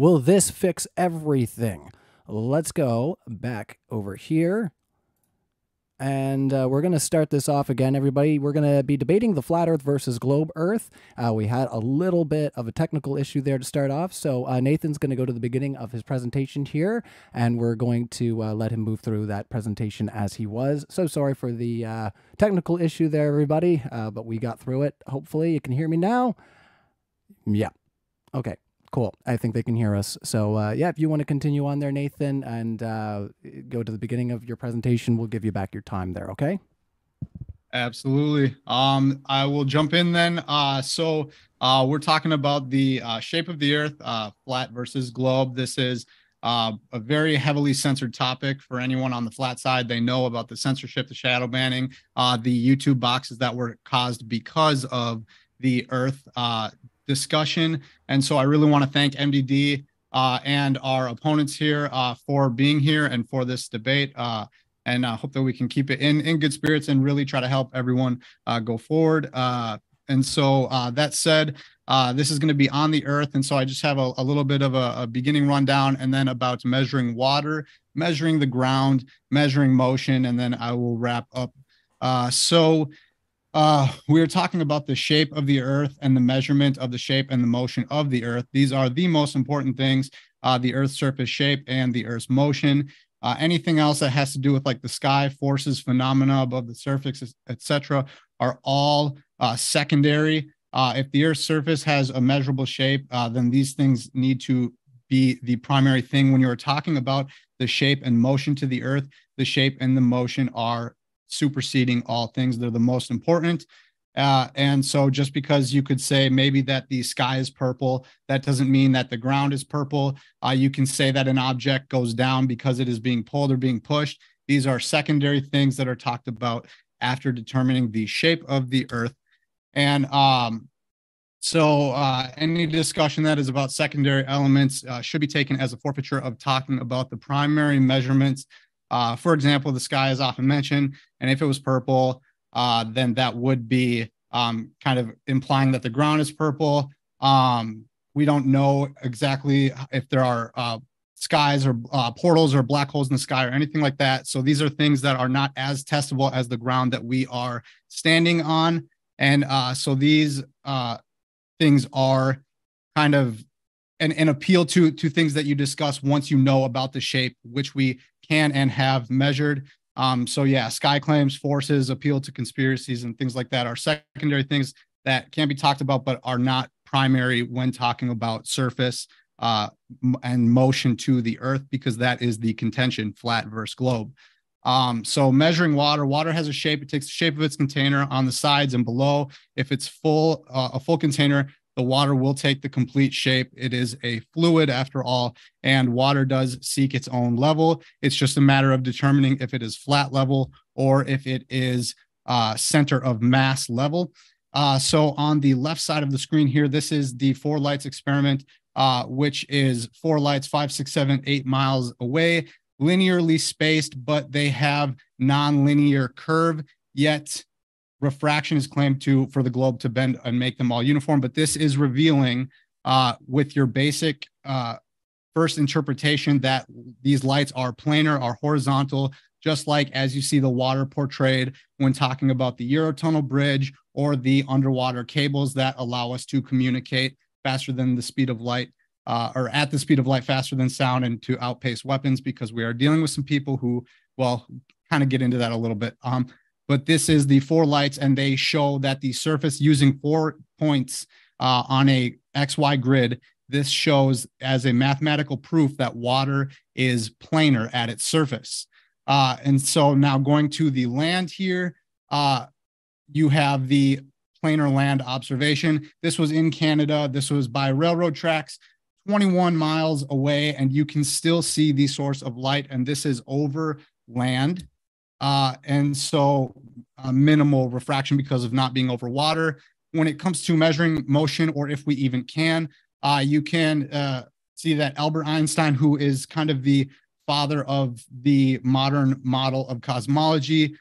Will this fix everything? Let's go back over here. And we're going to start this off again, everybody. We're going to be debating the flat Earth versus globe Earth. We had a little bit of a technical issue there to start off. So Nathan's going to go to the beginning of his presentation here, and we're going to let him move through that presentation as he was. So sorry for the technical issue there, everybody, but we got through it. Hopefully you can hear me now. Yeah. Okay. Cool. I think they can hear us. So yeah, if you want to continue on there, Nathan, and go to the beginning of your presentation, we'll give you back your time there. Okay. Absolutely. I will jump in then. So we're talking about the shape of the Earth, flat versus globe. This is a very heavily censored topic for anyone on the flat side. They know about the censorship, the shadow banning, the YouTube boxes that were caused because of the Earth discussion. And so I really want to thank MDD and our opponents here for being here and for this debate. And I hope that we can keep it in good spirits and really try to help everyone go forward. And so that said, this is going to be on the Earth. And so I just have a little bit of a beginning rundown, and then about measuring water, measuring the ground, measuring motion, and then I will wrap up. We're talking about the shape of the Earth and the measurement of the shape and the motion of the Earth. These are the most important things, the Earth's surface shape and the Earth's motion. Anything else that has to do with like the sky, forces, phenomena above the surface, etc., are all secondary. If the Earth's surface has a measurable shape, then these things need to be the primary thing when you're talking about the shape and motion to the Earth. The shape and the motion are superseding all things. They're the most important. And so just because you could say maybe that the sky is purple, that doesn't mean that the ground is purple. You can say that an object goes down because it is being pulled or being pushed. These are secondary things that are talked about after determining the shape of the Earth. And any discussion that is about secondary elements should be taken as a forfeiture of talking about the primary measurements. For example, the sky is often mentioned, and if it was purple, then that would be kind of implying that the ground is purple. We don't know exactly if there are skies or portals or black holes in the sky or anything like that. So these are things that are not as testable as the ground that we are standing on. And so these things are kind of an appeal to things that you discuss once you know about the shape, which we can and have measured. So yeah, sky claims, forces, appeal to conspiracies, and things like that are secondary things that can be talked about, but are not primary when talking about surface and motion to the Earth, because that is the contention, flat versus globe. So measuring water has a shape. It takes the shape of its container on the sides and below. If it's full, a full container, the water will take the complete shape. It is a fluid after all, and water does seek its own level. It's just a matter of determining if it is flat level or if it is center of mass level. So on the left side of the screen here, this is the 4 lights experiment, which is 4 lights, 5, 6, 7, 8 miles away, linearly spaced, but they have non-linear curve, yet refraction is claimed for the globe to bend and make them all uniform. But this is revealing with your basic first interpretation that these lights are planar, are horizontal, just like as you see the water portrayed when talking about the Eurotunnel bridge or the underwater cables that allow us to communicate faster than the speed of light, or at the speed of light faster than sound, and to outpace weapons, because we are dealing with some people who, well, kind of get into that a little bit. But this is the 4 lights, and they show that the surface, using 4 points on a XY grid, this shows as a mathematical proof that water is planar at its surface. And so now going to the land here, you have the planar land observation. This was in Canada. This was by railroad tracks 21 miles away, and you can still see the source of light, and this is over land. And so minimal refraction because of not being over water. When it comes to measuring motion, or if we even can, you can see that Albert Einstein, who is kind of the father of the modern model of cosmology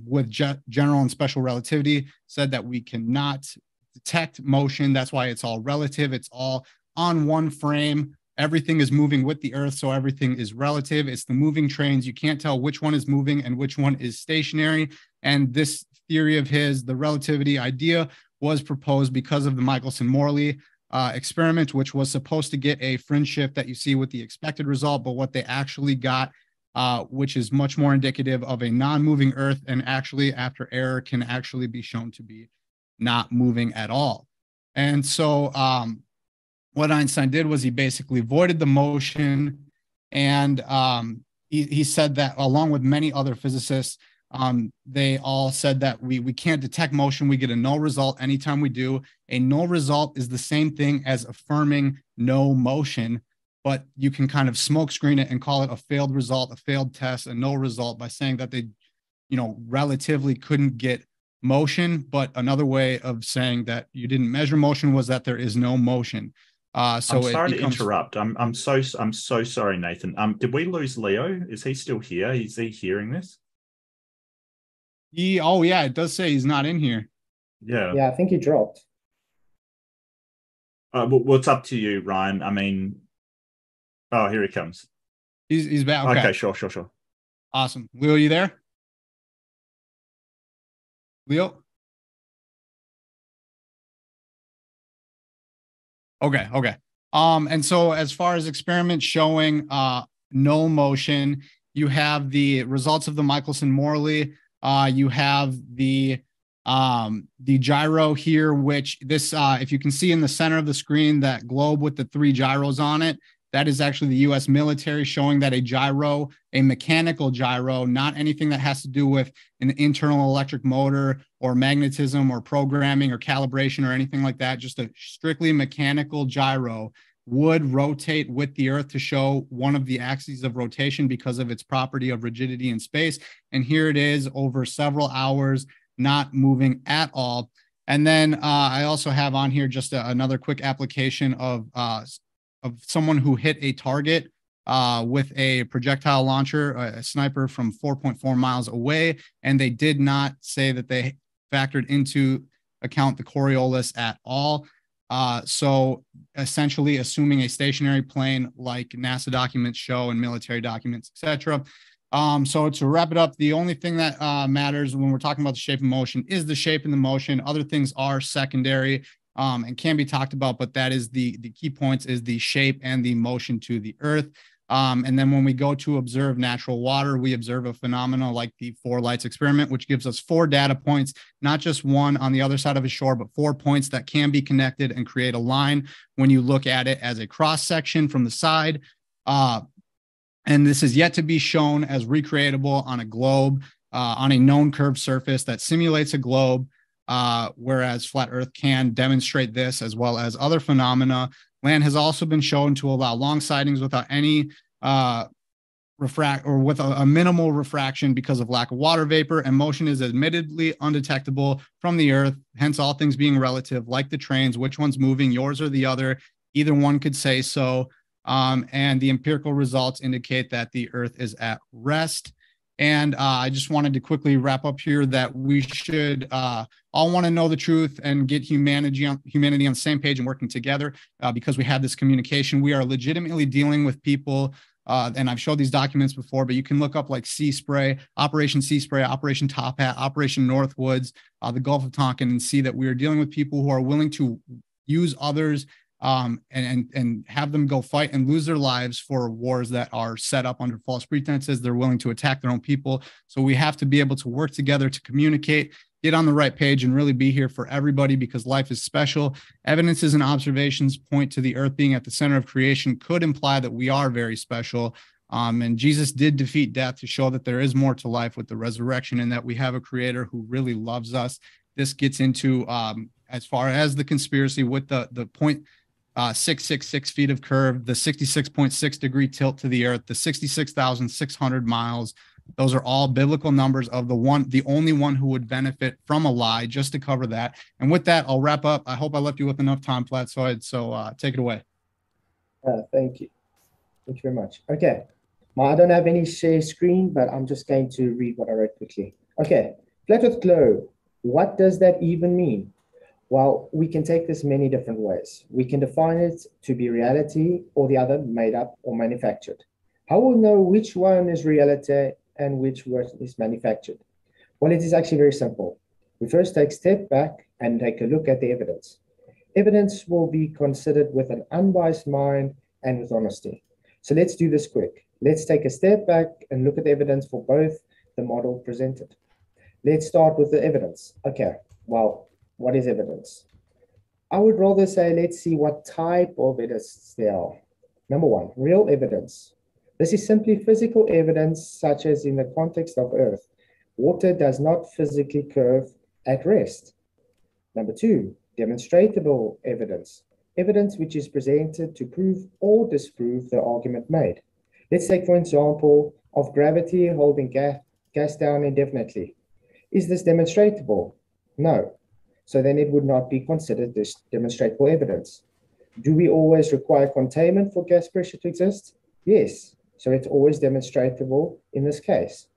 with general and special relativity, said that we cannot detect motion. That's why it's all relative. It's all on one frame. everything is moving with the earth, so everything is relative. It's the moving trains. You can't tell which one is moving and which one is stationary. And this theory of his, the relativity idea, was proposed because of the Michelson-Morley experiment, which was supposed to get a fringe shift that you see with the expected result, but what they actually got, which is much more indicative of a non-moving earth, and actually after error can actually be shown to be not moving at all. And so what Einstein did was he basically voided the motion, and he said that, along with many other physicists, they all said that we can't detect motion. We get a null result anytime we do. A null result is the same thing as affirming no motion, but you can kind of smoke screen it and call it a failed result, a failed test, a null result, by saying that they, relatively couldn't get motion. But another way of saying that you didn't measure motion was that there is no motion. So I'm sorry it becomes... to interrupt. I'm so sorry, Nathan. Did we lose Leo? Is he still here? Is he hearing this? Oh yeah, it does say he's not in here. Yeah, I think he dropped. What's up to you, Ryan? I mean, oh, here he comes. He's back. Okay, sure. Awesome. Leo, you there? Leo? Okay. And so as far as experiments showing no motion, you have the results of the Michelson-Morley. You have the gyro here, which this, if you can see in the center of the screen, that globe with the 3 gyros on it, that is actually the U.S. military showing that a gyro, a mechanical gyro, not anything that has to do with an internal electric motor or magnetism or programming or calibration or anything like that, just a strictly mechanical gyro, would rotate with the earth to show one of the axes of rotation because of its property of rigidity in space. And here it is over several hours, not moving at all. And then I also have on here just another quick application of someone who hit a target with a projectile launcher, a sniper from 4.4 miles away, and they did not say that they factored into account the Coriolis at all. So essentially assuming a stationary plane like NASA documents show and military documents, etc. So to wrap it up, the only thing that matters when we're talking about the shape of motion is the shape and the motion. Other things are secondary and can be talked about, but that is the key points, is the shape and the motion to the earth. And then when we go to observe natural water, we observe a phenomena like the 4 lights experiment, which gives us 4 data points, not just one on the other side of a shore, but 4 points that can be connected and create a line when you look at it as a cross section from the side. And this is yet to be shown as recreatable on a globe, on a known curved surface that simulates a globe, whereas flat Earth can demonstrate this as well as other phenomena. Land has also been shown to allow long sightings without any with a minimal refraction because of lack of water vapor, and motion is admittedly undetectable from the Earth. Hence, all things being relative, like the trains, which one's moving, yours or the other? Either one could say so. And the empirical results indicate that the Earth is at rest. And I just wanted to quickly wrap up here that we should all want to know the truth and get humanity on the same page and working together because we have this communication. We are legitimately dealing with people, and I've showed these documents before, but you can look up like Sea Spray, Operation Top Hat, Operation Northwoods, the Gulf of Tonkin, and see that we are dealing with people who are willing to use others and have them go fight and lose their lives for wars that are set up under false pretenses. They're willing to attack their own people. So we have to be able to work together to communicate, get on the right page, and really be here for everybody because life is special. Evidences and observations point to the Earth being at the center of creation could imply that we are very special. And Jesus did defeat death to show that there is more to life with the resurrection and that we have a creator who really loves us. This gets into, as far as the conspiracy with the point, 666 feet of curve, the 66.6 degree tilt to the earth, the 66,600 miles. Those are all biblical numbers of the only one who would benefit from a lie, just to cover that. And with that, I'll wrap up. I hope I left you with enough time, Platt. So take it away. Thank you. Thank you very much. Okay. I don't have any share screen, but I'm just going to read what I wrote quickly. Okay. Flat Earth globe. What does that even mean? Well, we can take this many different ways. We can define it to be reality or the other made up or manufactured. How will we know which one is reality and which one is manufactured? Well, it is actually very simple. We first take a step back and take a look at the evidence. Evidence will be considered with an unbiased mind and with honesty. So let's do this quick. Let's take a step back and look at the evidence for both the model presented. Let's start with the evidence. Okay, well, what is evidence? I would rather say, let's see what type of evidence there are. Number one, real evidence. This is simply physical evidence, such as in the context of Earth. Water does not physically curve at rest. Number two, demonstrable evidence. Evidence which is presented to prove or disprove the argument made. Let's take, for example, of gravity holding gas down indefinitely. Is this demonstrable? No. So then it would not be considered this demonstrable evidence. Do we always require containment for gas pressure to exist? Yes. So it's always demonstrable in this case.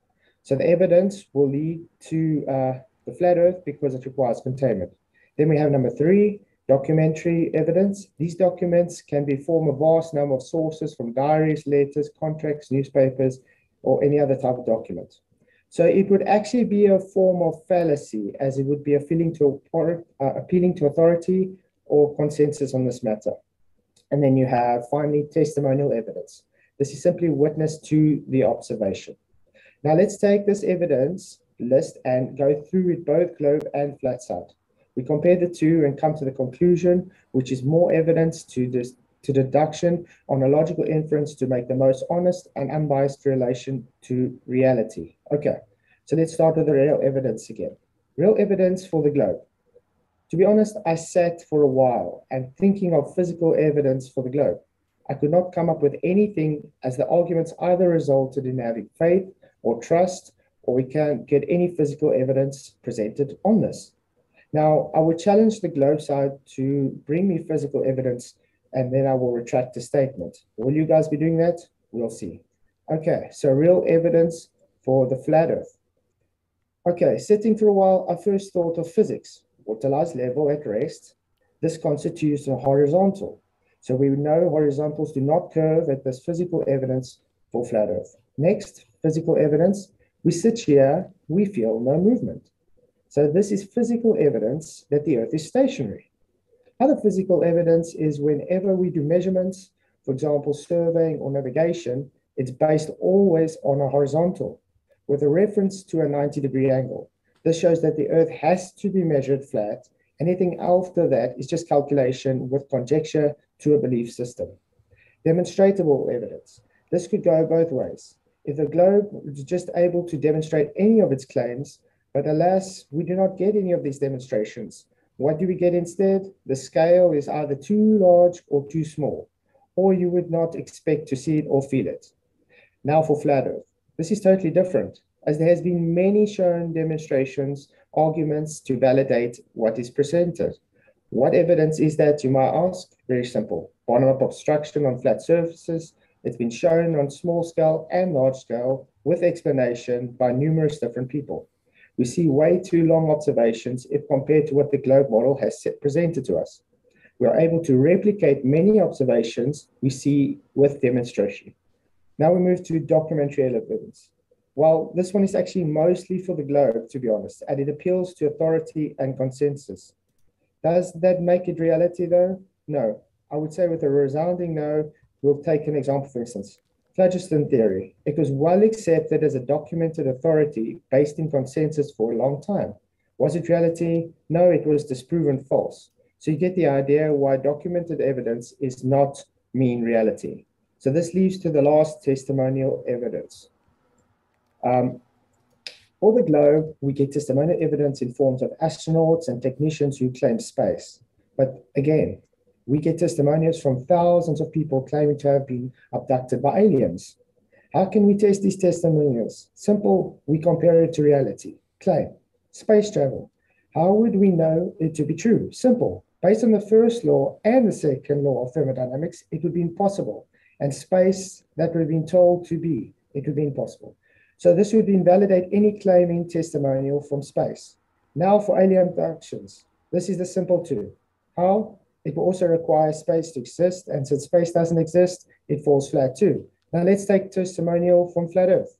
So the evidence will lead to the flat Earth because it requires containment. Then we have number three, documentary evidence. These documents can be form a vast number of sources from diaries, letters, contracts, newspapers, or any other type of document. So it would actually be a form of fallacy, as it would be appealing to authority or consensus on this matter. And then you have, finally, testimonial evidence. This is simply witness to the observation. Now let's take this evidence list and go through it both globe and flat side. We compare the two and come to the conclusion, which is more evidence to deduction on a logical inference to make the most honest and unbiased relation to reality. Okay, so let's start with the real evidence again. Real evidence for the globe. To be honest, I sat for a while and thinking of physical evidence for the globe. I could not come up with anything, as the arguments either resulted in having faith or trust, or we can't get any physical evidence presented on this. Now, I would challenge the globe side to bring me physical evidence, and then I will retract the statement. Will you guys be doing that? We'll see. Okay, so real evidence for the flat Earth. Okay, sitting for a while, I first thought of physics. Water lies level at rest. This constitutes a horizontal. So we know horizontals do not curve at this physical evidence for flat Earth. Next, physical evidence. We sit here, we feel no movement. So this is physical evidence that the Earth is stationary. Other physical evidence is whenever we do measurements, for example, surveying or navigation, it's based always on a horizontal with a reference to a 90-degree angle. This shows that the Earth has to be measured flat. Anything after that is just calculation with conjecture to a belief system. Demonstrable evidence. This could go both ways. If the globe is just able to demonstrate any of its claims, but alas, we do not get any of these demonstrations. What do we get instead? The scale is either too large or too small, or you would not expect to see it or feel it. Now for flat Earth. This is totally different, as there has been many shown demonstrations, arguments to validate what is presented. What evidence is that, you might ask? Very simple. Bottom-up obstruction on flat surfaces. It's been shown on small scale and large scale with explanation by numerous different people. We see way too long observations if compared to what the globe model has presented to us. We are able to replicate many observations we see with demonstration. Now we move to documentary evidence. Well, this one is actually mostly for the globe, to be honest, and it appeals to authority and consensus. Does that make it reality though? No. I would say with a resounding no. We'll take an example, for instance. Phlogiston theory. It was well accepted as a documented authority based in consensus for a long time. Was it reality? No, it was disproven false. So you get the idea why documented evidence is not mean reality. So this leads to the last testimonial evidence. For the globe, we get testimonial evidence in forms of astronauts and technicians who claim space. But again, we get testimonials from thousands of people claiming to have been abducted by aliens. How can we test these testimonials? Simple, we compare it to reality. Claim, space travel. How would we know it to be true? Simple, based on the first law and the second law of thermodynamics, it would be impossible. And space that would have been told to be, it would be impossible. So this would invalidate any claiming testimonial from space. Now for alien abductions. This is the simple two. How? It will also require space to exist, and since space doesn't exist, it falls flat too. Now let's take testimonial from Flat Earth.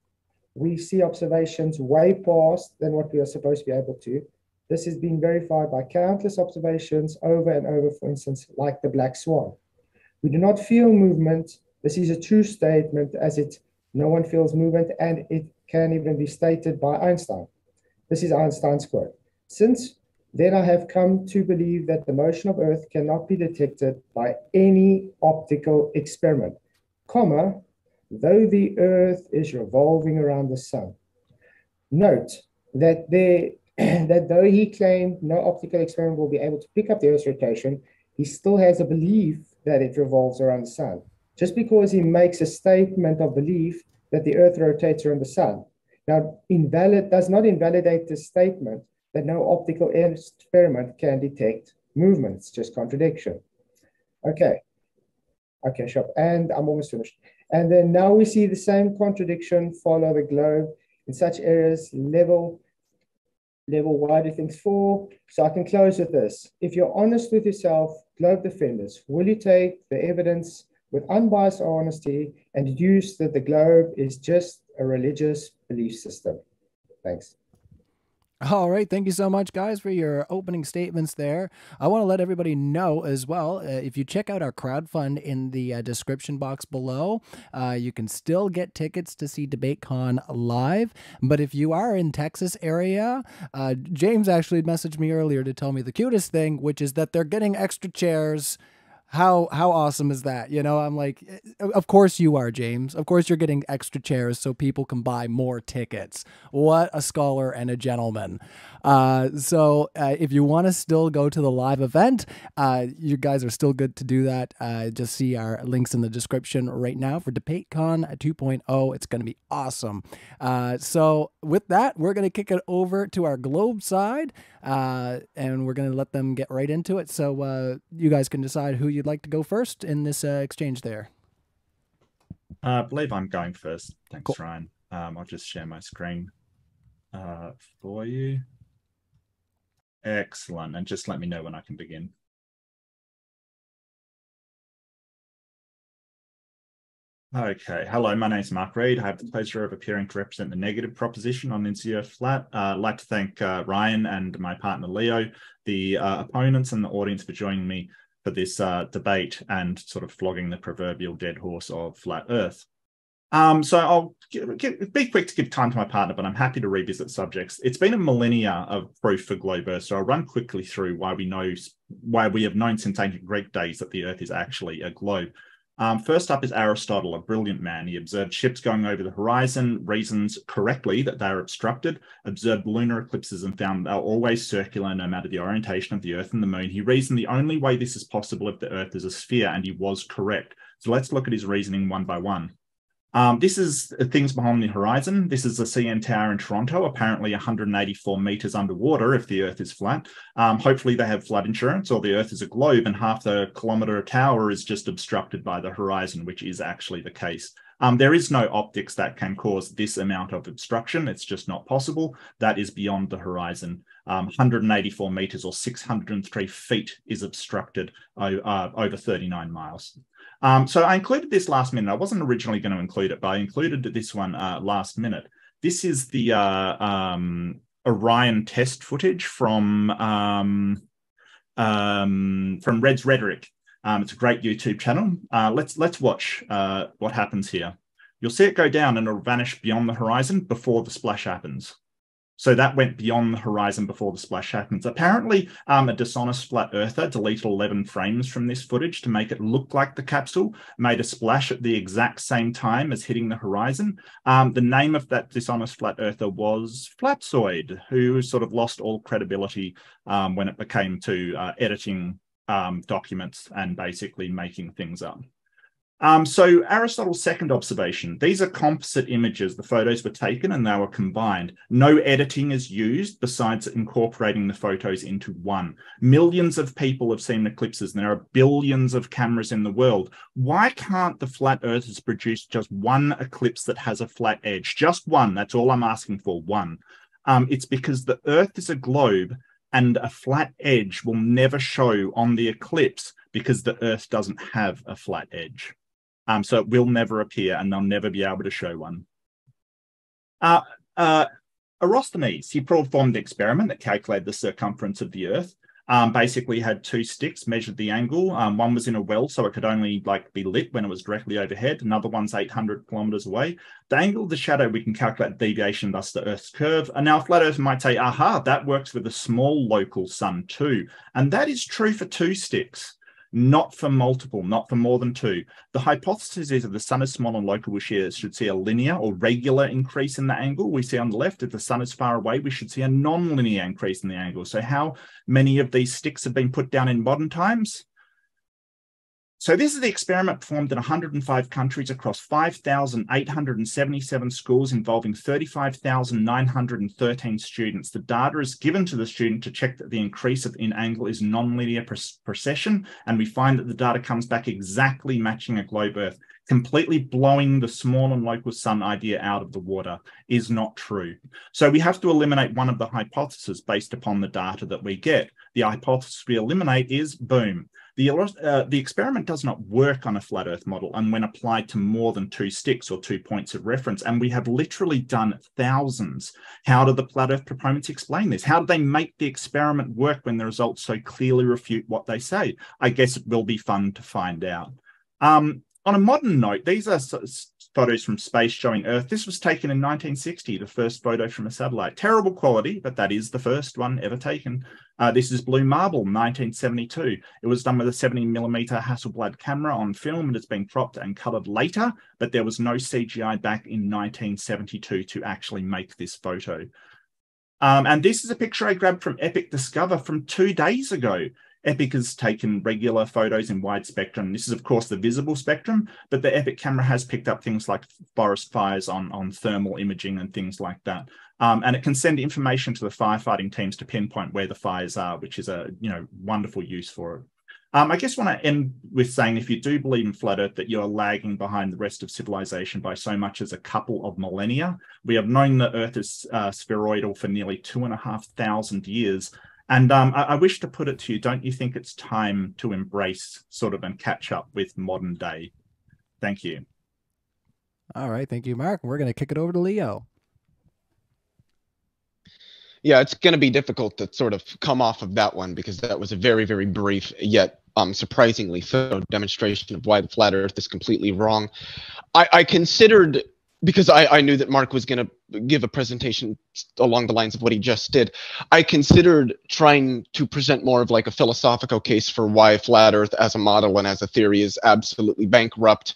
We see observations way past than what we are supposed to be able to. This has been verified by countless observations over and over, for instance, like the black swan. We do not feel movement. This is a true statement, as no one feels movement, and it can even be stated by Einstein. This is Einstein's quote. Since then, I have come to believe that the motion of Earth cannot be detected by any optical experiment, comma, though the Earth is revolving around the sun. Note that that though he claimed no optical experiment will be able to pick up the Earth's rotation, he still has a belief that it revolves around the sun. Just because he makes a statement of belief that the Earth rotates around the sun, now does not invalidate the statement that no optical experiment can detect movement. It's just contradiction. Okay, sure. And I'm almost finished. And then now we see the same contradiction follow the globe in such areas, level, why do things fall? So I can close with this. If you're honest with yourself, globe defenders, will you take the evidence with unbiased honesty and deduce that the globe is just a religious belief system? Thanks. All right. Thank you so much, guys, for your opening statements there. I want to let everybody know as well, if you check out our crowdfund in the description box below, you can still get tickets to see DebateCon live. But if you are in Texas area, James actually messaged me earlier to tell me the cutest thing, which is that they're getting extra chairs. How awesome is that? You know, I'm like, of course you are, James. Of course you're getting extra chairs so people can buy more tickets. What a scholar and a gentleman. So if you want to still go to the live event, you guys are still good to do that. Just see our links in the description right now for DebateCon 2.0. It's going to be awesome. So with that, we're going to kick it over to our globe side, and we're going to let them get right into it. So you guys can decide who you'd like to go first in this exchange there. I believe I'm going first. Thanks, cool. Ryan. I'll just share my screen for you. Excellent. And just let me know when I can begin. Okay. Hello, my name is Mark Reid. I have the pleasure of appearing to represent the negative proposition on NCO Flat. I'd like to thank Ryan and my partner Leo, the opponents and the audience for joining me for this debate and sort of flogging the proverbial dead horse of Flat Earth. So I'll be quick to give time to my partner, but I'm happy to revisit subjects. It's been a millennia of proof for globe Earth, so I'll run quickly through why we have known since ancient Greek days that the Earth is actually a globe. First up is Aristotle, a brilliant man. He observed ships going over the horizon, reasons correctly that they are obstructed, observed lunar eclipses and found they're always circular no matter the orientation of the Earth and the Moon. He reasoned the only way this is possible if the Earth is a sphere, and he was correct. So let's look at his reasoning one by one. This is things behind the horizon. This is the CN Tower in Toronto, apparently 184 meters underwater if the Earth is flat. Hopefully they have flood insurance, or the Earth is a globe and half the kilometer tower is just obstructed by the horizon, which is actually the case. There is no optics that can cause this amount of obstruction. It's just not possible. That is beyond the horizon. 184 meters or 603 feet is obstructed over 39 miles. So I included this last minute. I wasn't originally going to include it, but I included this one last minute. This is the Orion test footage from Red's Rhetoric. It's a great YouTube channel. Let's watch what happens here. You'll see it go down and it'll vanish beyond the horizon before the splash happens. So that went beyond the horizon before the splash happens. Apparently, a dishonest flat earther deleted 11 frames from this footage to make it look like the capsule made a splash at the exact same time as hitting the horizon. The name of that dishonest flat earther was Flatzoid, who sort of lost all credibility when it came to editing documents and basically making things up. So Aristotle's second observation, these are composite images. The photos were taken and they were combined. No editing is used besides incorporating the photos into one. Millions of people have seen eclipses and there are billions of cameras in the world. Why can't the flat earthers produce just one eclipse that has a flat edge? Just one, that's all I'm asking for, one. It's because the Earth is a globe and a flat edge will never show on the eclipse because the Earth doesn't have a flat edge. So it will never appear, and they'll never be able to show one. Eratosthenes, he performed the experiment that calculated the circumference of the Earth. Basically had two sticks, measured the angle. One was in a well, so it could only be lit when it was directly overhead. Another one's 800 kilometers away. The angle of the shadow, we can calculate the deviation, thus the Earth's curve. And now a flat earther might say, aha, that works with a small local sun too. And that is true for two sticks, not for multiple, not for more than two. The hypothesis is if the sun is small and local, we should see a linear or regular increase in the angle. We see on the left, if the sun is far away, we should see a non-linear increase in the angle. So how many of these sticks have been put down in modern times? So this is the experiment performed in 105 countries across 5,877 schools involving 35,913 students. The data is given to the student to check that the increase in angle is non-linear precession, and we find that the data comes back exactly matching a globe Earth. Completely blowing the small and local sun idea out of the water is not true. So we have to eliminate one of the hypotheses based upon the data that we get. The hypothesis we eliminate is, boom, the experiment does not work on a flat Earth model and when applied to more than two sticks or 2 points of reference. And we have literally done thousands. How do the flat Earth proponents explain this? How do they make the experiment work when the results so clearly refute what they say? I guess it will be fun to find out. On a modern note, these are photos from space showing Earth. This was taken in 1960, the first photo from a satellite. Terrible quality, but that is the first one ever taken. This is Blue Marble, 1972. It was done with a 70mm Hasselblad camera on film, and it's been cropped and colored later, but there was no CGI back in 1972 to actually make this photo. And this is a picture I grabbed from Epic Discover from 2 days ago. Epic has taken regular photos in wide spectrum. This is, of course, the visible spectrum, but the Epic camera has picked up things like forest fires on thermal imaging and things like that. And it can send information to the firefighting teams to pinpoint where the fires are, which is a wonderful use for it. I guess I want to end with saying, if you do believe in flat Earth, that you're lagging behind the rest of civilization by so much as a couple of millennia. We have known that Earth is spheroidal for nearly 2,500 years. And I wish to put it to you, don't you think it's time to embrace and catch up with modern day? Thank you. All right. Thank you, Mark. We're going to kick it over to Leo. Yeah, it's going to be difficult to sort of come off of that one because that was a very, very brief yet surprisingly thorough demonstration of why the flat Earth is completely wrong. I considered, because I knew that Mark was going to give a presentation along the lines of what he just did, I considered trying to present more of like a philosophical case for why flat Earth as a model and as a theory is absolutely bankrupt.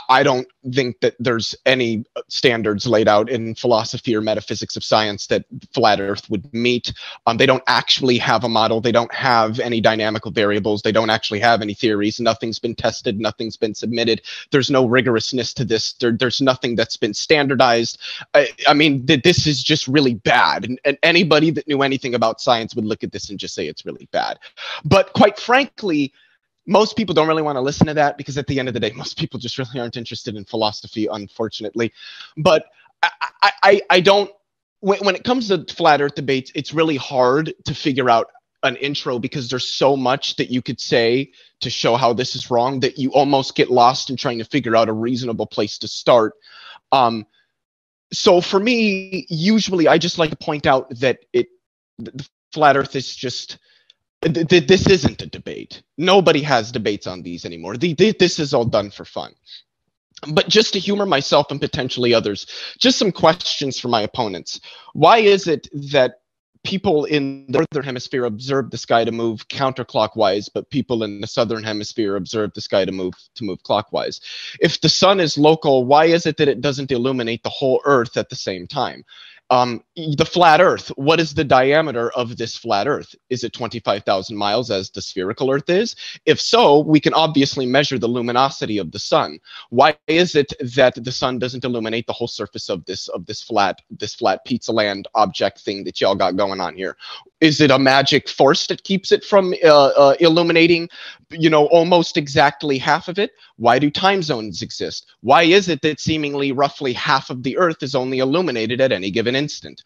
I don't think that there's any standards laid out in philosophy or metaphysics of science that flat Earth would meet. They don't actually have a model. They don't have any dynamical variables. They don't actually have any theories. Nothing's been tested. Nothing's been submitted. There's no rigorousness to this. There's nothing that's been standardized. I mean, this is just really bad. And anybody that knew anything about science would look at this and just say it's really bad. But quite frankly, most people don't really want to listen to that because at the end of the day, most people just really aren't interested in philosophy, unfortunately. But I don't, when it comes to flat Earth debates, it's really hard to figure out an intro because there's so much that you could say to show how this is wrong that you almost get lost in trying to figure out a reasonable place to start. So for me, usually I just like to point out that the flat Earth is just, this isn't a debate. Nobody has debates on these anymore. This is all done for fun. But just to humor myself and potentially others, just some questions for my opponents. Why is it that people in the northern hemisphere observe the sky to move counterclockwise, but people in the southern hemisphere observe the sky to move clockwise? If the sun is local, why is it that it doesn't illuminate the whole Earth at the same time? The flat Earth, what is the diameter of this flat Earth? Is it 25,000 miles as the spherical Earth is? If so, we can obviously measure the luminosity of the sun. Why is it that the sun doesn't illuminate the whole surface of this flat pizza land object thing that y'all got going on here? Is it a magic force that keeps it from illuminating, almost exactly half of it? Why do time zones exist? Why is it that seemingly roughly half of the Earth is only illuminated at any given instant?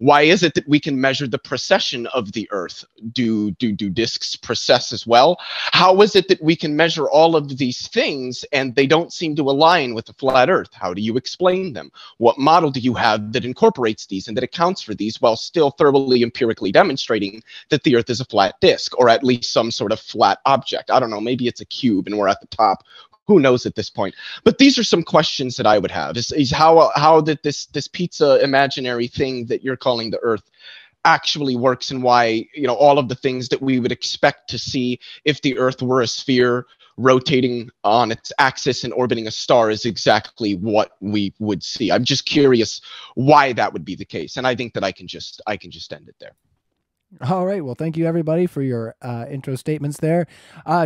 Why is it that we can measure the precession of the Earth? Do disks precess as well? How is it that we can measure all of these things and they don't seem to align with the flat Earth? How do you explain them? What model do you have that incorporates these and that accounts for these while still thoroughly empirically demonstrating that the Earth is a flat disk, or at least some sort of flat object? I don't know, maybe it's a cube and we're at the top. Who knows at this point? But these are some questions that I would have. Is how did this pizza imaginary thing that you're calling the Earth actually works, and why, you know, all of the things that we would expect to see if the Earth were a sphere rotating on its axis and orbiting a star is exactly what we would see. I'm just curious why that would be the case, and I think that I can just end it there. All right. Well, thank you, everybody, for your intro statements there.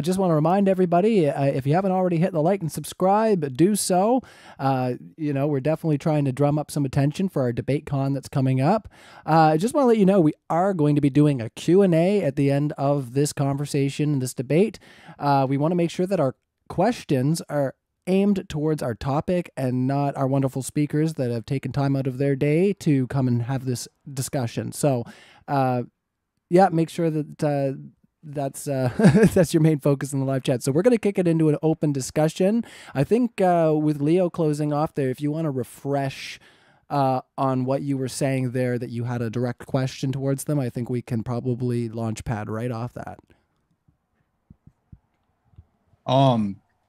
Just want to remind everybody, if you haven't already hit the like and subscribe, do so. You know, we're definitely trying to drum up some attention for our debate con that's coming up. I just want to let you know we are going to be doing a Q&A at the end of this conversation, this debate. We want to make sure that our questions are aimed towards our topic and not our wonderful speakers that have taken time out of their day to come and have this discussion. So, yeah, make sure that that's that's your main focus in the live chat. So we're going to kick it into an open discussion. I think with Leo closing off there, if you want to refresh on what you were saying there, that you had a direct question towards them, I think we can probably launch pad right off that.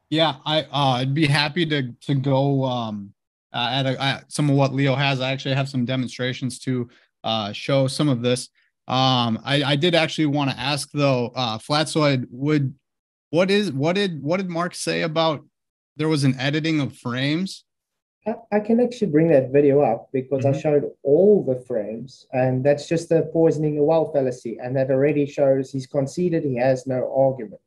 Yeah, I'd be happy to go at some of what Leo has. I actually have some demonstrations to show some of this. I did actually want to ask though, Flatsoid, what did Mark say about there was an editing of frames? I can actually bring that video up because I showed all the frames, and that's just the poisoning the well fallacy, and that already shows he's conceded he has no argument.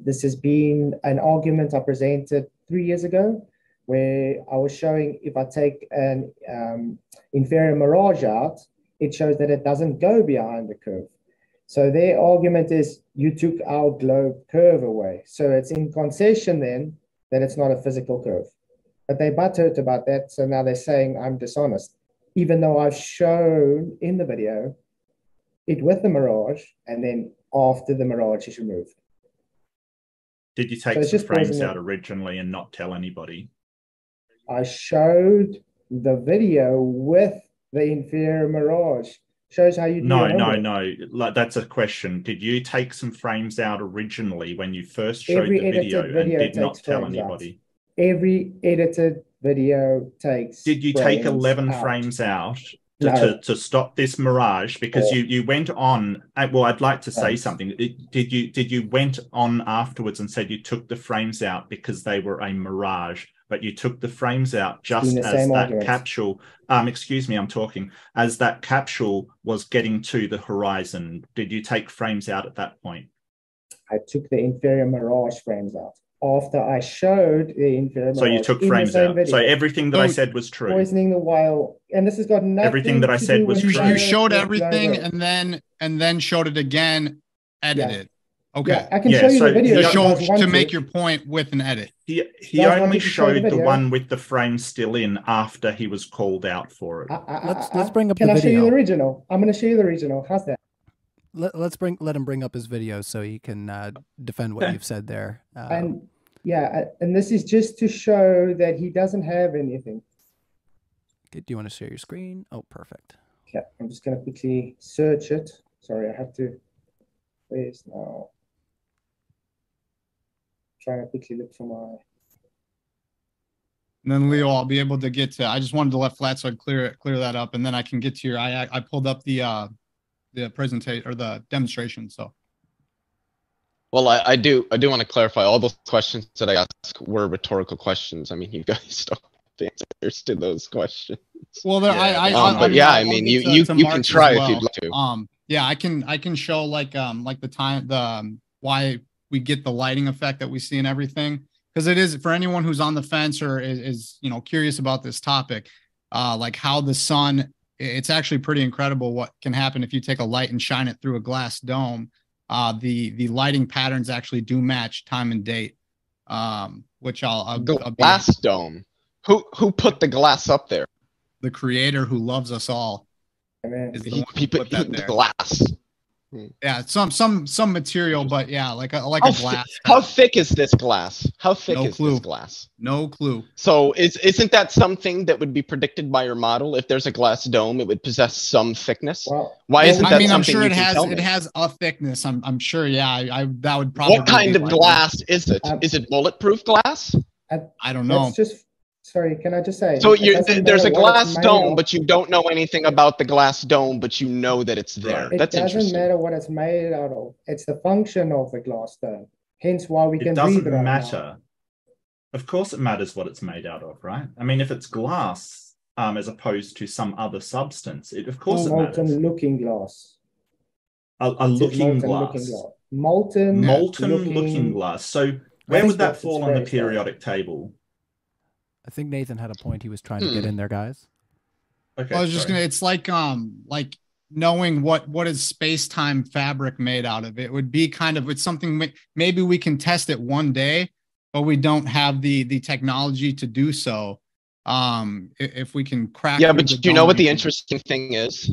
This has been an argument I presented 3 years ago, where I was showing if I take an inferior mirage out, it shows that it doesn't go behind the curve. So their argument is you took our globe curve away. So it's in concession then that it's not a physical curve. But they butthurt about that, so now they're saying I'm dishonest, even though I've shown in the video it with the mirage and then after the mirage is removed. Did you take some frames out originally and not tell anybody? I showed the video with the inferior mirage. Shows how you do No. Like, that's a question. Did you take some frames out originally when you first showed the video and did not tell anybody? Every edited video takes. Did you take 11 frames out to stop this mirage? Because you went on. Well, I'd like to say something. Did you went on afterwards and said you took the frames out because they were a mirage? But you took the frames out just as that capsule, excuse me, I'm talking, as that capsule was getting to the horizon. Did you take frames out at that point? I took the inferior mirage frames out after I showed the inferior mirage. So you took frames out. Video. So everything that I said was true. Poisoning the whale, and this has got nothing. Everything that I said was true. You showed everything and then showed it again, edited. Okay. Yeah, I can show you the video to make your point with an edit. He only showed the one with the frame still in after he was called out for it. Let's bring up the video. Can I show you the original? I'm going to show you the original. How's that? Let him bring up his video so he can defend what you've said there. And this is just to show that he doesn't have anything. Okay, do you want to share your screen? Oh, perfect. Okay, I'm just going to quickly search it. Sorry, I have to. Where's now? Trying to quickly look for my. And then Leo, I'll be able to get to. I just wanted to let Flatsoid clear that up, and then I can get to your. I pulled up the presentation or the demonstration. So. Well, I do want to clarify all those questions that I asked were rhetorical questions. I mean, you guys don't have answers to those questions. Well, I mean, you can try if you'd like to. Yeah, I can show like the why we get the lighting effect that we see in everything, because it is for anyone who's on the fence or is curious about this topic, like how the sun. It's actually pretty incredible what can happen if you take a light and shine it through a glass dome. The lighting patterns actually do match time and date, which I'll glass dome. Who put the glass up there? The creator who loves us all. Amen. is the He, one he who put put that there. glass. Yeah, some material, but yeah, like a How, glass. how thick is this glass? How thick No is clue. this glass? No clue. So isn't that something that would be predicted by your model? If there's a glass dome, it would possess some thickness. Well, Why isn't I that mean, I'm something sure you it can has tell me? a thickness. I'm sure. Yeah, I that would probably. What kind be of likely. glass is it? Is it bulletproof glass? I don't know. That's just. Sorry, can I just say? So it doesn't there's a matter what it's glass made dome, of. but you don't know anything about the glass dome, but you know that it's there. Right. It That's doesn't interesting. matter what it's made out of. It's the function of the glass dome. Hence why we It can doesn't breathe right matter. now. Of course it matters what it's made out of, right? I mean, if it's glass as opposed to some other substance, of course it matters. Molten looking glass. A It says looking molten glass. looking glass. Molten Looking glass. So where That's would that what fall it's on the based on. periodic table? I think Nathan had a point he was trying to get in there, guys. Okay. I was just gonna. It's like knowing what is space-time fabric made out of. It would be kind of, it's something maybe we can test it one day, but we don't have the technology to do so. If we can crack. Yeah, through but the you know what the dome, interesting thing is?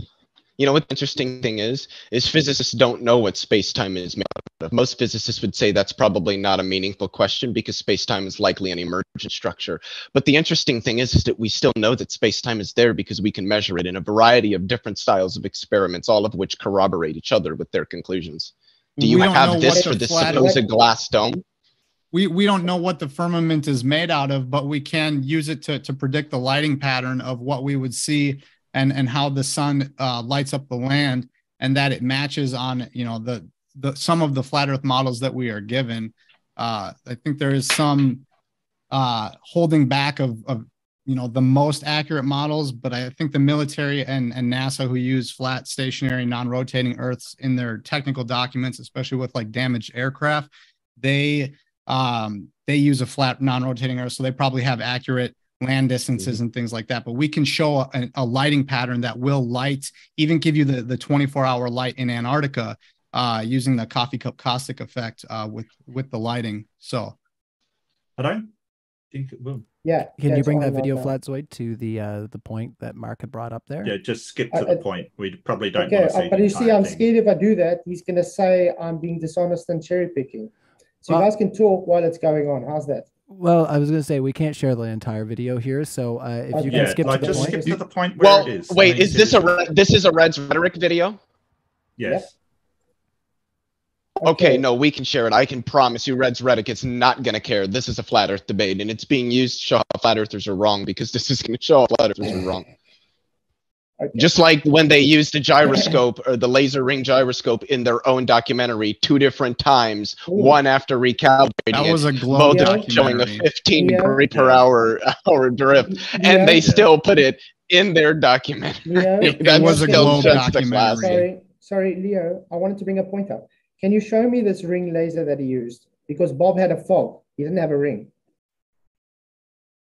You know what the interesting thing is physicists don't know what space-time is made out of. Most physicists would say that's probably not a meaningful question because space-time is likely an emergent structure. But the interesting thing is that we still know that space-time is there because we can measure it in a variety of different styles of experiments, all of which corroborate each other with their conclusions. Do you We don't know have what this the for this flat- supposed glass dome? we don't know what the firmament is made out of, but we can use it to predict the lighting pattern of what we would see and how the sun lights up the land, and that it matches on the some of the flat Earth models that we are given. I think there is some holding back of the most accurate models, but I think the military and NASA, who use flat, stationary, non-rotating Earths in their technical documents, especially with like damaged aircraft, they use a flat, non-rotating Earth, so they probably have accurate land distances and things like that. But we can show a lighting pattern that will light, even give you the 24-hour light in Antarctica using the coffee cup caustic effect with the lighting. So I don't think it will. Yeah. Can you that's bring on that video, right now. Flatzoid, to the point that Mark had brought up there? Yeah, just skip to the point. We probably don't Okay, want to see but the you see, entire I'm thing. scared if I do that, he's going to say I'm being dishonest and cherry picking. So Well, you guys can talk while it's going on. How's that? Well, I was going to say we can't share the entire video here, so if you can skip to the just point. skip to the point where Well, it is. wait, I mean, is this this is a Red's rhetoric video? Yes. Okay, no, we can share it. I can promise you Red's rhetoric is not going to care. This is a flat Earth debate, and it's being used to show how flat Earthers are wrong because this is going to show how flat Earthers are wrong. Okay. Just like when they used the gyroscope or the laser ring gyroscope in their own documentary 2 different times, one after recalibrating that was a it, glow both showing a documentary. 15 Leo? degree per hour drift, and they still put it in their documentary. Leo? It was a still glow just a documentary. Sorry, Leo, I wanted to bring a point up. Can you show me this ring laser that he used? Because Bob had a fog. He didn't have a ring.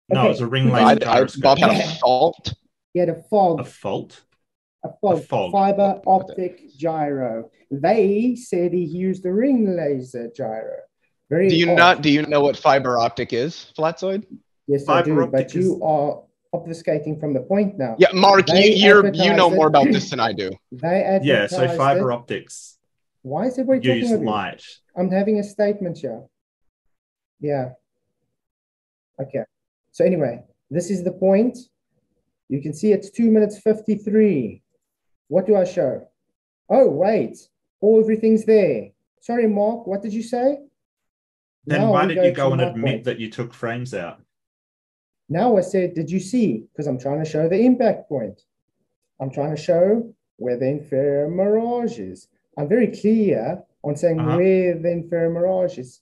No, Okay. it was a ring laser gyroscope. Bob had a fault. He had a fog. A fault? A fog. Fiber optic gyro. They said he used a ring laser gyro. Very Do you odd. do you know what fiber optic is, Flatzoid? Yes, I do, but you are obfuscating from the point now. Yeah, Mark, you know advertised more it. about this than I do. They advertised Yeah, so fiber it. optics Why is everybody talking use about light. it? I'm having a statement here. Yeah. Okay. So anyway, this is the point. You can see it's 2 minutes 53. What do I show? Oh, wait. Everything's there. Sorry, Mark, what did you say? Then Now why we did you to go and my admit point. that you took frames out? Now I said, did you see? Because I'm trying to show the impact point. I'm trying to show where the inferior mirage is. I'm very clear on saying where the inferior mirage is.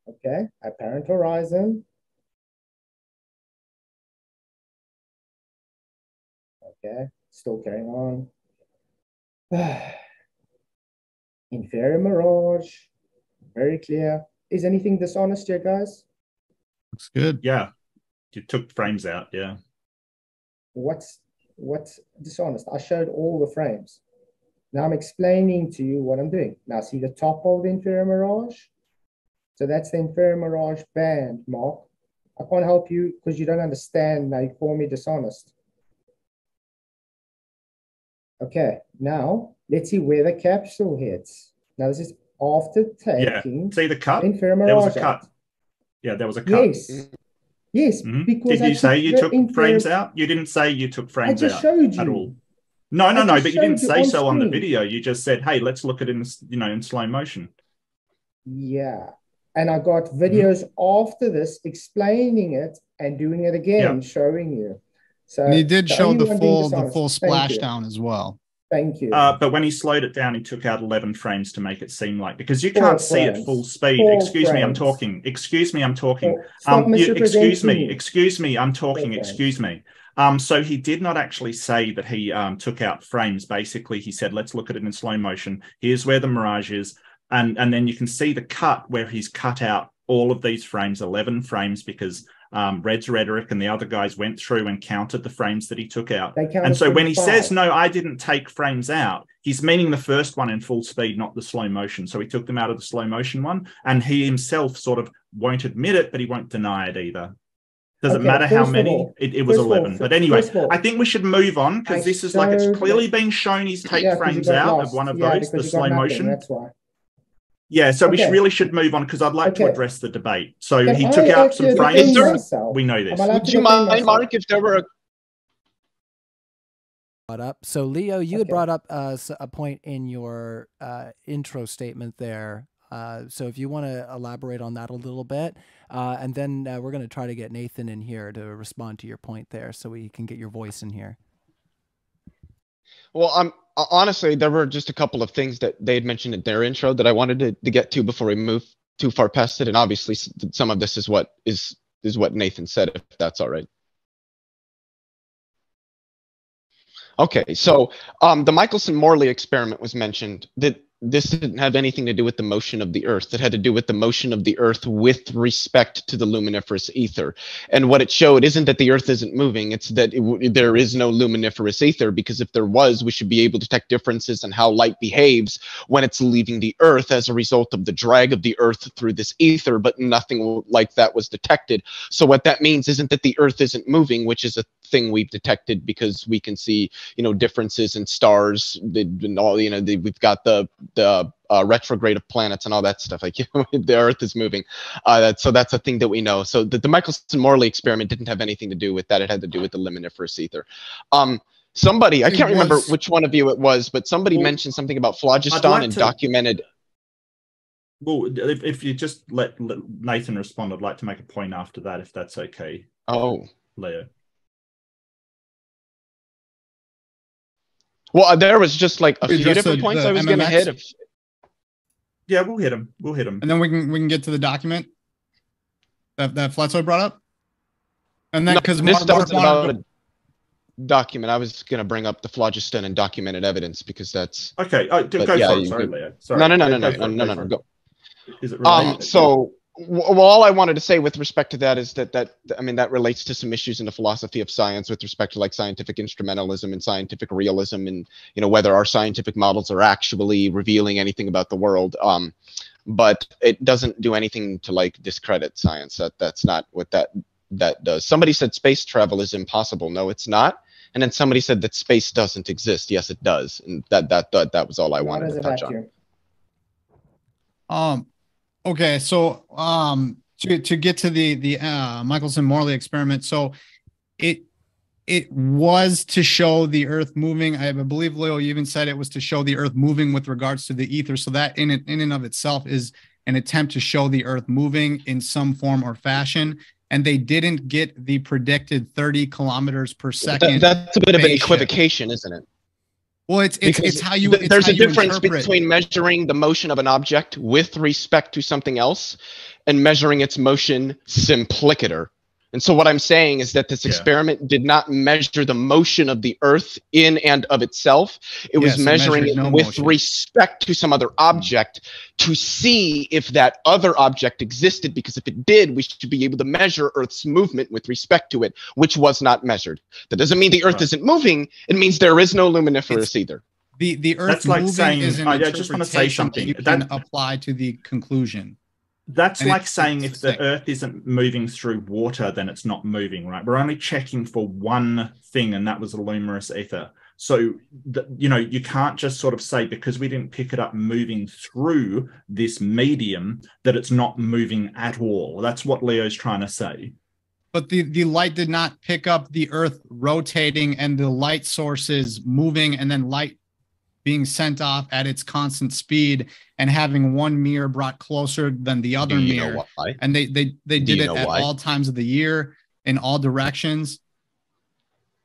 Okay, apparent horizon. Okay, still carrying on. Inferior mirage, very clear. Is anything dishonest here, guys? Looks good. Yeah, you took frames out, yeah. What's dishonest? I showed all the frames. Now I'm explaining to you what I'm doing. Now see the top of the inferior mirage? So that's the inferior mirage band, Mark. I can't help you because you don't understand. Now you call me dishonest. Okay, now let's see where the capsule hits. Now this is after Yeah. taking See the cut? infrared There was a mirage cut. out. Yeah, there was a cut. Yes, yes, Mhm. because Did I you say took you the took frames infrared. out? You didn't say you took I frames just out showed at you. all. No, I just but you didn't showed you say on so on the screen. video. You just said, "Hey, let's look at it in, in slow motion." Yeah, and I got videos after this explaining it and doing it again, Yeah. showing you. So And he did show only the one being full dishonest. Thank you. splashdown as well. Thank you. But when he slowed it down, he took out 11 frames to make it seem like, because you 4 can't see at frames. full speed. 4 Excuse me, I'm frames. talking. Excuse me, I'm talking. Stop Excuse me, misrepresenting. excuse me, I'm talking. 4 Excuse frames. me. So he did not actually say that he took out frames. Basically, he said, let's look at it in slow motion. Here's where the mirage is. And then you can see the cut where he's cut out all of these frames, 11 frames, because Red's rhetoric and the other guys went through and counted the frames that he took out. And so when he 25. says, no, I didn't take frames out, he's meaning the first one in full speed, not the slow motion. So he took them out of the slow motion one, and he himself sort of won't admit it, but he won't deny it either. Doesn't matter how many, it was 11. But anyway, I think we should move on, because this is like, it's clearly been shown he's taken frames out of one of those, the slow motion. That's why. Yeah, so we really should move on, because I'd like to address the debate. So Can he I took out actually some frames. defend myself? We know this. Would you mind, Mark, if there were a brought up. So Leo, you had brought up a point in your intro statement there. So if you want to elaborate on that a little bit, and then we're going to try to get Nathan in here to respond to your point there, so we can get your voice in here. Well, honestly, there were just a couple of things that they had mentioned in their intro that I wanted to get to before we move too far past it. And obviously, some of this is what Nathan said, if that's all right. Okay, so the Michelson-Morley experiment was mentioned. That this didn't have anything to do with the motion of the Earth. It had to do with the motion of the Earth with respect to the luminiferous ether. And what it showed isn't that the Earth isn't moving, it's that there is no luminiferous ether, because if there was, we should be able to detect differences in how light behaves when it's leaving the Earth as a result of the drag of the Earth through this ether, but nothing like that was detected. So what that means isn't that the Earth isn't moving, which is a thing we've detected because we can see, differences in stars, and all, we've got the retrograde of planets and all that stuff. Like, the Earth is moving. So that's a thing that we know. So the Michelson-Morley experiment didn't have anything to do with that. It had to do with the luminiferous ether. Somebody, I can't remember which one of you it was, but somebody mentioned something about phlogiston and documented. Well, if you just let Nathan respond, I'd like to make a point after that, if that's okay. Oh, Leo. Well, there was just like a few different points I was going to hit. Yeah, we'll hit him. We'll hit him, and then we can get to the document that Fletzo brought up. And then because this starts about a document, I was going to bring up the phlogiston and documented evidence, because that's okay. Go for it. Sorry, Leo. Sorry. No. Go. Is it related? So. Well, all I wanted to say with respect to that is that relates to some issues in the philosophy of science with respect to like scientific instrumentalism and scientific realism, and whether our scientific models are actually revealing anything about the world. But it doesn't do anything to like discredit science. That's not what that does. Somebody said space travel is impossible. No, it's not. And then somebody said that space doesn't exist. Yes, it does. And that was all I wanted to touch on. Okay, so to get to the Michelson-Morley experiment, so it was to show the Earth moving. I believe, Leo, you even said it was to show the Earth moving with regards to the ether. So that in and of itself is an attempt to show the Earth moving in some form or fashion. And they didn't get the predicted 30 kilometers per second. That's a bit of an equivocation, isn't it? Well, it's how you. There's a difference between measuring the motion of an object with respect to something else and measuring its motion simpliciter. And so what I'm saying is that this experiment did not measure the motion of the Earth in and of itself. It was measuring it with respect to some other object to see if that other object existed, because if it did, we should be able to measure Earth's movement with respect to it, which was not measured. That doesn't mean the Earth isn't moving. It means there is no luminiferous ether. The Earth moving is an interpretation. I just want to say something. You can apply to the conclusion. That's like saying if the Earth isn't moving through water, then it's not moving, right? We're only checking for one thing, and that was a luminous ether. So, you can't just sort of say because we didn't pick it up moving through this medium that it's not moving at all. That's what Leo's trying to say. But the light did not pick up the Earth rotating and the light sources moving and then light being sent off at its constant speed and having one mirror brought closer than the other mirror. And they did it at all times of the year in all directions.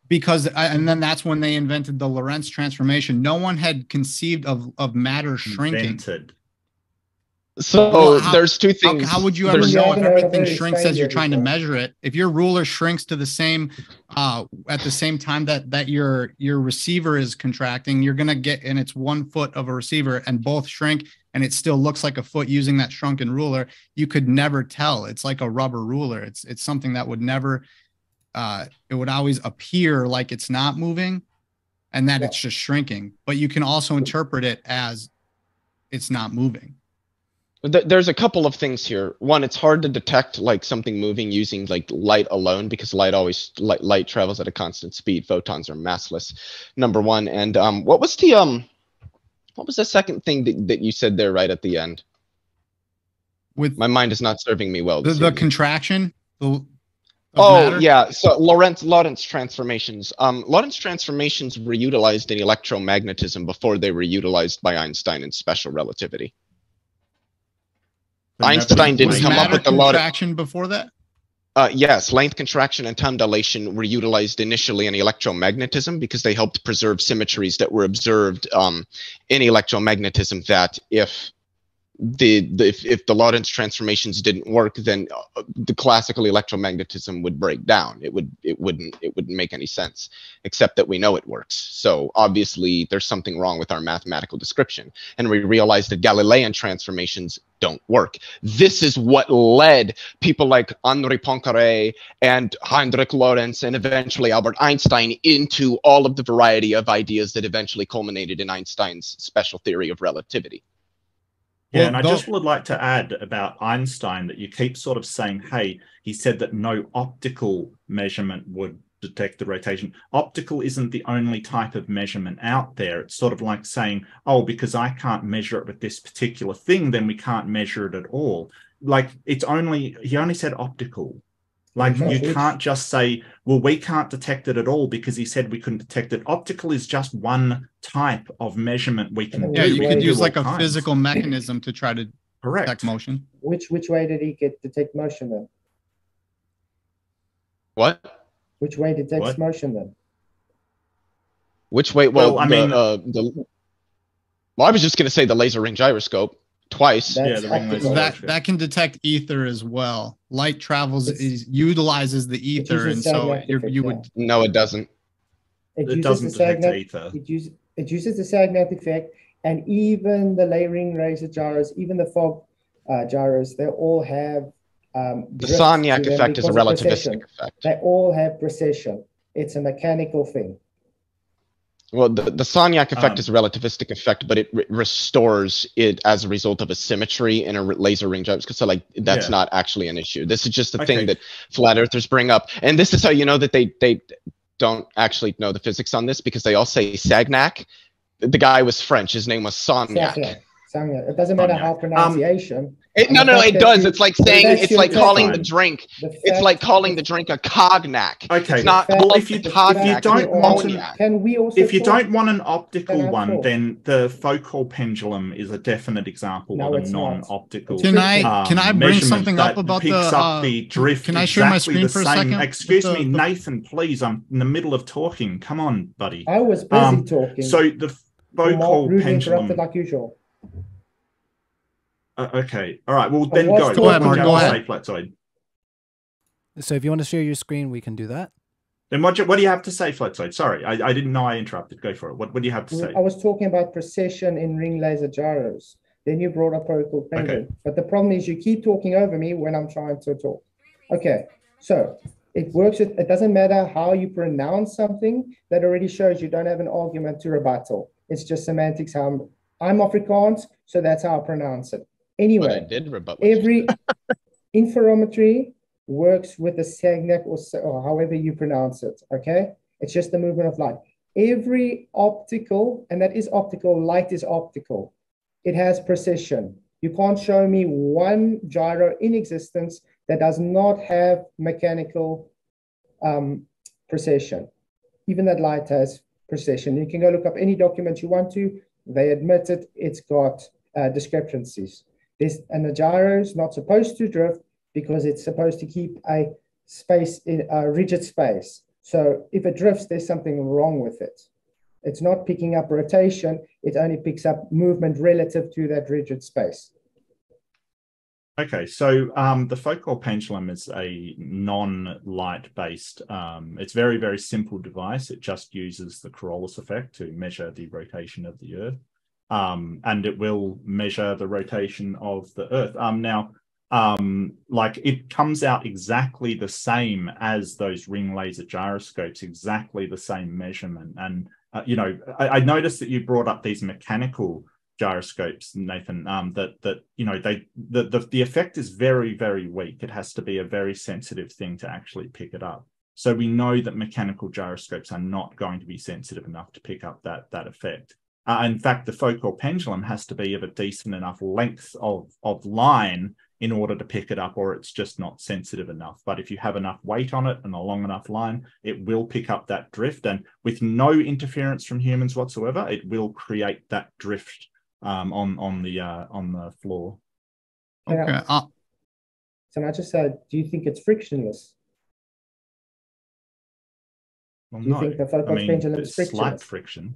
Because, and then that's when they invented the Lorentz transformation. No one had conceived of matter shrinking. So there's two things. How would you ever know if everything shrinks as you're trying to measure it? If your ruler shrinks to the same, at the same time that your receiver is contracting, you're gonna get, and it's 1 foot of a receiver, and both shrink, and it still looks like a foot using that shrunken ruler. You could never tell. It's like a rubber ruler. It's something that would never. It would always appear like it's not moving, and that it's just shrinking. But you can also interpret it as it's not moving. There's a couple of things here. One, it's hard to detect like something moving using like light alone, because light travels at a constant speed. Photons are massless, number one. And what was the second thing that you said there right at the end? With my mind is not serving me well. The contraction. Oh yeah, so Lorentz transformations. Lorentz transformations were utilized in electromagnetism before they were utilized by Einstein in special relativity. Einstein didn't come up with the contraction before that? Yes, length contraction and time dilation were utilized initially in electromagnetism because they helped preserve symmetries that were observed in electromagnetism, that if the Lorentz transformations didn't work, then the classical electromagnetism would break down. It wouldn't make any sense, except that we know it works. So obviously there's something wrong with our mathematical description, and we realized that Galilean transformations don't work. This is what led people like Henri Poincaré and Heinrich Lorentz and eventually Albert Einstein into all of the variety of ideas that eventually culminated in Einstein's special theory of relativity. Yeah, and I just would like to add about Einstein that you keep sort of saying, hey, he said that no optical measurement would detect the rotation. Optical isn't the only type of measurement out there. It's sort of like saying, oh, because I can't measure it with this particular thing, then we can't measure it at all. Like, he only said optical. Like, you can't just say, well, we can't detect it at all because he said we couldn't detect it. Optical is just one type of measurement we can do. Yeah, you could use like a kinds. physical mechanism to try to detect motion. Which way did he detect motion then? What? Which way detects motion then? Which way? Well, I mean, I was just going to say the laser ring gyroscope. Twice. That can detect ether as well. Light utilizes the ether, and so you would. No, it doesn't. It doesn't detect ether. It uses the Sagnac effect, and even the layering laser gyros, even the fog gyros, they all have. The Sagnac effect is a relativistic effect. They all have precession. It's a mechanical thing. Well, the Sagnac effect is a relativistic effect, but it restores it as a result of a symmetry in a laser ring gyroscope. So, like, that's not actually an issue. This is just the thing that flat earthers bring up. And this is how you know that they don't actually know the physics on this, because they all say Sagnac. The guy was French. His name was Sagnac. Sagnac. It doesn't matter how pronunciation. No, it does. It's like saying, it's like calling the drink. It's like calling the drink a cognac. Okay. It's not. If you don't want an optical one, then the Foucault pendulum is a definite example of a non-optical. Can I bring something up about the drift? Can I share my screen for a second? Excuse me, Nathan, please. I'm in the middle of talking. Come on, buddy. I was busy talking. So the Foucault pendulum. Like usual. Okay. All right. Well, then go. Go ahead, Mark. Go ahead. So if you want to share your screen, we can do that. Then what do you have to say, Flatside? Sorry, I didn't know I interrupted. Go for it. What do you have to say? I was talking about precession in ring laser gyros. Then you brought up Foucault pendulum. Okay. But the problem is you keep talking over me when I'm trying to talk. Okay. So it works. It doesn't matter how you pronounce something. That already shows you don't have an argument to rebuttal. It's just semantics. I'm Afrikaans, so that's how I pronounce it. Anyway, every interferometry works with the Sagnac or however you pronounce it, okay? It's just the movement of light. Every optical, and that is optical, light is optical. It has precision. You can't show me one gyro in existence that does not have mechanical precision. Even that light has precision. You can go look up any document you want to. They admit it. It's got discrepancies. And the gyro is not supposed to drift because it's supposed to keep a space in a rigid space. So if it drifts, there's something wrong with it. It's not picking up rotation. It only picks up movement relative to that rigid space. Okay, so the focal pendulum is a non-light based, it's very, very simple device. It just uses the Coriolis effect to measure the rotation of the Earth. And it will measure the rotation of the Earth. Like it comes out exactly the same as those ring laser gyroscopes, exactly the same measurement. And, you know, I noticed that you brought up these mechanical gyroscopes, Nathan, that you know, the effect is very, very weak. It has to be a very sensitive thing to actually pick it up. So we know that mechanical gyroscopes are not going to be sensitive enough to pick up that effect. In fact, the focal pendulum has to be of a decent enough length of line in order to pick it up, or it's just not sensitive enough. But if you have enough weight on it and a long enough line, it will pick up that drift. And with no interference from humans whatsoever, it will create that drift on the floor. Okay. So I just said, do you think it's frictionless? Well, Do you think the focal pendulum is frictionless? Slight friction.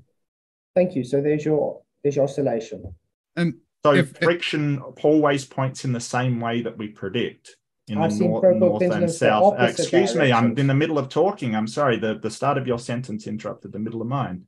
Thank you. So there's your oscillation. And so friction always points in the same way that we predict in the north and south. Excuse me, I'm in the middle of talking. I'm sorry. The start of your sentence interrupted the middle of mine.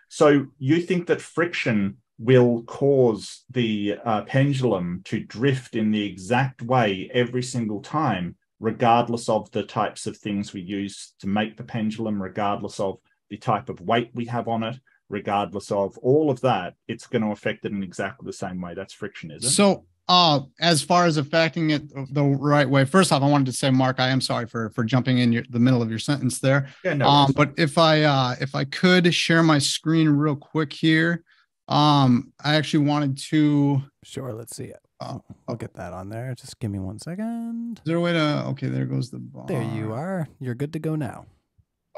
So you think that friction will cause the pendulum to drift in the exact way every single time, regardless of the types of things we use to make the pendulum, regardless of the type of weight we have on it, regardless of all of that, it's going to affect it in exactly the same way. That's friction, isn't it? So as far as affecting it the right way, first off, I wanted to say, Mark, I am sorry for jumping in the middle of your sentence there. Yeah, no, but if I could share my screen real quick here, I actually wanted to. Sure, let's see it. I'll get that on there. Just give me 1 second. Is there a way to? Okay, there goes the bar. There you are. You're good to go now.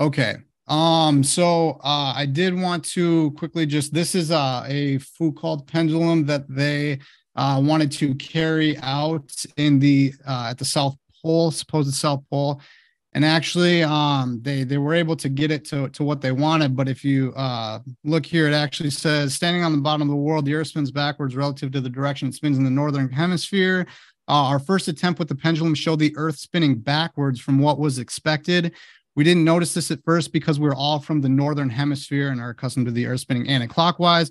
Okay. So I did want to quickly this is a Foucault pendulum that they wanted to carry out in the at the South Pole, supposed South Pole. And actually, they were able to get it to what they wanted. But if you look here, it actually says, standing on the bottom of the world, the Earth spins backwards relative to the direction it spins in the northern hemisphere. Our first attempt with the pendulum showed the Earth spinning backwards from what was expected. We didn't notice this at first because we're all from the northern hemisphere and are accustomed to the Earth spinning anti-clockwise.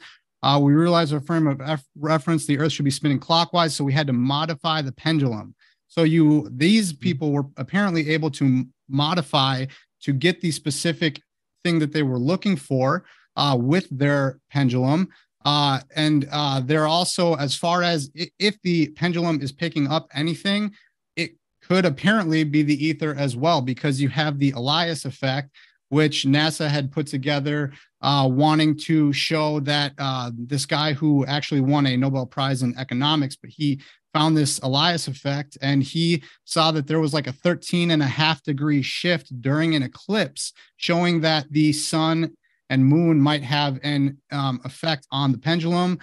We realized our frame of reference, the Earth should be spinning clockwise, so we had to modify the pendulum. So these people were apparently able to modify to get the specific thing that they were looking for with their pendulum. And they're also, as far as if the pendulum is picking up anything, it could apparently be the ether as well, because you have the Elias effect, which NASA had put together, wanting to show that this guy who actually won a Nobel Prize in economics, but he found this Elias effect, and he saw that there was like a 13.5 degree shift during an eclipse, showing that the sun and moon might have an effect on the pendulum.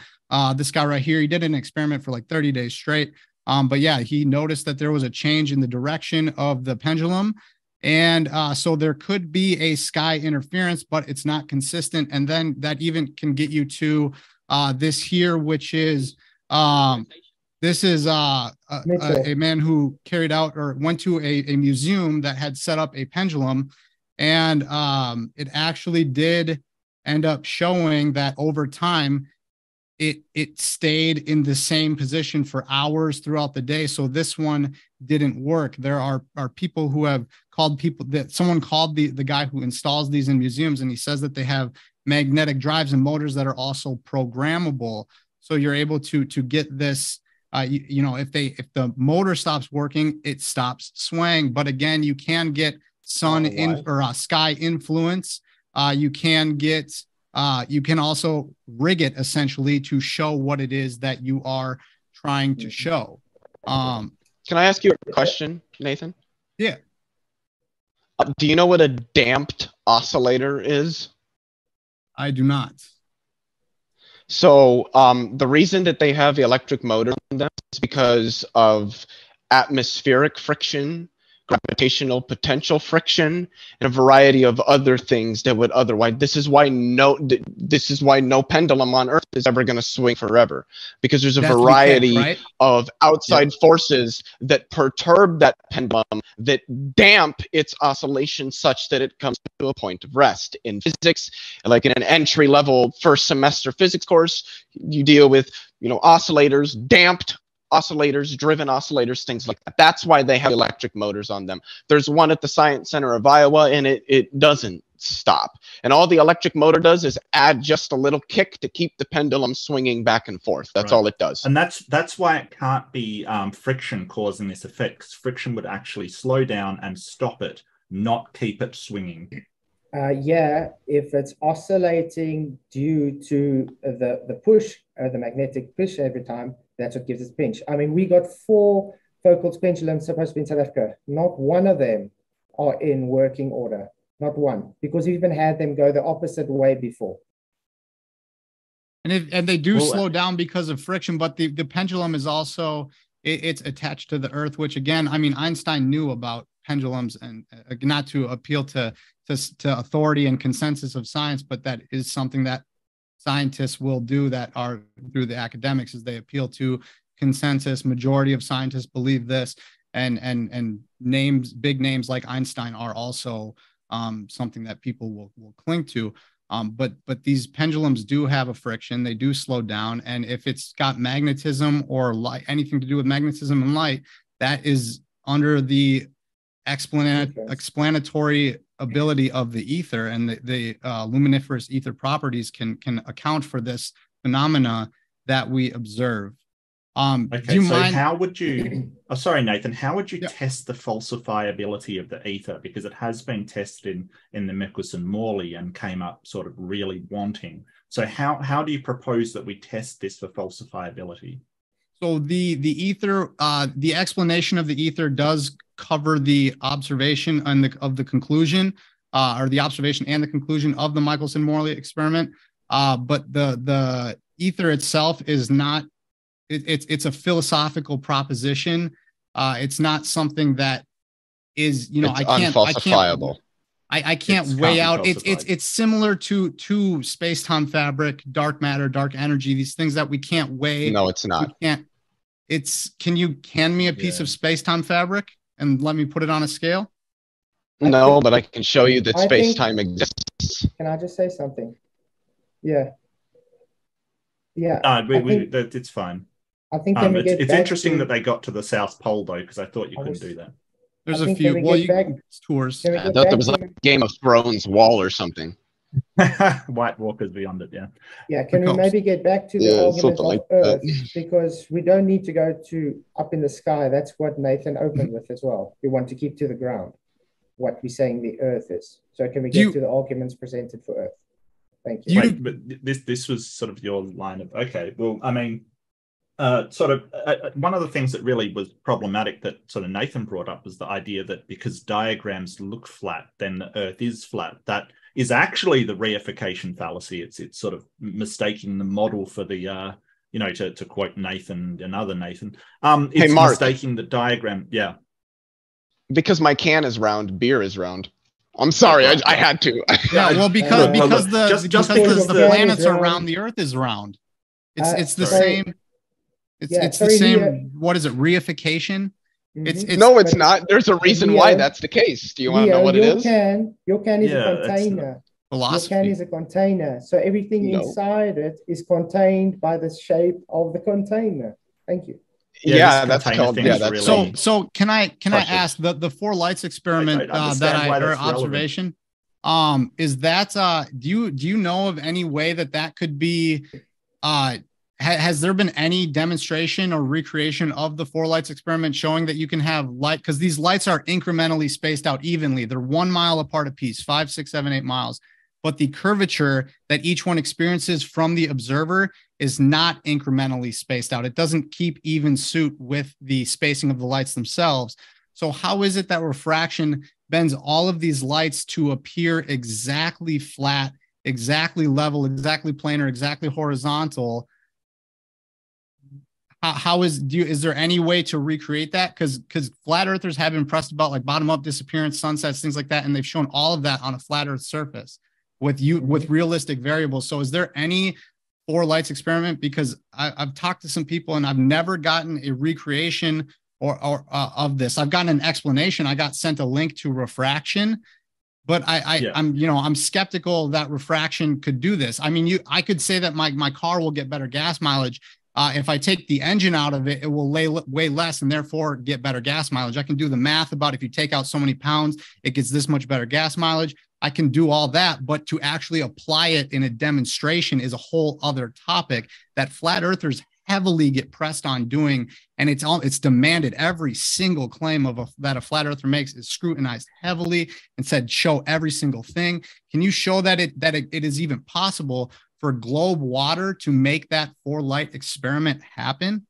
This guy right here, he did an experiment for like 30 days straight. But yeah, he noticed that there was a change in the direction of the pendulum. And so there could be a sky interference, but it's not consistent. And then that even can get you to this here, which is this is a man who carried out or went to a museum that had set up a pendulum. And it actually did end up showing that over time, it stayed in the same position for hours throughout the day. So this one didn't work. There are people who have called someone called the guy who installs these in museums, and he says that they have magnetic drives and motors that are also programmable. So you're able to get this, if the motor stops working, it stops swaying. But again, you can get sky influence you can get, you can also rig it essentially to show what it is that you are trying to show. Can I ask you a question, Nathan? Yeah. Do you know what a damped oscillator is? I do not. So the reason that they have the electric motor on them is because of atmospheric friction, gravitational potential friction, and a variety of other things that would otherwise. This is why no pendulum on Earth is ever going to swing forever, because there's a variety of outside forces that perturb that pendulum, that damp its oscillation such that it comes to a point of rest. In physics, like in an entry-level first semester physics course, you deal with oscillators, damped oscillators, driven oscillators, things like that. That's why they have electric motors on them. There's one at the Science Center of Iowa, and it doesn't stop. And all the electric motor does is add just a little kick to keep the pendulum swinging back and forth. That's all it does. And that's why it can't be friction causing this effect. Friction would actually slow down and stop it, not keep it swinging. Yeah, if it's oscillating due to the push, the magnetic push every time, that's what gives us pinch. I mean, we got 4 Foucault's pendulums supposed to be in South Africa. Not one of them are in working order. Not one, because we've even had them go the opposite way before. And they do slow down because of friction, but the pendulum is also, it's attached to the Earth, which again, I mean, Einstein knew about pendulums, and not to appeal to authority and consensus of science, but that is something that scientists will do, that are through the academics, is they appeal to consensus. Majority of scientists believe this, and big names like Einstein are also something that people will cling to. But these pendulums do have a friction. They do slow down, and if it's got magnetism or light, anything to do with magnetism and light, that is under the explanatory ability of the ether, and the luminiferous ether properties can account for this phenomena that we observe. Okay, do you mind? How would you, sorry, Nathan, how would you test the falsifiability of the ether? Because it has been tested in the Michelson-Morley and came up sort of really wanting. So how do you propose that we test this for falsifiability? So the ether, the explanation of the ether does cover the observation of the conclusion, or the observation and the conclusion of the Michelson-Morley experiment. But the ether itself is not. It's a philosophical proposition. It's not something that is, it's unfalsifiable. I can't weigh out. It's similar to space-time fabric, dark matter, dark energy. These things that we can't weigh. No, it's not. We can't. Can you hand me a piece of space-time fabric and let me put it on a scale? No, but I can show you that space-time exists. Can I just say something? Yeah. It's fine. I think it's interesting that they got to the South Pole, though, because I thought you couldn't do that. There's a few. Well, tours. I thought there was like a Game of Thrones wall or something. White Walkers beyond it, yeah. Yeah, can we maybe get back to the argument of Earth? Because we don't need to go to up in the sky. That's what Nathan opened with as well. We want to keep to the ground, what we're saying the Earth is. So can we get to the arguments presented for Earth? Thank you. Wait, but this was sort of your line of, okay, well, I mean, one of the things that really was problematic that sort of Nathan brought up was the idea that because diagrams look flat, then the Earth is flat. That is actually the reification fallacy. It's sort of mistaking the model for the, to quote Nathan, another Nathan, it's mistaking the diagram. Yeah. Because my can is round, beer is round. I'm sorry, I had to. Yeah, well, because the planets are round, the Earth is round. It's the same. It's the same. What is it? Reification. It's not. There's a reason why that's the case. Do you want to know what it is? Your can is a container. Philosophy. Your can is a container. So everything inside it is contained by the shape of the container. Thank you. Yeah, that's called. Yeah, that's really so. Can I ask the 4 lights experiment or observation? Is that do you know of any way that could be? Has there been any demonstration or recreation of the 4 lights experiment showing that you can have light? Because these lights are incrementally spaced out evenly. They're 1 mile apart a piece, 5, 6, 7, 8 miles. but the curvature that each one experiences from the observer is not incrementally spaced out. It doesn't keep even suit with the spacing of the lights themselves. So how is it that refraction bends all of these lights to appear exactly flat, exactly level, exactly planar, exactly horizontal? Is there any way to recreate that? Because flat earthers have been pressed about like bottom up disappearance, sunsets, things like that, and they've shown all of that on a flat earth surface with realistic variables. So is there any four lights experiment? Because I've talked to some people and I've never gotten a recreation or of this. I've gotten an explanation. I got sent a link to refraction, but I'm skeptical that refraction could do this. I mean, I could say that my car will get better gas mileage. If I take the engine out of it, it will weigh less and therefore get better gas mileage. I can do the math about if you take out so many pounds, it gets this much better gas mileage. I can do all that, but to actually apply it in a demonstration is a whole other topic that flat earthers heavily get pressed on doing, and it's demanded. Every single claim that a flat earther makes is scrutinized heavily and said show every single thing. Can you show that it is even possible for globe water to make that four light experiment happen?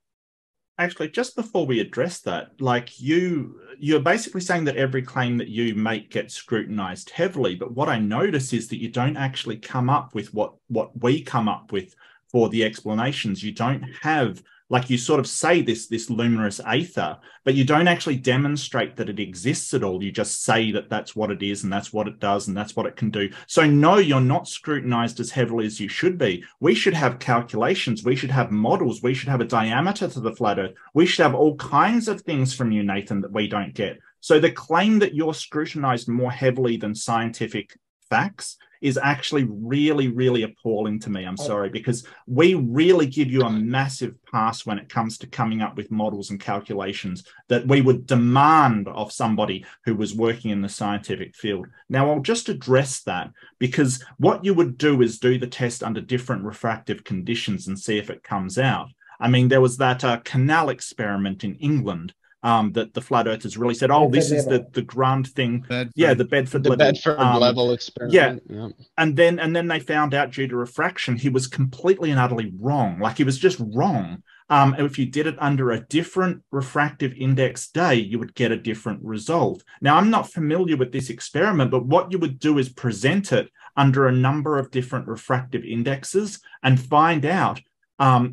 Actually, just before we address that, like you're basically saying that every claim that you make gets scrutinized heavily. But what I notice is that you don't actually come up with what we come up with for the explanations. You don't have, like, you sort of say this luminous aether, but you don't actually demonstrate that it exists at all. You just say that that's what it is and that's what it does and that's what it can do. So no, you're not scrutinized as heavily as you should be. We should have calculations. We should have models. We should have a diameter to the flat earth. We should have all kinds of things from you, Nathan, that we don't get. So the claim that you're scrutinized more heavily than scientific facts is actually really, really appalling to me. I'm sorry, because we really give you a massive pass when it comes to coming up with models and calculations that we would demand of somebody who was working in the scientific field. Now, I'll just address that, because what you would do is do the test under different refractive conditions and see if it comes out. I mean, there was that canal experiment in England that the flat earthers really said, oh, this is the grand thing. Yeah, the Bedford level experiment. Yeah. And then they found out, due to refraction, he was completely and utterly wrong. Like, he was just wrong. And if you did it under a different refractive index day, you would get a different result. Now, I'm not familiar with this experiment, but what you would do is present it under a number of different refractive indexes and find out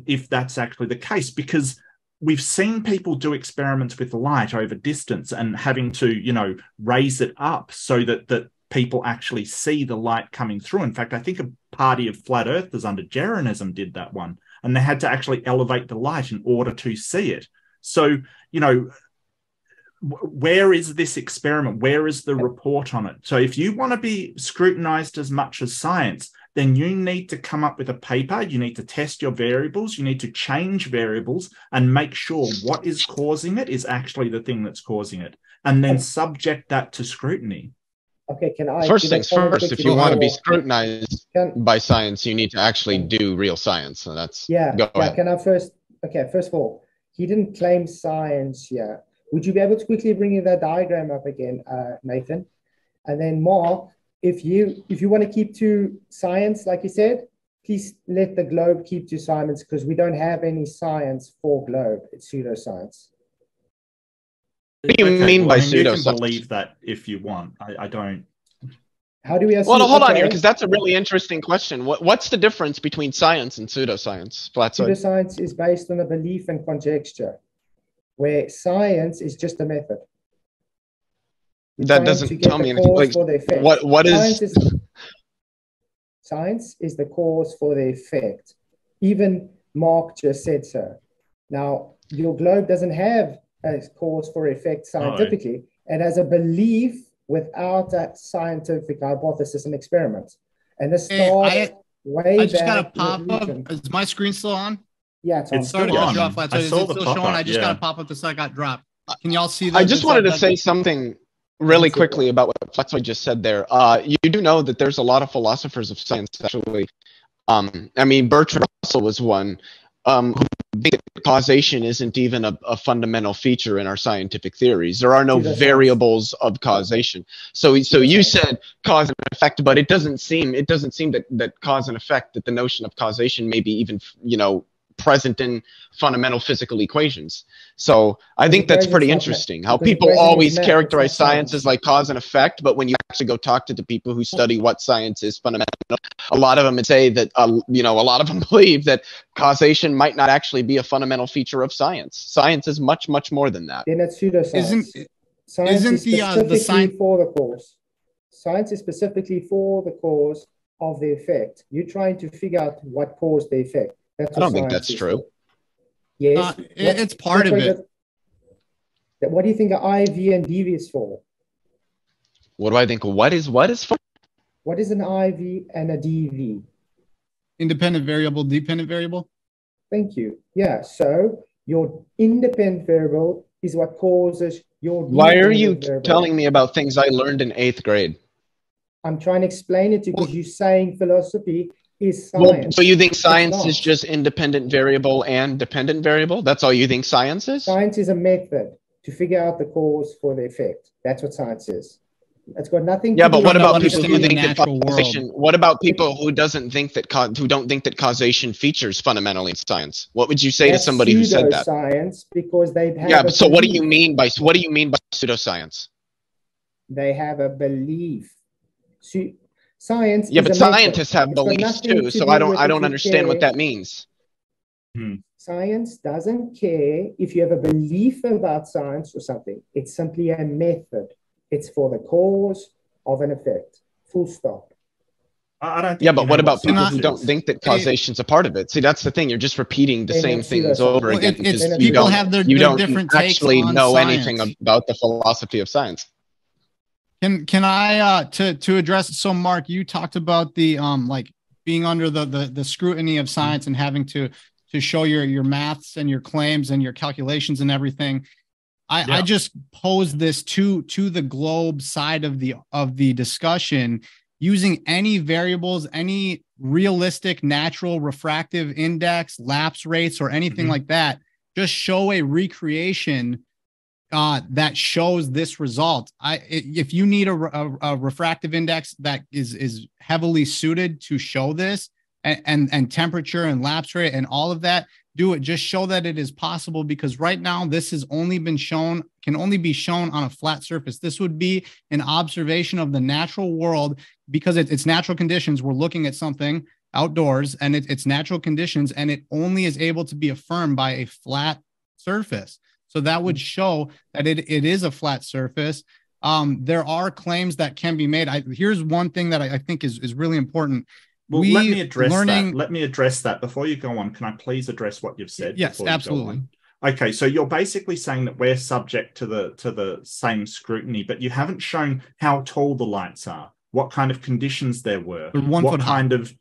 if that's actually the case, because we've seen people do experiments with light over distance and having to, raise it up so that people actually see the light coming through. In fact, I think a party of flat earthers under Jeranism did that one, and they had to actually elevate the light in order to see it. So, where is this experiment? Where is the report on it? So if you want to be scrutinized as much as science, then you need to come up with a paper. You need to test your variables. You need to change variables and make sure what is causing it is actually the thing that's causing it, and then subject that to scrutiny. Okay, can I? First things first, if you want to be scrutinized by science, you need to actually do real science. So that's, go ahead. Can I first? Okay, first of all, he didn't claim science here. Would you be able to quickly bring that diagram up again, Nathan? And then Mark, if you want to keep to science, like you said, please let the globe keep to science, because we don't have any science for globe. It's pseudoscience. What do you mean by pseudoscience? You can believe that if you want. I don't. How do we? Well, hold on here, because that's a really interesting question. What's the difference between science and pseudoscience? Pseudoscience is based on a belief and conjecture, where science is just a method. That doesn't tell me anything. Like, what is science is the cause for the effect. Even Mark just said so. Now, your globe doesn't have a cause for effect scientifically. It has a belief without a scientific hypothesis and experiment. And this started way back. I just got a pop up. Is my screen still on? Yeah, it's on. It's started to cut you off flat. So it's still showing. I just got a pop up. The site got dropped. Can y'all see that? I just wanted to say something really quickly about what Flatsoy just said there. You do know that there's a lot of philosophers of science, actually. I mean, Bertrand Russell was one who think that causation isn't even a fundamental feature in our scientific theories. There are no variables of causation. So you said cause and effect, but it doesn't seem that cause and effect, that the notion of causation may be even, present in fundamental physical equations. So I think that's pretty interesting, how people always characterize science as like cause and effect, but when you actually go talk to the people who study what science is fundamental, a lot of them would say that, a lot of them believe that causation might not actually be a fundamental feature of science. Science is much, much more than that. Then it's pseudoscience. Science is specifically for the cause. Science is specifically for the cause of the effect. You're trying to figure out what caused the effect. That's I don't think that's true. Yes. It's part of it. What do you think an IV and DV is for? What do I think? What is for? What is an IV and a DV? Independent variable, dependent variable. Thank you. Yeah. So your independent variable is what causes your. Why are you telling me about things I learned in 8th grade? I'm trying to explain it to you because you're saying philosophy is science. Well, so you think science is just independent variable and dependent variable? That's all you think science is? Science is a method to figure out the cause for the effect. That's what science is. It's got nothing to do but what with about people who think that natural causation? world. What about people who don't think that causation features fundamentally in science? What would you say to somebody who said that? Science, because they have. Yeah, but so what do you mean by pseudoscience? They have a belief. Science. Yeah, but scientists have beliefs too, so I don't understand what that means. Science doesn't care if you have a belief about science or something. It's simply a method. It's for the cause of an effect. Full stop. I don't think. Yeah, but what about people who don't think that causation's a part of it? See, that's the thing. You're just repeating the same things over again because you don't actually know anything about the philosophy of science. Can I to address? So, Mark, you talked about the like being under the scrutiny of science and having to show your maths and your claims and your calculations and everything. I just posed this to the globe side of the discussion using any variables, any realistic natural refractive index, lapse rates, or anything like that. Just show a recreation that shows this result. If you need a refractive index that is heavily suited to show this, and temperature and lapse rate and all of that, do it. Just show that it is possible, because right now this has only been shown, can only be shown on a flat surface. This would be an observation of the natural world because it's natural conditions. We're looking at something outdoors and it's natural conditions, and it only is able to be affirmed by a flat surface. So that would show that it is a flat surface. There are claims that can be made. Here's one thing that I think is really important. Well, let me address that. Let me address that before you go on. Can I please address what you've said? Yes, absolutely. Okay, so you're basically saying that we're subject to the same scrutiny, but you haven't shown how tall the lights are, what kind of conditions there were, what kind of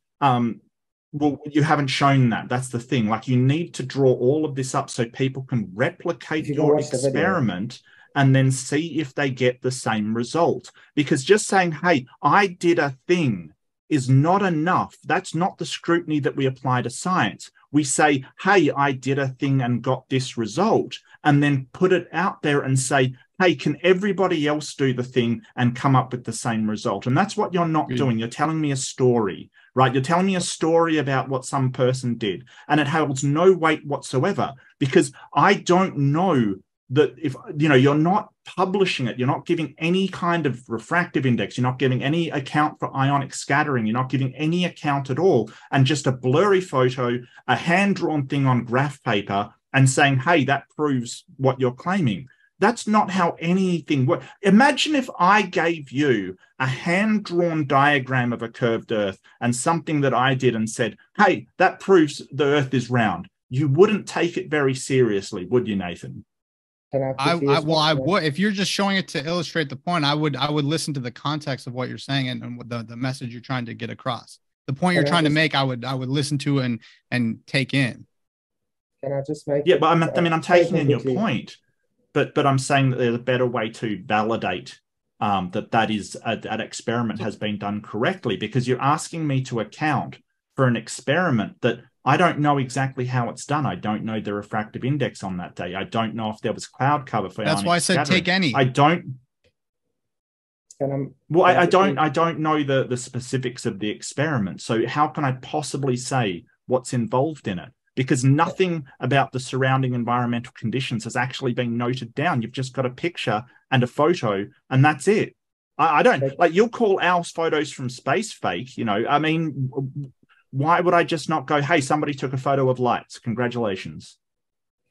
well, you haven't shown that. That's the thing. Like, you need to draw all of this up so people can replicate your experiment and then see if they get the same result. Because just saying, hey, I did a thing, is not enough. That's not the scrutiny that we apply to science. We say, hey, I did a thing and got this result, and then put it out there and say, hey, can everybody else do the thing and come up with the same result? And that's what you're not doing. You're telling me a story, right? You're telling me a story about what some person did, and it holds no weight whatsoever, because I don't know that if, you're not publishing it, you're not giving any kind of refractive index, you're not giving any account for ionic scattering, you're not giving any account at all, and just a blurry photo, a hand-drawn thing on graph paper, and saying, hey, that proves what you're claiming. That's not how anything works. Imagine if I gave you a hand-drawn diagram of a curved Earth and something that I did and said, hey, that proves the Earth is round. You wouldn't take it very seriously, would you, Nathan? I would. If you're just showing it to illustrate the point, I would listen to the context of what you're saying and the message you're trying to get across. The point you're trying to make, I would listen to and take in. Can I just make? Yeah, but I'm taking in your point, but I'm saying that there's a better way to validate that experiment has been done correctly, because you're asking me to account for an experiment that I don't know exactly how it's done. I don't know the refractive index on that day. I don't know if there was cloud cover for That's why I said scattering. take any. I don't. Well, I don't know the specifics of the experiment. So how can I possibly say what's involved in it? Because nothing about the surrounding environmental conditions has actually been noted down. You've just got a picture and a photo, and that's it. I don't like, you'll call our photos from space fake, you know. I mean, why would I just not go, hey, somebody took a photo of lights, congratulations?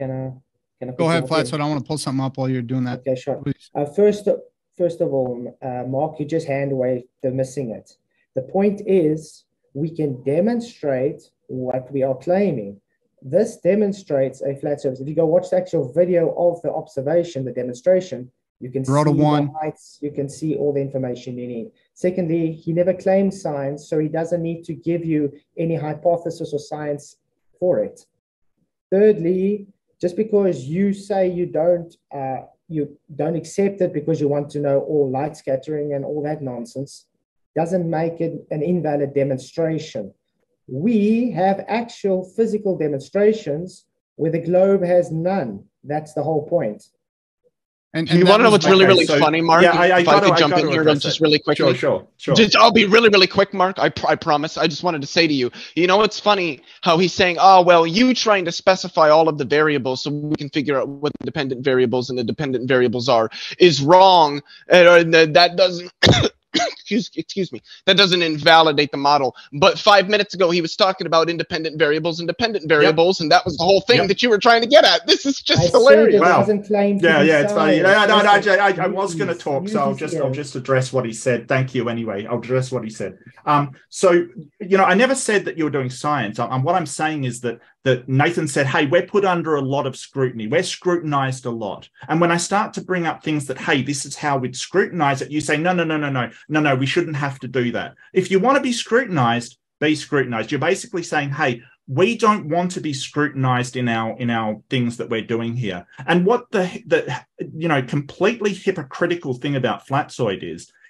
Can I Go ahead, Flatfoot. I want to pull something up while you're doing that. Okay, sure. Please. First of all, Mark, you just hand waved the missing it. The point is, we can demonstrate what we are claiming. This demonstrates a flat surface. If you go watch the actual video of the observation, the demonstration, you can see the heights, you can see all the information you need. Secondly, he never claimed science, so he doesn't need to give you any hypothesis or science for it. Thirdly, just because you say you don't accept it because you want to know all light scattering and all that nonsense, doesn't make it an invalid demonstration. We have actual physical demonstrations where the globe has none. That's the whole point. And you want to know what's really funny, Mark? Yeah, if I could jump in here just really quickly. Sure. I'll be really quick, Mark. I promise. I just wanted to say to you, you know, it's funny how he's saying, oh, well, you trying to specify all of the variables so we can figure out what the dependent variables and the dependent variables are is wrong. And that doesn't... excuse me, that doesn't invalidate the model. But 5 minutes ago, he was talking about independent variables, and that was the whole thing that you were trying to get at. This is just hilarious. Wow. It's funny. I was going to talk, so I'll just address what he said. Thank you anyway. I'll address what he said. So, you know, I never said that you were doing science. What I'm saying is that Nathan said, hey, we're put under a lot of scrutiny. We're scrutinized a lot. And when I start to bring up things that, hey, this is how we'd scrutinize it, you say, no, we shouldn't have to do that. If you want to be scrutinized, be scrutinized. You're basically saying, hey, we don't want to be scrutinized in our things that we're doing here. And what the completely hypocritical thing about Flatzoid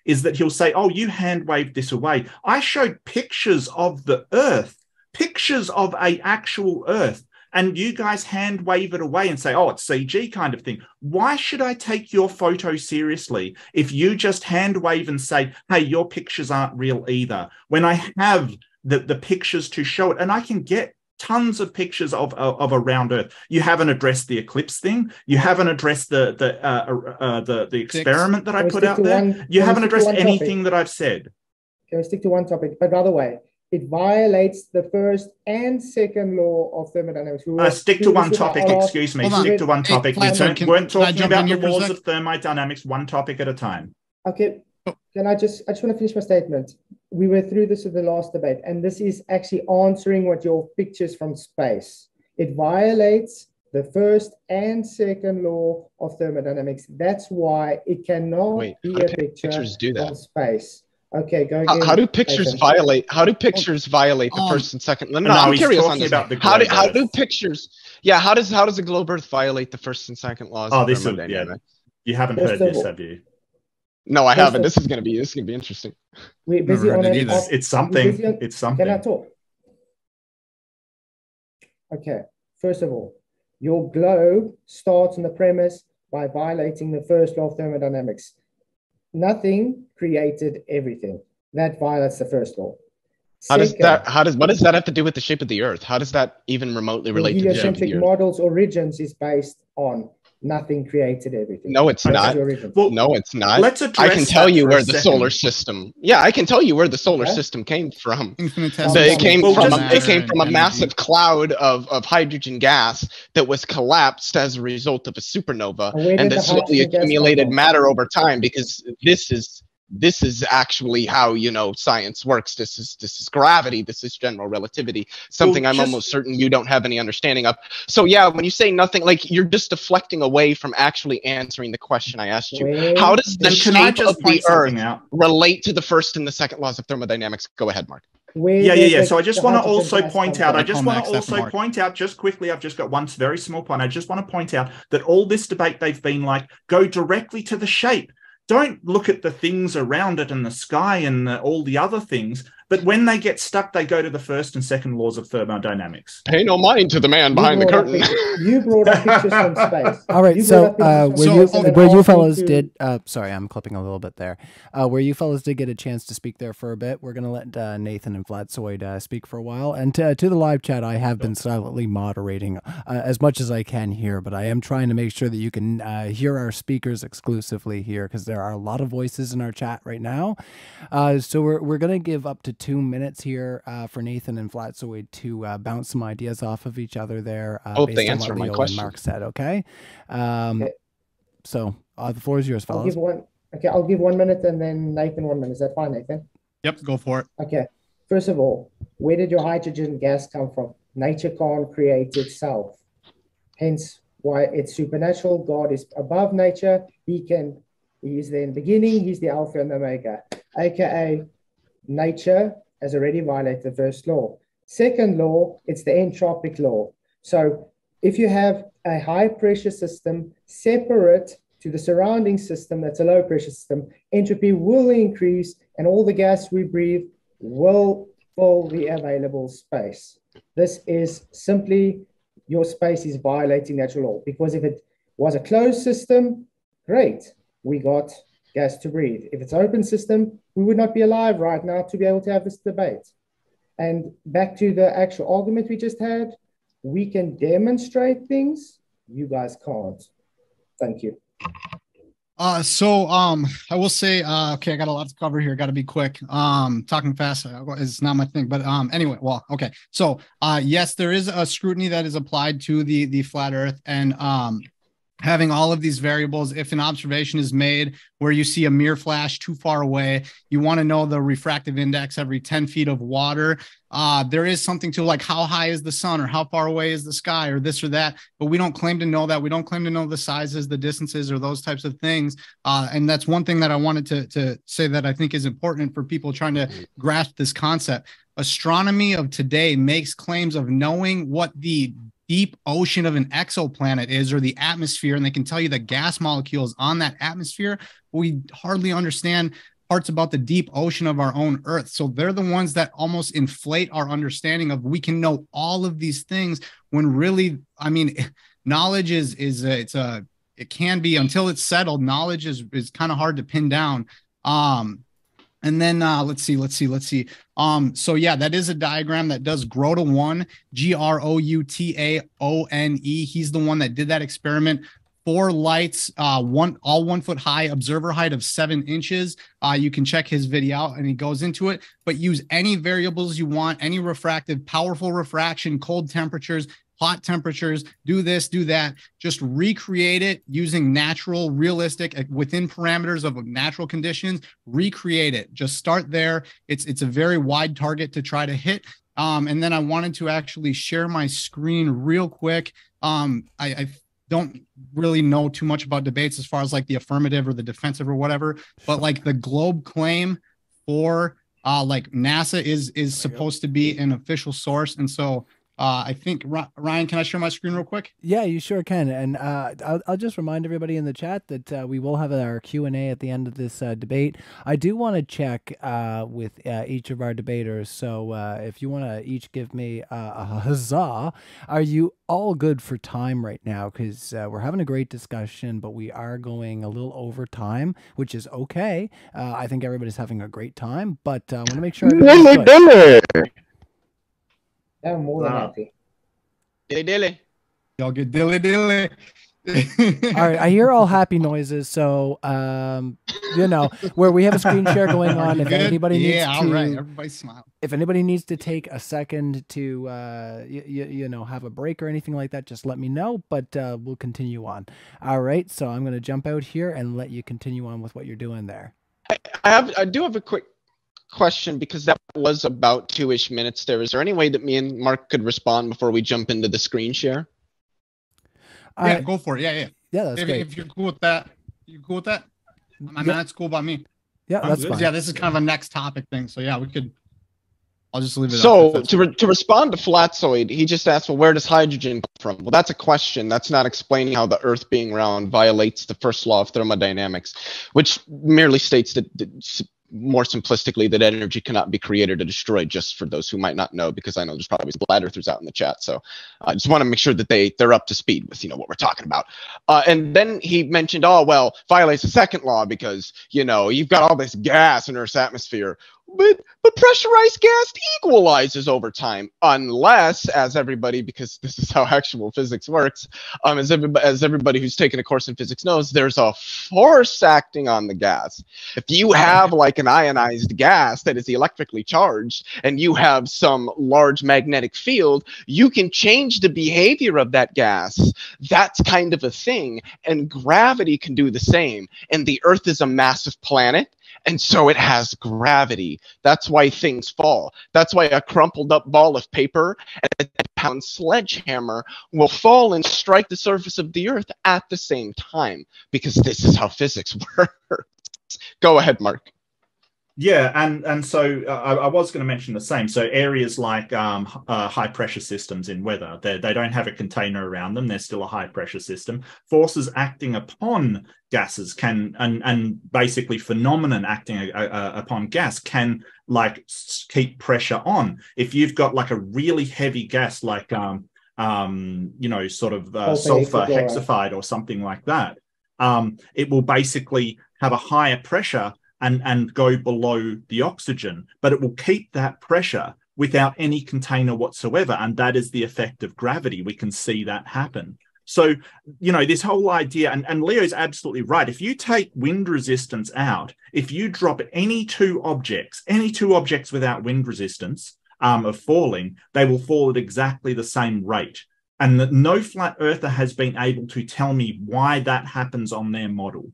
is that he'll say, oh, you hand waved this away. I showed pictures of the Earth, pictures of a actual Earth, and you guys hand wave it away and say, oh, it's CG kind of thing. Why should I take your photo seriously if you just hand wave and say, hey, your pictures aren't real either, when I have the pictures to show it, and I can get tons of pictures of a round Earth. You haven't addressed the eclipse thing. You haven't addressed the experiment that I put out there. You haven't addressed anything that I've said. Can we stick to one topic? But by the way, it violates the first and second law of thermodynamics. Stick to one topic, excuse me. Stick to one topic. We weren't talking about the laws of thermodynamics, one topic at a time. Okay. I just want to finish my statement. We were through this in the last debate, and this is actually answering what your pictures from space. It violates the first and second law of thermodynamics. That's why it cannot be a picture from space. Okay, go again. How do pictures violate? How do pictures violate the first and second? No, I'm curious on this. How do pictures? Yeah, how does a globe Earth violate the first and second laws of thermodynamics? You haven't heard this, have you? No, I haven't. This is gonna be interesting. We're busy on it. It's something. It's something. Can I talk? Okay. First of all, your globe starts on the premise by violating the first law of thermodynamics. Nothing created everything. That violates the first law. What does that have to do with the shape of the Earth? How does that even remotely relate to the shape of the Earth? Model's origins is based on nothing created everything. No, it's not. Well, no, it's not. Let's address I can tell you where the solar system. Yeah, I can tell you where the solar system came from. It came from a massive cloud of hydrogen gas that was collapsed as a result of a supernova, and that slowly accumulated matter over time. Because this is actually how science works. This is gravity. This is general relativity. Something I'm almost certain you don't have any understanding of. So yeah, when you say nothing, like you're just deflecting away from actually answering the question I asked you. How does the shape of the Earth relate to the first and the second laws of thermodynamics? Go ahead, Mark. Yeah. So I just want to also point out, just quickly, I've just got one very small point. I just want to point out that all this debate, they've been like, go directly to the shape. Don't look at the things around it and the sky and all the other things. But when they get stuck, they go to the first and second laws of thermodynamics. Pay no mind to the man behind the curtain. You brought up pictures from space. All right, You brought up pictures from space where and you asked me fellas to- did, sorry, I'm clipping a little bit there. Where you fellas did get a chance to speak there for a bit, we're going to let Nathan and Flatsoid speak for a while. And to the live chat, I have been silently moderating as much as I can here, but I am trying to make sure that you can hear our speakers exclusively here, because there are a lot of voices in our chat right now. So we're going to give up to 2 minutes here for Nathan and Flatsoid to bounce some ideas off of each other there. Hope based they on answer what my Leo and question. Mark said, okay? Okay. So the floor is yours, I'll fellas. give one. Okay, I'll give 1 minute and then Nathan 1 minute. Is that fine, Nathan? Yep, go for it. Okay. First of all, where did your hydrogen gas come from? Nature can't create itself. Hence why it's supernatural. God is above nature. He is the beginning. He's the Alpha and Omega, aka nature has already violated the first law. Second law, it's the entropic law. So if you have a high pressure system separate to the surrounding system, that's a low pressure system, entropy will increase and all the gas we breathe will fill the available space. This is simply your space is violating natural law, because if it was a closed system, great, we got gas to breathe. If it's an open system, we would not be alive right now to be able to have this debate. And back to the actual argument we just had, we can demonstrate things, you guys can't. Thank you. I will say, okay, I got a lot to cover here. Got to be quick. Talking fast is not my thing, but anyway, well, okay. So yes, there is a scrutiny that is applied to the flat Earth, and having all of these variables. If an observation is made where you see a mirror flash too far away, you want to know the refractive index every 10 feet of water. There is something to like how high is the sun or how far away is the sky or this or that, but we don't claim to know that. We don't claim to know the sizes, the distances, or those types of things. And that's one thing that I wanted to say that I think is important for people trying to grasp this concept. Astronomy of today makes claims of knowing what the deep ocean of an exoplanet is, or the atmosphere, and they can tell you the gas molecules on that atmosphere. We hardly understand parts about the deep ocean of our own Earth. So they're the ones that almost inflate our understanding of we can know all of these things, when really, I mean, knowledge it can be, until it's settled, knowledge is kind of hard to pin down. And then let's see. So yeah, that is a diagram that does grow to one, Groutaone. He's the one that did that experiment. 4 lights, all 1 foot high, observer height of 7 inches. You can check his video out and he goes into it, but use any variables you want, any refractive, powerful refraction, cold temperatures, hot temperatures, do this, do that, just recreate it using natural, realistic, within parameters of natural conditions, recreate it. Just start there. It's a very wide target to try to hit. And then I wanted to actually share my screen real quick. I don't really know too much about debates as far as like the affirmative or the defensive or whatever, but like the globe claim for like NASA is supposed to be an official source. And so I think, Ryan, can I share my screen real quick? Yeah, you sure can. And I'll just remind everybody in the chat that we will have our Q&A at the end of this debate. I do want to check with each of our debaters. So if you want to each give me a huzzah, are you all good for time right now? Because we're having a great discussion, but we are going a little over time, which is okay. I think everybody's having a great time, but I want to make sure everybody's good. I'm more than happy. Dilly. Y'all get dilly. All right, I hear all happy noises, so you know, where we have a screen share going on. If anybody needs to, all right, everybody smile. If anybody needs to take a second to you know, have a break or anything like that, just let me know. But we'll continue on. All right, so I'm going to jump out here and let you continue on with what you're doing there. I do have a quick question, because that was about 2-ish minutes there. Is there any way that me and Mark could respond before we jump into the screen share? Yeah, go for it. Yeah. Yeah, that's great. If you're cool with that, you cool with that? I mean, that's cool by me. Yeah, that's fine. Yeah, this is kind of a next topic thing. So yeah, we could. I'll just leave it. So to respond to Flatsoid, he just asked, well, where does hydrogen come from? Well, that's a question. That's not explaining how the Earth being round violates the first law of thermodynamics, which merely states that more simplistically, that energy cannot be created or destroyed, just for those who might not know, because I know there's probably some flat earthers out in the chat. So I just want to make sure that they're up to speed with, what we're talking about. And then he mentioned, oh, well, violates the second law because, you've got all this gas in Earth's atmosphere. But pressurized gas equalizes over time, unless, as everybody, because this is how actual physics works, as everybody who's taken a course in physics knows, there's a force acting on the gas. If you have like an ionized gas that is electrically charged, and you have some large magnetic field, you can change the behavior of that gas. That's kind of a thing, and gravity can do the same. And the Earth is a massive planet, and so it has gravity. That's why things fall. That's why a crumpled up ball of paper and a pound sledgehammer will fall and strike the surface of the Earth at the same time, because this is how physics works. Go ahead, Mark. Yeah, and so I was going to mention the same. So areas like high pressure systems in weather, they don't have a container around them. They're still a high pressure system. Forces acting upon gases can, and basically phenomenon acting upon gas can keep pressure on. If you've got like a really heavy gas, like sulfur hexafide or something like that, it will basically have a higher pressure and go below the oxygen, but it will keep that pressure without any container whatsoever. And that is the effect of gravity. We can see that happen. So, this whole idea, and Leo's absolutely right. If you take wind resistance out, if you drop any two objects without wind resistance of falling, they will fall at exactly the same rate. And no flat earther has been able to tell me why that happens on their model.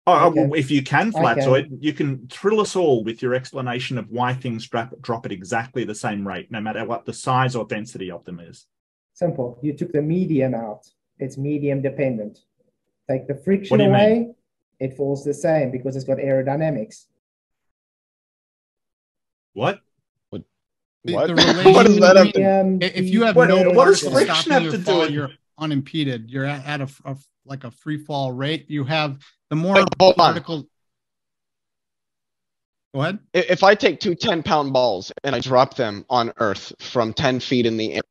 Well, if you can, Flatzoid, you can thrill us all with your explanation of why things drop at exactly the same rate, no matter what the size or density of them is. Simple. You took the medium out. It's medium dependent. Take the friction away, it falls the same because it's got aerodynamics. What? What does that have to, if you have no force to stop you fall, you're unimpeded. You're at a free fall rate. You have the more particles. Go ahead. If I take two 10-pound balls and I drop them on Earth from 10 feet in the air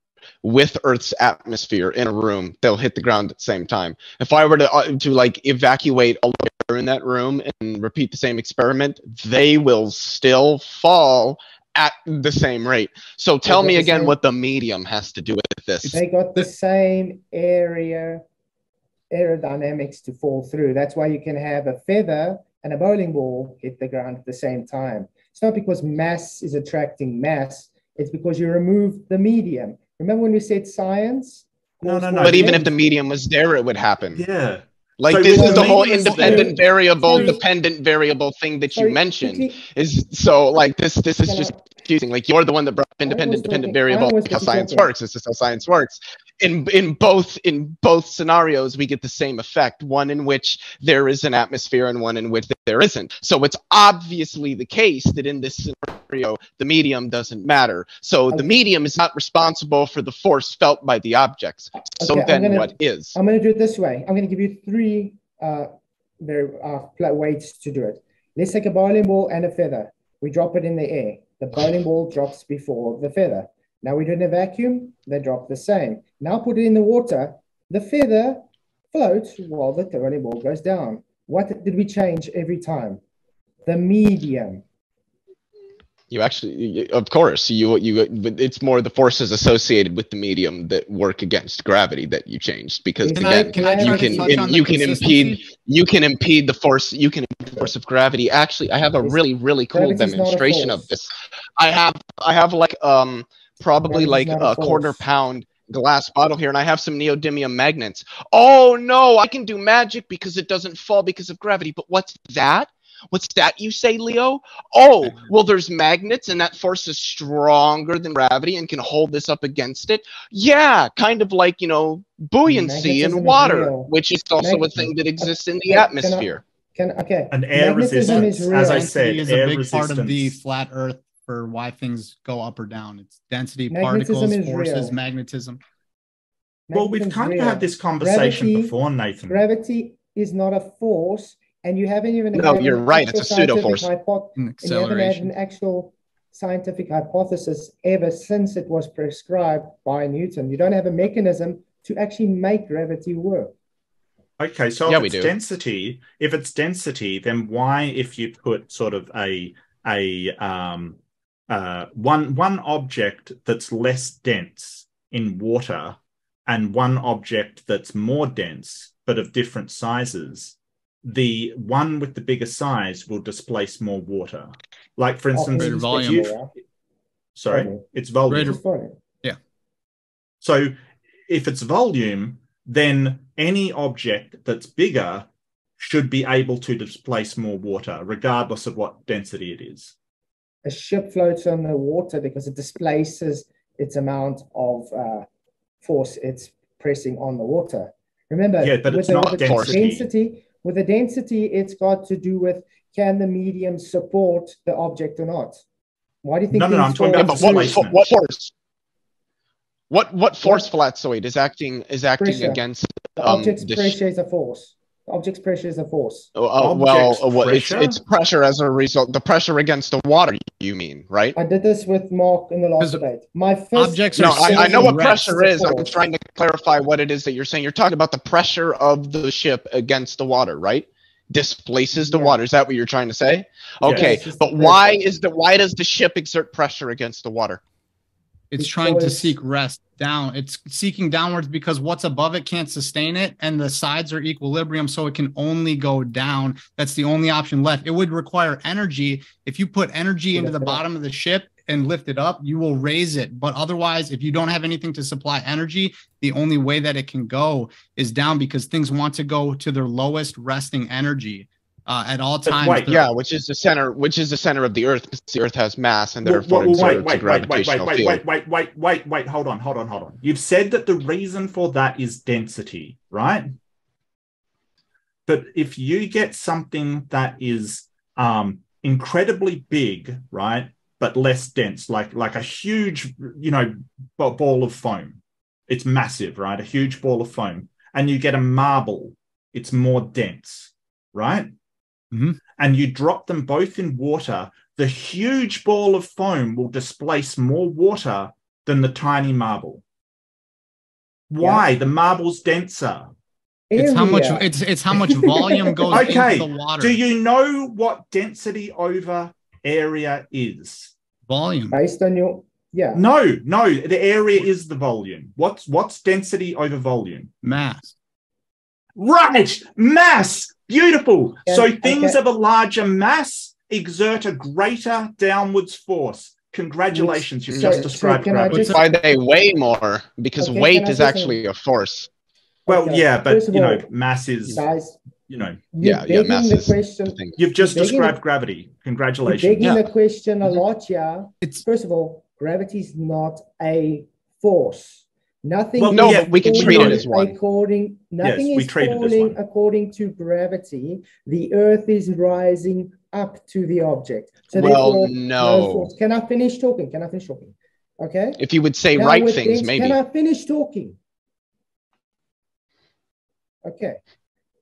with Earth's atmosphere in a room, they'll hit the ground at the same time. If I were to evacuate all the air in that room and repeat the same experiment, they will still fall at the same rate. So tell me again what the medium has to do with this. They got the same aerodynamics to fall through. That's why you can have a feather and a bowling ball hit the ground at the same time. It's not because mass is attracting mass. It's because you remove the medium. Remember when we said science? No. But even if the medium was there, it would happen. Yeah. Like, so this is the whole independent variable, dependent variable thing that you mentioned. This is just confusing. Like, you're the one that brought up independent variable. How science works. This is how science works. In both scenarios, we get the same effect. One in which there is an atmosphere, and one in which there isn't. So it's obviously the case that in this scenario, the medium doesn't matter. So the medium is not responsible for the force felt by the objects. So what is? I'm going to do it this way. I'm going to give you three ways to do it. Let's take a bowling ball and a feather. We drop it in the air. The bowling ball drops before the feather. Now we do it in a vacuum. They drop the same. Now put it in the water. The feather floats while the bowling ball goes down. What did we change every time? The medium. You actually, of course, it's more the forces associated with the medium that work against gravity that you changed, because you can impede the force. You can impede the force of gravity. Actually, I have a really cool demonstration of this. I have probably like a quarter-pound glass bottle here, and I have some neodymium magnets. Oh no, I can do magic because it doesn't fall because of gravity. But what's that? What's that you say, Leo? Oh, well, there's magnets, and that force is stronger than gravity and can hold this up against it. Yeah, kind of like, buoyancy in water, which is also a thing that exists in the atmosphere. And air resistance, as I said, is a big part of the flat Earth for why things go up or down. It's density, particles, forces, magnetism. Well, we've kind of had this conversation before, Nathan. Gravity is not a force. And you haven't even No, had you're an right. It's actual a pseudo-force. scientific An and you haven't had acceleration. an actual scientific hypothesis ever since it was prescribed by Newton. You don't have a mechanism to actually make gravity work. Okay, so Yeah, if we it's do. density, then why, if you put sort of one object that's less dense in water and one object that's more dense but of different sizes, the one with the bigger size will displace more water. Like, for instance, Greater volume. it's volume. Greater- Volume. So if it's volume, then any object that's bigger should be able to displace more water, regardless of what density it is. A ship floats on the water because it displaces its amount of force it's pressing on the water. Remember, Yeah, but it's not density. With the density, it's got to do with, can the medium support the object or not? Why do you think? No, I'm talking Yeah, about but displacement. what force? What force flatsoid is acting Pressure. against The object's this? pressure is a force. The object's pressure is a force. It's pressure as a result. The pressure against the water, you mean, right? I did this with Mark in the last debate. My first Objects No, are I know what rest. pressure is. I'm trying to clarify what it is that you're saying. You're talking about the pressure of the ship against the water, right? Displaces the water. Is that what you're trying to say? Okay, Yes. but why does the ship exert pressure against the water? It's trying to seek rest down. It's seeking downwards because what's above it can't sustain it, and the sides are equilibrium, so it can only go down. That's the only option left. It would require energy. If you put energy into the bottom of the ship and lift it up, you will raise it. But otherwise, if you don't have anything to supply energy, the only way that it can go is down, because things want to go to their lowest resting energy at all times. Wait, which is the center of the Earth, because the Earth has mass and therefore exerts a gravitational field. Wait, hold on. You've said that the reason for that is density, right? But if you get something that is incredibly big, right, but less dense, like a huge, ball of foam, it's massive, right? A huge ball of foam, and you get a marble, it's more dense, right? Mm-hmm. And you drop them both in water, the huge ball of foam will displace more water than the tiny marble. Why? Yeah. The marble's denser. It's how much volume goes into the water. Do you know what density over area is? Volume. Based on your No, the area is the volume. What's density over volume? Mass. Right, mass. Beautiful. So things of a larger mass exert a greater downwards force. Congratulations, you've just described gravity. That's why they weigh more, because weight is actually a force. Well, yeah, but all, mass is, guys, mass is question. You've just described gravity. Congratulations. You're begging the question a lot, First of all, gravity is not a force. Nothing. But we can treat it as one. Nothing is falling according to gravity. The Earth is rising up to the object. So therefore, no force. Can I finish talking? Okay. If you would say things, maybe. Can I finish talking? Okay.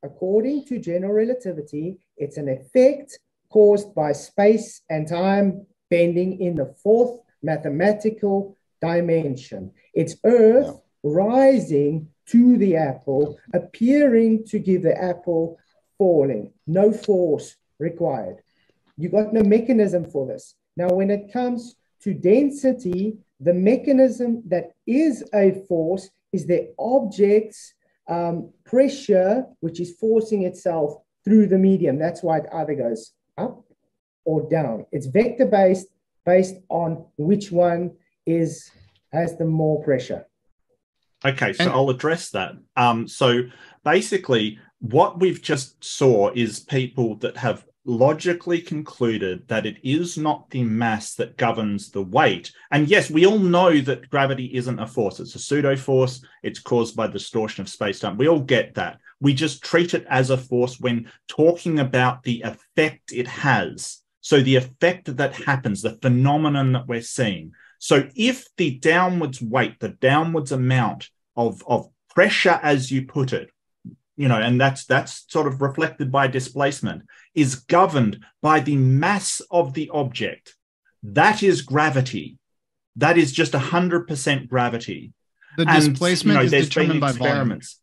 According to general relativity, it's an effect caused by space and time bending in the fourth mathematical dimension. It's Earth rising to the apple, appearing to give the apple falling. No force required. You got no mechanism for this. Now, when it comes to density, the mechanism that is a force is the object's pressure, which is forcing itself through the medium. That's why it either goes up or down. It's vector-based, based on which one has the more pressure. Okay, so I'll address that. So basically, what we've just saw is people that have logically concluded that it is not the mass that governs the weight. And yes, we all know that gravity isn't a force. It's a pseudo force. It's caused by distortion of space-time. We all get that. We just treat it as a force when talking about the effect it has. So the effect that happens, the phenomenon that we're seeing. So if the downwards weight, the downwards amount of pressure, as you put it, and that's sort of reflected by displacement, is governed by the mass of the object. That is gravity. That is just 100% gravity. The displacement is determined by experiments.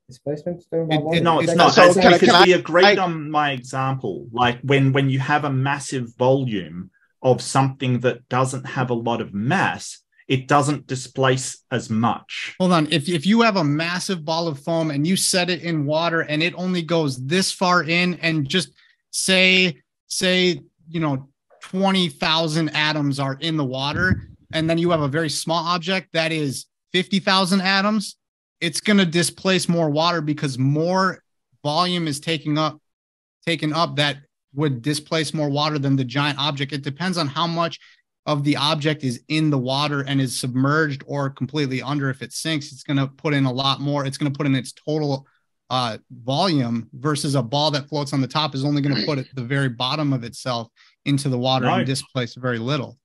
Displacement determined by volume. No, it's So not. can We agreed on my example. Like when you have a massive volume of something that doesn't have a lot of mass, it doesn't displace as much. Hold on. If you have a massive ball of foam and you set it in water and it only goes this far in, and just say 20,000 atoms are in the water, and then you have a very small object that is 50,000 atoms, it's going to displace more water because more volume is taken up that would displace more water than the giant object. It depends on how much of the object is in the water and is submerged or completely under. If it sinks, it's going to put in a lot more. It's going to put in its total volume, versus a ball that floats on the top is only going to put at the very bottom of itself into the water and displace very little.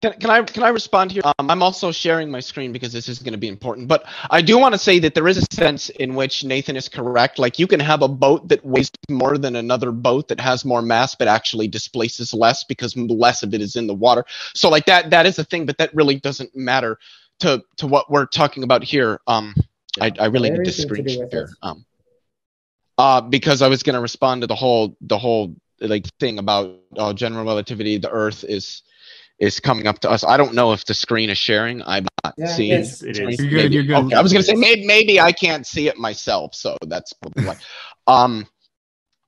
Can I respond here? I'm also sharing my screen because this is going to be important. But I do want to say that there is a sense in which Nathan is correct. Like, you can have a boat that weighs more than another boat that has more mass, but actually displaces less because less of it is in the water. So like that is a thing, but that really doesn't matter to what we're talking about here. I really need to screen share. Because I was going to respond to the whole like thing about general relativity. The Earth is coming up to us. I don't know if the screen is sharing. I'm not seeing it. It is. You're good. Okay, I was going to say maybe I can't see it myself, so that's probably why.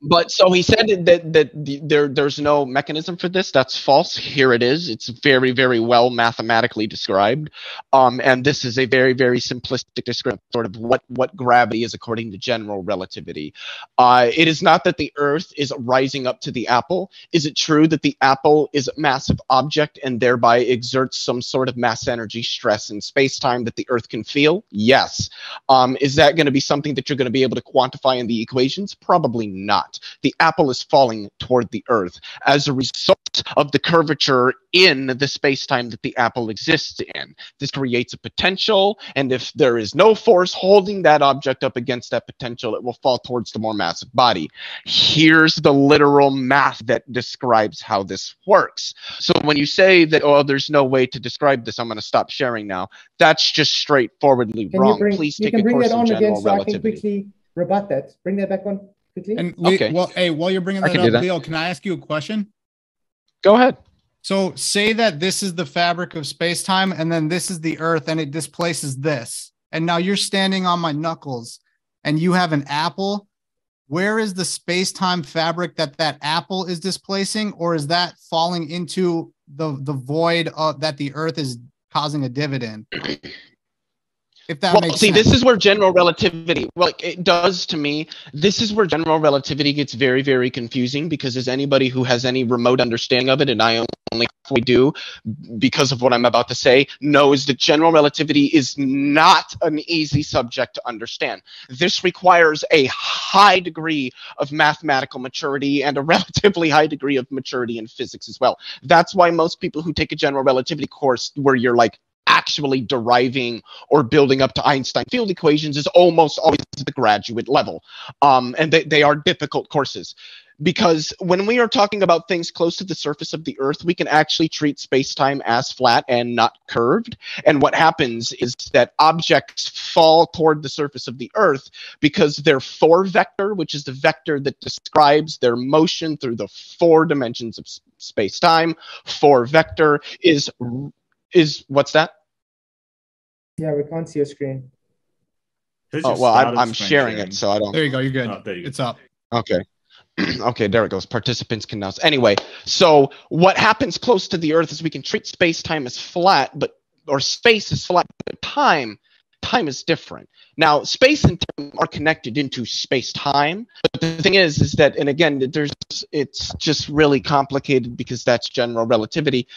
But so he said that there's no mechanism for this. That's false. Here it is. It's very, very well mathematically described. And this is a very, very simplistic description of sort of what gravity is according to general relativity. It is not that the Earth is rising up to the apple. Is it true that the apple is a massive object and thereby exerts some sort of mass energy stress in space-time that the Earth can feel? Yes. Is that going to be something that you're going to be able to quantify in the equations? Probably not. The apple is falling toward the Earth as a result of the curvature in the space-time that the apple exists in. This creates a potential, and if there is no force holding that object up against that potential, it will fall towards the more massive body. Here's the literal math that describes how this works. So when you say that, oh, there's no way to describe this, I'm going to stop sharing now, that's just straightforwardly wrong. Please take a course in general relativity. I can quickly rebut that. Bring that back on. And while you're bringing that up, Leo, can I ask you a question? Go ahead. So say that this is the fabric of space-time, and then this is the Earth, and it displaces this. And now you're standing on my knuckles, and you have an apple. Where is the space-time fabric that apple is displacing, or is that falling into the void that the Earth is causing a dividend? If that makes sense. This is where general relativity, it does to me. This is where general relativity gets very, very confusing, because as anybody who has any remote understanding of it, and I only do because of what I'm about to say, knows that general relativity is not an easy subject to understand. This requires a high degree of mathematical maturity and a relatively high degree of maturity in physics as well. That's why most people who take a general relativity course where you're like actually deriving or building up to Einstein field equations is almost always the graduate level. And they are difficult courses, because when we are talking about things close to the surface of the Earth, we can actually treat space-time as flat and not curved. And what happens is that objects fall toward the surface of the Earth because their 4 vector, which is the vector that describes their motion through the 4 dimensions of space-time, 4 vector is what's that? Yeah, we can't see your screen. Oh, well, I'm sharing it, so I don't. There you go. You're good. Oh, there you go. It's up. Okay. Okay, there it goes. Participants can now. Anyway, so what happens close to the Earth is we can treat space-time as flat, or space is flat, but time is different. Now, space and time are connected into space-time, but the thing is that, and again, it's just really complicated because that's general relativity.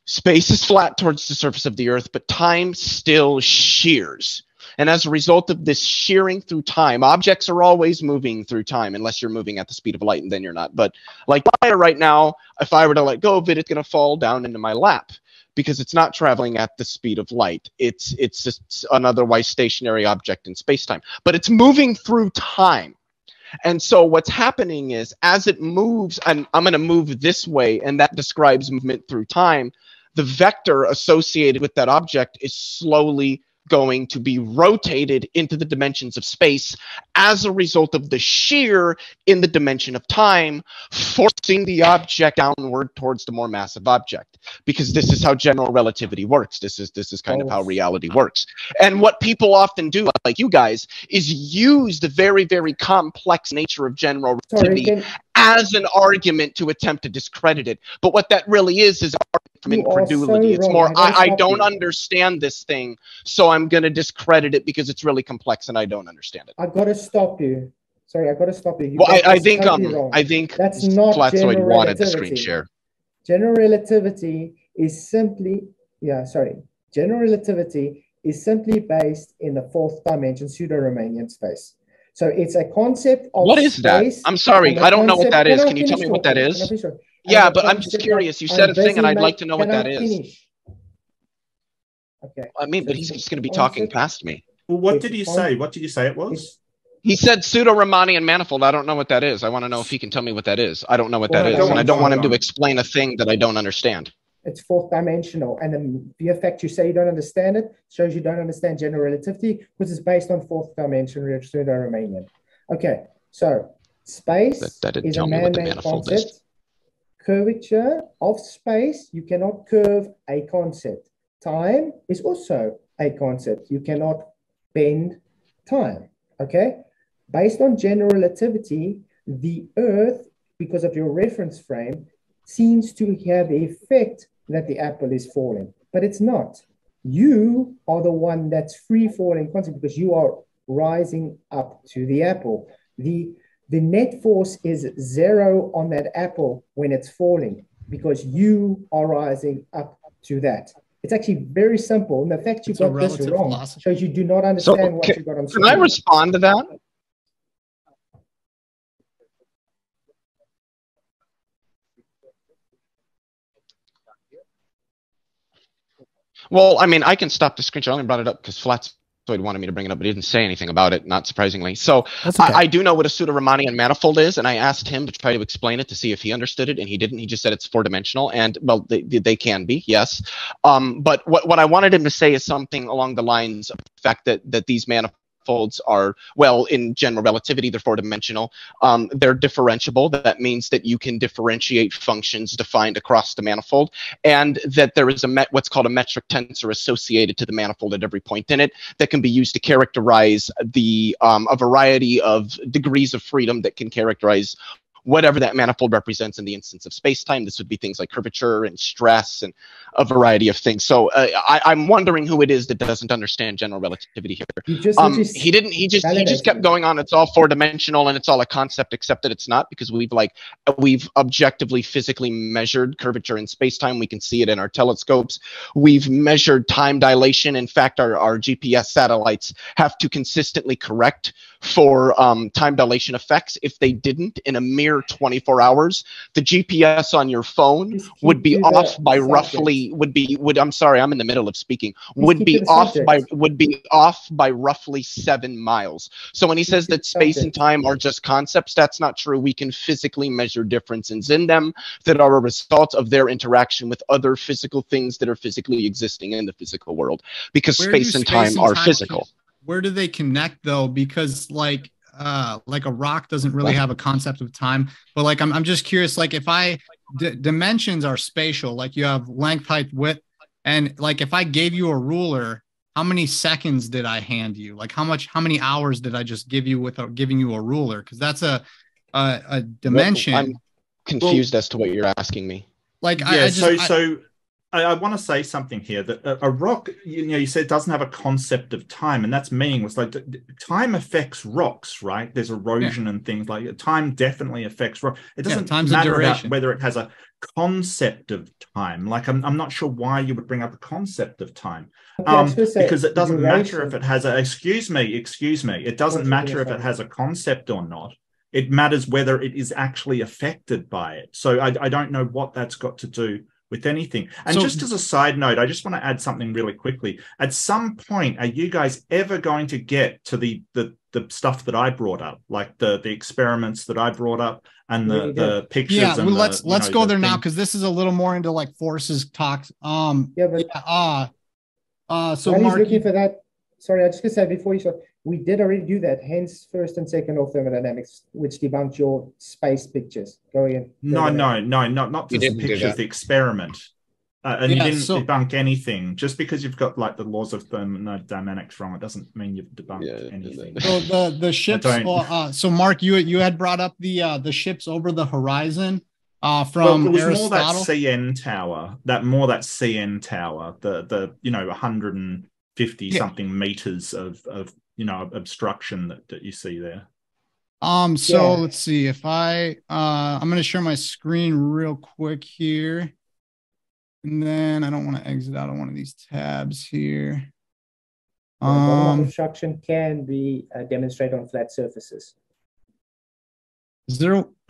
Space is flat towards the surface of the Earth, but time still shears. And as a result of this shearing through time, objects are always moving through time, unless you're moving at the speed of light, and then you're not. But like fire right now, if I were to let go of it, it's going to fall down into my lap. because it's not traveling at the speed of light. It's just an otherwise stationary object in space-time, but it's moving through time. And so what's happening is, as it moves, and I'm going to move this way, and that describes movement through time, the vector associated with that object is slowly going to be rotated into the dimensions of space as a result of the shear in the dimension of time, forcing the object downward towards the more massive object. Because this is how general relativity works. This is kind of how reality works. And what people often do, like you guys, is use the very, very complex nature of general relativity as an argument to attempt to discredit it. But what that really is from incredulity. It's more, I don't understand this thing, so I'm going to discredit it because it's really complex and I don't understand it. I got to stop you. Sorry, I got to stop you. Well, I think that's not Flatzoid general wanted the relativity. screen share. General relativity is simply, general relativity is simply based in the fourth dimension pseudo-Riemannian space. So it's a concept of What is that? space. I'm sorry, I don't know what that is. Can you tell me what that Can I is? finish? Yeah, but I'm just curious. You said a thing and I'd like to know what that is. Okay. I mean, but he's just going to be talking past me. Well, what did you say? What did you say it was? He said pseudo-Riemannian manifold. I don't know what that is. I want to know if he can tell me what that is. I don't know what that is. And I don't want him to explain a thing that I don't understand. It's fourth dimensional. And then the fact you say you don't understand it shows you don't understand general relativity, because it's based on fourth dimension pseudo-Riemannian. Okay, so space is a man-made concept. Curvature of space, you cannot curve a concept. Time is also a concept. You cannot bend time, okay? Based on general relativity, the Earth, because of your reference frame, seems to have the effect that the apple is falling, but it's not. You are the one that's free falling concept because you are rising up to the apple. The net force is zero on that apple when it's falling because you are rising up to that. It's actually very simple. And the fact you got this wrong shows you do not understand what you got on screen. Can I respond to that? Well, I mean, I can stop the screen share. I only brought it up because Flatzoid wanted me to bring it up, but he didn't say anything about it, not surprisingly. So okay. I do know what a pseudo-Riemannian manifold is, and I asked him to try to explain it to see if he understood it, and he didn't. He just said it's four-dimensional, and, well, they can be, yes. But what I wanted him to say is something along the lines of the fact that these manifolds are, well, in general relativity, they're four-dimensional. They're differentiable. That means that you can differentiate functions defined across the manifold, and that there is what's called a metric tensor associated to the manifold at every point in it that can be used to characterize a variety of degrees of freedom that can characterize whatever that manifold represents in the instance of space-time. This would be things like curvature and stress and a variety of things. So I'm wondering who it is that doesn't understand general relativity here. He just kept going on. It's all four-dimensional and it's all a concept, except that it's not, because we've objectively physically measured curvature in space-time. We can see it in our telescopes. We've measured time dilation. In fact, our GPS satellites have to consistently correct for time dilation effects. If they didn't, in a mere 24 hours, the GPS on your phone would be off by roughly I'm sorry, I'm in the middle of speaking. Would be off by roughly 7 miles. So when he says that space and time are just concepts, that's not true. We can physically measure differences in them that are a result of their interaction with other physical things that are physically existing in the physical world, because space and time are physical. Where do they connect though? Because like a rock doesn't really have a concept of time, but like I'm just curious, like if dimensions are spatial, like you have length, height, width, and like if I gave you a ruler, how many seconds did I hand you? Like how many hours did I just give you without giving you a ruler? Because that's a dimension. I'm confused as to what you're asking me. Like I want to say something here, that a rock, you said, doesn't have a concept of time, and that's meaningless. Like time affects rocks, right? There's erosion and things like that. Time definitely affects rock. It doesn't matter about whether it has a concept of time. Like I'm not sure why you would bring up a concept of time, because it doesn't matter if it has a. Excuse me. It doesn't matter if it has a concept or not. It matters whether it is actually affected by it. So I don't know what that's got to do with anything. And So- just as a side note, I just want to add something really quickly. At some point, are you guys ever going to get to the stuff that I brought up, like the experiments that I brought up and the pictures? Yeah, and well, let's go there now, thing? because this is a little more into like forces talks. Yeah, but So while he's Mark, looking for that, sorry, I just gonna say before you start, we did already do that. Hence, first and second law of thermodynamics, which debunked your space pictures. Go again. No, not You just the didn't do pictures, that. the experiment. And Yeah, you didn't so- debunk anything. Just because you've got like the laws of thermodynamics wrong, it doesn't mean you've debunked anything. So the ships. So Mark, you had brought up the ships over the horizon from it was Aristotle. more that CN tower, that CN tower, the 150 something meters of obstruction that you see there. So Yeah. let's see if I'm going to share my screen real quick here. And then I don't want to exit out of one of these tabs here. Bottom-up obstruction can be demonstrated on flat surfaces.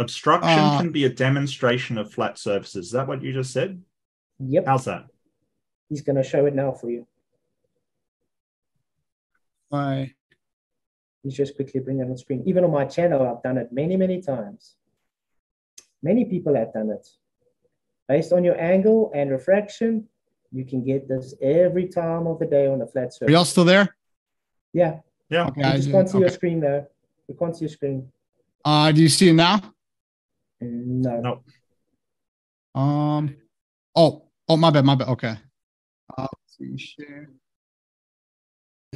Obstruction can be a demonstration of flat surfaces. Is that what you just said? Yep. How's that? He's going to show it now for you. Why? He's just quickly bring it on screen. Even on my channel, I've done it many, many times. Many people have done it. Based on your angle and refraction, you can get this every time of the day on a flat surface. Are y'all still there? Yeah. Yeah. Okay, You I just can't see your screen though. You can't see your screen. Do you see it now? No. Oh, my bad. Okay. Let's see, share.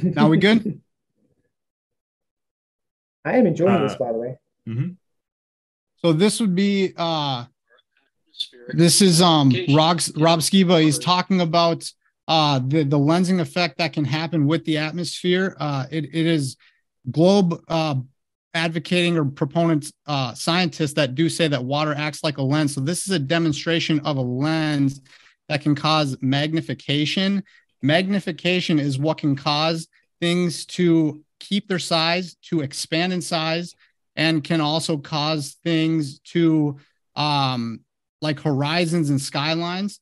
Now we good? I am enjoying this, by the way. Mm-hmm. So this would be this is Rob Skiba. He's talking about the lensing effect that can happen with the atmosphere. It is globe advocating or proponents, scientists that do say that water acts like a lens. So this is a demonstration of a lens that can cause magnification. Magnification is what can cause things to keep their size, to expand in size, and can also cause things to like horizons and skylines.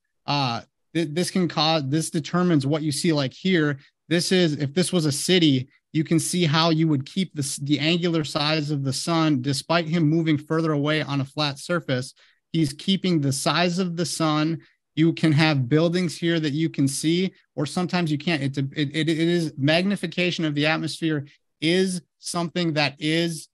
This determines what you see. Like here, if this was a city, you can see how you would keep the angular size of the sun, despite him moving further away on a flat surface. He's keeping the size of the sun. You can have buildings here that you can see, or sometimes you can't. It is magnification of the atmosphere is something that is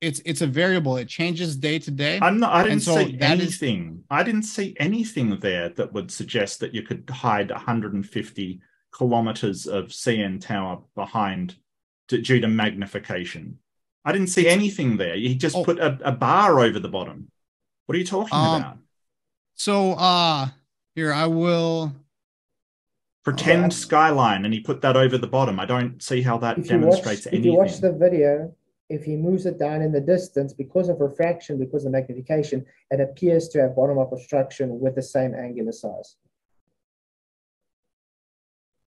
it's a variable. It changes day to day. I didn't see anything. I didn't see anything there that would suggest that you could hide 150 kilometers of CN tower behind due to magnification. I didn't see anything there. You just put a bar over the bottom. What are you talking about? So here I will pretend skyline, and he put that over the bottom. I don't see how that demonstrates anything. If you watch the video, if he moves it down in the distance, because of refraction, because of magnification, it appears to have bottom-up obstruction with the same angular size.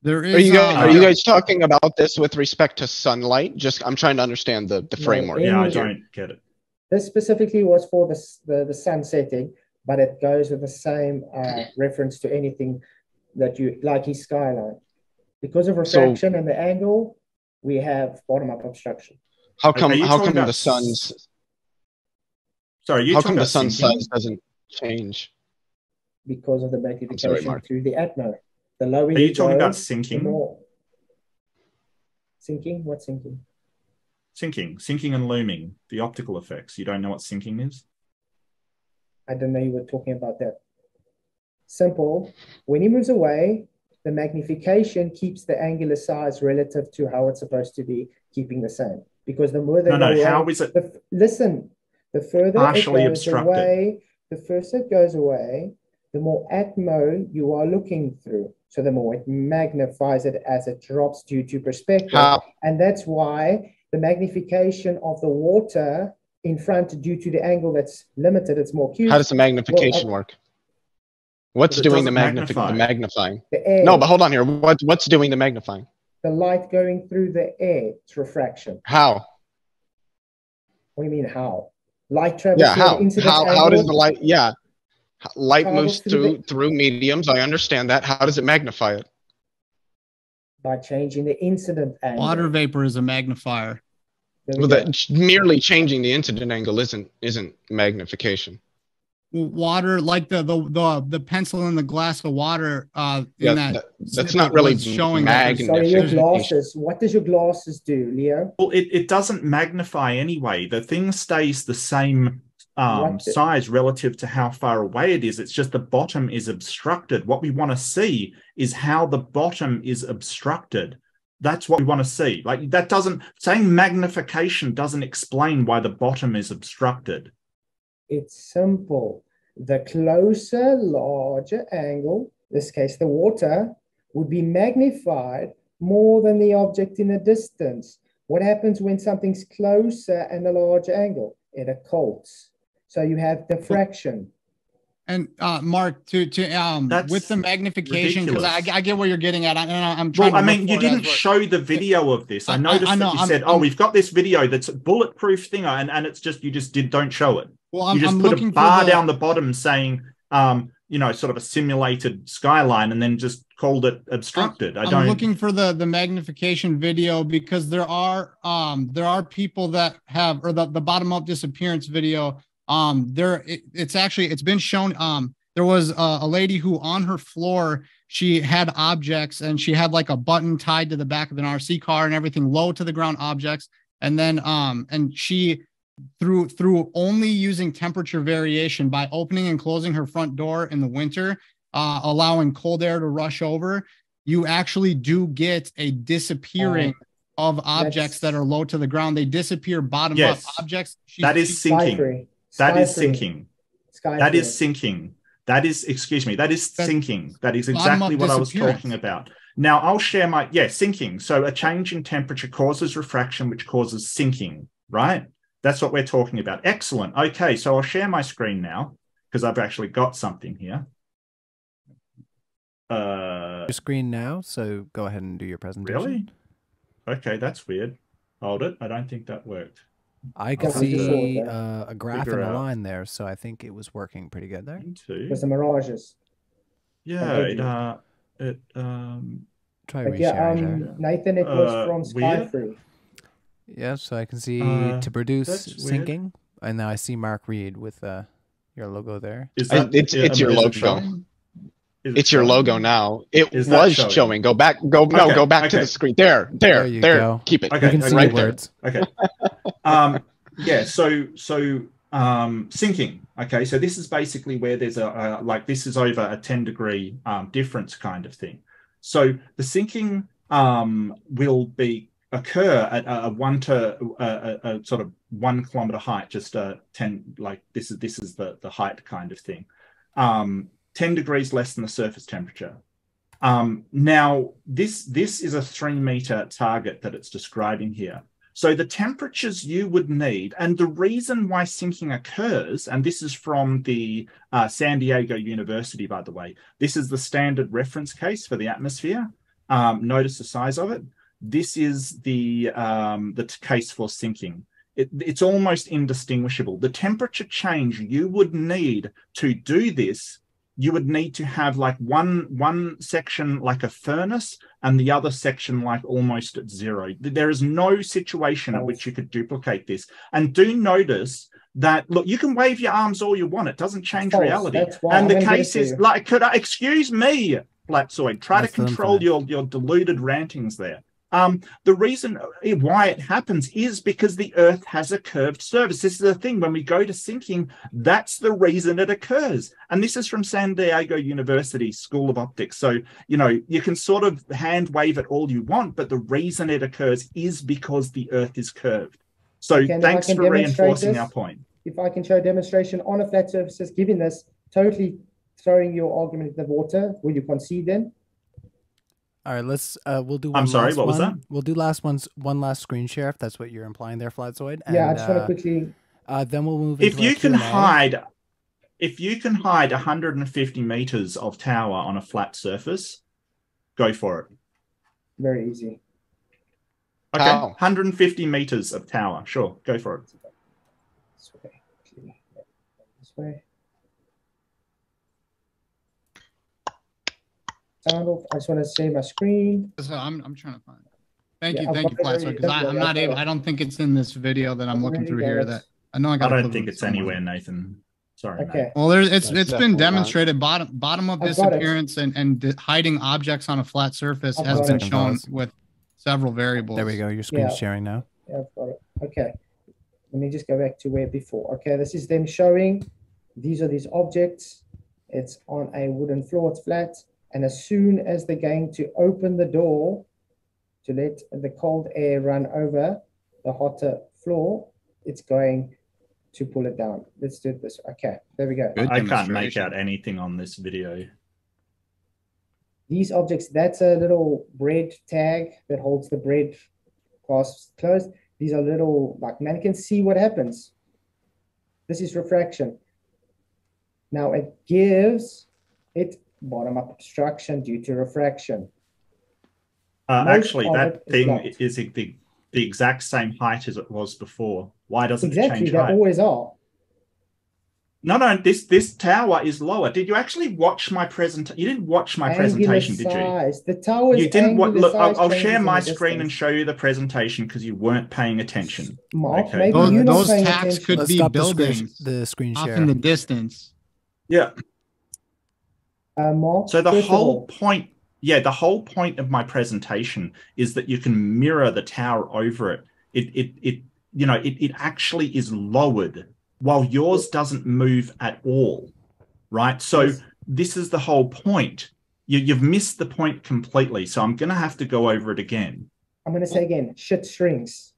There is. Are you guys talking about this with respect to sunlight? I'm trying to understand the framework. Yeah, I don't get it. This specifically was for the sun setting, but it goes with the same reference to anything that you like his skyline. Because of refraction and the angle, we have bottom-up obstruction. How come the sun's size doesn't change? Because of the magnification through the atmo. The lower Are you talking about sinking? Sinking? What's sinking? Sinking and looming, the optical effects. You don't know what sinking is? I don't know you were talking about that. Simple. When he moves away, the magnification keeps the angular size relative to how it's supposed to be, keeping the same. Because the more they go away, how is it? The further partially it goes obstructed away, the further it goes away, the more atmo you are looking through. So the more it magnifies it as it drops due to perspective. And that's why the magnification of the water in front, due to the angle that's limited, it's more cubed. How does the magnification work? What's doing the magnifying? The air. No, but hold on here. What's doing the magnifying? The light going through the air. It's refraction. How? What do you mean how? Light travels. Yeah, how? How does the light? Yeah. Light travels moves through the, through mediums. I understand that. How does it magnify it? by changing the incident angle. Water vapor is a magnifier. There we Well, go. that merely changing the incident angle isn't magnification. Water, like the pencil in the glass of water. Yeah, In that that's not really showing that Sorry, your magnification. glasses. What does your glasses do, Leo? Well, it doesn't magnify anyway. The thing stays the same size relative to how far away it is. It's just the bottom is obstructed. What we want to see is how the bottom is obstructed. That's what we want to see. Like, that doesn't, saying magnification doesn't explain why the bottom is obstructed. It's simple. The closer, larger angle, in this case the water, would be magnified more than the object in the distance. What happens when something's closer and a larger angle? It occults. So you have diffraction. And Mark, with the magnification, because I get where you're getting at. I'm trying. Well, I mean, you didn't show the video of this. I noticed that you said, "Oh, we've got this video that's a bulletproof thing," and it's just you just don't show it. Well, you just put a bar down the bottom saying, sort of a simulated skyline, and then just called it obstructed. I'm looking for the magnification video because there are people that have, or the bottom up disappearance video. It's been shown. There was a lady who on her floor, she had objects and she had like a button tied to the back of an RC car and everything, low to the ground objects. And then, and she, through only using temperature variation by opening and closing her front door in the winter, allowing cold air to rush over, you actually do get a disappearing of objects that are low to the ground. They disappear bottom up objects. That is sinking. That is sinking. That is sinking. That is, excuse me, that is sinking. That is exactly what I was talking about. Now I'll share sinking. So a change in temperature causes refraction, which causes sinking, right? That's what we're talking about. Excellent. Okay, so I'll share my screen now because I've actually got something here. Your screen now, so go ahead and do your presentation. Really? Okay, that's weird. Hold it. I don't think that worked. I could see a graph and a line there, so I think it was working pretty good there. There's some mirages. Yeah, try resharing. Nathan, it was from Skyfree. Yeah, so I can see to produce sinking, and now I see Mark Reed with your logo there. It's your logo. It's your logo now. It was showing. Go back. Go back to the screen. There. Go. Keep it. Okay, you can see right words. Okay. Sinking. Okay, so this is basically where there's this is over a 10-degree difference kind of thing. So the sinking will occur at a sort of 1 kilometer height, just 10, like this is the height kind of thing. 10 degrees less than the surface temperature. Now, this is a 3-meter target that it's describing here. So the temperatures you would need, and the reason why sinking occurs, and this is from the San Diego University, by the way, this is the standard reference case for the atmosphere. Notice the size of it. This is the case for sinking. It's almost indistinguishable. The temperature change you would need to do this, you would need to have like one section like a furnace and the other section like almost at zero. There is no situation at which you could duplicate this. And do notice that, look, you can wave your arms all you want. It doesn't change reality. And the case is like, excuse me, Flatzoid, try to control your deluded rantings there. The reason why it happens is because the Earth has a curved surface. This is the thing. When we go to sinking, that's the reason it occurs. And this is from San Diego University School of Optics. So, you can sort of hand wave it all you want, but the reason it occurs is because the Earth is curved. So thanks for reinforcing our point. If I can show a demonstration on a flat surface, given this, totally throwing your argument in the water, will you concede then? All right, let's we'll do one. I'm sorry, what was that? We'll do one last screen share if that's what you're implying there, Flatzoid. Yeah, I just want to quickly then we'll move if you can hide 150 meters of tower on a flat surface, go for it. Very easy. Okay, 150 meters of tower, sure, go for it. This way. sound off. I just want to share my screen. So I'm trying to find it. Thank Yeah, you, I've thank you, got it Plaster, already. because Don't I'm worry, not I've got able. it. I don't think it's in this video that I'm I've looking already through got here. it. That I know I I got. don't think it's anywhere, Nathan. Sorry, Okay. mate. Well, there's it's That's been definitely not. demonstrated. Bottom of I've got it. disappearance and hiding objects on a flat surface I've has got been it. shown with several variables. There we go. Your screen's Yeah. sharing now. Yeah, I've got it. Okay. Let me just go back to where before. Okay, this is them showing. These are these objects. It's on a wooden floor. It's flat. And as soon as they're going to open the door to let the cold air run over the hotter floor, it's going to pull it down. Let's do it this way. Okay, there we go. Good I can't make demonstration. out anything on this video. These objects, that's a little bread tag that holds the bread clasps closed. These are little like mannequins. See what happens. This is refraction. Now it gives it bottom-up obstruction due to refraction. Most Actually, of that it is thing blocked. is the exact same height as it was before. Why doesn't it Exactly, change they height? always are. No, this tower is lower. Did you actually watch my presentation? You didn't watch my presentation, did you? Size. The tower's You didn't angular look. size I'll changes share in my the screen and distance. show you the presentation because you weren't paying attention. Mark, Okay. maybe you're not Those paying tacks attention. could Let's be stop buildings the screen off share. in the distance. Yeah. Mark, So the first of whole all, point, the whole point of my presentation is that you can mirror the tower over it. It actually is lowered while yours doesn't move at all, right? So Yes. this is the whole point. You've missed the point completely. So I'm going to have to go over it again. I'm going to say again, shit strings.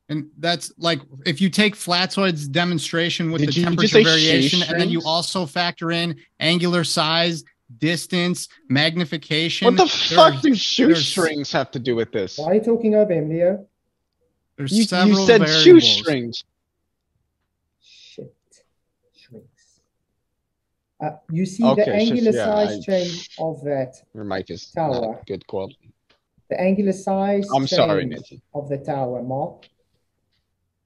And that's like if you take Flatsoid's demonstration with Did the you just temperature say variation, and then you shoestrings? also factor in angular size, distance, magnification. What the fuck do there's- shoestrings have to do with this? Why are you talking over him, Leo? There's You several said variables. shoestrings. Shit strings. You see Okay, the shit, angular yeah, size change of that, Your mic is Tower. not good quality. the angular size I'm sorry, change Nathan. of the tower, Mark,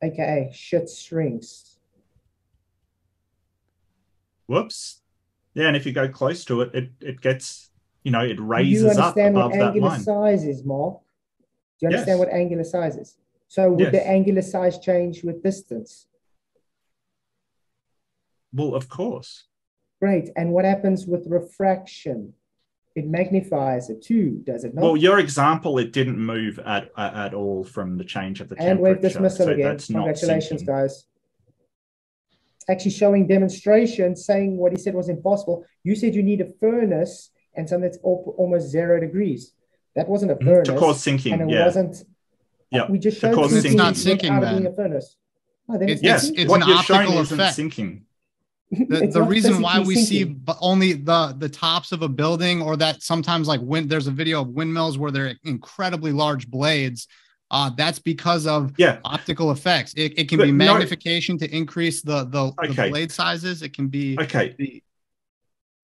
aka shit strings. Whoops. Yeah, and if you go close to it, it gets, it Do you raises up understand what above that angular line. size is, Mark? Do you understand Yes. what angular size is? So would the Yes. angular size change with distance? Well, of course. Great. And what happens with refraction? It magnifies it too, does it not? Well, your example, it didn't move at all from the change of the And temperature. wave dismissal so again. that's not Congratulations, sinking. guys. Actually showing demonstration, saying what he said was impossible. You said you need a furnace and something that's almost 0 degrees. That wasn't a furnace. To cause sinking, and it yeah. wasn't. Yeah. We just To showed cause sinking sinking. It's not sinking, without it being then. a furnace. Oh, then it's It's- not Yes, sinking. what an you've shown optical isn't effect. sinking. The, It's the not reason why physically we see sinking. only the tops of a building, or that sometimes like there's a video of windmills where they're incredibly large blades. That's because of Yeah. optical effects. It can But be no- magnification to increase the Okay. blade sizes. It can be Okay. the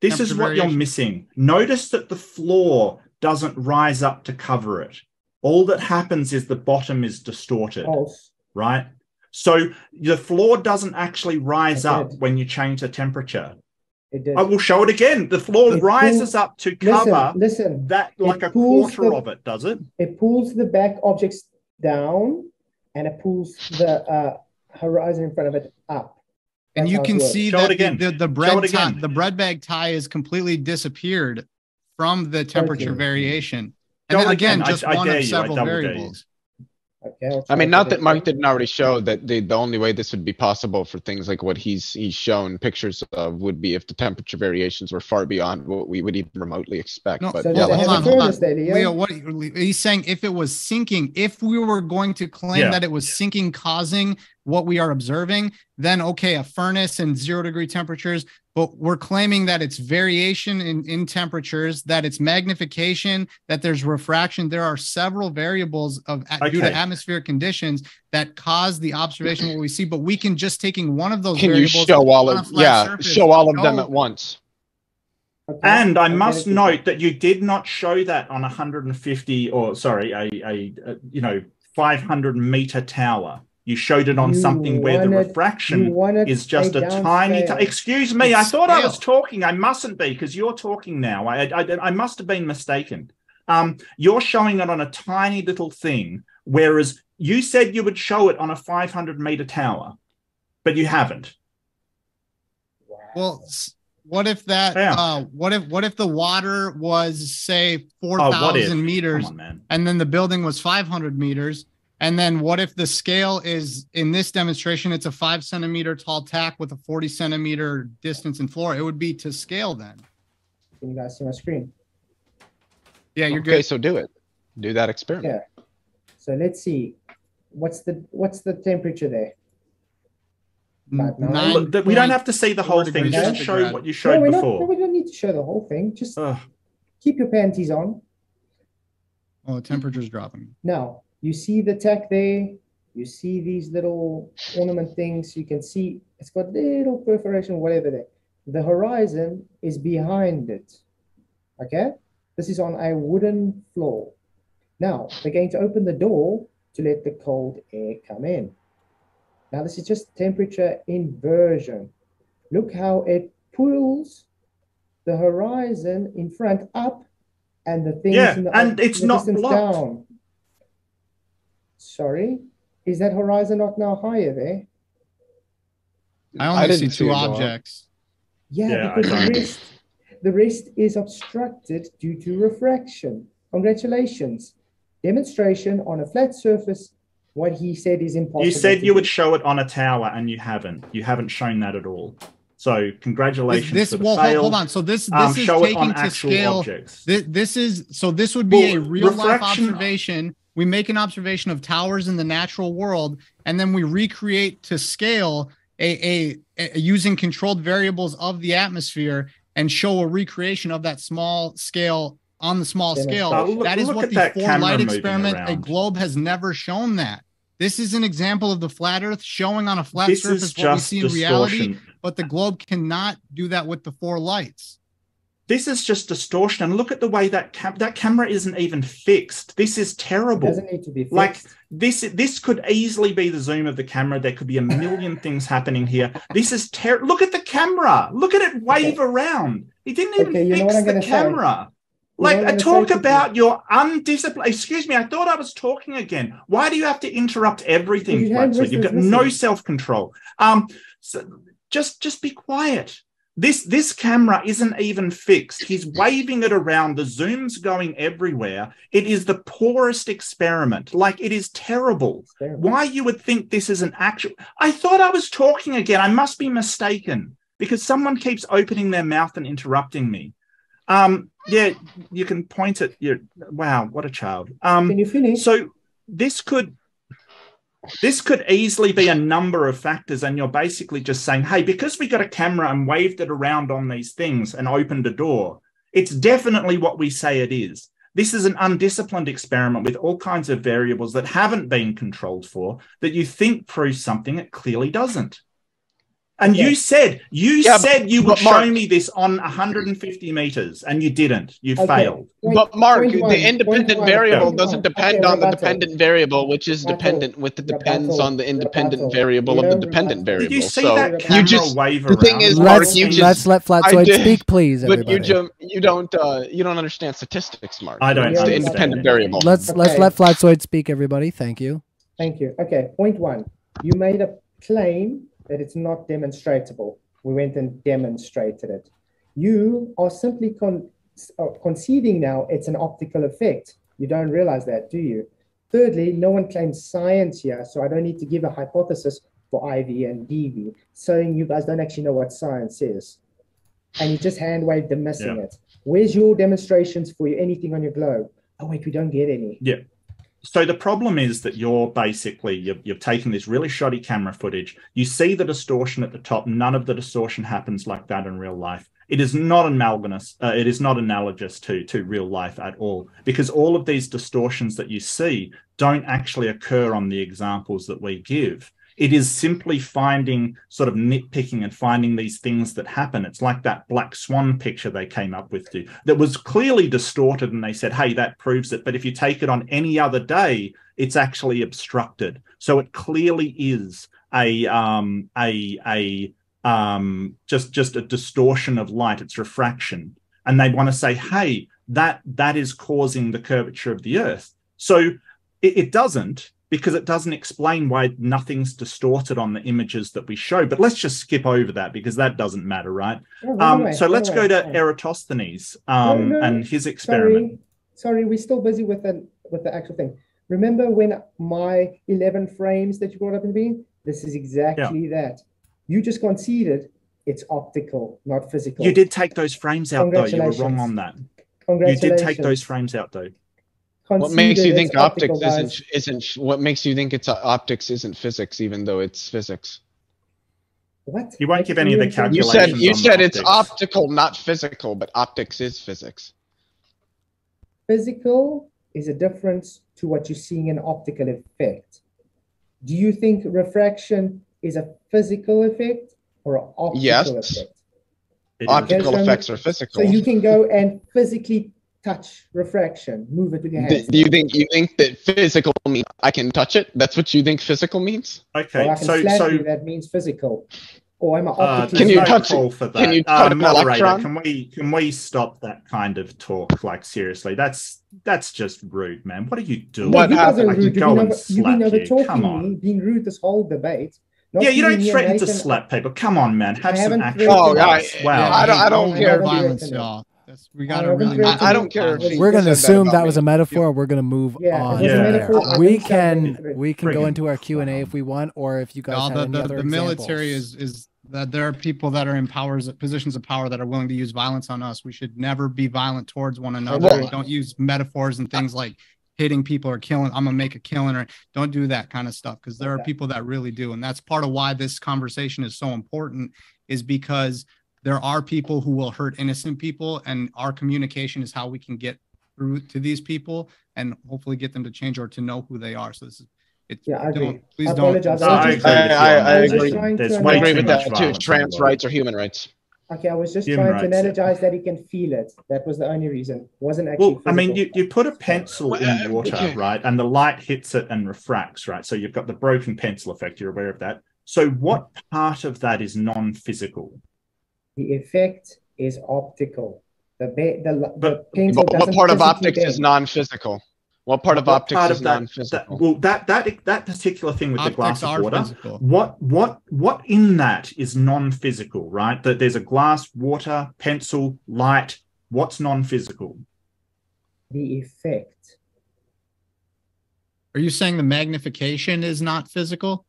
This is temperature what you're variation. missing. Notice that the floor doesn't rise up to cover it. All that happens is the bottom is distorted, False. right? So the floor doesn't actually rise It up did. when you change the temperature. It did. I will show it again. The floor It rises pulls- up to cover Listen. that, like a pulls quarter the- of it, does it? It pulls the back objects down and it pulls the horizon in front of it up. And That's you how it can works. see Show that it again. the Show bread it again. the bread bag tie is completely disappeared from the temperature Totally. variation. Show And then it again, again. just I one dare of you. I several double dare you. variables. Okay, I'll I try mean, to not do that it. Mark didn't already show that the only way this would be possible for things like what he's shown pictures of would be if the temperature variations were far beyond what we would even remotely expect. No, But So yeah, does it let's have hold a on, hold on. furnace there, Leo? Leo, what he's saying, if it was sinking, if we were going to claim Yeah. that it was sinking causing what we are observing, then okay, a furnace and 0 degree temperatures, but we're claiming that it's variation in temperatures, that it's magnification, that there's refraction. There are several variables due to Okay. atmospheric conditions that cause the observation what we see, but we can just taking one of those can you variables show all on a of flat surface, show all of them show- at once? Okay, And I I'll must get it. note that you did not show that on 150 or sorry, a 500 meter tower. You showed it on You something where the wanted- refraction you wanted is just a downscale. tiny. Excuse me, I It's thought I was scale. talking. I mustn't be because you're talking now. I must have been mistaken. You're showing it on a tiny little thing, whereas you said you would show it on a 500-meter tower, but you haven't. Well, what if that? Yeah. What if the water was, say, Oh, what if? 4,000 meters, Come on, man. and then the building was 500 meters? And then what if the scale is, in this demonstration, it's a 5 centimeter tall tack with a 40 centimeter distance in floor? It would be to scale then. Can you guys see my screen? Yeah, you're Okay, good. so do it. Do that experiment. Yeah. So let's see. What's the temperature there? About nine. Look, we don't have to see the whole 9.4 thing. degrees Just show centigrade. what you showed No, before. we don't need to show the whole thing. Just Ugh. keep your panties on. Oh, the temperature's dropping. Now, you see the tack there. You see these little ornament things. You can see it's got little perforation, whatever there. The horizon is behind it. Okay? This is on a wooden floor. Now, they're going to open the door to let the cold air come in. Now, this is just temperature inversion. Look how it pulls the horizon in front up and the things Yeah, in the, and it's the not distance blocked. down. Sorry, is that horizon not now higher there? I I only didn't see see two it go up. objects. Yeah, Yeah, because I don't. the rest is obstructed due to refraction. Congratulations. Demonstration on a flat surface. What he said is impossible. You said to you do. would show it on a tower, and you haven't. You haven't shown that at all. So congratulations This for the well, fail. hold on. So this is Show it on taking to actual scale. objects. This is so this would be a Well, real life refraction- observation. We make an observation of towers in the natural world, and then we recreate to scale a using controlled variables of the atmosphere and show a recreation of that small scale on the small scale. That is look what at the that four camera light moving experiment, a around. globe has never shown that. This is an example of the flat Earth showing on a flat This surface is what we just see in reality, distortion. but the globe cannot do that with the four lights. This is just distortion. And look at the way that camera isn't even fixed. This is It terrible. doesn't need to be fixed. Like this could easily be the zoom of the camera. There could be a million things happening here. This is terrible. Look at the camera. Look at it wave around. He didn't even Okay, you know what fix I'm the gonna say? camera. You know what I'm Like, gonna talk say to about your undisciplined. Excuse me, I thought I was talking again. Why do you have to interrupt everything, Because you had Flatfoot? You've got whispers no missing. self-control. So just be quiet. This camera isn't even fixed. He's waving it around. The zoom's going everywhere. It is the poorest experiment. Like, it is terrible. It's terrible. Why you would think this is an actual... I thought I was talking again. I must be mistaken because someone keeps opening their mouth and interrupting me. Yeah, you can point at your... Wow, what a child. Can you finish? So this could easily be a number of factors, and you're basically just saying, hey, because we got a camera and waved it around on these things and opened a door, it's definitely what we say it is. This is an undisciplined experiment with all kinds of variables that haven't been controlled for, that you think proves something it clearly doesn't. And Okay. you said you would but show Mark- me this on 150 meters, and you didn't. You Okay. failed. But Mark, Point one, the independent point one, variable point doesn't one. depend Okay, on the rebuttal. dependent variable, which is Rebuttal. dependent with the depends Rebuttal. on the independent Rebuttal. variable of You the know, dependent rebuttal. Did variable. you see So that you camera just- wave the around? thing is, It Mark, was you seems- just- Let's let I Flatsoid did- speak, please, But everybody. you don't understand statistics, Mark. I don't It's the understand independent anything. variable. Let's Okay. let Flatsoid speak, everybody. Thank you. Thank you. Okay, point one. You made a claim that it's not demonstratable. We went and demonstrated it. You are simply conceding now it's an optical effect. You don't realize that, do you? Thirdly, no one claims science here, so I don't need to give a hypothesis for IV and DV, saying you guys don't actually know what science is. And you just hand waved the missing it. Where's your demonstrations for anything on your globe? Oh, wait, we don't get any. Yeah. So the problem is that you're basically, you've taken this really shoddy camera footage. You see the distortion at the top. None of the distortion happens like that in real life. It is not analogous. It is not analogous to real life at all, because all of these distortions that you see don't actually occur on the examples that we give. It is simply finding, sort of nitpicking and finding these things that happen. It's like that black swan picture they came up with that was clearly distorted, and they said, hey, that proves it. But if you take it on any other day, it's actually obstructed. So it clearly is just a distortion of light. It's refraction. And they want to say, hey, that is causing the curvature of the Earth. So it doesn't, because it doesn't explain why nothing's distorted on the images that we show. But let's just skip over that, because that doesn't matter, right? So let's go to Eratosthenes and his experiment. Sorry, we're still busy with the actual thing. Remember when my 11 frames that you brought up in the beginning? This is exactly that. You just conceded it's optical, not physical. You did take those frames out, though. You were wrong on that. You did take those frames out, though. What makes you think optics isn't? What makes you think it's optics isn't physics, even though it's physics? What? You won't give any of the calculations. You said it's optical, not physical, but optics is physics. Physical is a difference to what you're seeing in optical effect. Do you think refraction is a physical effect or an optical effect? Optical effects are physical. So you can go and physically touch refraction, move it with your hands. Do you think that physical means I can touch it? That's what you think physical means? Okay, I can slap you, that means physical. Or I'm optical. Can you touch it? Can you touch an electron? Can we stop that kind of talk? Like, seriously, that's just rude, man. What are you doing? What happened? You've been over talking me, being rude this whole debate. Yeah, you don't threaten to slap people. Come on, man. Have some action. Oh, wow. I don't care. Violence, y'all. We gotta really. I don't care. We're going to assume that was a metaphor. We're going to move on. We can go into our Q&A if we want, or if you guys have any other the military examples. is that there are people that are in positions of power that are willing to use violence on us. We should never be violent towards one another. Don't use metaphors and things like hitting people or killing. I'm gonna make a killing, or don't do that kind of stuff, because there are people that really do, and that's part of why this conversation is so important. Is because there are people who will hurt innocent people, and our communication is how we can get through to these people and hopefully get them to change or to know who they are. So this is, I agree. Please I don't. apologize. I agree. There's I way agree too with much that too. violence Trans in the rights or human rights. Okay, I was just Human trying to rights, analogize that he can feel it. That was the only reason. It wasn't actually Well, I mean, physical. you put a pencil in water, right? And the light hits it and refracts, right? So you've got the broken pencil effect. You're aware of that. So what part of that is non-physical? The effect is optical. But what part of optics is non-physical? What part of optics is non-physical? Well, that particular thing with the glass of water. Physical. What in that is non-physical, right? That there's a glass, water, pencil, light. What's non-physical? The effect. Are you saying the magnification is not physical?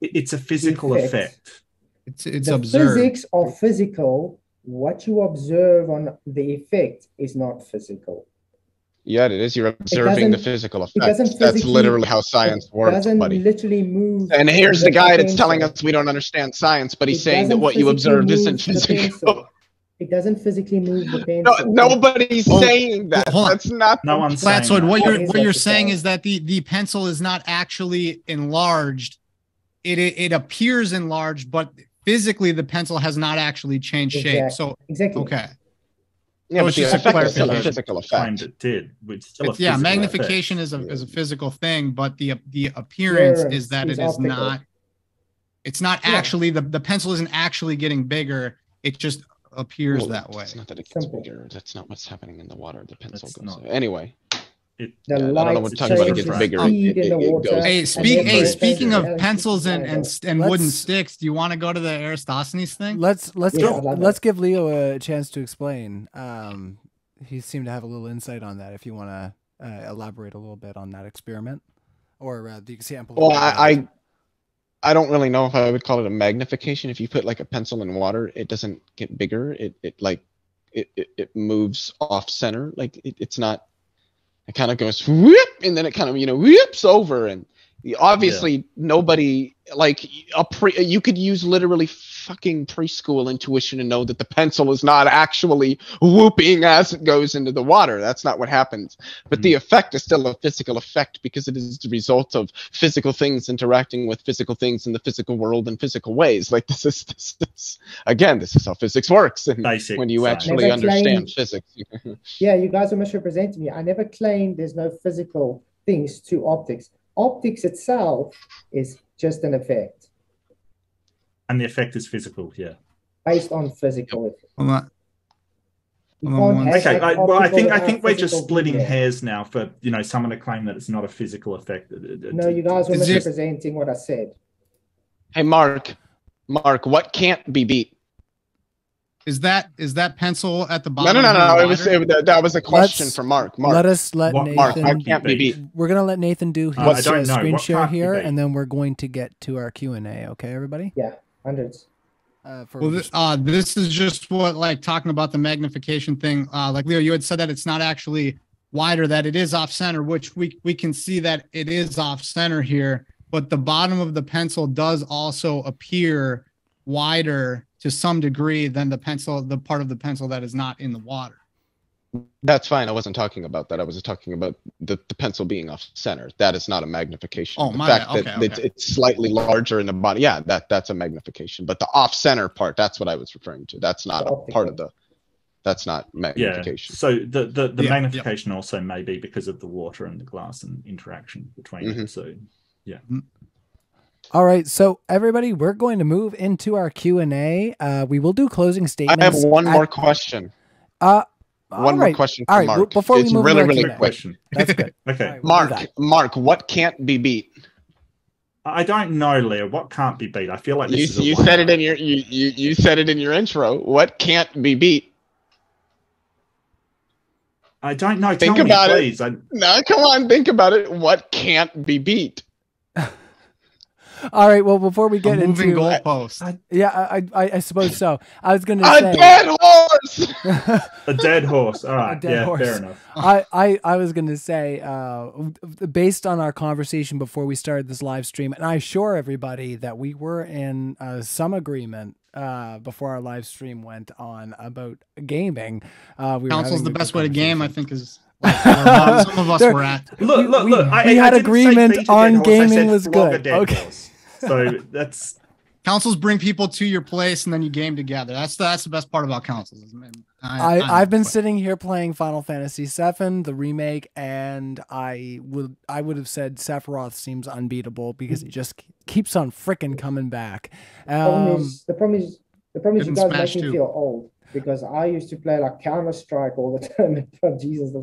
It's a physical effect. It's the observed. Physics are physical. What you observe on the effect is not physical. Yeah, it is. You're observing the physical effects. That's literally how science works, buddy. Literally move. And here's the guy that's telling us we don't understand science, but he's saying that what you observed isn't physical. It doesn't physically move the pencil. No, nobody's saying that. That's not. No one's saying Flatsoid, that. what you're saying is that the pencil is not actually enlarged. It appears enlarged, but physically the pencil has not actually changed shape. So okay. Yeah, but the effect is still a physical effect. It did. Magnification is a physical thing, but the appearance is that it is not. It's not actually the pencil isn't actually getting bigger. It just appears that way. It's not that it gets bigger. That's not what's happening in the water. The pencil goes. Anyway. I don't know what talking about. It gets bigger. Speaking of pencils and wooden sticks, do you want to go to the Eratosthenes thing? Let's give Leo a chance to explain. He seemed to have a little insight on that. If you want to elaborate a little bit on that experiment or the example. Well, I don't really know if I would call it a magnification. If you put like a pencil in water, it doesn't get bigger. It moves off center. Like it's not. It kind of goes whoop, and then it kind of whips over, and obviously nobody you could use literally fucking preschool intuition to know that the pencil is not actually whooping as it goes into the water. That's not what happens. But the effect is still a physical effect because it is the result of physical things interacting with physical things in the physical world in physical ways. Like this is again, this is how physics works. And when you actually understand physics. Yeah, you guys are misrepresenting me. I never claimed there's no physical things to optics. Optics itself is just an effect And the effect is physical, yeah. based on physical effect. Hold on. You Hold on can't one have Okay, like well, I optical think without we're just physical splitting being there. hairs now for someone to claim that it's not a physical effect. No, you guys were Is it- misrepresenting what I said. Hey, Mark, what can't be beat? Is that pencil at the No, bottom? no, no, no. wider? That was a question Let's- for Mark. Mark, Let What- Mark, Nathan. what can't be beat? We're gonna let Nathan do his I don't know. screen What share can't be here, beat? and then we're going to get to our Q&A. Okay, everybody. Yeah, hundreds. Well, this is just what, like, talking about the magnification thing. Like Leo, you had said that it's not actually wider, that it is off center, which we can see that it is off center here. But the bottom of the pencil does also appear wider to some degree than the part of the pencil that is not in the water. That's fine. I wasn't talking about that. I was talking about the pencil being off center. That is not a magnification. Oh, the my fact bad. that Okay, okay. it's slightly larger in the body, yeah, that's a magnification. But the off center part, that's what I was referring to. That's not a part of the. That's not Yeah. magnification. So the Yeah, magnification also may be because of the water and the glass and interaction between Mhm. them. So yeah. All right, so everybody, we're going to move into our Q&A. We will do closing statements. I have one more question. One more question All for right, Mark. before we It's move really, into our really Q&A. quick. Question. That's good. Okay. All right, we'll do that. Mark, what can't be beat? I don't know, Leo. What can't be beat? I feel like this is a You one. said it in your you said it in your intro. What can't be beat? I don't know. Think Tell me, about it. please. No, come on, think about it. What can't be beat? All right, well, before we A get moving into goalpost. yeah, I suppose so. I was going to A say dead horse. A dead horse. All right. dead Yeah, horse. fair enough. I was going to say, based on our conversation before we started this live stream, and I assure everybody that we were in some agreement before our live stream went on about gaming. We were Council's having the a best good way to game, I conversation. think, is like where some of us There- were at. Look. we I had didn't say agreement beat a on dead horse, I gaming said was flog a good. dead Okay. horse. So that's Councils bring people to your place and then you game together. That's the best part about councils. I've been sitting here playing Final Fantasy VII, the remake, and I would have said Sephiroth seems unbeatable because he just keeps on frickin' coming back. The problem is you Didn't guys Smash make me 2. feel old because I used to play like Counter-Strike all the time. Oh, Jesus,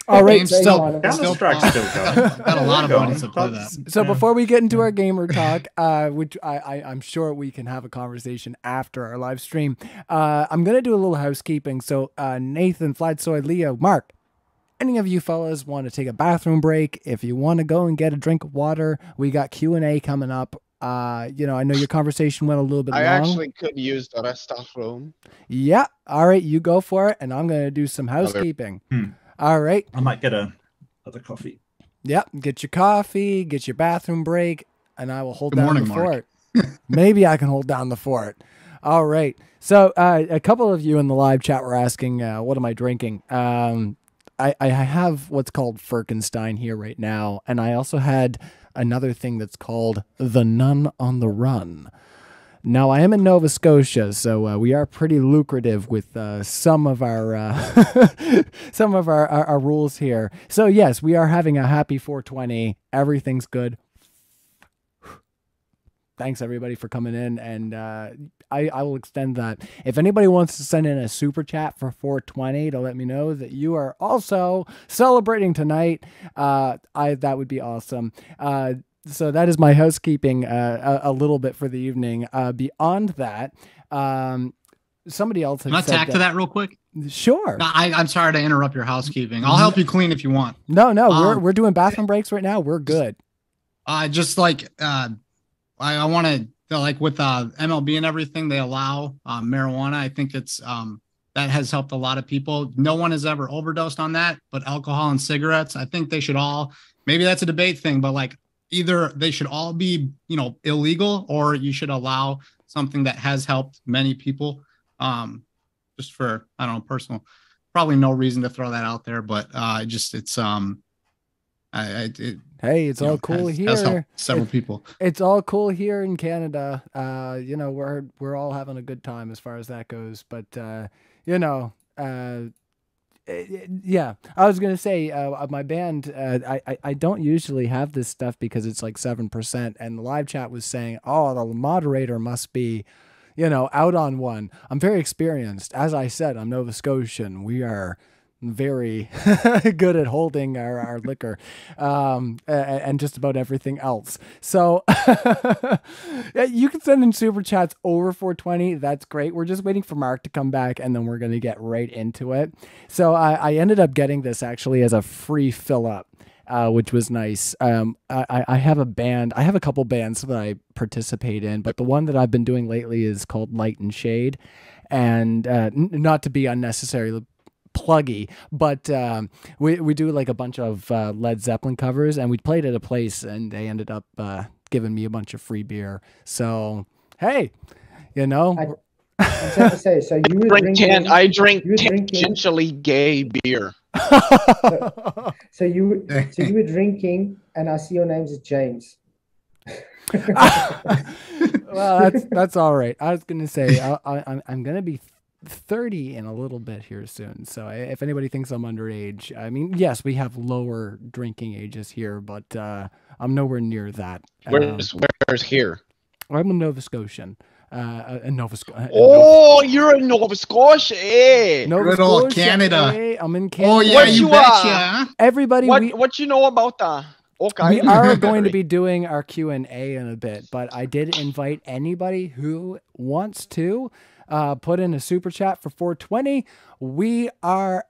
All right, Game's so still Counter-Strike's still going. got a lot of Go buddies on. that play that. So Yeah. before we get into our gamer talk, which I'm sure we can have a conversation after our live stream, I'm going to do a little housekeeping. So Nathan, Flatsoy, Leo, Mark, any of you fellas want to take a bathroom break? If you want to go and get a drink of water, we got Q&A coming up. I know your conversation went a little bit I long. actually could use the restroom. Yeah. All right, you go for it, and I'm going to do some housekeeping. All right. I might get another coffee. Yep. Get your coffee, get your bathroom break, and I will hold Good down morning, the Mark. fort. Maybe I can hold down the fort. All right. So a couple of you in the live chat were asking, what am I drinking? I have what's called Firkenstein here right now, and I also had another thing that's called the Nun on the Run. Now, I am in Nova Scotia, so we are pretty lucrative with some of our our rules here. So yes, we are having a happy 420. Everything's good. Thanks everybody for coming in, and I will extend that. If anybody wants to send in a super chat for 420 to let me know that you are also celebrating tonight, that would be awesome. So that is my housekeeping a little bit for the evening. Beyond that, somebody else had Can I said tack to that real quick? Sure. No, I'm sorry to interrupt your housekeeping. I'll help you clean if you want. No, we're doing bathroom breaks right now. We're good. Just like I want to like with MLB and everything, they allow marijuana. I think it's that has helped a lot of people. No one has ever overdosed on that, but alcohol and cigarettes, I think they should all. Maybe that's a debate thing, but like either they should all be illegal, or you should allow something that has helped many people. Just for I don't know, personal. Probably no reason to throw that out there, but it's Hey, it's all cool has here. helped several people. It's all cool here in Canada. We're all having a good time as far as that goes. But Yeah, I was gonna say my band. I don't usually have this stuff because it's like 7%, and the live chat was saying, "Oh, the moderator must be, out on one." I'm very experienced, as I said. I'm Nova Scotian. We are very good at holding our liquor, and just about everything else. So yeah, you can send in super chats over 420. That's great. We're just waiting for Mark to come back, and then we're going to get right into it. So I ended up getting this actually as a free fill up. Which was nice. I have a band. I have a couple bands that I participate in, but the one that I've been doing lately is called Light and Shade. And not to be unnecessarily pluggy, but we do like a bunch of Led Zeppelin covers, and we played at a place, and they ended up giving me a bunch of free beer. So hey, I'm trying to say, so you were drinking. I drink tangentially gay beer. So you were drinking, and I see your name is James. Well, that's all right. I was gonna say I'm gonna be 30 in a little bit here soon. So if anybody thinks I'm underage, I mean, yes, we have lower drinking ages here, but I'm nowhere near that. Where's here? I'm a Nova Scotian. Nova Scotia. Oh, you're in Nova Scotia, eh? Nova Good old Scotia, Canada. eh? I'm in Canada. Oh yeah, What you you betcha. Everybody, What you know about that? Okay. we are going to be doing our Q&A in a bit, but I did invite anybody who wants to put in a super chat for 420. We are,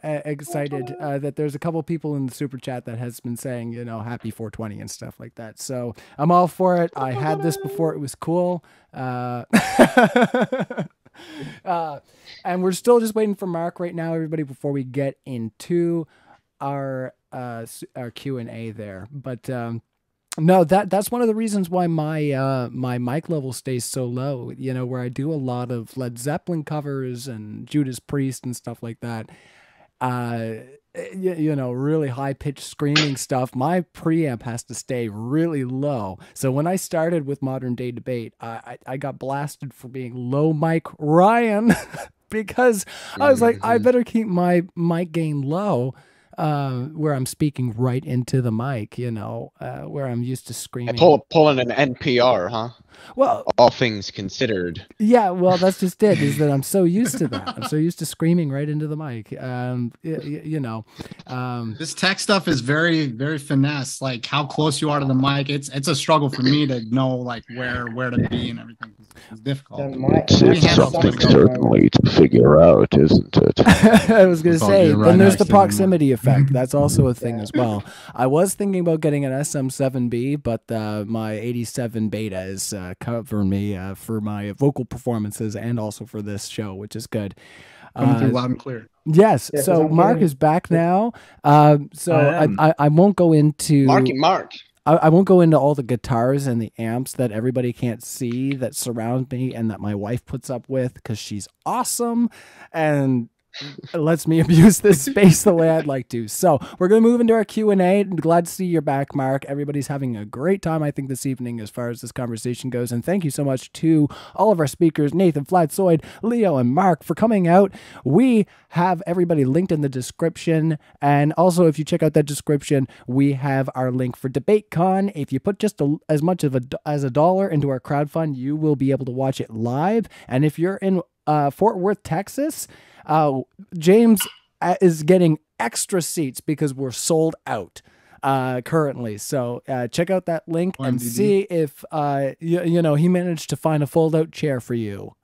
excited that there's a couple people in the super chat that has been saying, happy 420 and stuff like that. So I'm all for it. I had this before. It was cool. And we're still just waiting for Mark right now, everybody, before we get into our Q&A there. But no, that's one of the reasons why my my mic level stays so low, where I do a lot of Led Zeppelin covers and Judas Priest and stuff like that. Really high pitched screaming stuff. My preamp has to stay really low. So when I started with Modern Day Debate, I got blasted for being low mic Ryan because I was like, I better keep my mic gain low. Where I'm speaking right into the mic, where I'm used to screaming. Pulling an NPR, huh? Well, all things considered. Yeah, well, that's just it. Is that I'm so used to that. I'm so used to screaming right into the mic. This tech stuff is very, very finesse. Like how close you are to the mic. It's a struggle for me to know like where to be and everything. It's difficult. It's something certainly to figure out, isn't it? I was going to say, then there's the proximity effect. That's also a thing as well. I was thinking about getting an SM7B, but my 87 beta is covering me for my vocal performances and also for this show, which is good. Coming through loud and clear. Yes. Yeah, so Mark is back now. So I won't go into Mark. I won't go into all the guitars and the amps that everybody can't see that surround me and that my wife puts up with because she's awesome and lets me abuse this space the way I'd like to. So we're going to move into our Q&A. Glad to see you're back, Mark. Everybody's having a great time, I think, this evening as far as this conversation goes. And thank you so much to all of our speakers, Nathan, Flatsoid, Leo, and Mark, for coming out. We have everybody linked in the description. And also, if you check out that description, we have our link for DebateCon. If you put just as much as $1 into our crowdfund, you will be able to watch it live. And if you're in Fort Worth, Texas, James is getting extra seats because we're sold out currently. So check out that link and see if he managed to find a fold-out chair for you.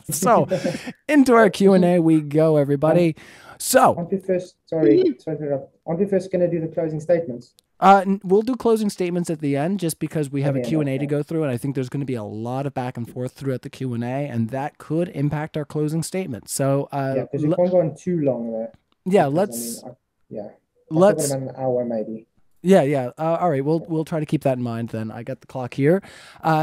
So into our Q&A we go, everybody. So aren't we first? Sorry to interrupt. Aren't we first going to do the closing statements? We'll do closing statements at the end just because we have a Q&A to go through, and I think there's going to be a lot of back and forth throughout the Q&A, and that could impact our closing statement. So yeah, because we can't go on too long there. Yeah, let's about an hour maybe. Yeah. All right, we'll try to keep that in mind then. I got the clock here.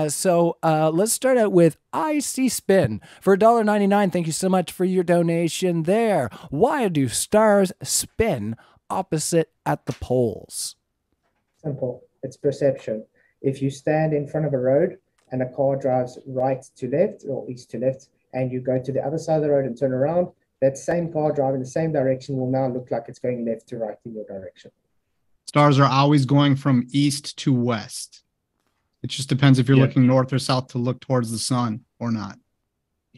So let's start out with IC Spin for $1.99. Thank you so much for your donation there. Why do stars spin opposite at the poles? Simple. It's perception. If you stand in front of a road and a car drives right to left or east to left, and you go to the other side of the road and turn around, that same car driving the same direction will now look like it's going left to right in your direction. Stars are always going from east to west. It just depends if you're looking north or south to look towards the sun or not.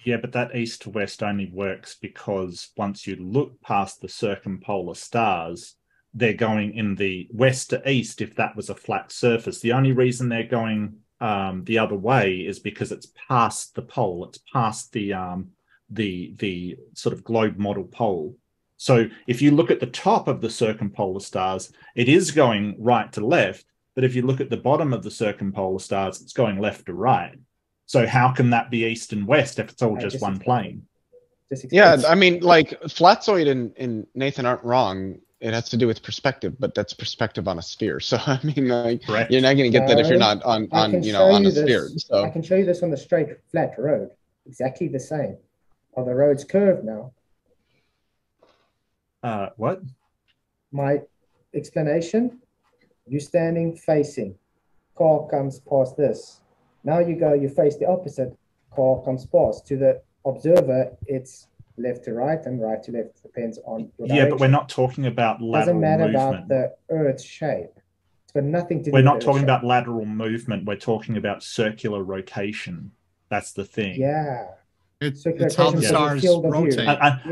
Yeah, but that east to west only works because once you look past the circumpolar stars, they're going in the west to east if that was a flat surface. The only reason they're going the other way is because it's past the pole. It's past the sort of globe model pole. So if you look at the top of the circumpolar stars, it is going right to left. But if you look at the bottom of the circumpolar stars, it's going left to right. So how can that be east and west if it's all just one plane? Yeah, I mean, like Flatzoid and Nathan aren't wrong. It has to do with perspective, but that's perspective on a sphere. So I mean, like, you're not going to get that if you're not on a sphere. So I can show you this on the straight flat road. Exactly the same. Are the roads curved now? What? My explanation, you standing facing, car comes past this. Now you face the opposite, car comes past. To the observer, it's left to right and right to left, depends on your direction. Yeah, but we're not talking about lateral movement. Doesn't matter about the Earth's shape. It's got nothing to do with with We're not talking about lateral movement. We're talking about circular rotation. That's the thing. Yeah. It's how the stars rotate.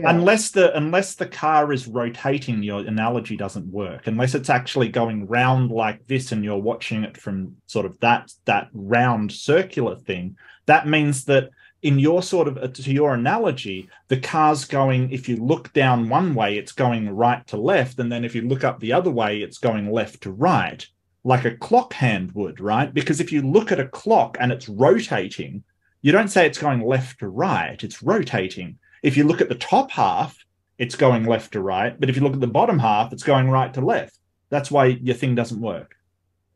Unless the car is rotating, your analogy doesn't work. Unless it's actually going round like this and you're watching it from sort of that round circular thing, that means that in your sort of, to your analogy, the car's going, if you look down one way, it's going right to left. And then if you look up the other way, it's going left to right, like a clock hand would, right? Because if you look at a clock and it's rotating, you don't say it's going left to right, it's rotating. If you look at the top half, it's going left to right. But if you look at the bottom half, it's going right to left. That's why your thing doesn't work.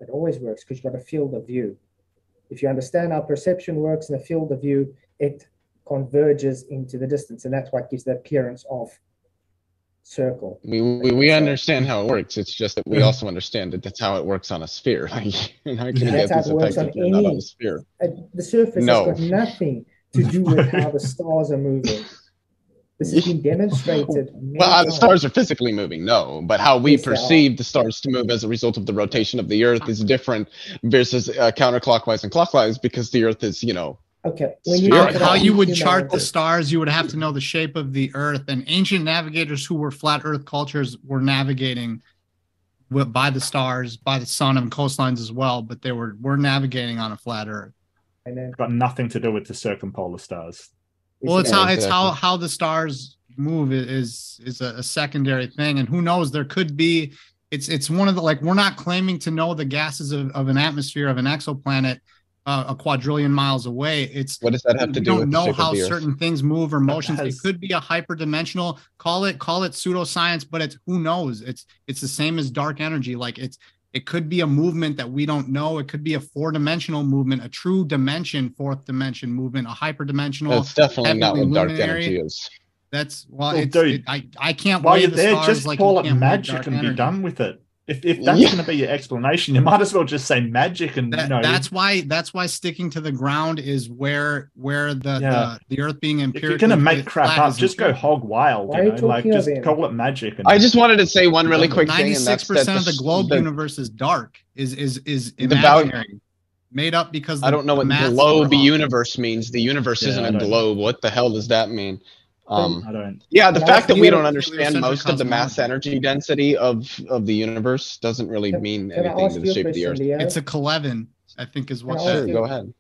It always works because you've got a field of view. If you understand how perception works in a field of view, it converges into the distance. And that's what gives the appearance of circle. We understand how it works. It's just that we also understand that that's how it works on a sphere. Like, you're not going to get this effect if you're not on a sphere. The surface has got nothing to do with how the stars are moving. This has been demonstrated. Well, the stars are physically moving, no, but how we perceive the stars to move as a result of the rotation of the Earth is different versus counterclockwise and clockwise because the Earth is, okay. How you would chart the stars, you would have to know the shape of the Earth. And ancient navigators who were flat Earth cultures were navigating by the stars, by the sun, and coastlines as well. But they were navigating on a flat Earth. And then, got nothing to do with the circumpolar stars. Well, it's how the stars move is a secondary thing, and who knows? There could be. It's one of the, like, we're not claiming to know the gases of an atmosphere of an exoplanet a quadrillion miles away. It's what does that have to do with the shape of the Earth? We don't know how certain things move or motions. It could be a hyperdimensional. Call it pseudoscience, but it's who knows. It's the same as dark energy. Like it could be a movement that we don't know. It could be a four-dimensional movement, a true dimension, fourth dimension movement, a hyperdimensional. That's definitely not what dark energy is. That's I can't while weigh you're the there, stars just like call you it can't weigh magic dark and energy. be done with it. If that's going to be your explanation, you might as well just say magic and that's why sticking to the ground is where the Earth being empirical. If you're going to make crap up, just go hog wild. Just call it magic. I just wanted to say one really quick thing. 96% of the globe universe is dark. Is imaginary, made up because I don't know what globe universe means. The universe isn't a globe. What the hell does that mean? I don't. Yeah, the fact that we don't understand most of the mass energy density of the universe doesn't really mean anything to the shape of the Earth. It's a Kelevin, I think, is what. Sure, go ahead.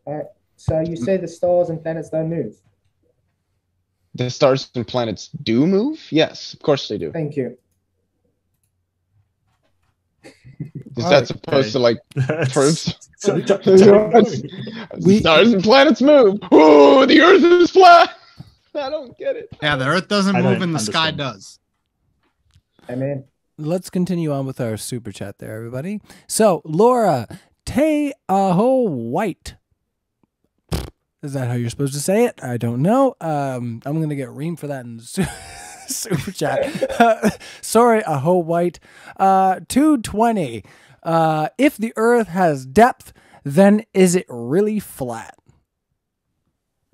All right. So you say the stars and planets don't move? The stars and planets do move? Yes, of course they do. Thank you. Is that supposed to prove? Stars and planets move. Oh, the Earth is flat. I don't get it. Yeah, the Earth doesn't move and the sky does. Amen. Let's continue on with our super chat there, everybody. So, Laura Te-Aho White. Is that how you're supposed to say it? I don't know. I'm going to get reamed for that in super chat. Sorry, Aho White. 220. If the Earth has depth, then is it really flat?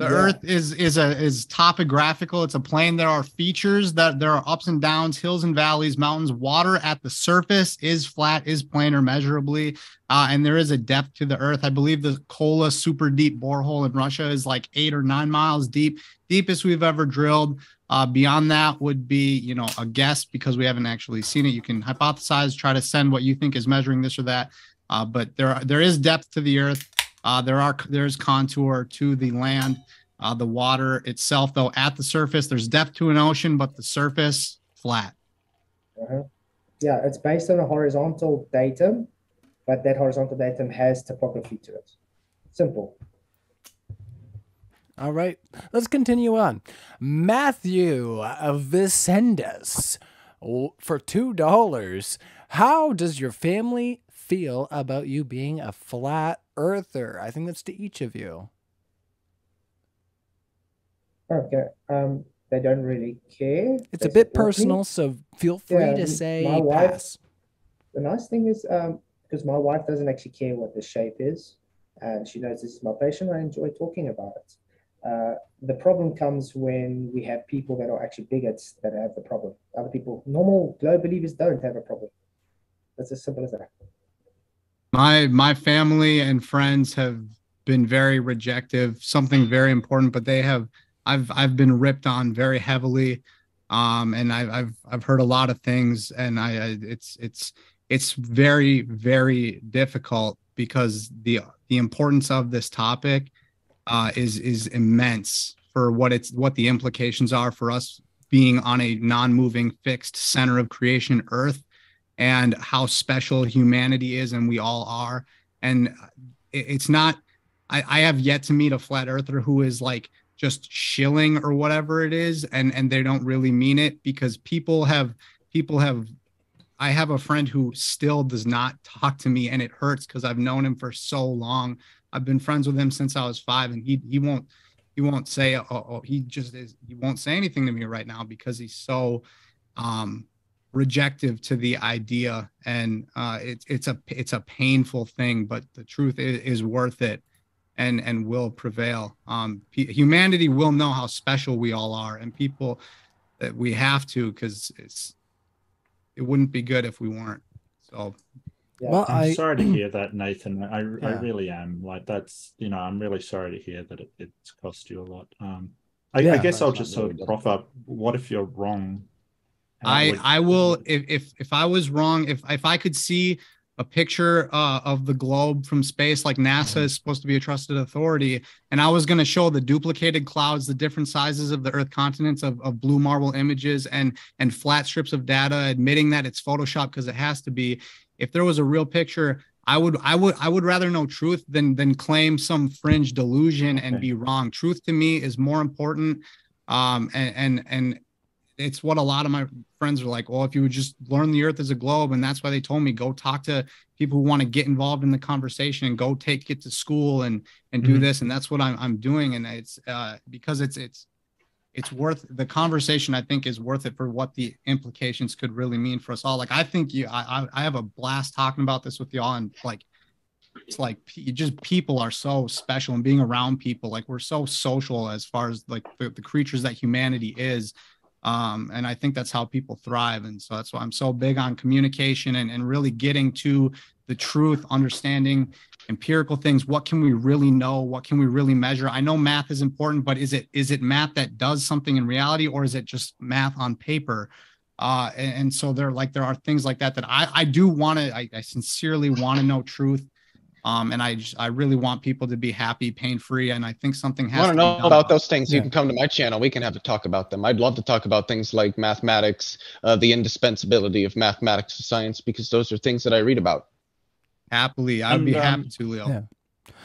The Yeah. Earth is topographical. It's a plane. There are features that there are ups and downs, hills and valleys, mountains. Water at the surface is flat, is planar measurably, and there is a depth to the Earth. I believe the Kola super deep borehole in Russia is like 8 or 9 miles deep, deepest we've ever drilled. Beyond that would be, you know, a guess because we haven't actually seen it. You can hypothesize, try to send what you think is measuring this or that, but there is depth to the Earth. There's contour to the land. The water itself, though, at the surface, there's depth to an ocean, but the surface, flat. Yeah, it's based on a horizontal datum, but that horizontal datum has topography to it. Simple. All right, let's continue on. Matthew Vicendas, for $2. How does your family feel about you being a flat earther? I think that's to each of you. Okay. They don't really care. It's They a bit support me. personal, so feel free Yeah, to say my wife- pass. The nice thing is, because my wife doesn't actually care what the shape is, and she knows this is my passion, I enjoy talking about it. The problem comes when we have people that are actually bigots that have the problem. Other people, normal globe believers, don't have a problem. That's as simple as that. My family and friends have been very rejective, something very important, but I've been ripped on very heavily, and I've heard a lot of things, and it's very, very difficult because the importance of this topic is immense for what the implications are for us being on a non-moving fixed center of creation Earth, and how special humanity is, and we all are. And it's not, I have yet to meet a flat earther who is like just shilling or whatever it is, and they don't really mean it, because I have a friend who still does not talk to me, and it hurts because I've known him for so long. I've been friends with him since I was 5, and he won't say, he won't say anything to me right now because he's so rejective to the idea, and it's a painful thing, but the truth is worth it, and will prevail. Humanity will know how special we all are, and people that we have to, because it wouldn't be good if we weren't. So Yeah. Well, I'm sorry to hear that, Nathan. I Yeah. really am. Like, that's, I'm really sorry to hear that it's cost you a lot. Yeah. I guess That's I'll not just really sort of prop up. What if you're wrong? I will, if I was wrong, if I could see a picture of the globe from space, like NASA is supposed to be a trusted authority, and I was going to show the duplicated clouds, the different sizes of the Earth continents of blue marble images, and flat strips of data, admitting that it's Photoshop because it has to be. If there was a real picture, I would rather know truth than claim some fringe delusion and be wrong. Truth to me is more important, and it's what a lot of my friends are like, well, if you would just learn the Earth as a globe, and that's why they told me, go talk to people who want to get involved in the conversation, and go take it to school and do this. And that's what I'm doing. And it's because it's worth the conversation. I think is worth it for what the implications could really mean for us all. Like, I think I have a blast talking about this with y'all, and like, it's like just people are so special, and being around people, like, we're so social as far as like the creatures that humanity is. And I think that's how people thrive. And so that's why I'm so big on communication and really getting to the truth, understanding empirical things. What can we really know? What can we really measure? I know math is important, but is it math that does something in reality, or is it just math on paper? And so there are things like that I do want to, I sincerely want to know truth. And I really want people to be happy, pain-free, and I think something has to be know done about those things, Yeah. you can come to my channel. We can have a talk about them. I'd love to talk about things like mathematics, the indispensability of mathematics to science, because those are things that I read about. Happily. I would be happy to, Leo. Yeah.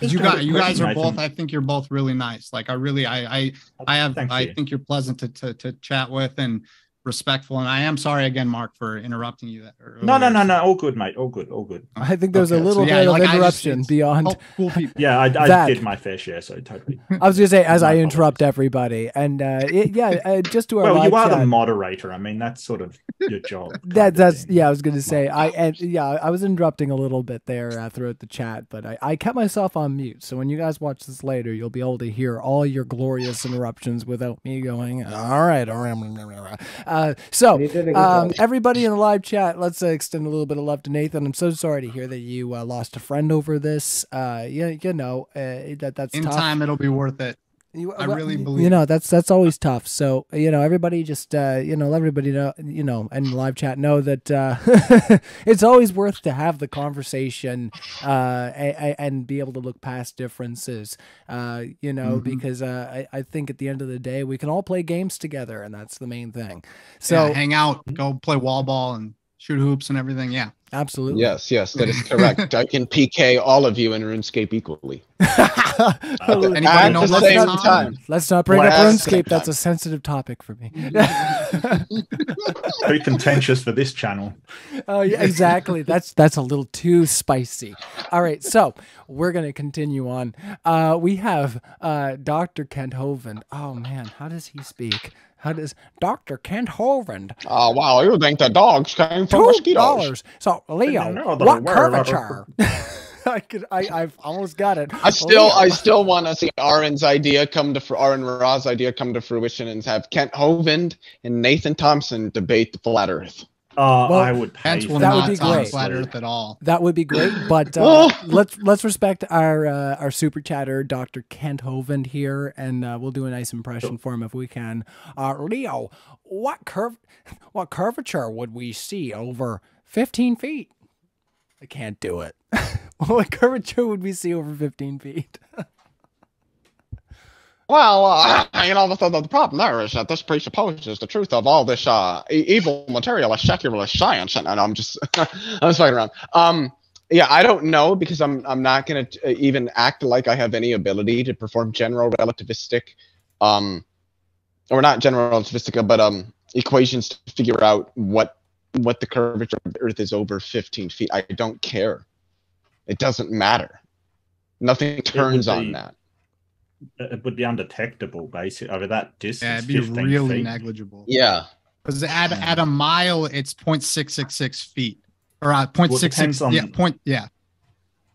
'Cause you guys are both, I think you're both really nice. Like, I Thank you. think you're pleasant to chat with, and respectful. And I am sorry again, Mark, for interrupting you. No. All good, mate. All good. I think there was a little So, yeah, bit like, of I just- interruption it's beyond. help cool people. Yeah, I That- did my fair share, so totally. I was going to say, as My I interrupt apologies. everybody, and just to our Well, live you are chat, the moderator. I mean, that's sort of your job. kind of that's thing. yeah. I was going to say I was interrupting a little bit there throughout the chat, but I kept myself on mute. So when you guys watch this later, you'll be able to hear all your glorious interruptions without me going. All right. So You did a good job. everybody in the live chat, let's extend a little bit of love to Nathan. I'm so sorry to hear that you lost a friend over this. That's In tough. time, it'll be worth it. I really believe. That's always tough. So everybody just let everybody know, and live chat know that it's always worth to have the conversation and be able to look past differences. Because I think at the end of the day we can all play games together, and that's the main thing. So Yeah, hang out, go play wall ball and shoot hoops and everything. Yeah. absolutely. Yes, that is correct. I can PK all of you in RuneScape equally. Anybody At know the what's same on? time. Let's not bring up Well, RuneScape. That's a sensitive topic for me. Very contentious for this channel. Oh yeah, exactly. That's a little too spicy. All right, so we're gonna continue on. We have Dr. Kent Hovind. Oh man, how does he speak? How does Dr. Kent Hovind? Oh, wow, you think the dogs came from mosquitoes. $2. So Leo, know the what word. curvature? I've almost got it. I still want to see Aaron Ra's idea come to fruition and have Kent Hovind and Nathan Thompson debate the flat Earth. Well, I would pay Pence for will That would not be talk great. flat Earth at all. That would be great, but let's respect our super chatter, Dr. Kent Hovind here, and we'll do a nice impression for him if we can. Leo, what curvature would we see over 15 feet? I can't do it. What curvature would we see over 15 feet? Well, the problem there is that this presupposes the truth of all this evil materialist secularist science, and I'm just I'm just fucking around. Yeah, I don't know, because I'm not going to even act like I have any ability to perform general relativistic, or not general relativistic, but equations to figure out what the curvature of the Earth is over 15 feet. I don't care. It doesn't matter. Nothing turns on that. It would be undetectable, basically, over that distance. Yeah, it'd be 15 really feet. negligible. Yeah. Because at a mile, it's 0.666 feet. Or Well, it 0.66. depends on-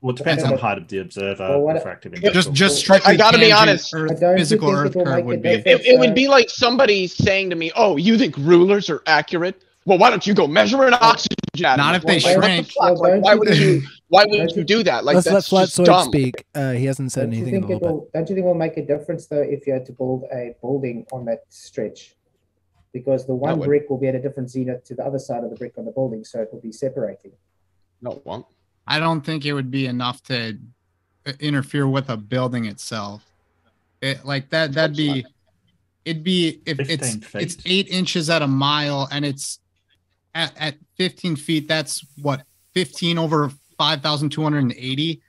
Well, it depends on the height of the observer, Well, what- refractive index. Just strictly I gotta be tangent honest. Earth, I don't physical think Earth it will curve make would a be. difference. It would be like somebody saying to me, "Oh, you think rulers are accurate? Well, why don't you go measure an oxygen atom?" Not if they Like, what the shrink. fuck? Well, Like, why would you? Why would don't you do that? Like, Let's let that's Flat just Sword dumb. speak. He hasn't said Don't you anything in a think little bit. don't you think it will make a difference though if you had to build a building on that stretch? Because the one would. brick will be at a different zenith to the other side of the brick on the building, so it will be separating. No, it won't. I don't think it would be enough to interfere with a building itself. That'd be. It'd be if 15 it's feet. 8 inches at a mile, and it's at 15 feet. That's what 15 over 5,280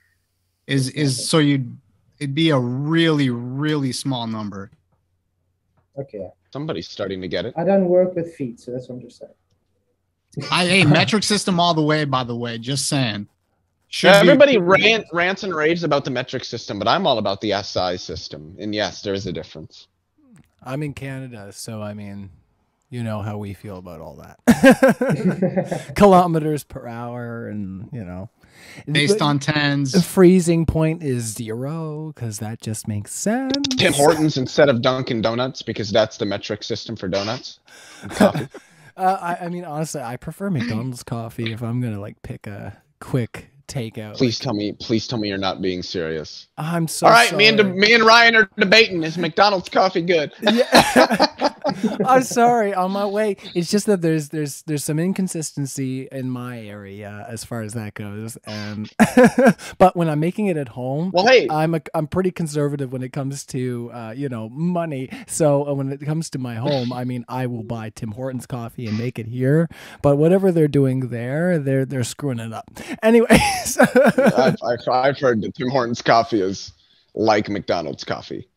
is. So it'd be a really, really small number. Okay. Somebody's starting to get it. I don't work with feet, so that's what I'm just saying. Hey, metric system all the way. By the way, just saying. Should be- Everybody rants and raves about the metric system, but I'm all about the SI system. And yes, there is a difference. I'm in Canada, so I mean, you know how we feel about all that. Kilometers per hour, and based on tens. the freezing point is 0 because that just makes sense. Tim Hortons instead of Dunkin' Donuts, because that's the metric system for donuts and coffee. I mean, honestly, I prefer McDonald's coffee if I'm gonna pick a quick takeout. Please tell me you're not being serious. I'm so All right, sorry. me and Ryan are debating, is McDonald's coffee good? Yeah. I'm sorry. On my way, it's just that there's some inconsistency in my area as far as that goes, and but when I'm making it at home, Well, hey, I'm pretty conservative when it comes to money. So when it comes to my home, I mean, I will buy Tim Hortons coffee and make it here. But whatever they're doing there, they're screwing it up. Anyways, I've heard that Tim Hortons coffee is like McDonald's coffee.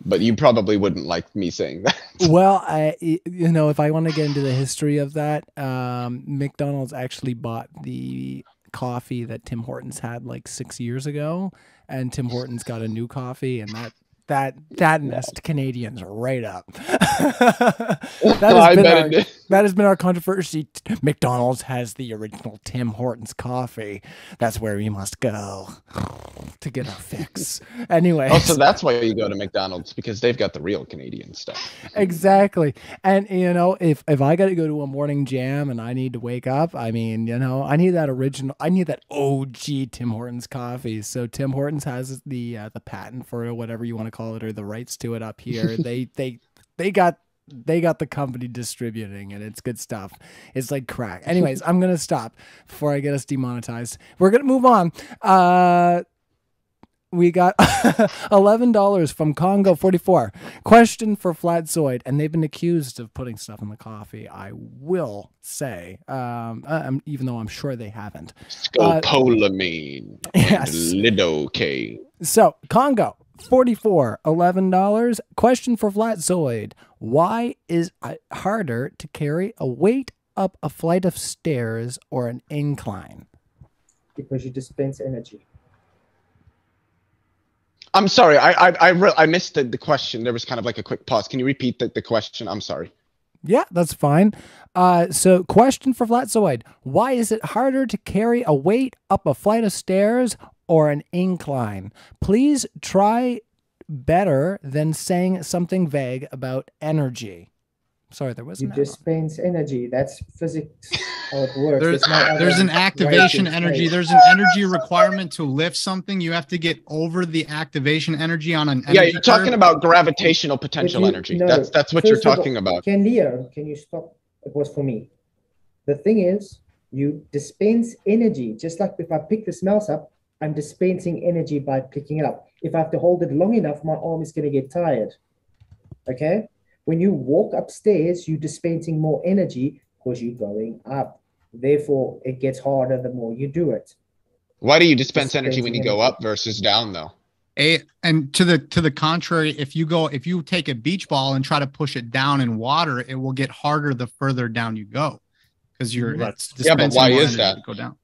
But you probably wouldn't like me saying that. Well, if I want to get into the history of that, McDonald's actually bought the coffee that Tim Hortons had like 6 years ago, and Tim Hortons got a new coffee, and that messed Canadians right up. That has been our controversy. McDonald's has the original Tim Hortons coffee. That's where we must go to get our fix. Anyway. Oh, so that's why you go to McDonald's, because they've got the real Canadian stuff. Exactly. And if I got to go to a morning jam and I need to wake up, I mean, I need that OG Tim Hortons coffee. So Tim Hortons has the patent for it, whatever you want to call it, or the rights to it up here. They got the company distributing it. It's good stuff. It's like crack. Anyways, I'm gonna stop before I get us demonetized. We're gonna move on. We got $11 from Congo 44. Question for Flatzoid, and they've been accused of putting stuff in the coffee. I will say, even though I'm sure they haven't. Scopolamine. Yes. Lidocaine. So Congo 44, $11. Question for Flatzoid. Why is it harder to carry a weight up a flight of stairs or an incline? Because you dispense energy. I'm sorry, I missed the question. There was kind of like a quick pause. Can you repeat the question? I'm sorry. Yeah, that's fine. So question for Flatzoid. Why is it harder to carry a weight up a flight of stairs or an incline? Please try better than saying something vague about energy. Sorry, there wasn't. You dispense energy. That's physics. How it works. There's an activation energy. There's an energy requirement to lift something. You have to get over the activation energy on an energy Yeah, you're talking curve. about gravitational potential energy. No, That's what you're talking about. Can you stop? It was for me. The thing is, you dispense energy. Just like if I pick this mouse up, I'm dispensing energy by picking it up. If I have to hold it long enough, my arm is going to get tired. Okay? When you walk upstairs, you're dispensing more energy because you're going up. Therefore, it gets harder the more you do it. Why do you dispense energy when you go up versus down, though? And to the contrary, if you take a beach ball and try to push it down in water, it will get harder the further down you go, because you're yeah. But why is that? To go down.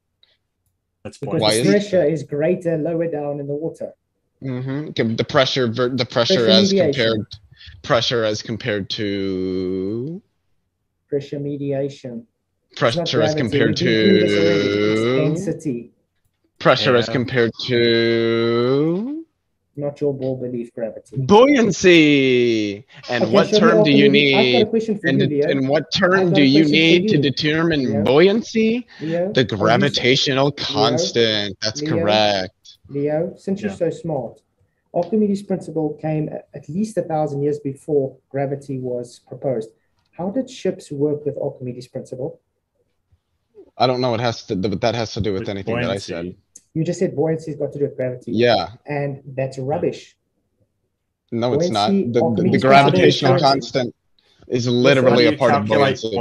That's because the pressure is greater lower down in the water. Mm-hmm. The pressure as compared to pressure mediation. Pressure as compared to density. Pressure as compared to not your ball beneath gravity. Buoyancy. And what term do you need? And what term do you need to determine buoyancy? The gravitational constant. That's correct. Leo, since you're so smart, Archimedes' principle came at least 1,000 years before gravity was proposed. How did ships work with Archimedes' principle? I don't know what that has to do with anything that I said. You just said buoyancy's got to do with gravity. Yeah. And that's rubbish. No, it's not. The gravitational constant is literally a part of buoyancy.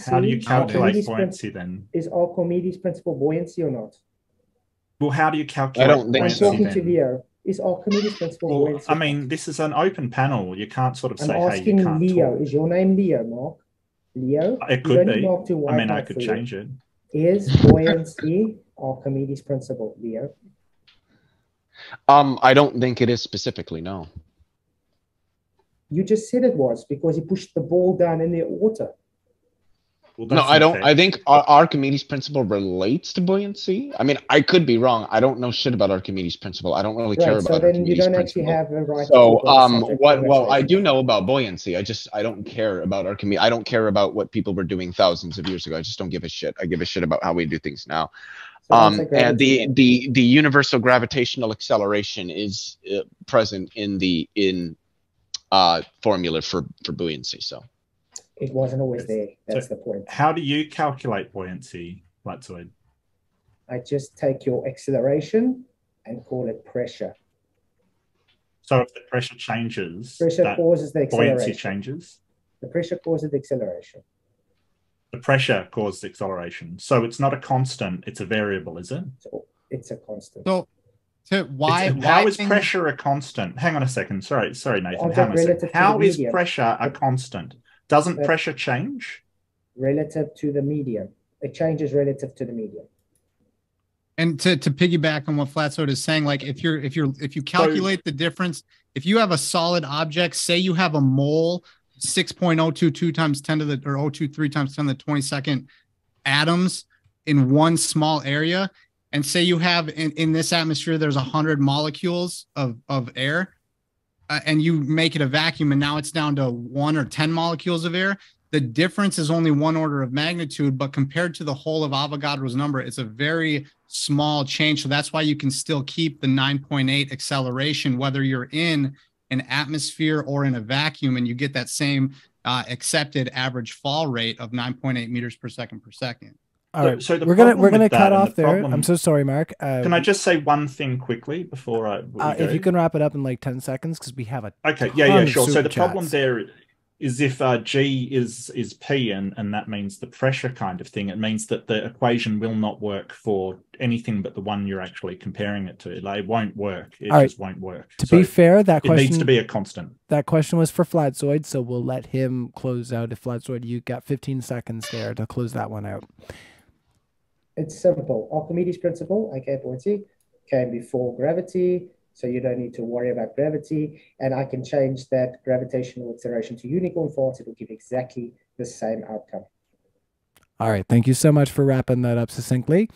How do you calculate buoyancy then? Is Archimedes' principle buoyancy or not? Well, how do you calculate buoyancy I'm talking to Leo. Is Archimedes' principle buoyancy? I mean, this is an open panel. You can't sort of say, I'm asking hey, you can't Leo. talk. Is your name Leo, Mark? Leo? It could be. I mean, I could change it. Is buoyancy Archimedes' principle, Leo? I don't think it is specifically, no. You just said it was because he pushed the ball down in the water. Well, no, I don't. I think Archimedes' principle relates to buoyancy. I mean, I could be wrong. I don't know shit about Archimedes' principle. I don't really care about Archimedes' principle. So then you don't actually have a right. So, well, I do know about buoyancy. I don't care about Archimedes. I don't care about what people were doing thousands of years ago. I just don't give a shit. I give a shit about how we do things now. And the universal gravitational acceleration is present in the formula for buoyancy. So. It wasn't always there. That's the point. How do you calculate buoyancy, Flatzoid? I just take your acceleration and call it pressure. So if the pressure changes, pressure causes the acceleration. Buoyancy changes? The pressure causes the acceleration. The pressure causes the acceleration. So it's not a constant, it's a variable, is it? So it's a constant. So Why How is pressure a constant? Hang on a second. Sorry, Nathan. Object Hang on a second. relative to the How is medium. pressure a constant? Doesn't But- pressure change? Relative to the medium. It changes relative to the medium. And to piggyback on what Flatsoid is saying, like if you calculate the difference, if you have a solid object, say you have a mole 6.022 times 10 to the or 023 times 10 to the 22nd atoms in one small area, and say you have in this atmosphere there's 100 molecules of air, and you make it a vacuum, and now it's down to 1 or 10 molecules of air. The difference is only 1 order of magnitude, but compared to the whole of Avogadro's number, it's a very small change. So that's why you can still keep the 9.8 acceleration, whether you're in an atmosphere or in a vacuum, and you get that same accepted average fall rate of 9.8 meters per second per second. All right, So the we're problem gonna with cut that, and off the there. problem- I'm so sorry, Mark. Can I just say one thing quickly before we go? If you can wrap it up in like 10 seconds, because we have a Okay, ton yeah, of sure. So super the problem chats. there is if G is P and that means the pressure kind of thing, it means that the equation will not work for anything but the one you're actually comparing it to. Like, it won't work. It All just won't work. To be fair, that it needs question to be a constant. That question was for Flatzoid, so we'll let him close out. If Flatzoid, you got 15 seconds there to close that one out. It's simple. Archimedes principle, AK-40, came before gravity, so you don't need to worry about gravity. And I can change that gravitational acceleration to unicorn force. It will give exactly the same outcome. All right. Thank you so much for wrapping that up succinctly.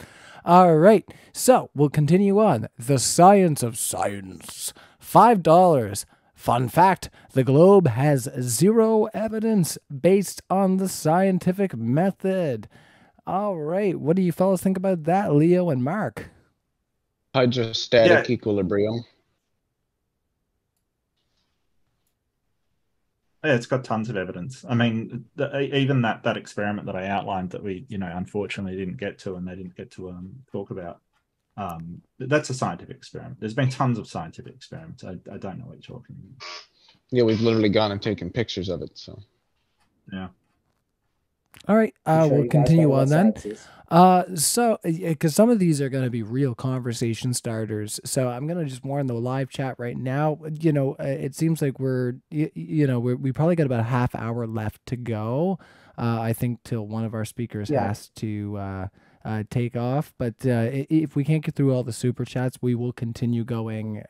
All right. So we'll continue on. The science of science. $5. Fun fact, the globe has 0 evidence based on the scientific method. All right. What do you fellas think about that, Leo and Mark? Hydrostatic equilibrium. Yeah, it's got tons of evidence. I mean, even that experiment that I outlined that we, unfortunately didn't get to, and they didn't get to talk about. That's a scientific experiment. There's been tons of scientific experiments. I don't know what you're talking about. Yeah, we've literally gone and taken pictures of it. So. Yeah. All right, we'll continue on then. So, because some of these are going to be real conversation starters, so I'm going to just warn the live chat right now. It seems like we probably got about a half hour left to go. I think till one of our speakers has to take off. But if we can't get through all the super chats, we will continue going.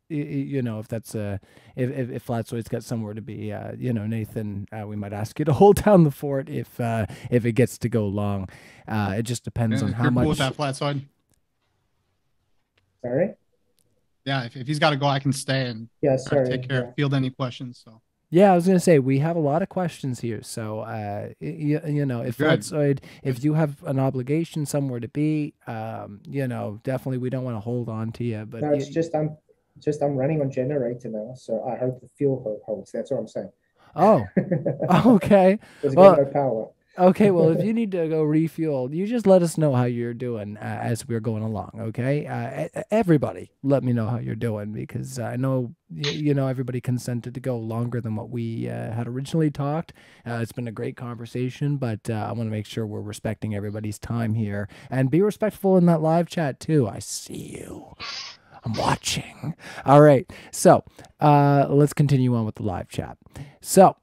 If that's if Flatzoid's got somewhere to be, Nathan, we might ask you to hold down the fort if it gets to go long. It just depends on how much. Cool with that, Flatzoid? Sorry. Yeah, if he's got to go, I can stay and take care of field any questions. So. Yeah, I was gonna say we have a lot of questions here, so if Flatzoid, if you have an obligation somewhere to be, definitely we don't want to hold on to you. But no, it's I'm running on generator now, so I hope the fuel holds. That's what I'm saying. Oh, okay. There's no power. Okay, well, if you need to go refuel, you just let us know how you're doing as we're going along, okay? Everybody, let me know how you're doing, because I know, everybody consented to go longer than what we had originally talked. It's been a great conversation, but I want to make sure we're respecting everybody's time here. And be respectful in that live chat, too. I see you. I'm watching. All right, so let's continue on with the live chat. So,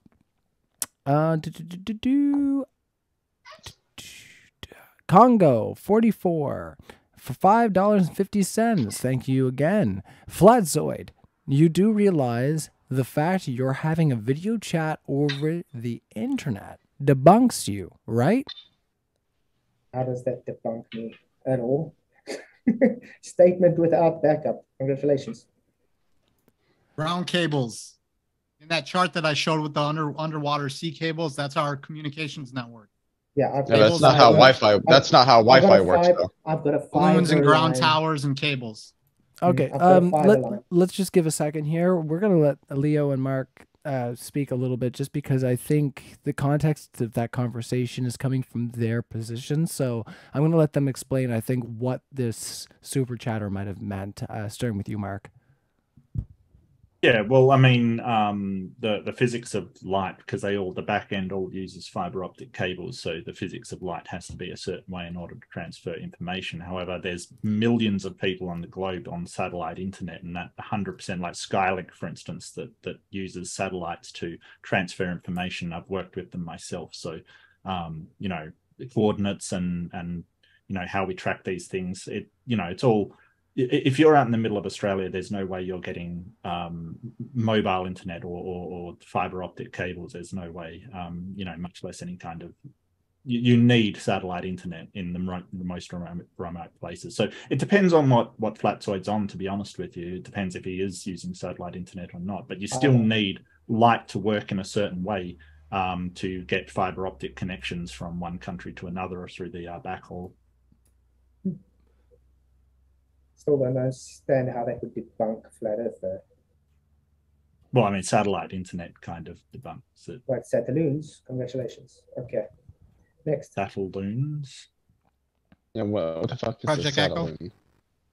Congo 44 for $5.50. Thank you again. Flatzoid, you do realize the fact you're having a video chat over the internet debunks you, right? How does that debunk me at all? Statement without backup. Congratulations. Ground cables. In that chart that I showed with the underwater sea cables, that's our communications network. Yeah, that's not how Wi-Fi. That's not how Wi-Fi works. I've got a balloons and ground line. towers and cables. Okay. Let's just give a second here. We're gonna let Leo and Mark speak a little bit, just because I think the context of that conversation is coming from their position. So I'm gonna let them explain, I think, what this super chatter might have meant. Starting with you, Mark. Yeah, well, I mean, the physics of light, because the back end all uses fiber optic cables, so the physics of light has to be a certain way in order to transfer information. However, there's millions of people on the globe on satellite internet, and that 100%, like Skylink, for instance, that uses satellites to transfer information. I've worked with them myself, so you know, coordinates and you know how we track these things. It's all. If you're out in the middle of Australia, there's no way you're getting mobile internet or fiber optic cables. There's no way, much less any kind of. You need satellite internet in the most remote places. So it depends on what Flatzoid's on. To be honest with you, it depends if he is using satellite internet or not. But you still need light to work in a certain way to get fiber optic connections from one country to another or through the backhaul. Still don't understand how they could debunk flat Earth though. Well, I mean, satellite internet kind of debunks it. Right, Satelloons, congratulations. Okay, next. Satelloons? Yeah, what the fuck is Project a Echo? Satelloon?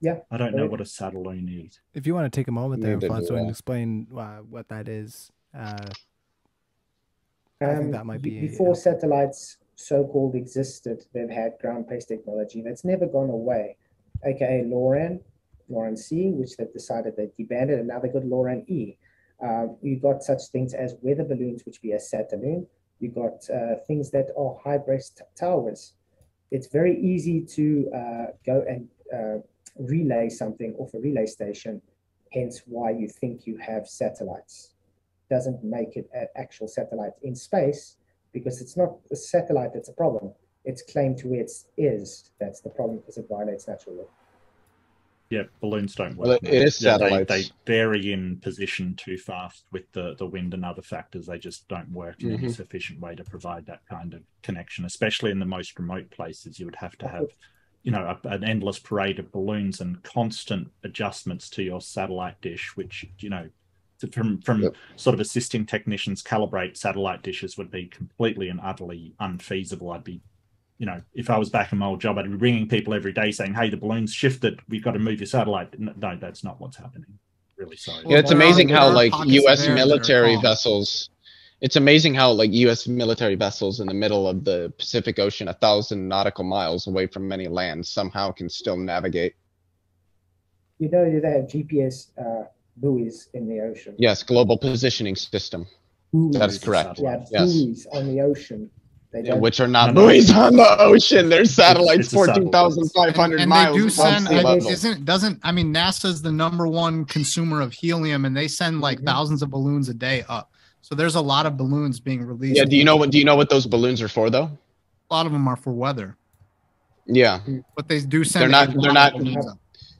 Yeah. I don't know what a Satelloon is. If you want to take a moment there, Neither do Alfonso, and I. explain what that is, I think that might be before satellites so-called existed. They've had ground-based technology that's never gone away, aka LORAN C, which they've decided they debanded, and now they've got LORAN E. You got such things as weather balloons, which be a Satelloon. You got things that are high-breast towers. It's very easy to go and relay something off a relay station, hence why you think you have satellites. Doesn't make it an actual satellite in space, because it's not the satellite that's a problem. It's claimed to where it is. That's the problem, because it violates natural law. Yeah, balloons don't work. Well, it is satellites. They vary in position too fast with the wind and other factors. They just don't work in any sufficient way to provide that kind of connection, especially in the most remote places. You would have to have, an endless parade of balloons and constant adjustments to your satellite dish, which, from sort of assisting technicians calibrate satellite dishes would be completely and utterly unfeasible. I'd be, if I was back in my old job, I'd be ringing people every day saying, hey, the balloon's shifted, we've got to move your satellite. No, that's not what's happening. Really sorry. Yeah, it's amazing how like U.S. military calm. vessels. It's amazing how like U.S. military vessels in the middle of the Pacific Ocean, 1,000 nautical miles away from many lands, somehow can still navigate. They have GPS buoys in the ocean. Yes, global positioning system. Buoys. That is correct. Yeah, Yes. buoys on the ocean. Which are not buoys on the ocean. They're satellites It's a satellite. 14,500 and miles they do above send. sea level. NASA's the #1 consumer of helium, and they send like thousands of balloons a day up. So there's a lot of balloons being released. Yeah. Do you know what those balloons are for though? A lot of them are for weather, Yeah. but they do send. They're not. balloons up.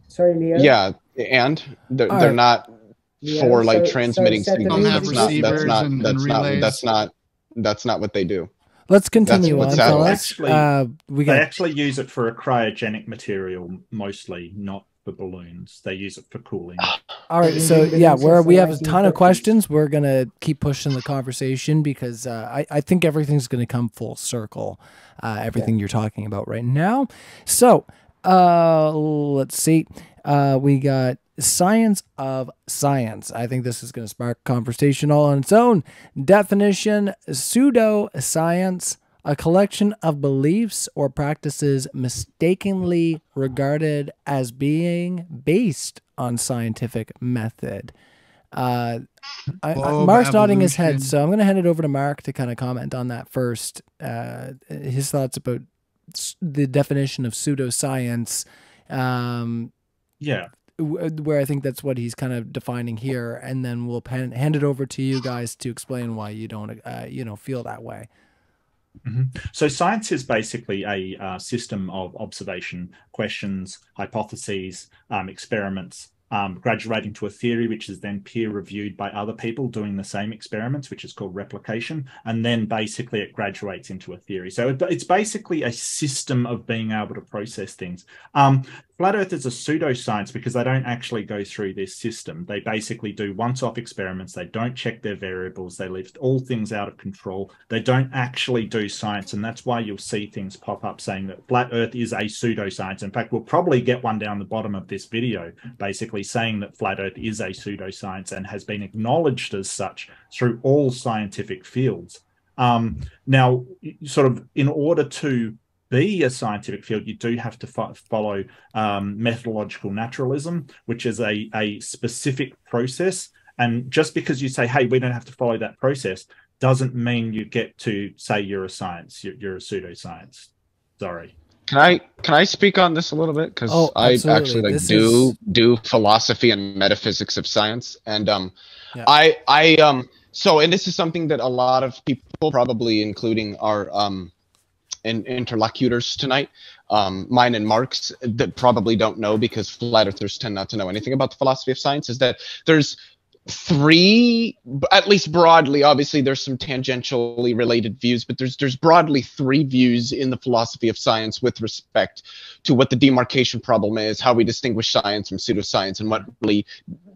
Sorry, Leo. Yeah, and they're right. not Yeah, for like so transmitting satellites signals. have receivers and relays. That's not what they do. Let's continue what on, satellites- fellas. We They got actually use it for a cryogenic material, mostly, not for balloons. They use it for cooling. all right. So yeah, we have a ton of questions. We're gonna keep pushing the conversation because I think everything's gonna come full circle. Everything you're talking about right now. So let's see. We got science of science. I think this is going to spark conversation all on its own. Definition: pseudoscience, a collection of beliefs or practices mistakenly regarded as being based on scientific method. Mark's nodding his head, so I'm going to hand it over to Mark to kind of comment on that first. His thoughts about the definition of pseudoscience. Yeah. Where I think that's what he's kind of defining here, and then we'll hand it over to you guys to explain why you don't, feel that way. So science is basically a system of observation, questions, hypotheses, experiments, graduating to a theory, which is then peer reviewed by other people doing the same experiments, which is called replication. And then basically it graduates into a theory. So it's basically a system of being able to process things. Flat Earth is a pseudoscience because they don't actually go through this system. They basically do once-off experiments. They don't check their variables. They leave all things out of control. They don't actually do science, and that's why you'll see things pop up saying that Flat Earth is a pseudoscience. In fact, we'll probably get one down the bottom of this video basically saying that Flat Earth is a pseudoscience and has been acknowledged as such through all scientific fields. Now, sort of in order to be a scientific field, you do have to follow methodological naturalism, which is a specific process. And just because you say, hey, we don't have to follow that process, doesn't mean you get to say you're a science, you're a pseudoscience. Sorry. Can I speak on this a little bit? Because I actually like do philosophy and metaphysics of science. And so, and this is something that a lot of people, probably including our and interlocutors tonight, mine and Mark's, that probably don't know, because flat earthers tend not to know anything about the philosophy of science, is that there's three, at least broadly, obviously there's some tangentially related views, but there's broadly three views in the philosophy of science with respect to what the demarcation problem is, how we distinguish science from pseudoscience, and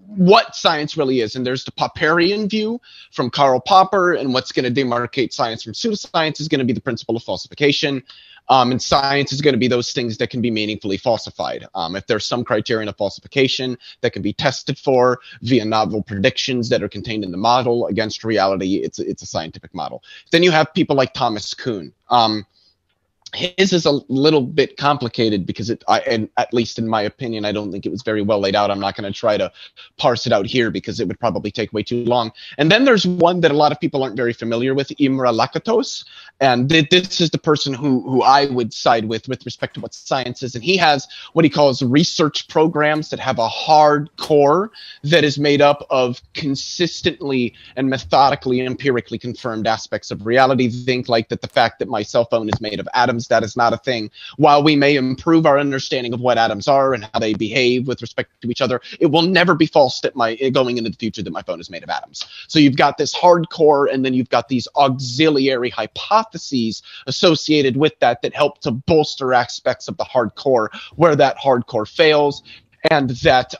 what science really is. And there's the Popperian view from Karl Popper, and what's going to demarcate science from pseudoscience is going to be the principle of falsification. And science is going to be those things that can be meaningfully falsified. If there's some criterion of falsification that can be tested for via novel predictions that are contained in the model against reality, it's a scientific model. Then you have people like Thomas Kuhn. His is a little bit complicated because and at least in my opinion, I don't think it was very well laid out. I'm not going to try to parse it out here because it would probably take way too long. And then there's one that a lot of people aren't very familiar with, Imre Lakatos. And this is the person who I would side with respect to what science is. And he has what he calls research programs that have a hard core that is made up of consistently and methodically, empirically confirmed aspects of reality. Think like that the fact that my cell phone is made of atoms, that is not a thing. While we may improve our understanding of what atoms are and how they behave with respect to each other, it will never be false that going into the future that my phone is made of atoms. So you've got this hardcore, and then you've got these auxiliary hypotheses associated with that help to bolster aspects of the hardcore where that hardcore fails, and that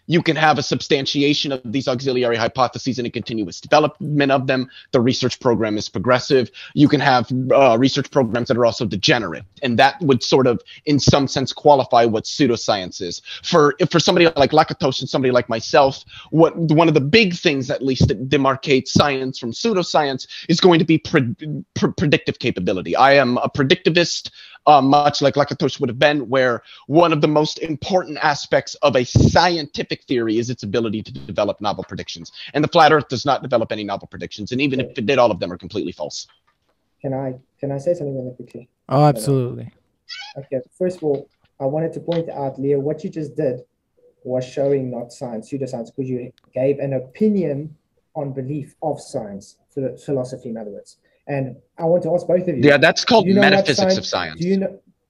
you can have a substantiation of these auxiliary hypotheses and a continuous development of them. The research program is progressive. You can have research programs that are also degenerate, and that would sort of, in some sense, qualify what pseudoscience is. For somebody like Lakatos and somebody like myself, one of the big things, at least, that demarcates science from pseudoscience is going to be predictive capability. I am a predictivist, much like Lakatos would have been, where one of the most important aspects of a scientific theory is its ability to develop novel predictions. And the flat earth does not develop any novel predictions. And even if it did, all of them are completely false. Can I say something really quickly? Oh, absolutely. Okay, first of all, I wanted to point out, Leo, what you just did was showing not science, pseudoscience, because you gave an opinion on belief of science, philosophy, in other words. And I want to ask both of you. Yeah, that's called metaphysics of science. Do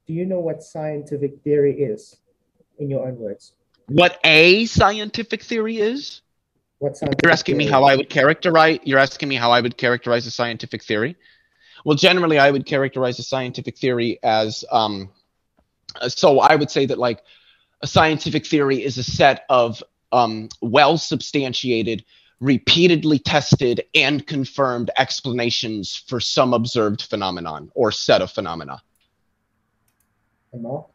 you know what scientific theory is, in your own words? What a scientific theory is? What scientific You're asking me how I would characterize. You're asking me how I would characterize a scientific theory. Well, generally, I would characterize a scientific theory as. So I would say that like a scientific theory is a set of well substantiated, repeatedly tested and confirmed explanations for some observed phenomenon or set of phenomena.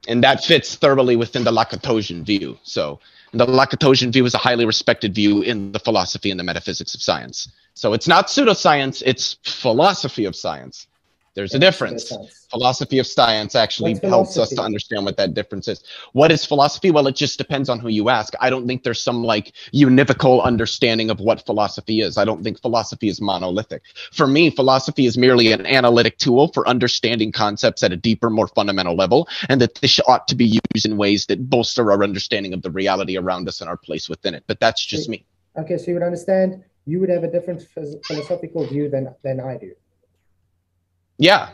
And that fits thoroughly within the Lakatosian view. So the Lakatosian view is a highly respected view in the philosophy and the metaphysics of science. So it's not pseudoscience, it's philosophy of science. There's a difference. Philosophy of science actually helps us to understand what that difference is. What is philosophy? Well, it just depends on who you ask. I don't think there's some like univocal understanding of what philosophy is. I don't think philosophy is monolithic. For me, philosophy is merely an analytic tool for understanding concepts at a deeper, more fundamental level, and that this ought to be used in ways that bolster our understanding of the reality around us and our place within it. But that's just me. Okay, so you would understand, you would have a different philosophical view than I do. Yeah.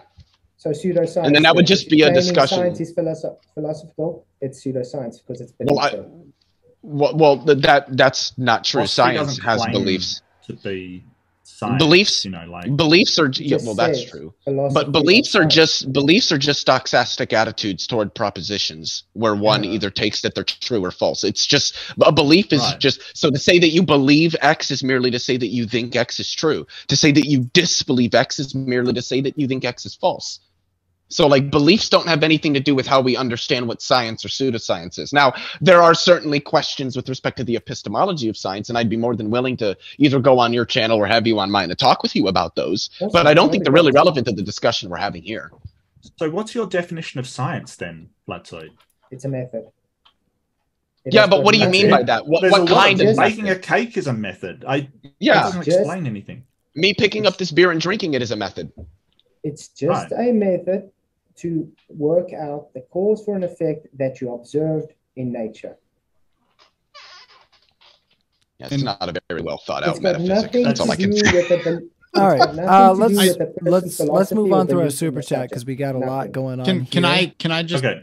So pseudoscience. And then that would just be a discussion. Science is philosophical. It's pseudoscience because it's beliefs. Well, that's not true. Science has beliefs. To be science, Beliefs, you know, like beliefs are yeah, Just well, that's says true. philosophy But of beliefs are science. just stochastic attitudes toward propositions where one Yeah. either takes that they're true or false. It's just a belief is Right. just so to say that you believe X is merely to say that you think X is true. To say that you disbelieve X is merely to say that you think X is false. So, like, beliefs don't have anything to do with how we understand what science or pseudoscience is. Now, there are certainly questions with respect to the epistemology of science, and I'd be more than willing to either go on your channel or have you on mine to talk with you about those. Awesome. But I don't think they're really That'd be relevant to the discussion we're having here. So what's your definition of science then, Flatsoid? It's a method. It Yeah, has but got what do you mean nothing- by that? What There's a what lot kind of of making method? a cake is a method. That Yeah, doesn't Just- explain anything. me picking up this beer and drinking it is a method. It's just a method to work out the cause for an effect that you observed in nature. Yeah, it's not a very well thought out It's got metaphysics. nothing That's all to I can do say. with the. All right, got nothing to do with the person's let's philosophy move or on through our belief in super the chat subject. because we got a lot Nothing. going on. Can here. I just? Okay.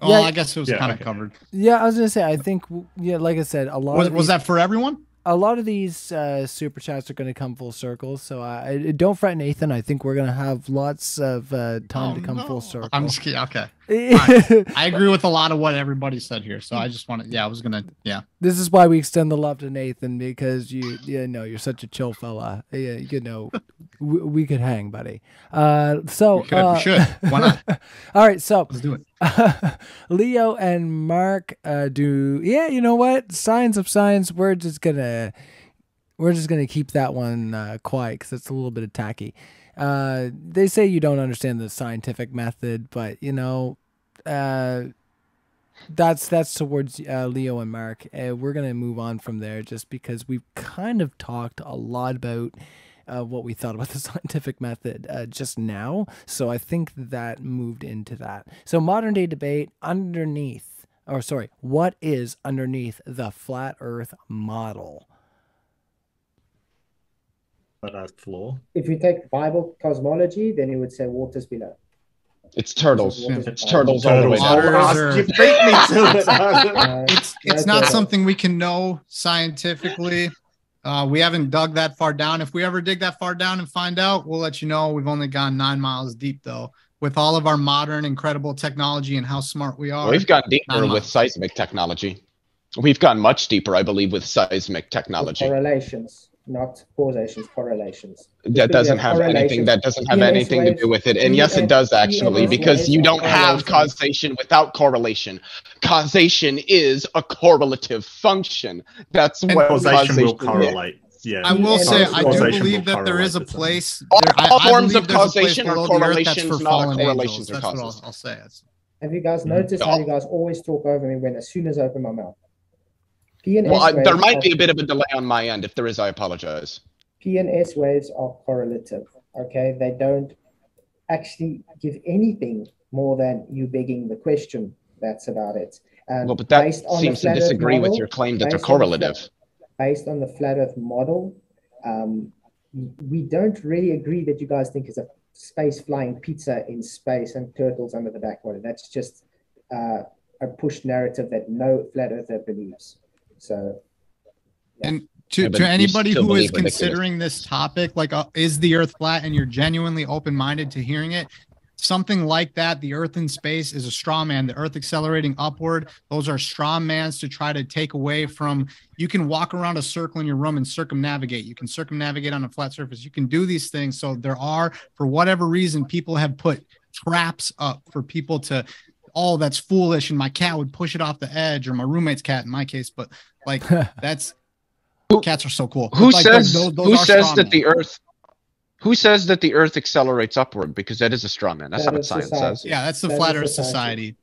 Oh, Yeah. I guess it was Yeah, kind of okay. covered. Yeah, I was gonna say. I think yeah, like I said, a lot Was, of was these, that for everyone? a lot of these super chats are going to come full circle. So don't fret, Nathan. I think we're going to have lots of time to come full circle. I'm just kidding. Okay. I agree with a lot of what everybody said here. So I just want to, I was going to, This is why we extend the love to Nathan, because you know you're such a chill fella. You know, we could hang, buddy. So we should. Why not? All right, so Let's do it. Leo and Mark you know what? Signs of science. We're just gonna keep that one quiet because it's a little bit of tacky. They say you don't understand the scientific method, but you know, that's towards Leo and Mark. We're gonna move on from there just because we've kind of talked a lot about what we thought about the scientific method just now. So I think that moved into that. So modern day debate what is underneath the flat Earth model? Floor. If you take Bible cosmology, then you would say water's below. It's turtles. Water's It's below. turtles all the way down. Waters are- You beat me to it. It's not something we can know scientifically. We haven't dug that far down. If we ever dig that far down and find out, we'll let you know. We've only gone 9 miles deep, though. With all of our modern, incredible technology and how smart we are. We've gone deeper 9 with miles. seismic technology. We've gone much deeper, I believe, with seismic technology. Correlations, not causations, correlations. That doesn't have anything. That doesn't have anything to do with it. And yes, it does actually, because you don't have causation without correlation. Causation is a correlative function. That's what Causation will is. correlate. Yeah. I will say, I do Causation believe will that there is a correlate with something. place. All I forms believe of there's a place causation are below the earth that's correlations, for not fallen correlations angels. or That's what causes. I'll say. Have you guys noticed how you guys always talk over me as soon as I open my mouth? P and Well, S waves there might are- be a bit of a delay on my end. If there is, I apologize. P and S waves are correlative. Okay, they don't actually give anything more than you begging the question. That's about it. And Well, but that based on the seems to flat Earth disagree with model- your claim that they're based on the correlative. Based on the flat Earth model, we don't really agree that you guys think is a space flying pizza in space and turtles under the backwater. That's just a push narrative that no flat earther believes. So, And Yeah, but to you anybody still who is believe ridiculous. considering this topic, like, is the earth flat, and you're genuinely open-minded to hearing it, something like that, the earth in space is a straw man. The earth accelerating upward, those are straw mans to try to take away from, you can walk around a circle in your room and circumnavigate. You can circumnavigate on a flat surface. You can do these things. So there are, for whatever reason, people have put traps up for people to, oh, that's foolish, and my cat would push it off the edge, or my roommate's cat in my case. But like, that's, cats are so cool. Who Like, says those who are says straw that men. the earth who says that the earth accelerates upward? Because that is a straw man. That's Flat not what Earth science Society. says. Yeah, that's the That Flat is Earth society. Society.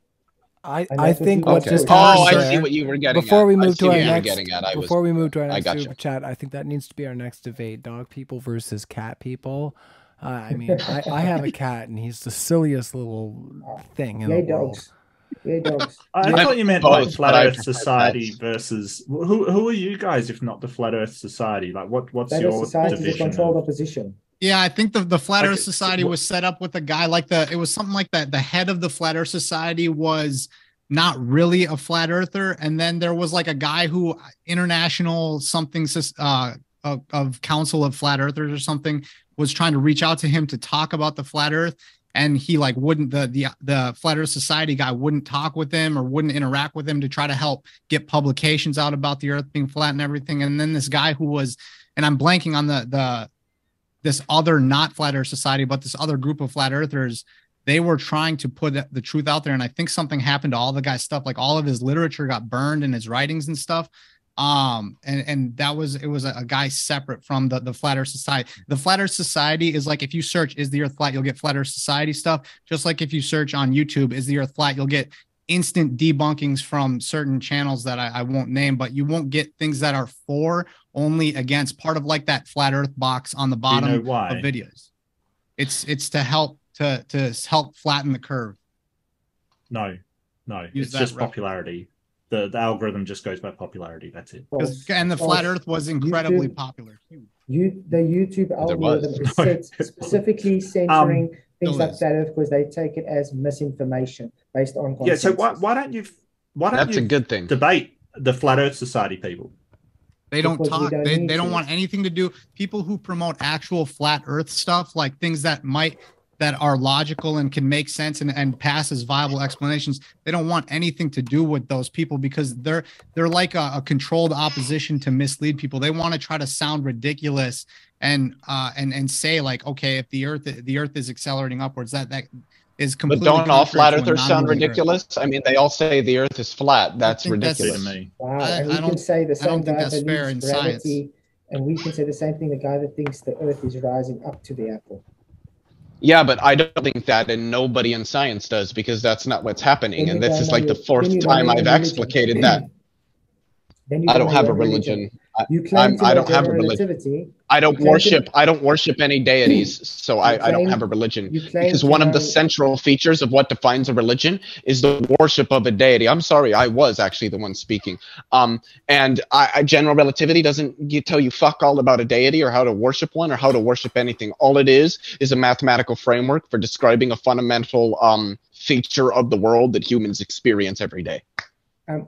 I And that's think what what you just guys happened Oh, I there- see what you were getting before at. we I move see to what our you were next getting at. before we move to our I next gotcha. super chat, I think that needs to be our next debate: dog people versus cat people. I mean, I have a cat, and he's the silliest little thing in yay the world. dogs. Yay dogs. I Yeah. thought you meant Both, like but Flat I Earth prefer Society pets. versus who are you guys if not the Flat Earth Society? Like what's Flat Earth your Society is a division? controlled Of, opposition. Yeah, I think the Flat Okay, Earth Society so was set up with a guy like it was something like that. The head of the Flat Earth Society was not really a flat earther. And then there was like a guy who international something Council of Flat Earthers or something was trying to reach out to him to talk about the flat Earth, and he like wouldn't, the Flat Earth Society guy wouldn't talk with him or wouldn't interact with him to try to help get publications out about the Earth being flat and everything. And then this guy who was, and I'm blanking on this other not Flat Earth Society, but this other group of Flat Earthers, they were trying to put the truth out there. And I think something happened to all the guy's stuff. Like all of his literature got burned and his writings and stuff. And it was a guy separate from the Flat Earth Society. The Flat Earth Society is like, if you search "is the Earth flat," you'll get Flat Earth Society stuff. Just like if you search on YouTube "is the Earth flat," you'll get instant debunkings from certain channels that I won't name, but you won't get things that are for, only against, part of like that Flat Earth box on the bottom of videos. It's to help to help flatten the curve. No, it's just popularity. The algorithm just goes by popularity. That's it. And the Flat Earth was incredibly popular. The YouTube algorithm is set specifically censoring things like Flat Earth because they take it as misinformation based on consensus. Yeah, so why don't you That's a good thing. Debate the Flat Earth Society people? They don't talk. They don't want anything to do. People who promote actual flat Earth stuff, like things that are logical and can make sense and pass as viable explanations, they don't want anything to do with those people because they're like a controlled opposition to mislead people. They want to try to sound ridiculous and say like, okay, if the Earth is accelerating upwards, that is completely. But don't all flat Earthers sound ridiculous? I mean, they all say the Earth is flat. That's ridiculous. To me. Wow, and we can say the same guy that's fair in science. And we can say the same thing, the guy that thinks the Earth is rising up to the apple. Yeah, but I don't think that, and nobody in science does, because that's not what's happening. And this is like the fourth time I've explicated that. I don't have a religion. I don't have a religion. I don't worship any deities, so I don't have a religion. Because one of the central features of what defines a religion is the worship of a deity. I'm sorry, I was actually the one speaking. And general relativity doesn't tell you fuck all about a deity or how to worship one or how to worship anything. All it is a mathematical framework for describing a fundamental feature of the world that humans experience every day.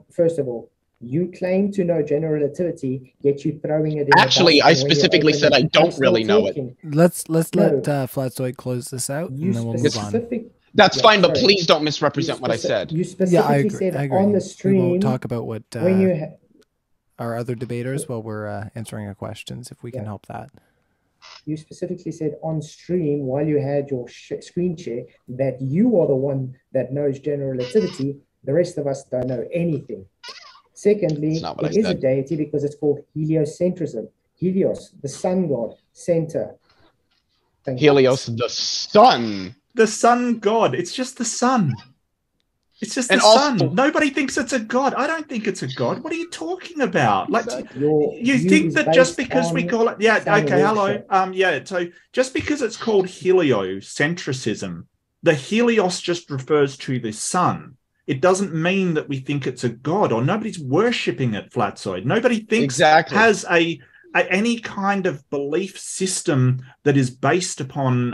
First of all, you claim to know general relativity, yet you throwing it in. Actually, I specifically said I don't really know it. Let's let Flatzoid close this out, and then we'll move on. That's fine, but please don't misrepresent what I said. You specifically said on the stream. We won't talk about what our other debaters while we're answering your questions, if we can help that. You specifically said on stream while you had your screen share that you are the one that knows general relativity. The rest of us don't know anything. Secondly, it is a deity because it's called heliocentrism. Helios, the sun god, center. Helios, the sun. The sun god. It's just the sun. It's just the sun. Nobody thinks it's a god. I don't think it's a god. What are you talking about? Like, you think that just because we call it, so just because it's called heliocentrism, the Helios just refers to the sun. It doesn't mean that we think it's a god, or nobody's worshipping it, Flatzoid. Nobody thinks has any kind of belief system that is based upon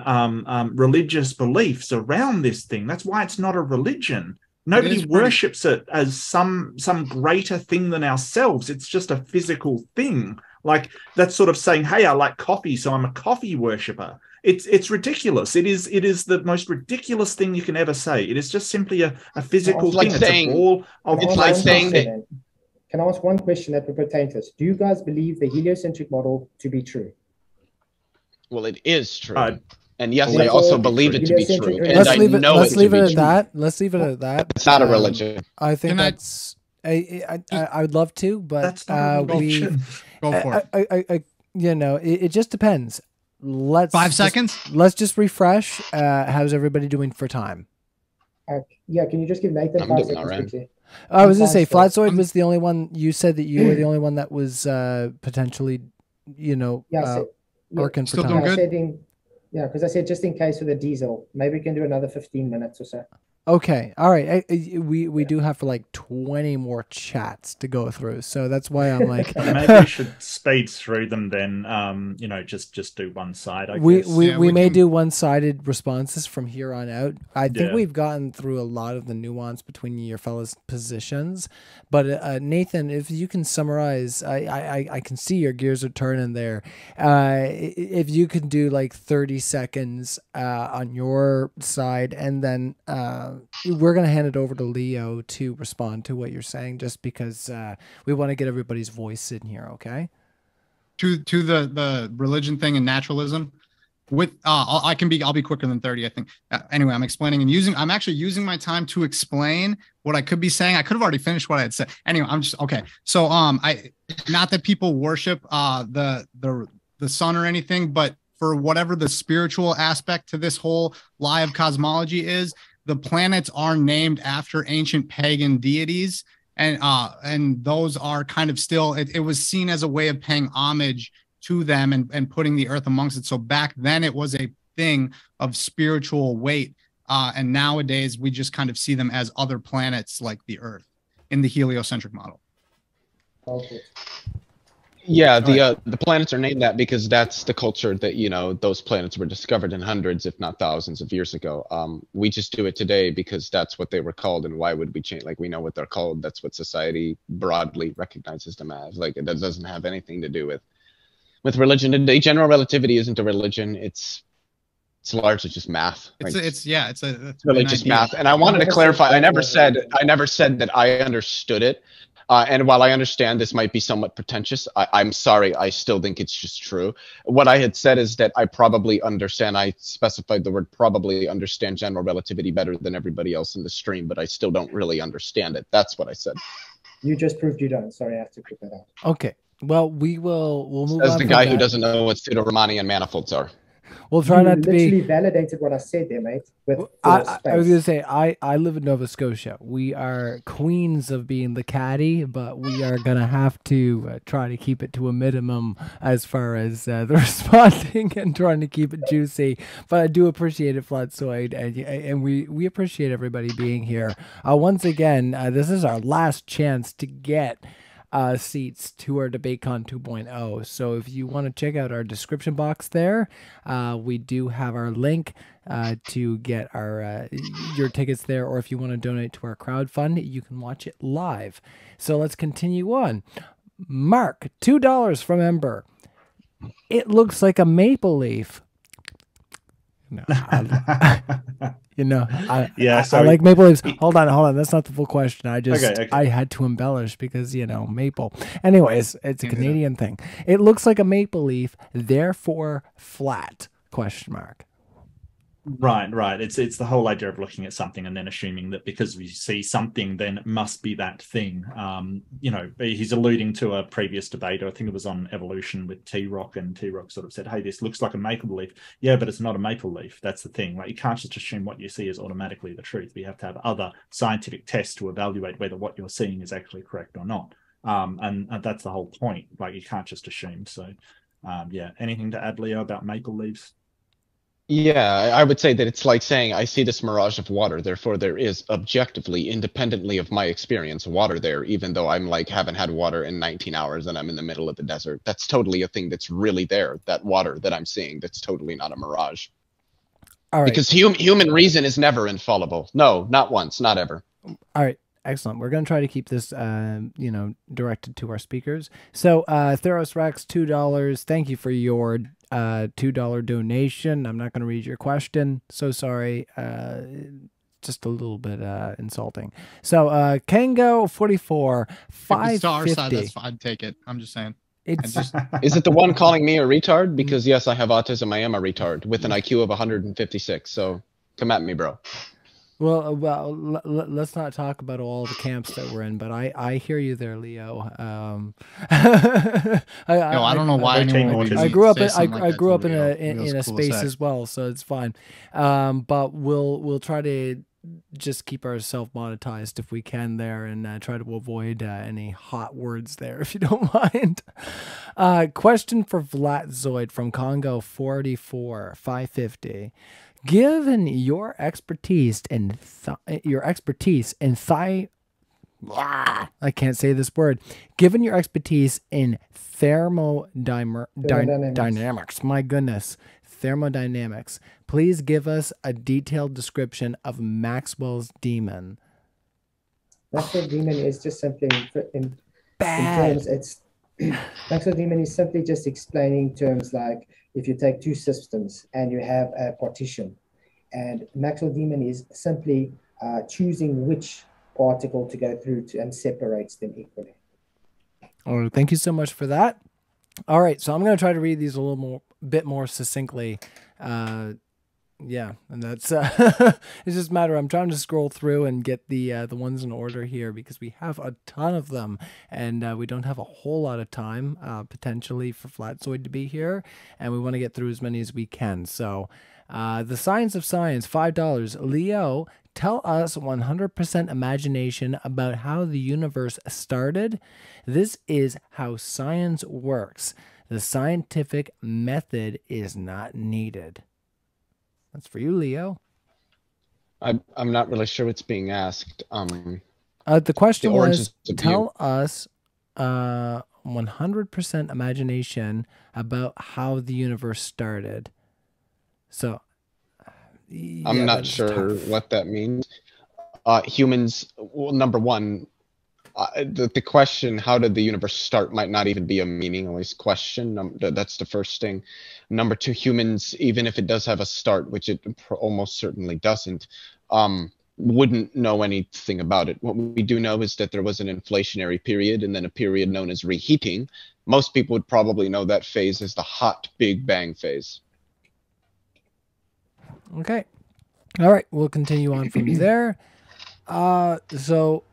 religious beliefs around this thing. That's why it's not a religion. Nobody worships it as some greater thing than ourselves. It's just a physical thing. Like that's sort of saying, hey, I like coffee, so I'm a coffee worshipper. It's ridiculous. It is the most ridiculous thing you can ever say. It is just simply a physical thing. It's like saying that. Can I ask one question that would pertain to this? Do you guys believe the heliocentric model to be true? Well, it is true. And yes, I also believe it to be true. And let's leave it at that. Let's leave it at that. It's not a religion. I think that's. I would love to, but go for it. It just depends. 5 seconds. Let's just refresh. How's everybody doing for time? Can you just give Nathan 5 seconds quickly? I was gonna say Flatzoid was the only one. You said that you were the only one that was potentially, working for time. Doing good? Because I said just in case with the diesel, maybe we can do another 15 minutes or so. Okay. All right. We do have like 20 more chats to go through, so that's why I'm like. Maybe we should speed through them then. Just do one side. I guess. We may do one-sided responses from here on out. I think Yeah. we've gotten through a lot of the nuance between your fellas' positions, but Nathan, if you can summarize, I can see your gears are turning there. If you could do like 30 seconds on your side, and then we're gonna hand it over to Leo to respond to what you're saying, just because we want to get everybody's voice in here. Okay. To the religion thing and naturalism, with I'll be quicker than 30, I think. Anyway, I'm actually using my time to explain what I could be saying. I could have already finished what I had said. Anyway, I'm just okay. So not that people worship the sun or anything, but for whatever the spiritual aspect to this whole lie of cosmology is, the planets are named after ancient pagan deities. And those are kind of still, it was seen as a way of paying homage to them and putting the earth amongst it. So back then it was a thing of spiritual weight. And nowadays we just kind of see them as other planets like the earth in the heliocentric model. Okay. Yeah, the planets are named that because that's the culture that, those planets were discovered in hundreds, if not thousands of years ago. We just do it today because that's what they were called, and why would we change? Like, we know what they're called. That's what society broadly recognizes them as. Like, that doesn't have anything to do with religion today. General relativity isn't a religion. It's largely just math. Right? It's really just math. And I wanted to clarify. I never said that I understood it. And while I understand this might be somewhat pretentious, I'm sorry, I still think it's just true. What I had said is that I probably understand, I specified the word probably understand general relativity better than everybody else in the stream, but I still don't really understand it. That's what I said. You just proved you don't. Sorry, I have to put that out. Okay. Well, we'll move on. As the guy who doesn't know what pseudo-Riemannian manifolds are. We'll try not to be. Literally validated what I said there, mate. I was gonna say I live in Nova Scotia. We are queens of being the caddy, but we are gonna have to try to keep it to a minimum as far as the responding and trying to keep it juicy. But I do appreciate it, Flatsoid, and we appreciate everybody being here. Once again, this is our last chance to get seats to our DebateCon 2.0. So if you want to check out our description box there, we do have our link to get our your tickets there, or if you want to donate to our crowdfund, you can watch it live. So let's continue on. Mark, $2 from Ember. It looks like a maple leaf. No, I like maple leaves. Hold on. That's not the full question. I had to embellish because, maple. Anyways, it's a Canadian thing. It looks like a maple leaf, therefore flat, question mark. Right. It's the whole idea of looking at something and then assuming that because we see something, then it must be that thing. He's alluding to a previous debate. I think it was on evolution with T-Rock, and T-Rock sort of said, hey, this looks like a maple leaf. Yeah, but it's not a maple leaf. That's the thing. Like, you can't just assume what you see is automatically the truth. We have to have other scientific tests to evaluate whether what you're seeing is actually correct or not. And that's the whole point. Like, you can't just assume. So, anything to add, Leo, about maple leaves? Yeah, I would say that it's like saying, I see this mirage of water, therefore there is objectively, independently of my experience, water there, even though I'm like, haven't had water in 19 hours and I'm in the middle of the desert. That's totally a thing that's really there, that water that I'm seeing, that's totally not a mirage. All right. Because human reason is never infallible. No, not once, not ever. All right. Excellent. We're going to try to keep this, directed to our speakers. So, Theros Rex, $2. Thank you for your $2 donation. I'm not going to read your question. So sorry. Just a little bit insulting. So, Kango 44, $5.50. That's fine. I'd take it. I'm just saying. Is it the one calling me a retard? Because yes, I have autism. I am a retard with an IQ of 156. So come at me, bro. Well, let's not talk about all the camps that we're in, but I hear you there, Leo. I don't know why anyone. I grew up in a space as well, so it's fine. But we'll try to just keep ourselves monetized if we can there, and try to avoid any hot words there, if you don't mind. Question for Vlatzoid from Congo 44, $5.50. Given your expertise in I can't say this word. Given your expertise in thermodynamics, my goodness, thermodynamics, please give us a detailed description of Maxwell's demon. Maxwell's demon is just simply in Bad. terms, it's Maxwell's demon is simply just explaining terms like if you take two systems and you have a partition, and Maxwell's demon is simply choosing which particle to go through to and separates them equally. Oh, thank you so much for that. All right, so I'm going to try to read these a bit more succinctly. Yeah, and that's it's just a matter. I'm trying to scroll through and get the ones in order here because we have a ton of them, and we don't have a whole lot of time potentially for Flatzoid to be here, and we want to get through as many as we can. So, the Science of Science, $5. Leo, tell us 100% imagination about how the universe started. This is how science works. The scientific method is not needed. That's for you, Leo. I'm not really sure what's being asked. The question was, tell view. us 100% imagination about how the universe started. So, yeah, I'm not sure what that means. Humans, well, number one, the question, how did the universe start, might not even be a meaningless question. That's the first thing. Number two, humans, even if it does have a start, which it almost certainly doesn't, wouldn't know anything about it. What we do know is that there was an inflationary period and then a period known as reheating. Most people would probably know that phase as the hot Big Bang phase. Okay. All right. We'll continue on from there. So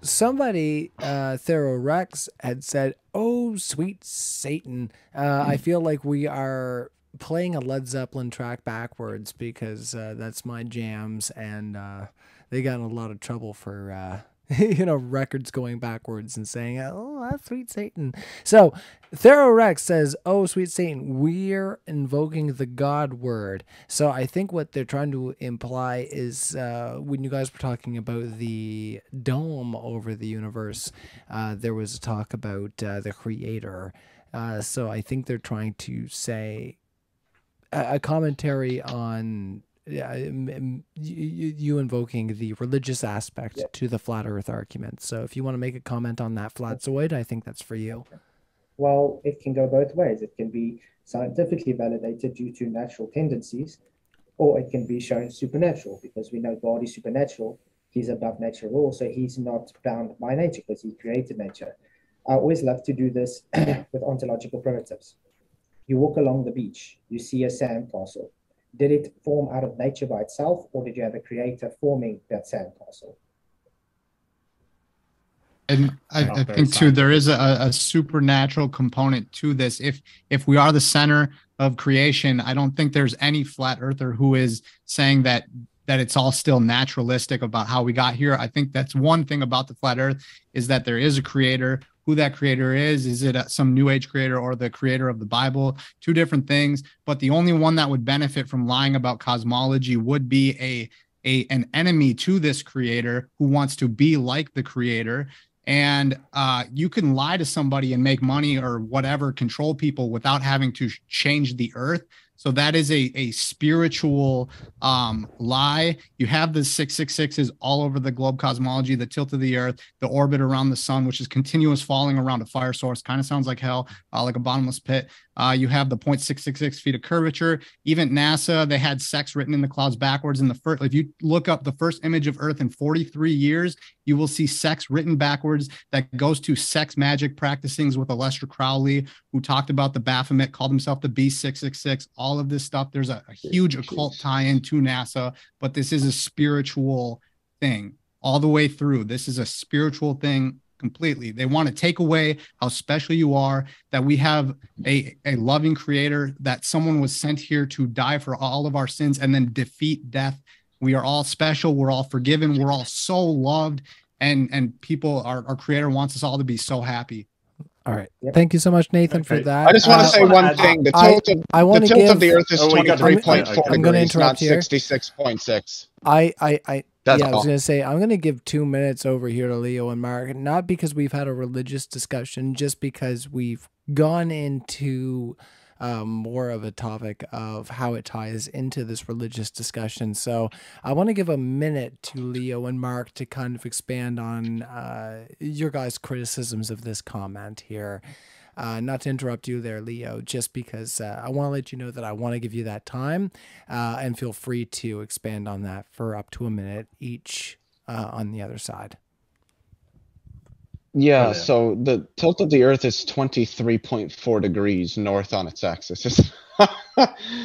somebody, Therorex, had said, "Oh, sweet Satan." I feel like we are playing a Led Zeppelin track backwards because that's my jams, and they got in a lot of trouble for records going backwards and saying, "Oh, that's sweet Satan." So Therorex says, "Oh, sweet Satan, we're invoking the God word." So I think what they're trying to imply is when you guys were talking about the dome over the universe, there was a talk about the creator. So I think they're trying to say a commentary on you invoking the religious aspect to the flat earth argument. So if you want to make a comment on that, Flatzoid, I think that's for you. Well, it can go both ways. It can be scientifically validated due to natural tendencies, or it can be shown supernatural because we know God is supernatural. He's above natural law, so he's not bound by nature because he created nature. I always love to do this with ontological primitives. You walk along the beach, you see a sandcastle. Did it form out of nature by itself, or did you have a creator forming that sandcastle? And I think too, there is a supernatural component to this. If we are the center of creation, I don't think there's any flat earther who is saying that it's all still naturalistic about how we got here. I think that's one thing about the flat earth is that there is a creator. Who that creator is it some new age creator or the creator of the Bible? Two different things. But the only one that would benefit from lying about cosmology would be an enemy to this creator who wants to be like the creator. And you can lie to somebody and make money or whatever, control people without having to change the earth. So that is a spiritual lie. You have the 666s all over the globe cosmology, the tilt of the earth, the orbit around the sun, which is continuous falling around a fire source. Kind of sounds like hell, like a bottomless pit. You have the 0.666 feet of curvature. Even NASA, they had sex written in the clouds backwards. In the first, if you look up the first image of Earth in 43 years, you will see sex written backwards. That goes to sex magic practicings with Aleister Crowley, who talked about the Baphomet, called himself the B666. All of this stuff. There's a huge occult tie-in to NASA, but this is a spiritual thing all the way through. This is a spiritual thing completely. They want to take away how special you are, that we have a loving creator, that someone was sent here to die for all of our sins and then defeat death. We are all special. We're all forgiven. We're all so loved. And people, our creator wants us all to be so happy. All right. Yep. Thank you so much, Nathan, for Okay. that. I just want to say one thing. The tilt of wanna the tilt of give- the Earth is Oh, we got- 23.4 I'm gonna degrees, interrupt not here. 66.6. Yeah, That's I was all. going to say, I'm going to give 2 minutes over here to Leo and Mark, not because we've had a religious discussion, just because we've gone into more of a topic of how it ties into this religious discussion. So I want to give a minute to Leo and Mark to kind of expand on your guys' criticisms of this comment here. Not to interrupt you there, Leo, just because I want to let you know that I want to give you that time, and feel free to expand on that for up to a minute each on the other side. Yeah, Oh, yeah. so the tilt of the Earth is 23.4 degrees north on its axis.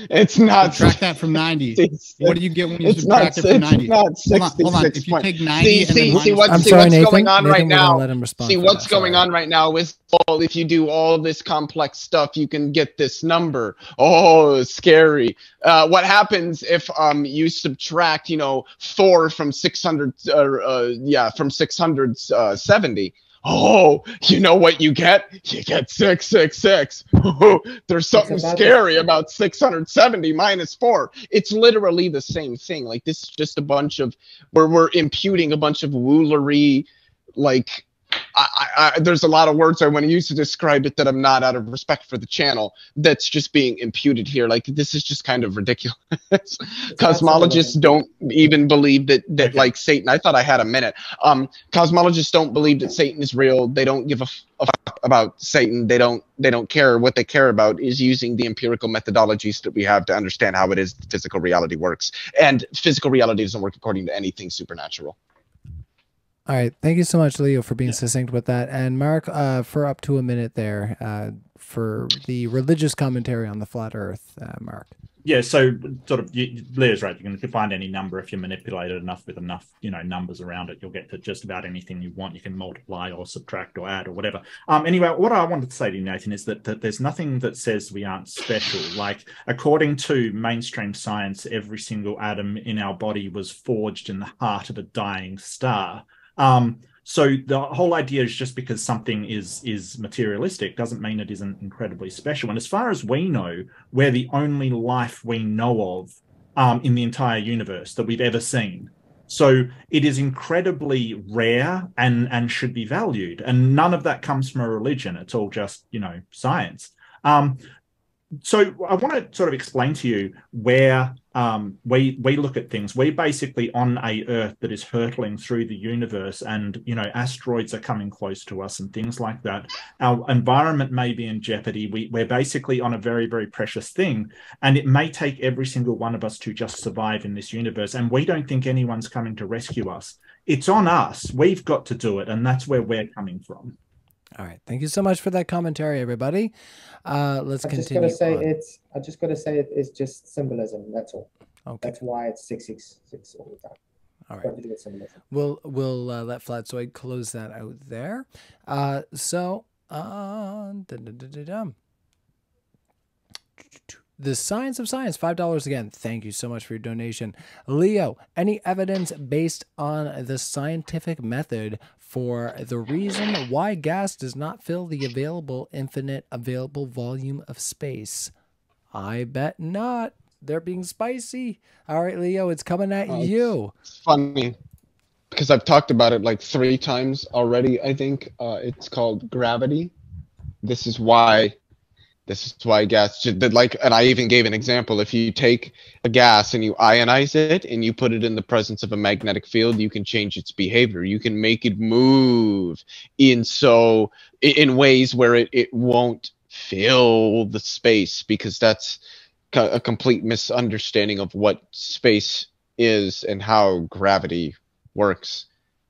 It's not. Subtract that from 90. 66. What do you get when you It's not. subtract it from 90? It's not Hold on. If 66 you point. take 90 and then see minus what's I'm see sorry, what's Nathan. going on Nathan, right we're gonna now. let him respond See for what's that, going sorry. on right now is, well, if you do all this complex stuff, you can get this number. Oh, scary. What happens if you subtract, 4 from 600? From 670. Oh, you know what you get? You get 666. There's something about scary about 670 minus 4. It's literally the same thing. Like, this is just a bunch of, where we're imputing a bunch of woolery, like, there's a lot of words I want to use to describe it that I'm not, out of respect for the channel, that's just being imputed here. Like, this is just kind of ridiculous. Cosmologists don't even believe that like Satan. I thought I had a minute. Cosmologists don't believe that Satan is real. They don't give a fuck about Satan. They don't care. What they care about is using the empirical methodologies that we have to understand how it is physical reality works. And physical reality doesn't work according to anything supernatural. All right. Thank you so much, Leo, for being succinct with that. And Mark, for up to a minute there, for the religious commentary on the flat Earth, Mark. Yeah, so sort of, Leah's right. You can find any number if you manipulate it enough with enough, numbers around it. You'll get to just about anything you want. You can multiply or subtract or add or whatever. Anyway, what I wanted to say to you, Nathan, is that there's nothing that says we aren't special. Like, according to mainstream science, every single atom in our body was forged in the heart of a dying star. So the whole idea is just because something is materialistic doesn't mean it isn't incredibly special. And as far as we know, we're the only life we know of in the entire universe that we've ever seen. So it is incredibly rare and should be valued. And none of that comes from a religion. It's all just, science. So I want to sort of explain to you where we look at things. We're basically on a Earth that is hurtling through the universe, and asteroids are coming close to us and things like that. Our environment may be in jeopardy. We're basically on a very, very precious thing, and it may take every single one of us to just survive in this universe. And we don't think anyone's coming to rescue us. It's on us. We've got to do it, and that's where we're coming from. All right. Thank you so much for that commentary, everybody. Let's continue. I just gotta say it's just symbolism. That's all. Okay. That's why it's 666 all the time. All right. Got to do with symbolism. We'll let Flatzoid close that out there. The Science of Science, $5 again. Thank you so much for your donation. Leo, any evidence based on the scientific method for the reason why gas does not fill the infinite available volume of space? I bet not. They're being spicy. All right, Leo, it's coming at you. It's funny because I've talked about it like 3 times already. I think it's called gravity. This is why gas, and I even gave an example. If you take a gas and you ionize it and you put it in the presence of a magnetic field, you can change its behavior. You can make it move in ways where it won't fill the space, because that's a complete misunderstanding of what space is and how gravity works,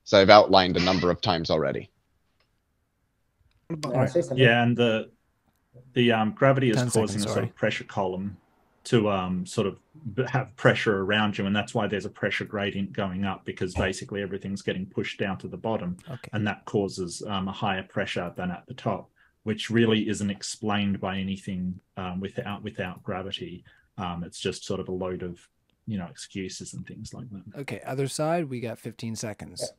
as I've outlined a number of times already. Yeah, and the gravity is 10 causing seconds, a sort of pressure column to sort of have pressure around you, and that's why there's a pressure gradient going up, because basically everything's getting pushed down to the bottom, and that causes a higher pressure than at the top, which really isn't explained by anything without gravity. It's just sort of a load of excuses and things like that. Okay, other side, we got 15 seconds.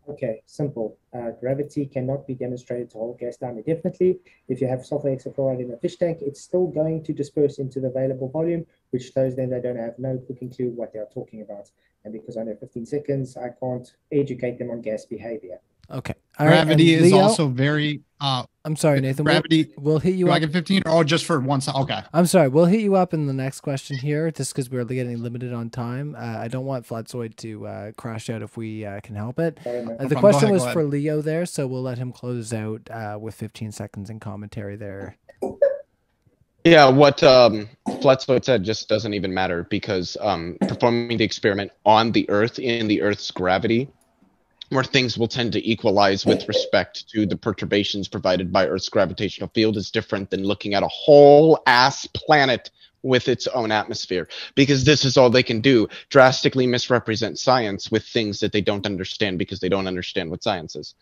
Okay, simple. Gravity cannot be demonstrated to hold gas down indefinitely. If you have sulfur hexafluoride in a fish tank, it's still going to disperse into the available volume, which shows them they don't have no cooking clue what they're talking about. And because I know 15 seconds, I can't educate them on gas behavior. Okay. Gravity is Leo, also very. I'm sorry, Nathan. Gravity. We'll hit you Do up. I get 15 or just for one side? Okay. I'm sorry. We'll hit you up in the next question here, just because we're getting limited on time. I don't want Flatzoid to crash out if we can help it. The question was for Leo there, so we'll let him close out with 15 seconds in commentary there. Yeah, what Flatzoid said just doesn't even matter because performing the experiment on the Earth in the Earth's gravity, where things will tend to equalize with respect to the perturbations provided by Earth's gravitational field, is different than looking at a whole ass planet with its own atmosphere, because this is all they can do, drastically misrepresent science with things that they don't understand because they don't understand what science is.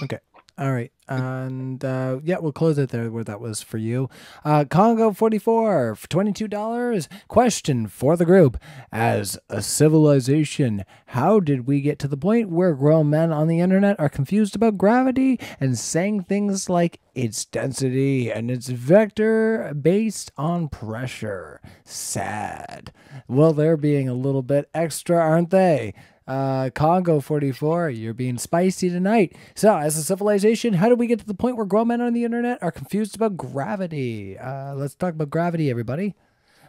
Okay. All right. And yeah, we'll close it there where that was for you. Congo 44 for $22. Question for the group. As a civilization, how did we get to the point where grown men on the internet are confused about gravity and saying things like its density and its vector based on pressure? Sad. Well, they're being a little bit extra, aren't they? Congo 44, you're being spicy tonight. So, as a civilization, how did we get to the point where grown men on the internet are confused about gravity? Let's talk about gravity, everybody.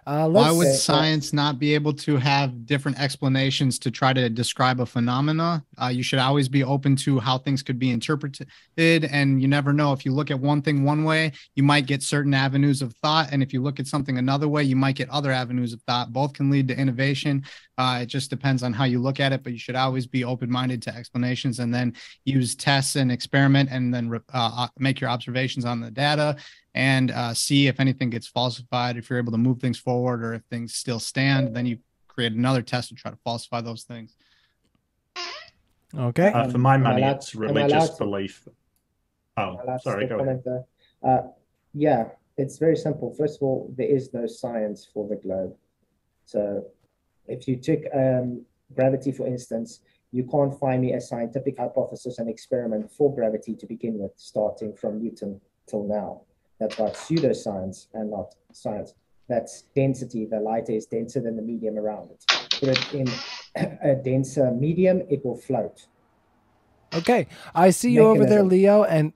Why would science not be able to have different explanations to try to describe a phenomena? You should always be open to how things could be interpreted, and you never know. If you look at one thing one way, you might get certain avenues of thought, and if you look at something another way, you might get other avenues of thought. Both can lead to innovation. It just depends on how you look at it, but you should always be open-minded to explanations and then use tests and experiment and then make your observations on the data and see if anything gets falsified. If you're able to move things forward or if things still stand, then you create another test to try to falsify those things. Okay. For my money, it's religious belief. Oh, sorry, go ahead. Yeah, it's very simple. First of all, there is no science for the globe. So if you took gravity, for instance, you can't find me a scientific hypothesis and experiment for gravity to begin with, starting from Newton till now. That's like pseudoscience and not science. That's density. The light is denser than the medium around it. Put it in a denser medium, it will float. Okay, I see you over there, Leo, and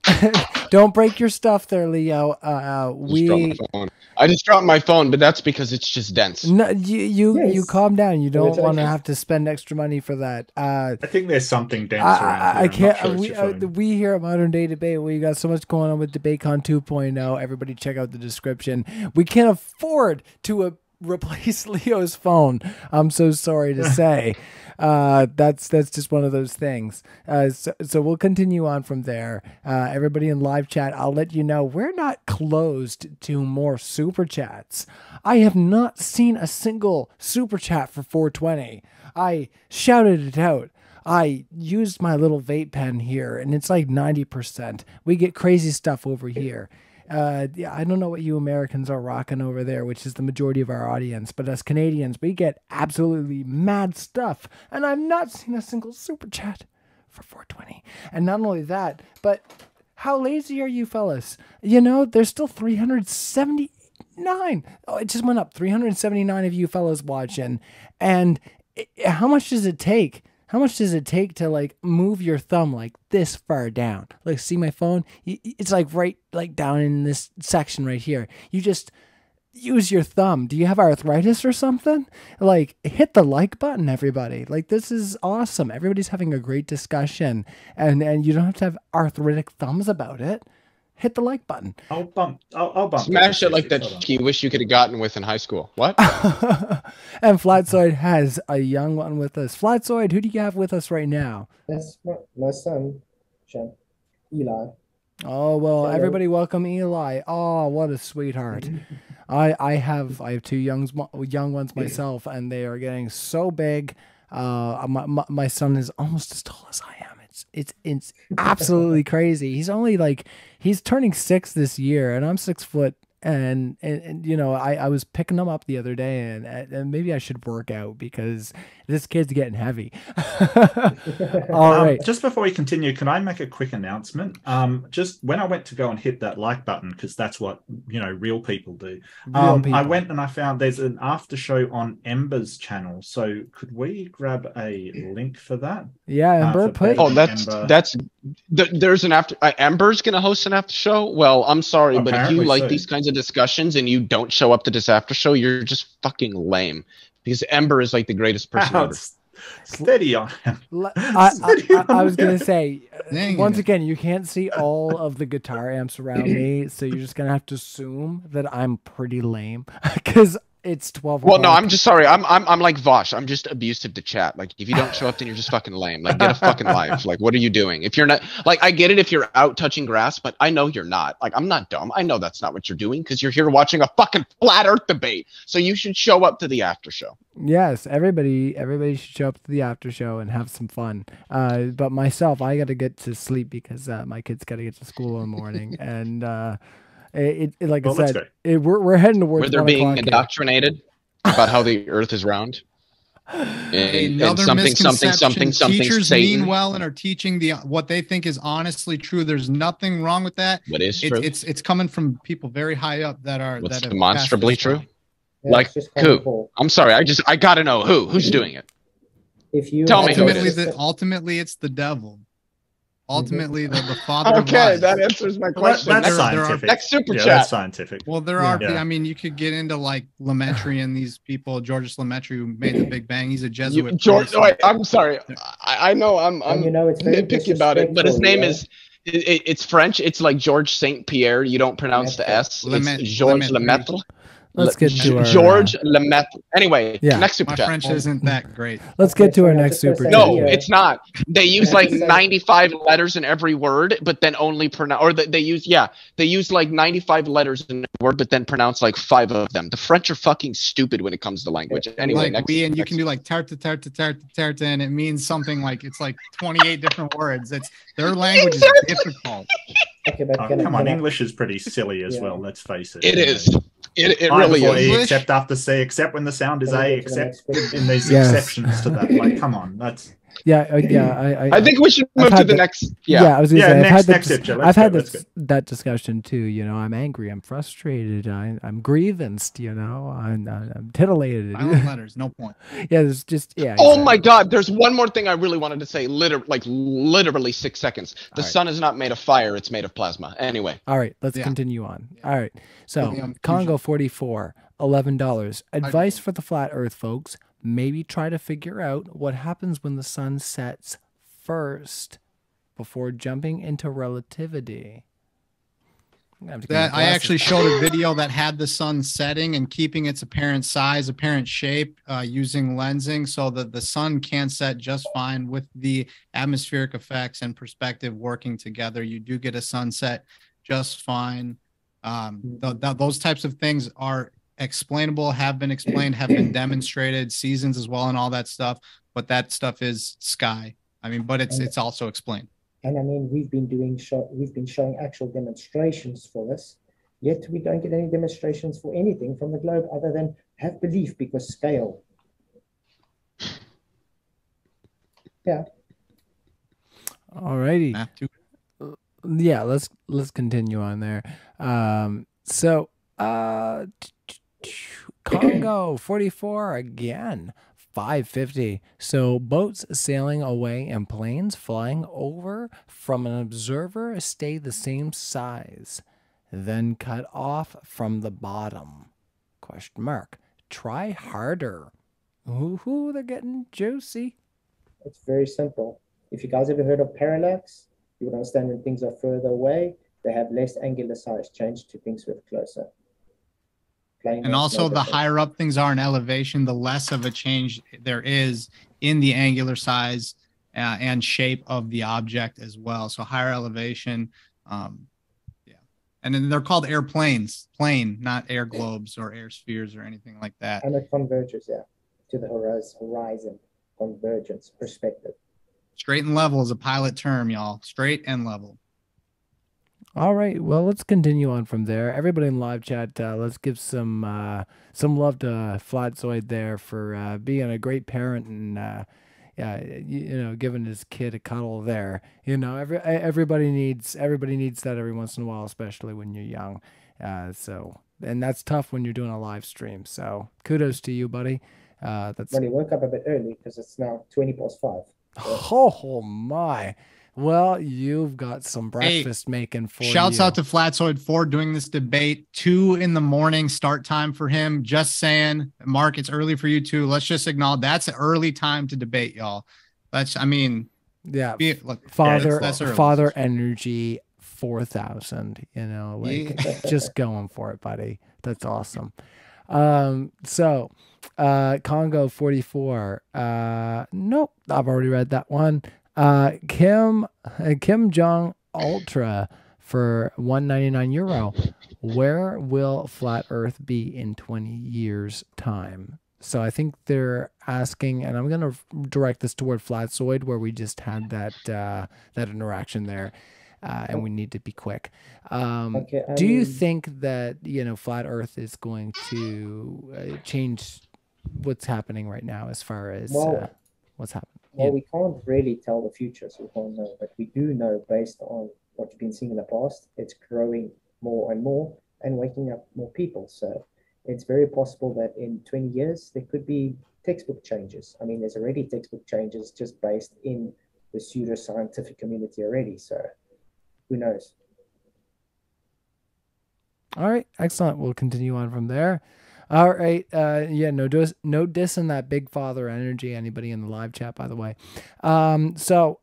don't break your stuff there, Leo. I just dropped my phone, but that's because it's just dense. No, you calm down. You don't want to have to spend extra money for that. I think there's something dense around here. I can't. We here at Modern Day Debate, we got so much going on with DebateCon 2.0. Everybody, check out the description. We can't afford to replace Leo's phone. I'm so sorry to say. That's just one of those things. So we'll continue on from there. Everybody in live chat, I'll let you know we're not closed to more super chats. I have not seen a single super chat for 420. I shouted it out. I used my little vape pen here, and it's like 90%. We get crazy stuff over here. Yeah, I don't know what you Americans are rocking over there, which is the majority of our audience, but as Canadians, we get absolutely mad stuff, and I've not seen a single super chat for 420. And not only that, but how lazy are you fellas? You know, there's still 379. Oh, it just went up. 379 of you fellas watching. And how much does it take? How much does it take to like move your thumb like this far down? Like, see my phone? It's like right like down in this section right here. You just use your thumb. Do you have arthritis or something? Like, hit the like button, everybody. Like, this is awesome. Everybody's having a great discussion, and you don't have to have arthritic thumbs about it. Hit the like button. I'll bump. Smash it like that you wish you could have gotten with in high school. What? And Flatzoid has a young one with us. Flatzoid, who do you have with us right now? That's my son, Eli. Oh, well, everybody welcome Eli. Oh, what a sweetheart. I have two young ones myself, and they are getting so big. My son is almost as tall as I am. It's absolutely crazy. He's turning 6 this year, and I'm 6'8", And you know, I was picking them up the other day, and maybe I should work out because this kid's getting heavy. All right. Just before we continue, can I make a quick announcement? Just when I went to go and hit that like button, because that's what, you know, real people do. I went and I found there's an after show on Ember's channel. So could we grab a link for that? Yeah, Ember, put. Oh, there's an after. Ember's gonna host an after show. Well, I'm sorry, but if you like these kinds of discussions and you don't show up to this after show, you're just fucking lame. Because Ember is like the greatest person ever. Steady on him. I was gonna say, once again, you can't see all of the guitar amps around me, so you're just gonna have to assume that I'm pretty lame because it's 12. Well, no, I'm just sorry. I'm like Vosh. I'm just abusive to chat. Like, if you don't show up, then you're just fucking lame. Like, get a fucking life. Like, what are you doing? If you're not, like, I get it if you're out touching grass, but I know you're not. Like, I'm not dumb. I know that's not what you're doing because you're here watching a fucking flat Earth debate. So you should show up to the after show. Yes, everybody should show up to the after show and have some fun. But myself, I got to get to sleep because my kids got to get to school in the morning, and like I said, we're heading towards. Where they're being indoctrinated about how the Earth is round. And something. Teachers Satan. mean well and are teaching what they think is honestly true. There's nothing wrong with that. What is true? It's coming from people very high up that are What's demonstrably true. Yeah, like who? I'm sorry. I gotta know who's doing it. If you tell me, ultimately it's the devil. Ultimately, the father. Okay, that answers my question. That's scientific. Next super chat. That's scientific. Well, there are. I mean, you could get into like Lemaitre and these people. Georges Lemaitre, who made the Big Bang. He's a Jesuit. I'm sorry. I know I'm it's nitpicky about it, but his name is. It's French. It's like George Saint Pierre. You don't pronounce the S. It's Georges Lemaitre. Let's get to our George Lemaitre. Anyway, next super chat. My French isn't that great. Let's get to our next super chat. No, it's not. They use like 95 letters in every word, but then only pronounce. Or they use like 95 letters in a word, but then pronounce like 5 of them. The French are fucking stupid when it comes to language. Anyway, like you can do like tarte, and it means something like it's like 28 different words. It's their language is difficult. Okay, but come on, English is pretty silly as well. Let's face it. It is. It really is. Except after C, except when the sound is A, except in these exceptions to that. Like, come on, that's. I think we should move to the next. I was gonna say, I've had that discussion too. You know, I'm angry, I'm frustrated, I'm grievanced. You know, I'm titillated. Violent letters, no point. Yeah, there's just Oh my God, there's one more thing I really wanted to say. Literally 6 seconds. The sun is not made of fire; it's made of plasma. Anyway. All right, let's continue on. All right, so Congo 44, $11. Advice for the flat Earth folks. Maybe try to figure out what happens when the sun sets first before jumping into relativity. I actually showed a video that had the sun setting and keeping its apparent size, apparent shape, using lensing so that the sun can set just fine with the atmospheric effects and perspective working together. You do get a sunset just fine. Those types of things are explainable, have been explained, have been demonstrated, seasons as well, and all that stuff. But that stuff is sky. I mean, but it's also explained. And I mean, we've been showing actual demonstrations for this. Yet we don't get any demonstrations for anything from the globe other than have belief because scale. Yeah. All righty. Yeah, let's continue on there. Congo 44 again, 550. So boats sailing away and planes flying over from an observer stay the same size, then cut off from the bottom. Question mark. Try harder. Ooh, they're getting juicy. It's very simple. If you guys ever heard of parallax, you would understand when things are further away, they have less angular size change to things with closer. And also the higher up things are in elevation, the less of a change there is in the angular size and shape of the object as well. So higher elevation, and then they're called airplanes, not air globes or air spheres or anything like that. And it converges, to the horizon, convergence, perspective. Straight and level is a pilot term, y'all. Straight and level. All right. Well, let's continue on from there. Everybody in live chat, let's give some love to Flatzoid there for being a great parent and yeah, giving his kid a cuddle there. Everybody needs that every once in a while, especially when you're young. And that's tough when you're doing a live stream. So kudos to you, buddy. That's Well, he woke up a bit early because it's now 20 past 5. Oh my. Well, you've got some breakfast making for Shouts you. out to Flatzoid for doing this debate. 2 a.m. start time for him. Just saying, Mark, it's early for you too. Let's just acknowledge that's an early time to debate, y'all. Yeah. Look, Father energy 4,000, just going for it, buddy. That's awesome. So Congo 44. Nope, I've already read that one. Kim Jong Ultra for €199. Where will flat Earth be in 20 years time? So I think they're asking, and I'm going to direct this toward Flatzoid, where we just had that interaction there. And we need to be quick. Do you think that, flat Earth is going to change what's happening right now as far as what's happening? Well, we can't really tell the future, so we can't know. But we do know, based on what you've been seeing in the past, it's growing more and more and waking up more people. So it's very possible that in 20 years, there could be textbook changes. I mean, there's already textbook changes just based in the pseudoscientific community already. So who knows? All right, excellent. We'll continue on from there. All right, no diss in that big father energy. Anybody in the live chat, by the way. So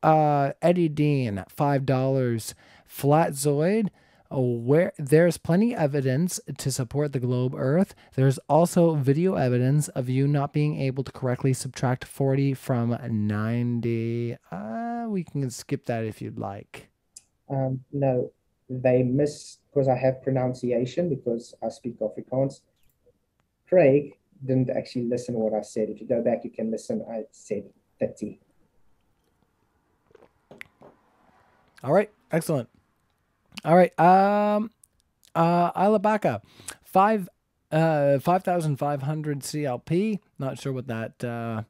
Eddie Dean, $5. Flatzoid, where there's plenty of evidence to support the globe Earth. There's also video evidence of you not being able to correctly subtract 40 from 90. We can skip that if you'd like. No, they miss, because I have pronunciation, because I speak Afrikaans. Craig didn't actually listen to what I said. If you go back, you can listen. I said 30. All right, excellent. All right, Ilabaka, 5,500 CLP. Not sure what that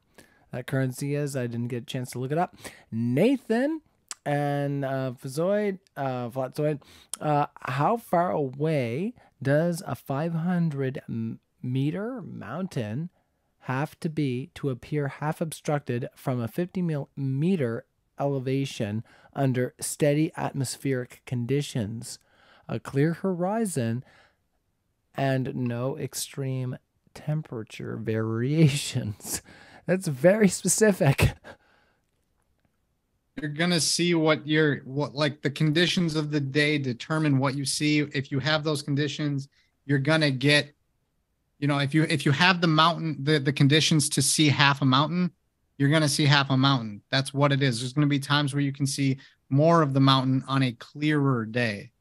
currency is. I didn't get a chance to look it up. Nathan and Flatzoid, how far away does a 500-meter mountain have to be to appear half obstructed from a 50-meter elevation under steady atmospheric conditions, a clear horizon, and no extreme temperature variations? That's very specific. You're gonna see what the conditions of the day determine what you see. If you have those conditions, you're gonna get, if you have the mountain, the conditions to see half a mountain, you're gonna see half a mountain. That's what it is. There's gonna be times where you can see more of the mountain on a clearer day.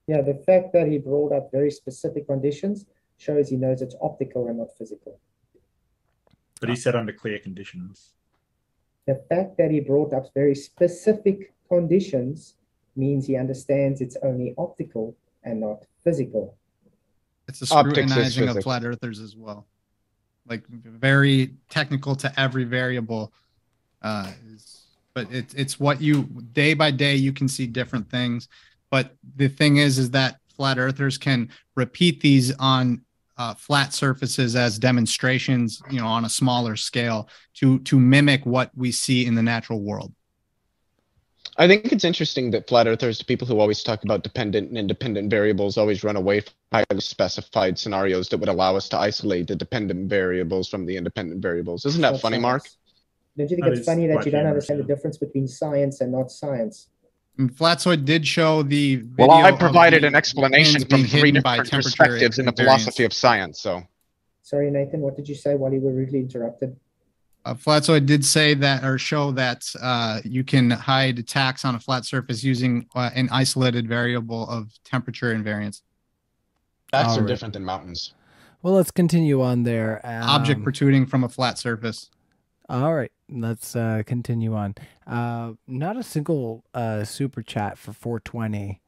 Yeah, the fact that he brought up very specific conditions shows he knows it's optical and not physical. But he said under clear conditions. The fact that he brought up very specific conditions means he understands it's only optical and not physical. It's a scrutinizing of flat earthers as well. Like very technical to every variable. But it's what you, day by day, you can see different things. But the thing is that flat earthers can repeat these on flat surfaces as demonstrations, on a smaller scale to mimic what we see in the natural world. I think it's interesting that flat earthers, people who always talk about dependent and independent variables, always run away from highly specified scenarios that would allow us to isolate the dependent variables from the independent variables. Isn't that funny, Mark? Don't you think it's funny that you don't understand the difference between science and not science? And Flatzoid did show the video. Well, I provided an explanation from 3 different perspectives in the philosophy of science. So, sorry, Nathan, what did you say while you were rudely interrupted? Flatzoid did say that, or show that you can hide attacks on a flat surface using an isolated variable of temperature and variance. Attacks are different than mountains. Well, let's continue on there. Object protruding from a flat surface. All right. let's continue on. Not a single super chat for 420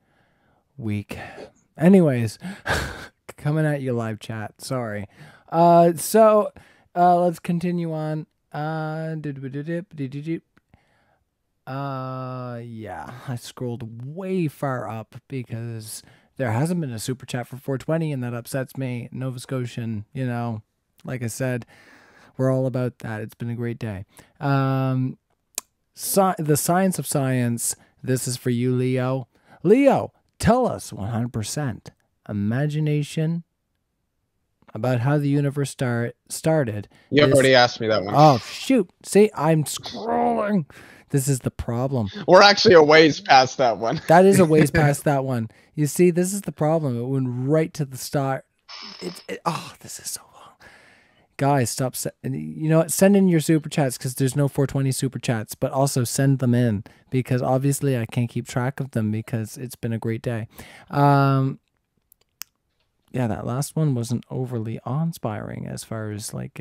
week. Anyways, coming at you live chat. Sorry. So let's continue on. Yeah, I scrolled way far up because there hasn't been a super chat for 420, and that upsets me. Nova Scotian, you know, like I said, we're all about that. It's been a great day. The science of science. This is for you, Leo. Leo, tell us 100% imagination about how the universe started. You already asked me that one. Oh, shoot. See, I'm scrolling. This is the problem. We're actually a ways past that one. That is a ways past that one. You see, this is the problem. It went right to the start. Oh, this is so long. Guys, stop. You know what? Send in your super chats because there's no 420 super chats, but also send them in because obviously I can't keep track of them because it's been a great day. Yeah, that last one wasn't overly awe-inspiring as far as like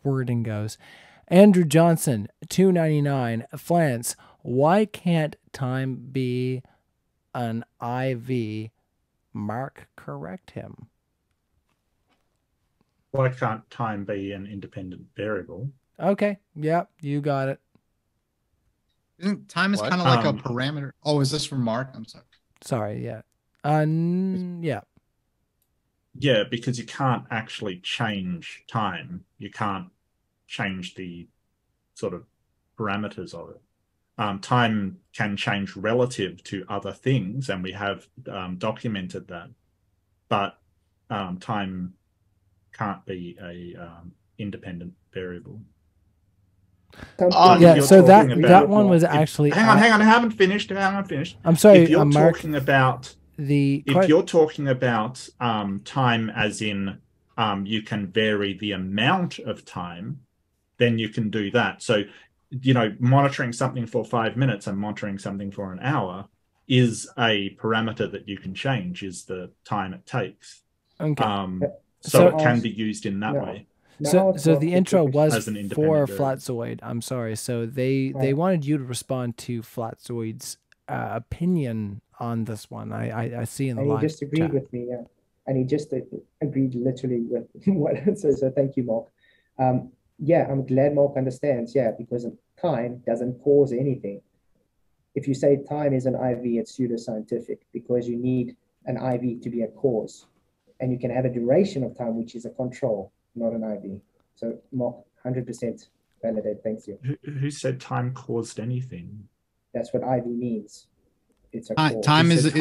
wording goes. Andrew Johnson, $2.99. Flance, why can't time be an IV? Mark, correct him. Why can't time be an independent variable? Okay, yeah, you got it. Time is kind of like a parameter. Oh, is this from Mark? I'm sorry. Sorry, yeah. Yeah. Yeah, because you can't actually change time. You can't change the sort of parameters of it. Time can change relative to other things, and we have documented that. But time can't be a independent variable. Yeah, so that one was actually. Hang on, I haven't finished. I'm sorry, if you're Mark, talking about if you're talking about time as in you can vary the amount of time, then you can do that. So, you know, monitoring something for 5 minutes and monitoring something for an hour is a parameter that you can change, is the time it takes. Okay. So it can be used in that way. So the intro was for variable. Flatzoid. I'm sorry. So they wanted you to respond to Flatzoid's opinion on this one. I see in the live chat. And he just agreed with me, yeah. And he just agreed literally with what I said. So thank you, Mark. Yeah, I'm glad Mark understands. Yeah, because time doesn't cause anything. If you say time is an IV, it's pseudoscientific because you need an IV to be a cause. And you can have a duration of time, which is a control, not an IV. So Mark, 100% validate. Thanks you. Who said time caused anything? That's what IV means. It's a time is a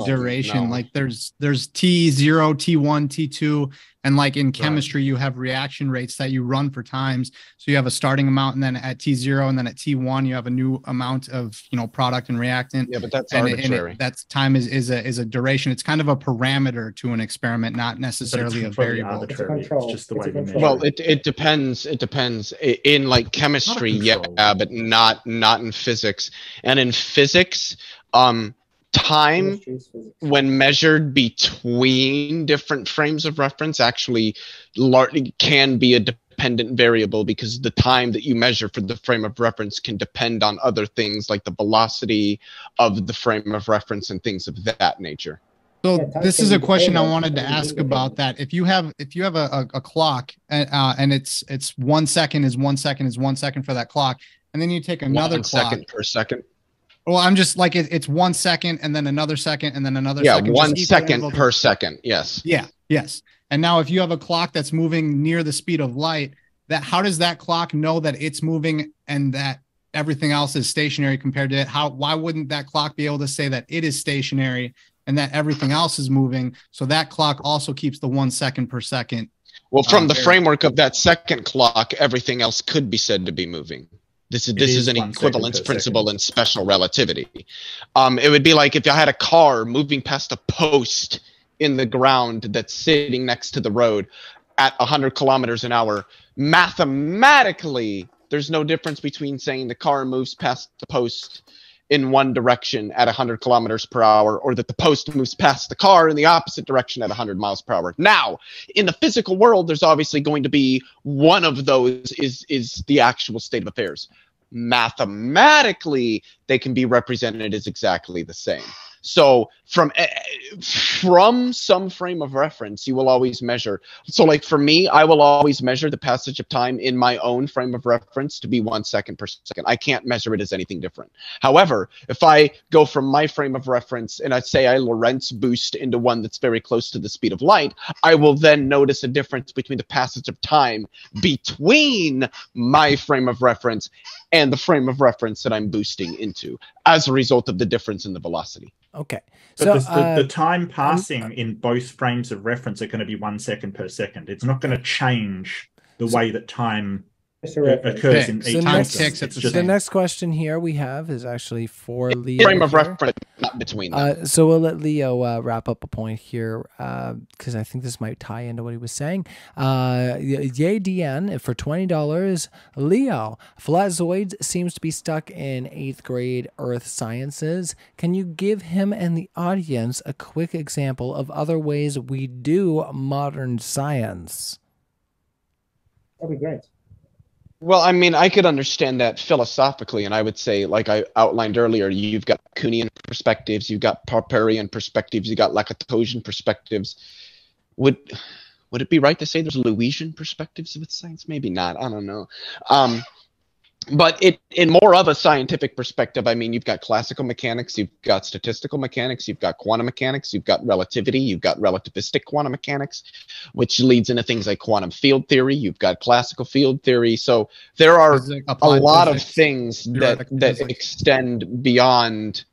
duration. No. Like there's T0, T1, T2, and like in chemistry, you have reaction rates that you run for times. So you have a starting amount, and then at T0, and then at T1, you have a new amount of product and reactant. Yeah, but that's arbitrary. That's time is a duration. It's kind of a parameter to an experiment, not necessarily a variable. It's just the way you measure. Well, it depends. It depends. In like chemistry, yeah, but not in physics. And in physics, time when measured between different frames of reference actually largely can be a dependent variable because the time that you measure for the frame of reference can depend on other things like the velocity of the frame of reference and things of that nature. So this is a question I wanted to ask about that. If you have a clock and it's 1 second is 1 second is 1 second for that clock, and then you take another 1 second per second. Well, I'm just like it's 1 second and then another second and then another second. Yeah, 1 second per second. Yes. Yeah. Yes. And now if you have a clock that's moving near the speed of light, how does that clock know that it's moving and that everything else is stationary compared to it? Why wouldn't that clock be able to say that it is stationary and that everything else is moving? So that clock also keeps the 1 second per second. Well, from the framework of that second clock, everything else could be said to be moving. This is an equivalence principle in special relativity. It would be like if I had a car moving past a post in the ground that's sitting next to the road at 100 kilometers an hour. Mathematically, there's no difference between saying the car moves past the post in one direction at 100 kilometers per hour, or that the post moves past the car in the opposite direction at 100 miles per hour. Now, in the physical world, there's obviously going to be one of those is the actual state of affairs. Mathematically, they can be represented as exactly the same. So from some frame of reference, you will always measure. So like for me, I will always measure the passage of time in my own frame of reference to be 1 second per second. I can't measure it as anything different. However, if I go from my frame of reference and I say I Lorentz boost into one that's very close to the speed of light, I will then notice a difference between the passage of time between my frame of reference and the frame of reference that I'm boosting into as a result of the difference in the velocity. Okay. But So the time passing in both frames of reference are going to be 1 second per second. It's not going to change the way that time occurs in each time instance. ticks at It's the just the same. next question here we have is actually for Leo. Frame of here. reference, not between them. So we'll let Leo wrap up a point here because I think this might tie into what he was saying. YDN for $20. Leo, Flatzoids seems to be stuck in 8th grade Earth Sciences. Can you give him and the audience a quick example of other ways we do modern science? That'd be great. Well, I mean, I could understand that philosophically, and I would say, like I outlined earlier, you've got Kuhnian perspectives, you've got Popperian perspectives, you've got Lakatosian perspectives. Would it be right to say there's Lewisian perspectives with science? Maybe not. I don't know. But in more of a scientific perspective, I mean, you've got classical mechanics, you've got statistical mechanics, you've got quantum mechanics, you've got relativity, you've got relativistic quantum mechanics, which leads into things like quantum field theory. You've got classical field theory. So there are a lot of things that extend beyond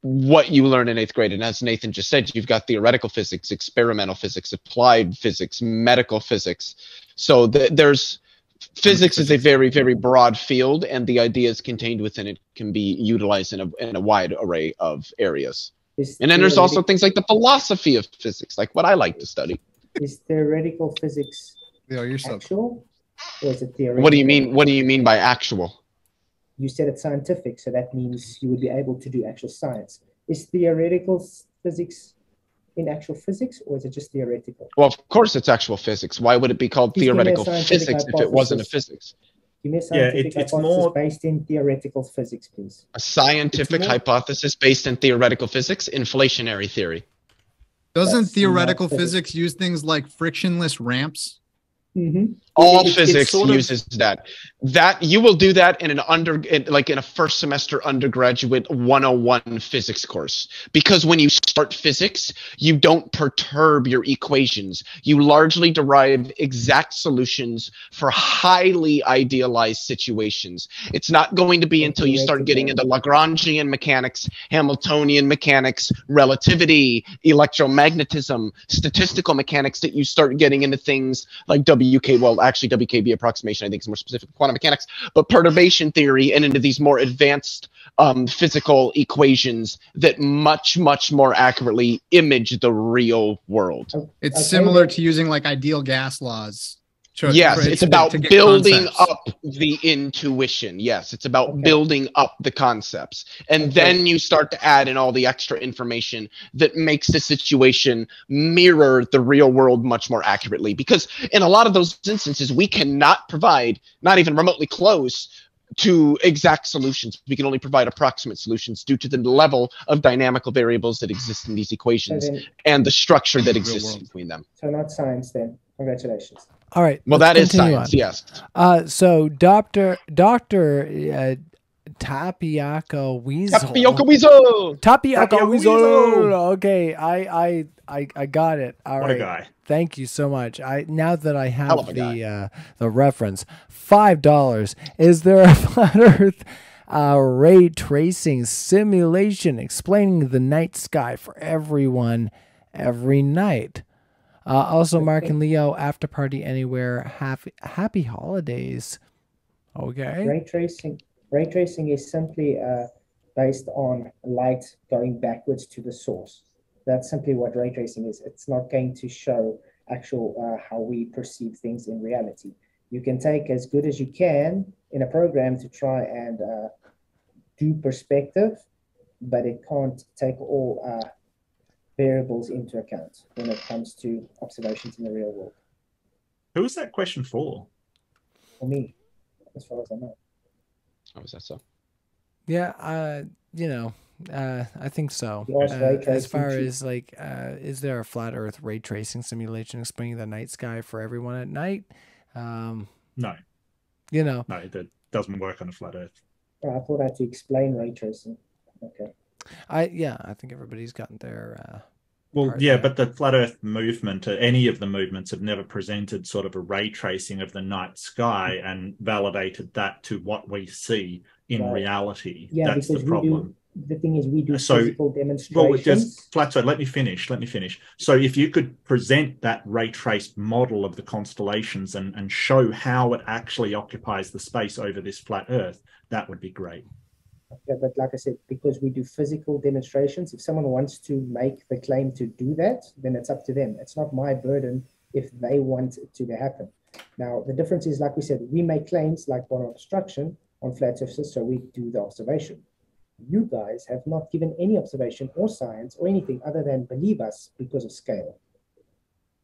what you learn in 8th grade. And as Nathan just said, you've got theoretical physics, experimental physics, applied physics, medical physics. So there's physics is a very, very broad field, and the ideas contained within it can be utilized in a wide array of areas. And then there's also things like the philosophy of physics, like what I like to study. Is theoretical physics actual, or is it theoretical? What do you mean? What do you mean by actual? You said it's scientific, so that means you would be able to do actual science. Is theoretical physics in actual physics, or is it just theoretical? Well, of course it's actual physics. Why would it be called theoretical physics if it wasn't a physics? Give me a scientific it's hypothesis more based in theoretical physics, please. A scientific hypothesis based in theoretical physics, inflationary theory. Doesn't That's theoretical not physics. physics use things like frictionless ramps? Mm-hmm. All It's physics sort of- uses that. That you will do that in like in a first semester undergraduate 101 physics course. Because when you start physics, you don't perturb your equations. You largely derive exact solutions for highly idealized situations. It's not going to be until you start getting into Lagrangian mechanics, Hamiltonian mechanics, relativity, electromagnetism, statistical mechanics that you start getting into things like WKB approximation, I think is more specific to quantum mechanics, but perturbation theory and into these more advanced physical equations that much, much more accurately image the real world. It's similar to using like ideal gas laws. Yes, it's about building up the intuition. Yes, it's about building up the concepts. And then you start to add in all the extra information that makes the situation mirror the real world much more accurately. Because in a lot of those instances, we cannot provide, not even remotely close to exact solutions. We can only provide approximate solutions due to the level of dynamical variables that exist in these equations and the structure that exists between them. So not science then. Congratulations. All right. Well, that is science, yes. So Dr. Tapioca Weasel. Tapioca Weasel. Okay, I got it. All right. What a guy. Thank you so much. Now that I have the reference, $5. Is there a flat Earth ray tracing simulation explaining the night sky for everyone every night? Also, Mark and Leo, after party anywhere. Happy holidays. Okay. Ray tracing is simply based on light going backwards to the source. That's simply what ray tracing is. It's not going to show actual how we perceive things in reality. You can take as good as you can in a program to try and do perspective, but it can't take all variables into account when it comes to observations in the real world. Who was that question for? For me, as far as I know. Oh, is that so? Yeah, you know, I think so. You asked ray As tracing far too. as like, is there a flat Earth ray tracing simulation explaining the night sky for everyone at night? No, You know, no, that doesn't work on a flat Earth. Oh, I thought I had to explain ray tracing. Okay. I think everybody's gotten their Well, part yeah, there. but the flat Earth movement, any of the movements, have never presented sort of a ray tracing of the night sky and validated that to what we see in Right. reality. Yeah, That's the because problem. the thing is, we do So, physical well, demonstrations. just flat. So let me finish. So if you could present that ray traced model of the constellations and show how it actually occupies the space over this flat Earth, that would be great. Yeah, but like I said, because we do physical demonstrations, if someone wants to make the claim to do that, then it's up to them. It's not my burden if they want it to happen. Now, the difference is, like we said, we make claims like one obstruction on flat surfaces, so we do the observation. You guys have not given any observation or science or anything other than believe us because of scale.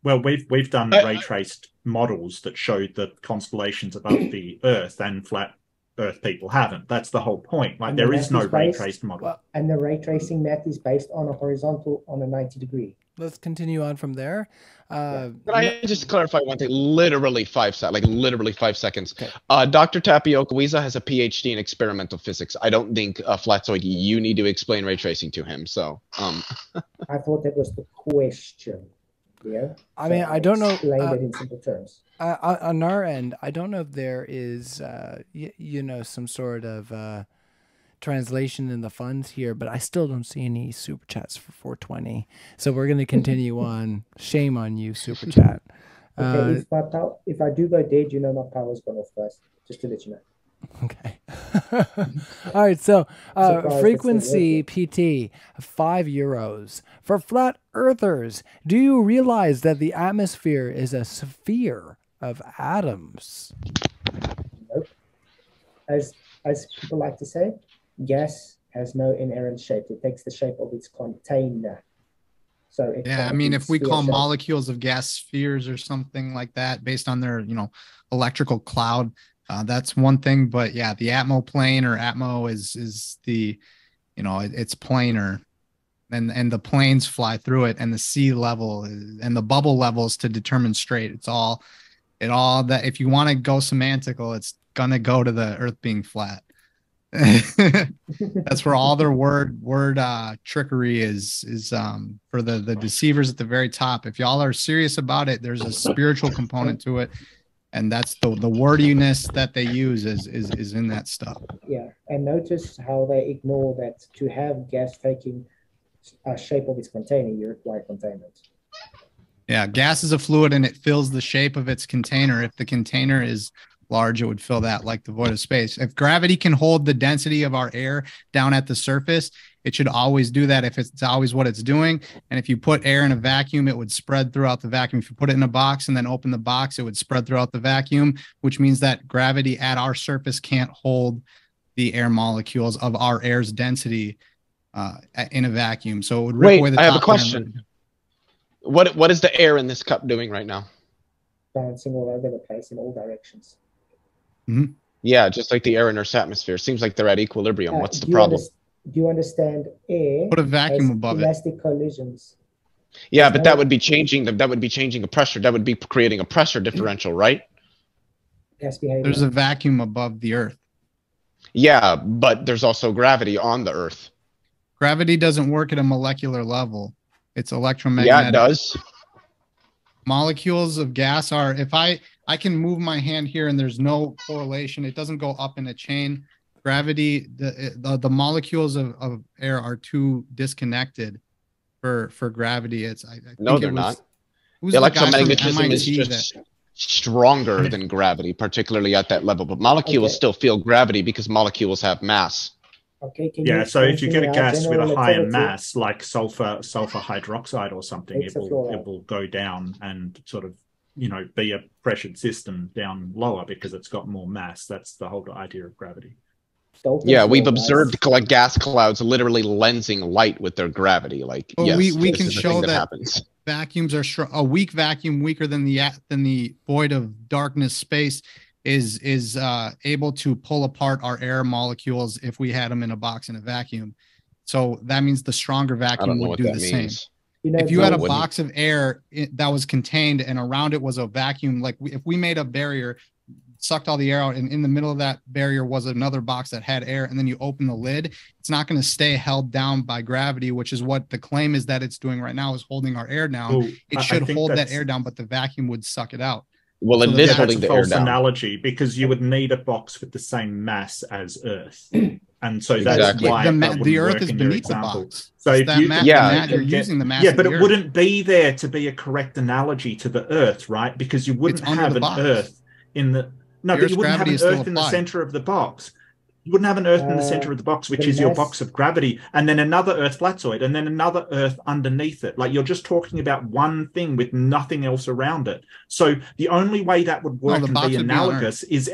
Well, we've done ray traced models that showed the constellations above the Earth, and flat Earth people haven't. That's the whole point. Like, there is no ray traced model. Well, And the ray tracing math is based on a horizontal on a 90-degree. let's continue on from there. Can I just clarify one thing? Literally 5 seconds, like literally 5 seconds. Okay. Dr. Tapioca Wiesa has a PhD in experimental physics. I don't think Flatzoid, you need to explain ray tracing to him. So, I thought that was the question. Yeah. I mean, I don't know. Explain it in simple terms. On our end, I don't know if there is, you know, some sort of translation in the funds here, but I still don't see any super chats for 420. So we're going to continue on. Shame on you, super chat. Okay, if I do go dead, you know my power's gone off, guys. Just to let you know. Okay. All right. So, Surprised frequency PT, €5 for flat earthers. Do you realize that the atmosphere is a sphere of atoms? Nope. As people like to say, gas has no inherent shape. It takes the shape of its container. So it Yeah, I can't mean, be if we sphere call shaped. molecules of gas spheres or something like that based on their, electrical cloud, that's one thing. But yeah, the atmo plane or atmo is the, it's planar, and the planes fly through it, and the sea level and the bubble levels to determine straight. It all that, if you want to go semantical, it's gonna go to the Earth being flat. That's where all their word trickery is for the deceivers at the very top. If y'all are serious about it, there's a spiritual component to it, and that's the wordiness that they use is in that stuff. Yeah, and notice how they ignore that to have gas taking a shape of its container, you require containment. Yeah, gas is a fluid and it fills the shape of its container. If the container is large, it would fill that like the void of space. If gravity can hold the density of our air down at the surface, it should always do that if it's always what it's doing. And if you put air in a vacuum, it would spread throughout the vacuum. If you put it in a box and then open the box, it would spread throughout the vacuum, which means that gravity at our surface can't hold the air molecules of our air's density in a vacuum. So it would rip away the top. I have a question. What is the air in this cup doing right now? Bouncing all over the place in all directions. Mm-hmm. Yeah, just like the air in Earth's atmosphere. Seems like they're at equilibrium. What's the Do problem? you understand air? Put a vacuum has above it. elastic collisions. Yeah, but that would be changing a pressure. That would be creating a pressure differential, right? Gas behavior. There's a vacuum above the Earth. Yeah, but there's also gravity on the Earth. Gravity doesn't work at a molecular level. It's electromagnetic. Yeah, it does. Molecules of gas are, if I can move my hand here and there's no correlation, it doesn't go up in a chain. Gravity, the molecules of air are too disconnected for gravity. I think they're not. Who's the guy from Electromagnetism is MIT just stronger than gravity, particularly at that level. But molecules still feel gravity because molecules have mass. Okay. Yeah, so if you get a gas with a higher relativity? mass, like sulfur hydroxide or something, it Hexafluoride. will go down and sort of, be a pressured system down lower because it's got more mass. That's the whole idea of gravity. Dalton's Yeah, we've law, guys. observed like gas clouds literally lensing light with their gravity. Like, But yes, we this can is the show thing that that happens. vacuums are a weak vacuum, weaker than the void of darkness space, is able to pull apart our air molecules if we had them in a box in a vacuum. So that means the stronger I vacuum don't know would what do that the same. means. You know, If you had a wouldn't. box of air that was contained and around it was a vacuum, like if we made a barrier, sucked all the air out, and in the middle of that barrier was another box that had air, and then you open the lid, it's not going to stay held down by gravity, which is what the claim is that it's doing right now, is holding our air down. Well, It I should think hold that that's- air down, but the vacuum would suck it out. Well, So it the is vac- holding That's a the air false down. analogy because you would need a box with the same mass as Earth. And so that's Exactly. why that The wouldn't Earth work is in your beneath the example. box. So It's if that you mass, could Yeah. the mat, you're get- using the mass. yeah, of but the it Earth. wouldn't be there to be a correct analogy to the Earth, right? Because you wouldn't It's under have the an box. Earth in the no, The but Earth's you wouldn't have gravity an is still Earth in the applied. center of the box. You wouldn't have an Earth in the center of the box, which the is your mass- box of gravity, and then another Earth flatzoid, and then another Earth underneath it. Like you're just talking about one thing with nothing else around it. So the only way that would work the and box be would be on Earth. analogous is,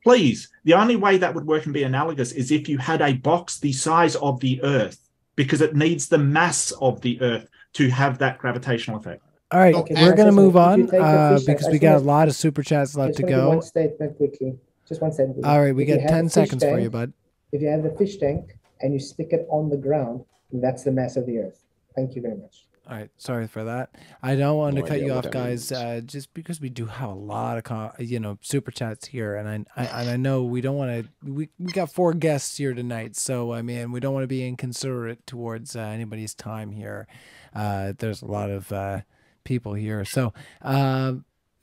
please, the only way that would work and be analogous is if you had a box the size of the Earth, because it needs the mass of the Earth to have that gravitational effect. All right, Okay, we're going to Francis, move if you on take a fish tank, because I we just got a wanna- lot of super chats I left just to want to do go. one statement quickly. Just one statement. All right, we If you get have a 10 fish seconds for tank- you, bud. If you have a fish tank and you stick it on the ground, that's the mass of the Earth. Thank you very much. All right, sorry for that. I don't want No to cut idea you what off, that guys, just because we do have a lot of super chats here, and I know we don't want to. We got 4 guests here tonight, so I mean we don't want to be inconsiderate towards anybody's time here. There's a lot of people here, so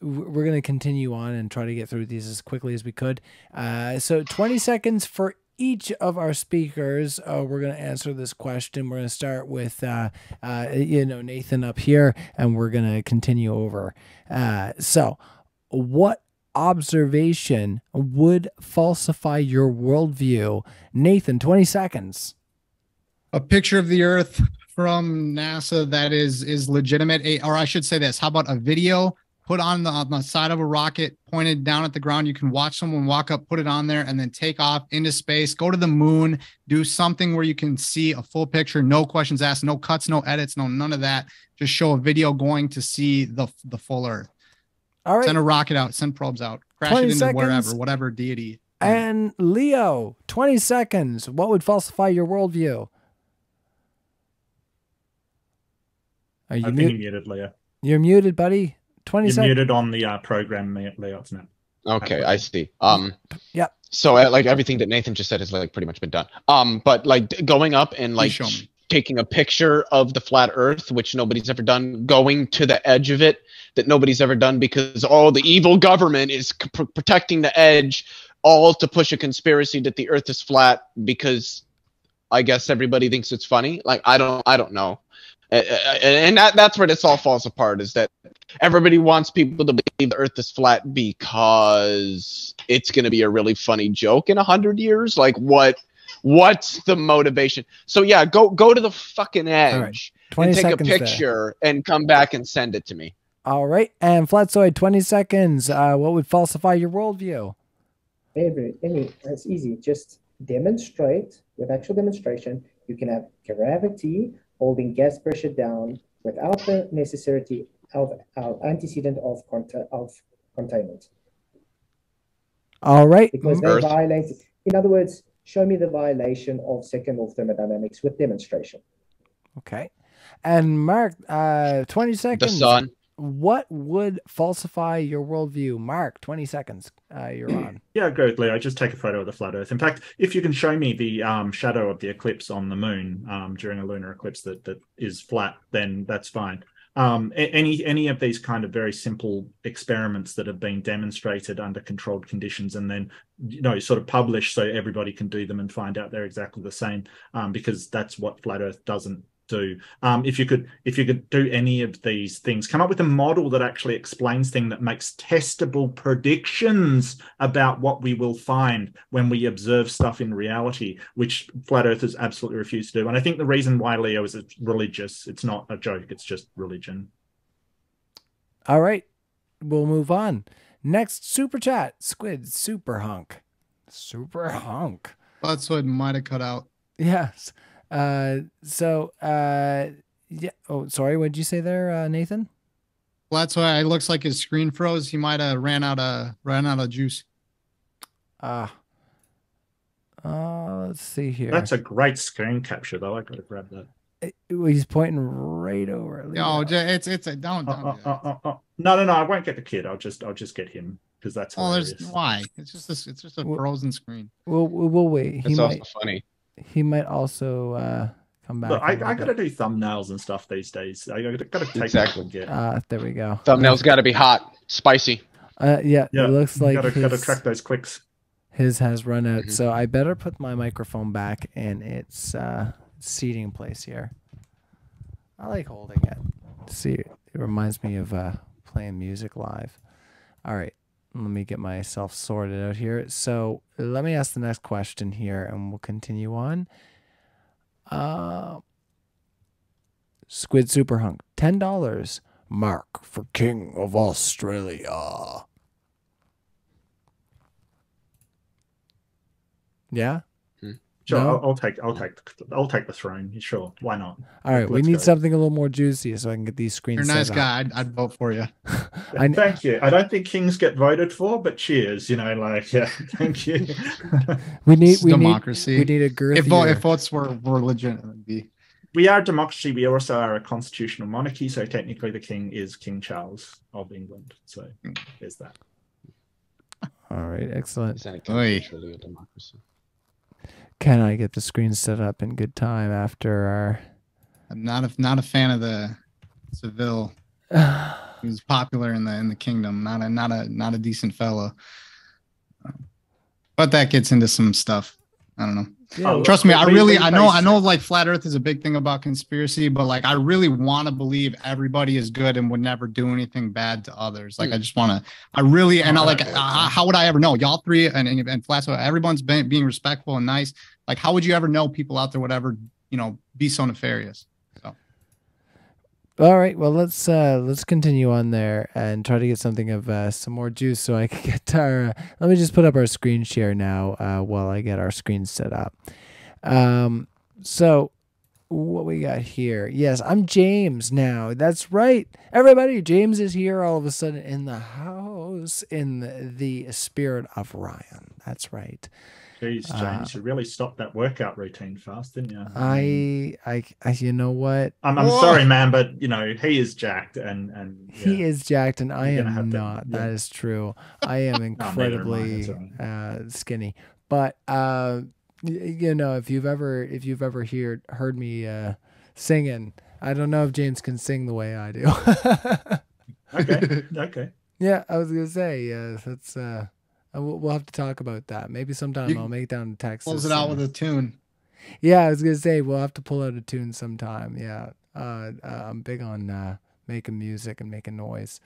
we're going to continue on and try to get through these as quickly as we could. So 20 seconds for each of our speakers. We're going to answer this question. We're going to start with Nathan up here, and we're going to continue over. So what observation would falsify your worldview? Nathan, 20 seconds. A picture of the Earth from NASA that is legitimate, or I should say this. How about a video put on the side of a rocket, pointed down at the ground? You can watch someone walk up, put it on there, and then take off into space, go to the moon, do something where you can see a full picture, no questions asked, no cuts, no edits, no none of that. Just show a video going to see the full Earth. All right. Send a rocket out, send probes out, crash 20 it into seconds. wherever, whatever deity. And Leo, 20 seconds. What would falsify your worldview? Are you I think you're muted, Leo. You're muted, buddy. 20 You're seconds. muted on the program, Leo. It's not. Okay, I see. Yep. So like everything that Nathan just said has like pretty much been done. But like going up and like show me. taking a picture of the flat Earth, which nobody's ever done, going to the edge of it that nobody's ever done because the evil government is protecting the edge, all to push a conspiracy that the Earth is flat because I guess everybody thinks it's funny. Like I don't know. And that's where this all falls apart, is that everybody wants people to believe the Earth is flat because it's going to be a really funny joke in 100 years. Like what's the motivation? So yeah, go to the fucking edge and take a picture and come back and send it to me. All right. And Flatzoid, 20 seconds. What would falsify your worldview? It's easy. Just demonstrate with actual demonstration. You can have gravity holding gas pressure down without the necessity of antecedent of containment. All right. Because they violate, in other words, show me the violation of second law of thermodynamics with demonstration. Okay. And Mark, 20 seconds. The sun. What would falsify your worldview? Mark, 20 seconds. You're on. Yeah, go with Leo. Just take a photo of the flat Earth. In fact, if you can show me the shadow of the eclipse on the moon during a lunar eclipse that is flat, then that's fine. Any of these kind of very simple experiments that have been demonstrated under controlled conditions and then sort of published so everybody can do them and find out they're exactly the same, because that's what flat Earth doesn't do. If you could do any of these things, come up with a model that actually explains things, that makes testable predictions about what we will find when we observe stuff in reality, which flat earthers absolutely refuse to do. And I think the reason why, Leo, is it's religious. It's not a joke. It's just religion. All right. We'll move on. Next super chat, Squid Super Hunk. Super Hunk. That's what might have cut out. Yes. Yeah. Oh, sorry. What did you say there, Nathan? Well, that's why it looks like his screen froze. He might have ran out of juice. Let's see here. That's a great screen capture, though. I got to grab that. He's pointing right over it. No, it's a don't. No. I won't get the kid. I'll just get him because that's hilarious. Why? It's just a frozen screen. We'll wait. It's also funny. He might also come back. Look, I got to do thumbnails and stuff these days. I got to take Exactly. There we go. Thumbnails got to be hot, spicy. Yeah. It looks like got to track those clicks. His has run out, so I better put my microphone back in its seating place here. I like holding it. See, it reminds me of playing music live. All right, let me get myself sorted out here. So let me ask the next question here, and we'll continue on. Squid Super Hunk, $10. Mark for King of Australia. Yeah. Sure, No? I'll take the throne. Sure, why not? All right, we need something a little more juicy so I can get these screens. You're a nice guy. I'd vote for you. Thank you. I don't think kings get voted for, but cheers. Thank you. we need democracy. We need a girthier. If votes were legit, it would be. We are a democracy. We also are a constitutional monarchy, so technically the king is King Charles of England. So there's that. All right, excellent. Is that actually a democracy? Can I get the screen set up in good time after our? I'm not a fan of the Seville. He was popular in the kingdom. Not a decent fellow. But that gets into some stuff. I don't know. Yeah, trust me, I know like flat earth is a big thing about conspiracy, but like I really want to believe everybody is good and would never do anything bad to others. Like I just want to, how would I ever know? Y'all three and flat, so everyone's being respectful and nice. Like how would you ever know people out there would ever, be so nefarious? So all right, well let's continue on there and try to get something of some more juice so I can get our. Let me just put up our screen share now while I get our screen set up. So what we got here? Yes, I'm James now. That's right, everybody. James is here all of a sudden in the house in the spirit of Ryan. That's right. Jeez, James, you really stopped that workout routine fast, didn't you? I you know what? I'm sorry, man, but he is jacked and yeah. He is jacked, and I am not. Yeah. That is true. I am incredibly skinny. But if you've ever heard me singing, I don't know if James can sing the way I do. Okay. Yeah, I was gonna say that's. We'll have to talk about that. Maybe sometime I'll make it down to Texas. Close it out with a tune. Yeah, I was gonna say we'll have to pull out a tune sometime. Yeah, I'm big on making music and making noise.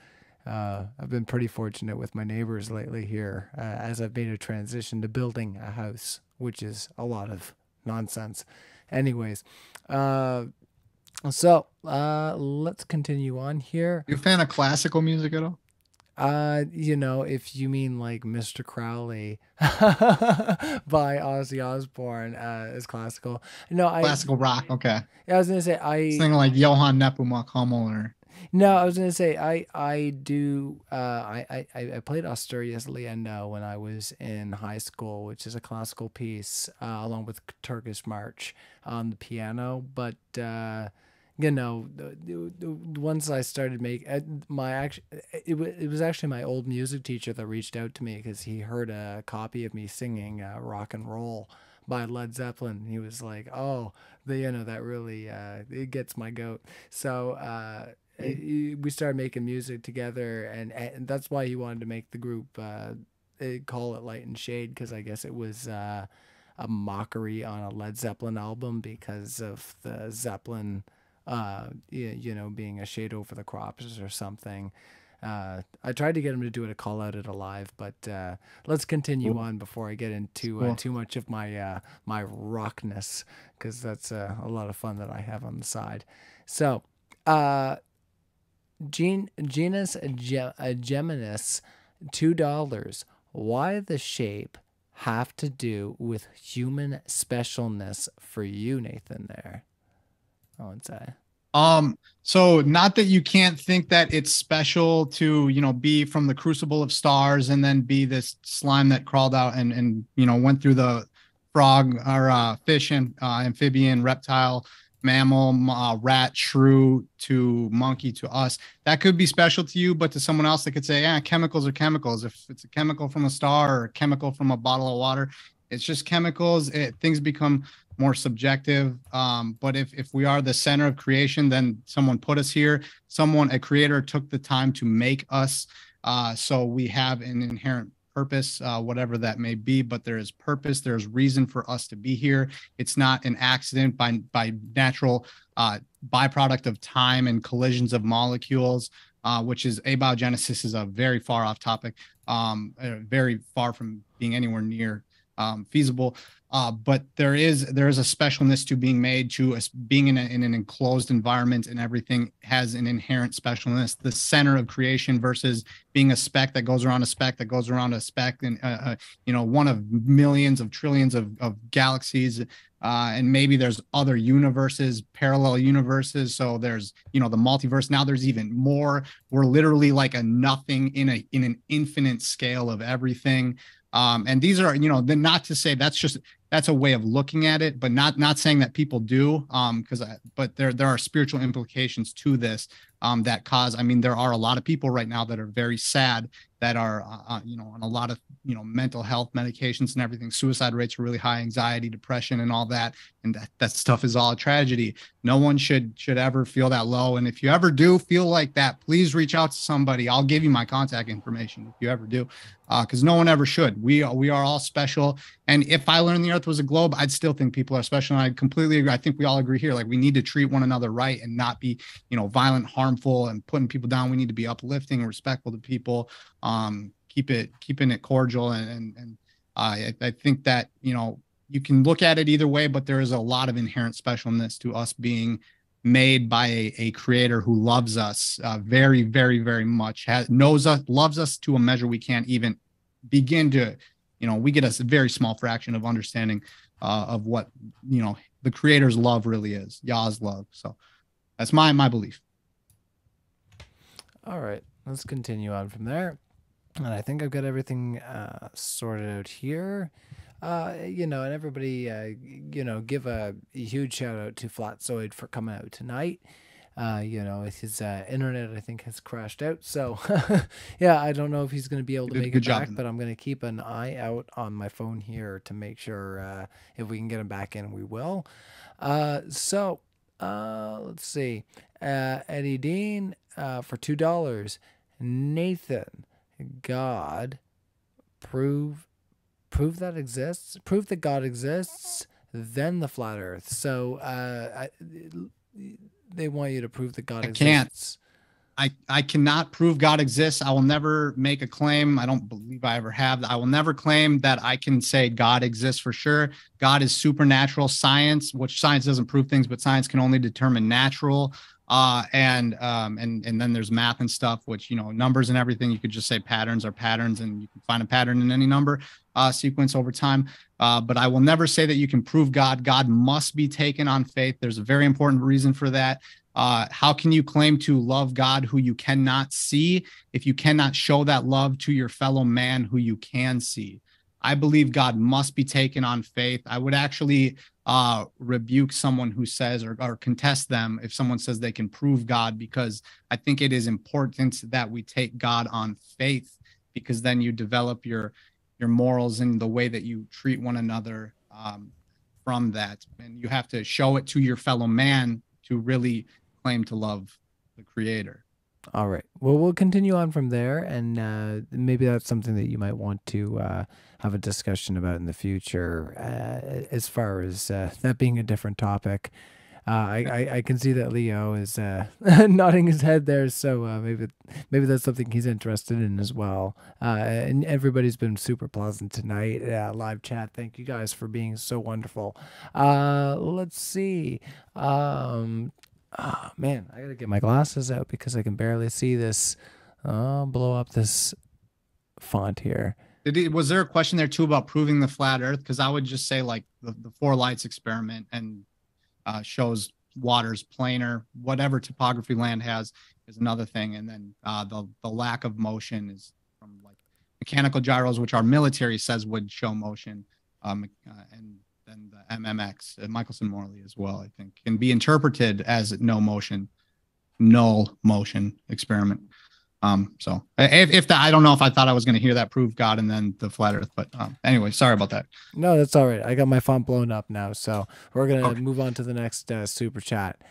I've been pretty fortunate with my neighbors lately here as I've made a transition to building a house, which is a lot of nonsense. Anyways, so let's continue on here. You a fan of classical music at all? If you mean like Mr. Crowley by Ozzy Osbourne is classical. No, classical rock. Okay. Yeah, I was gonna say something like Johann Nepomuk Hummel or. No, I was gonna say I do. I played Asturias Leendo when I was in high school, which is a classical piece along with Turkish March on the piano, but. Once I started making it was actually my old music teacher that reached out to me because he heard a copy of me singing rock and roll by Led Zeppelin. He was like, "Oh, that really it gets my goat." So we started making music together, and that's why he wanted to make the group call it Light and Shade, because I guess it was a mockery on a Led Zeppelin album because of the Zeppelin. Being a shade over the crops or something. I tried to get him to do it, a call out at a live, but let's continue on before I get into too much of my my rockness, because that's a lot of fun that I have on the side. So, genus Geminis, $2. Why the shape have to do with human specialness for you, Nathan, there? I would say. So not that you can't think that it's special to, be from the crucible of stars and then be this slime that crawled out and went through the frog or fish and amphibian, reptile, mammal, rat, shrew to monkey to us. That could be special to you, but to someone else, they could say, yeah, chemicals are chemicals. If it's a chemical from a star or a chemical from a bottle of water, it's just chemicals. Things become more subjective. But if we are the center of creation, then someone put us here. A creator took the time to make us. So we have an inherent purpose, whatever that may be, but there is purpose. There's reason for us to be here. It's not an accident by natural byproduct of time and collisions of molecules, which is abiogenesis is a very far off topic, very far from being anywhere near feasible. But there is a specialness to being made, to us being in an enclosed environment, and everything has an inherent specialness. The center of creation versus being a speck that goes around a speck that goes around a speck, and one of millions of trillions of galaxies. And maybe there's other universes, parallel universes. So there's, the multiverse. Now there's even more. We're literally like a nothing in an infinite scale of everything. And these are, not to say that's a way of looking at it, but not saying that people do, but there are spiritual implications to this, that cause, there are a lot of people right now that are very sad, that are, on a lot of, mental health medications and everything. Suicide rates are really high, anxiety, depression, and all that. And that stuff is all a tragedy. No one should ever feel that low. And if you ever do feel like that, please reach out to somebody. I'll give you my contact information if you ever do, because no one ever should. We are all special. And if I learned the earth was a globe, I'd still think people are special. And I completely agree. I think we all agree here. Like, we need to treat one another right and not be, violent, harmful, and putting people down. We need to be uplifting and respectful to people. Keeping it cordial. And I think that, you can look at it either way, but there is a lot of inherent specialness to us being made by a creator who loves us very, very, very much, knows us, loves us to a measure we can't even begin to, we get a very small fraction of understanding of what, the creator's love really is, Yah's love. So that's my belief. All right, let's continue on from there. And I think I've got everything sorted out here. And everybody, give a huge shout out to Flatzoid for coming out tonight. His internet, I think, has crashed out. So, yeah, I don't know if he's going to be able to make it back, but I'm going to keep an eye out on my phone here to make sure if we can get him back in, we will. Let's see. Eddie Dean for $2. Nathan, God, prove that exists. Prove that God exists, then the flat Earth. So they want you to prove that God exists. I cannot prove God exists. I will never make a claim. I don't believe I ever have. I will never claim that I can say God exists for sure. God is supernatural science, which science doesn't prove things, but science can only determine natural. And then there's math and stuff, which, numbers and everything, you could just say patterns are patterns, and you can find a pattern in any number sequence over time. But I will never say that you can prove God. God must be taken on faith. There's a very important reason for that. How can you claim to love God who you cannot see if you cannot show that love to your fellow man who you can see? I believe God must be taken on faith. I would actually rebuke someone who says or contest them if someone says they can prove God, because I think it is important that we take God on faith, because then you develop your morals and the way that you treat one another from that. And you have to show it to your fellow man to really claim to love the creator. All right. Well, we'll continue on from there, and maybe that's something that you might want to have a discussion about in the future, as far as that being a different topic. I can see that Leo is nodding his head there, so maybe that's something he's interested in as well. And everybody's been super pleasant tonight. Live chat, thank you guys for being so wonderful. Let's see. Oh, man, I gotta get my glasses out because I can barely see this. Blow up this font here. Was there a question there too about proving the flat Earth? Because I would just say like the four lights experiment and shows water's planar, whatever topography land has is another thing, and then the lack of motion is from like mechanical gyros, which our military says would show motion, and then the MMX, Michelson-Morley as well, I think, can be interpreted as null motion experiment. So if that, I don't know if I thought I was going to hear that prove God and then the flat Earth, but anyway, sorry about that. No, that's all right. I got my font blown up now, so we're gonna move on to the next super chat.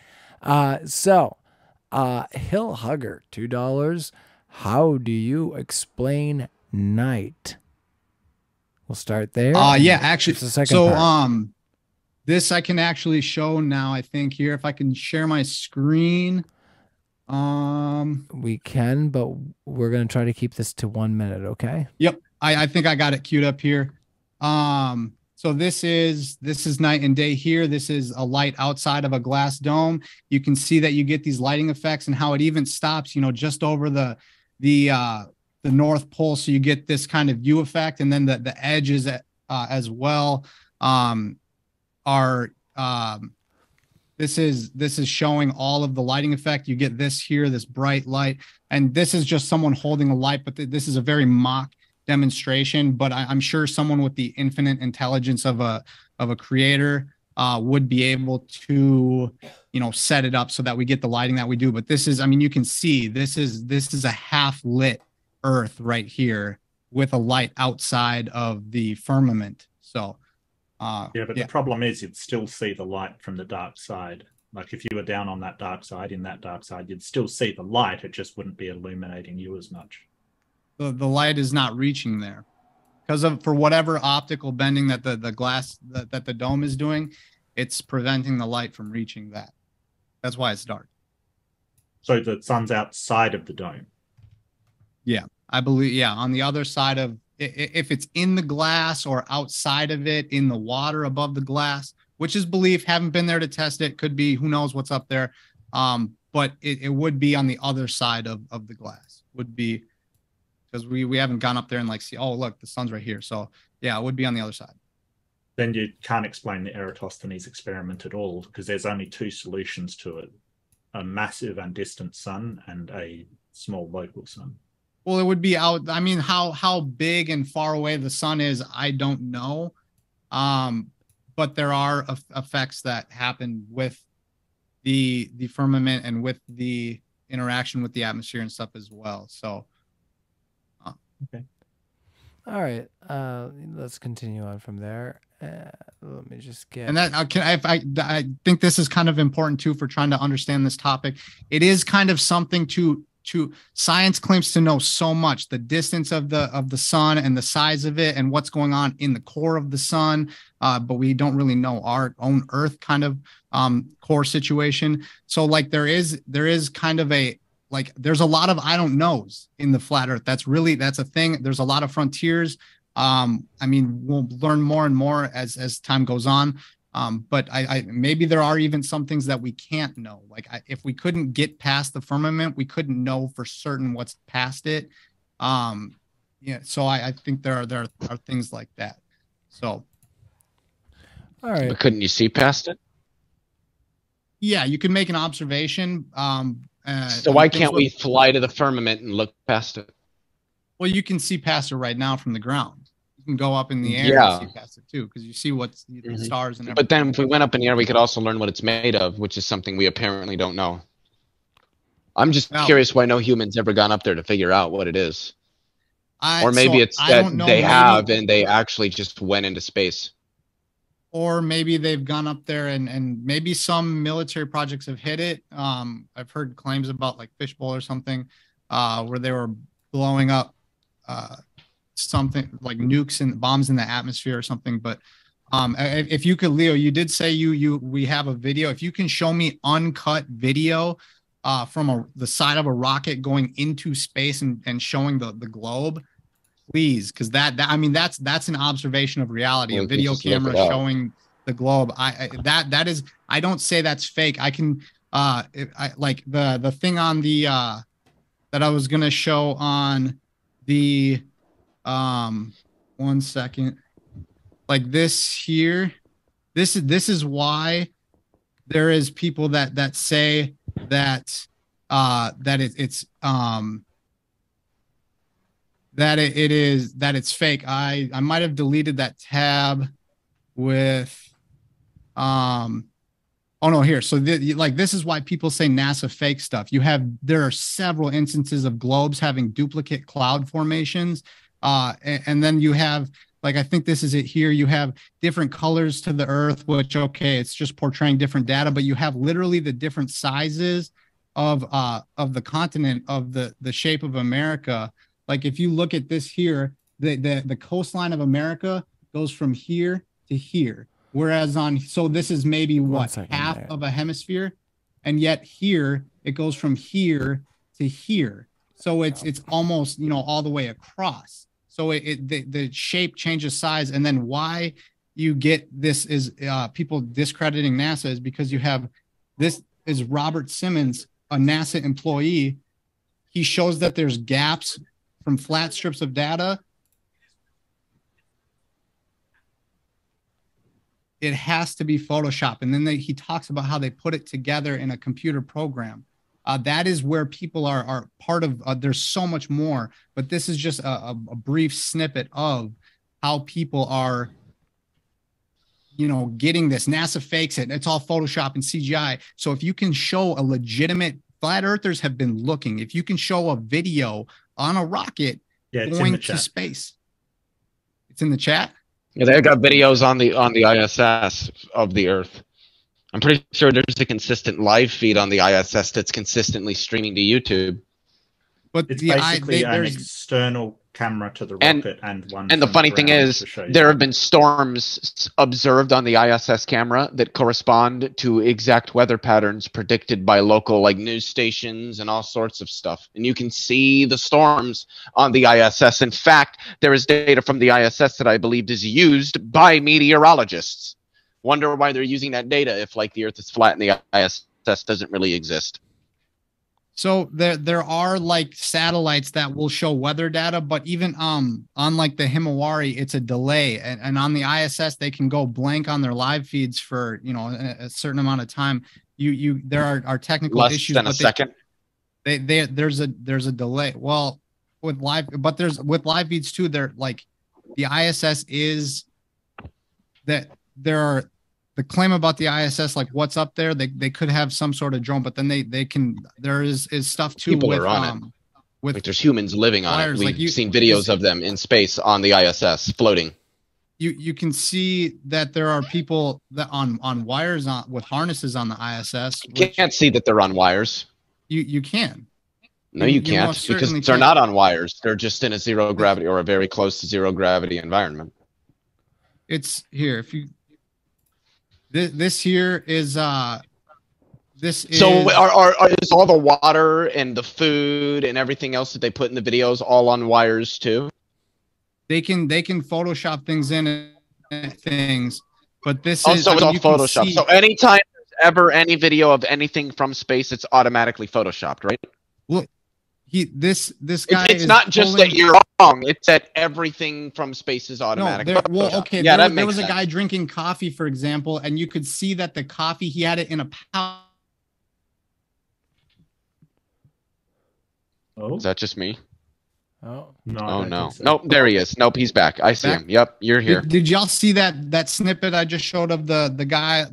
Hill Hugger, $2. How do you explain night? We'll start there. Yeah, actually, the second part. This I can actually show now. I think here, if I can share my screen. We can, but we're gonna try to keep this to 1 minute, okay? Yep, I think I got it queued up here. So this is night and day here. This is a light outside of a glass dome. You can see that you get these lighting effects and how it even stops, you know, just over the North Pole. So you get this kind of U effect, and then the edges as well are this is showing all of the lighting effect. You get this here, this bright light, and this is just someone holding a light, but this is a very mock demonstration. But I'm sure someone with the infinite intelligence of a creator would be able to, you know, set it up so that we get the lighting that we do. But this is, I mean, you can see this is a half lit Earth right here with a light outside of the firmament. So. The problem is you'd still see the light from the dark side. Like if you were down on that dark side, you'd still see the light. It just wouldn't be illuminating you as much. The light is not reaching there because for whatever optical bending that the glass that the dome is doing, it's preventing the light from reaching that. That's why it's dark. So the sun's outside of the dome. Yeah, I believe. Yeah, on the other side of. If it's in the glass or outside of it, in the water above the glass, which is believed, haven't been there to test it, could be, who knows what's up there. But it would be on the other side of the glass, would be, because we haven't gone up there and like see, oh, look, the sun's right here. So yeah, it would be on the other side. Then you can't explain the Eratosthenes experiment at all, because there's only two solutions to it: a massive and distant sun and a small local sun. Well, it would be out. I mean, how big and far away the sun is, I don't know. But there are effects that happen with the firmament and with the interaction with the atmosphere and stuff as well. So, okay. All right. Let's continue on from there. Let me just get. And that I think this is kind of important too for trying to understand this topic. It is kind of something to science claims to know so much, the distance of the sun and the size of it and what's going on in the core of the sun, but we don't really know our own Earth kind of core situation. So like there is kind of there's a lot of I don't knows in the flat Earth. That's a thing. There's a lot of frontiers. I mean, we'll learn more and more as time goes on. But I maybe there are even some things that we can't know. Like if we couldn't get past the firmament, we couldn't know for certain what's past it. Yeah. So I think there are things like that. So. All right. But couldn't you see past it? Yeah, you can make an observation. So why can't we fly to the firmament and look past it? Well, you can see past it right now from the ground. Can go up in the air and see past it too, because you see what's the stars and everything. But then if we went up in the air, we could also learn what it's made of, which is something we apparently don't know. I'm just curious why no human's ever gone up there to figure out what it is. Or maybe it's that they have and they actually just went into space. Or maybe they've gone up there and maybe some military projects have hit it. I've heard claims about like Fishbowl or something where they were blowing up something like nukes and bombs in the atmosphere or something. But if you could, Leo, you did say we have a video. If you can show me uncut video from the side of a rocket going into space and showing the globe, please, because I mean that's an observation of reality. A video camera showing the globe. That is, I don't say that's fake. I can like the thing on the that I was gonna show on the 1 second. Like this here, this is why there is people that say that it's fake. I might have deleted that tab with oh no, here. So like this is why people say NASA fake stuff. There are several instances of globes having duplicate cloud formations. And then you have, like, I think this is it here. You have different colors to the Earth, which, okay, it's just portraying different data, but you have literally the different sizes of the continent, of the shape of America. Like if you look at this here, the coastline of America goes from here to here. Whereas so this is maybe what, half of a hemisphere, and yet here it goes from here to here. So it's almost, you know, all the way across. So the shape changes size, and then why you get this is people discrediting NASA is because you have this is Robert Simmons, a NASA employee. He shows that there's gaps from flat strips of data. It has to be Photoshop. And then he talks about how they put it together in a computer program. That is where people are part of. There's so much more, but this is just a brief snippet of how people are, you know, getting this. NASA fakes it. It's all Photoshop and CGI. So if you can show a legitimate, flat earthers have been looking. If you can show a video on a rocket going to space, it's in the chat. Yeah, they got videos on the ISS of the Earth. I'm pretty sure there's a consistent live feed on the ISS that's consistently streaming to YouTube. But it's basically an external camera to the rocket and one. And the funny thing is, there have been storms observed on the ISS camera that correspond to exact weather patterns predicted by local like news stations and all sorts of stuff. And you can see the storms on the ISS. In fact, there is data from the ISS that I believe is used by meteorologists. Wonder why they're using that data if like the Earth is flat and the ISS doesn't really exist. So there are like satellites that will show weather data, but even on like the Himawari, it's a delay, and on the ISS they can go blank on their live feeds for, you know, a certain amount of time. There are technical issues. Less than a second. There's a delay. Well, with live feeds too. They're like the ISS is that there are. The claim about the ISS, like what's up there, they could have some sort of drone, but then they can. There is stuff too. People are on it. Like there's humans living on it. We've seen videos of them in space on the ISS floating. You can see that there are people that on wires with harnesses on the ISS. You can't see that they're on wires. You can. No, you can't, because they're not on wires. They're just in a zero gravity or a very close to zero gravity environment. It's here. If you. This here is this is so is all the water and the food and everything else that they put in the videos all on wires too? They can Photoshop things in things, but this is also it's all Photoshop. So anytime there's ever any video of anything from space, it's automatically Photoshopped, right? Look, this guy. It's not just that you're wrong; it's that everything from space is automatic. No, well, okay. Yeah, there was a guy drinking coffee, for example, and you could see that the coffee, he had it in a pouch. Oh, is that just me? Oh no! Oh no! So. Nope, there he is. Nope, he's back. I see him. Yep, you're here. Did y'all see that snippet I just showed of the guy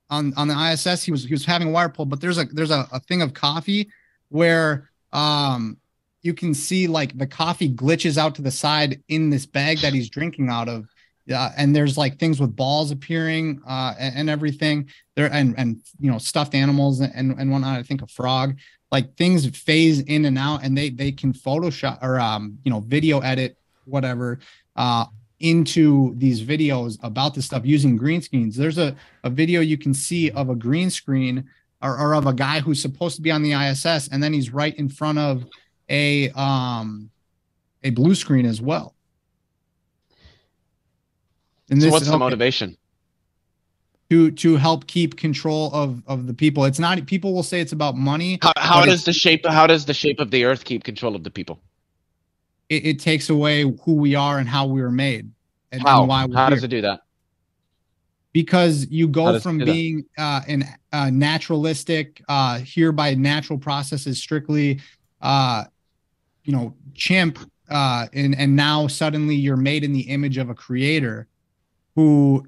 on the ISS? He was having a wire pull, but there's a thing of coffee where you can see like the coffee glitches out to the side in this bag that he's drinking out of. And there's like things with balls appearing and everything there, and you know, stuffed animals and whatnot. I think a frog, like things phase in and out, and they can Photoshop or you know, video edit whatever into these videos about this stuff using green screens. There's a video you can see of a green screen or of a guy who's supposed to be on the ISS, and then he's right in front of a blue screen as well. And so what's the motivation? To help keep control of the people. It's not, people will say it's about money. How does the shape of the Earth keep control of the people? it takes away who we are and how we were made. And why we're How here. does it do that? Because you go from being an naturalistic, here by natural processes, strictly, chimp, and now suddenly you're made in the image of a creator who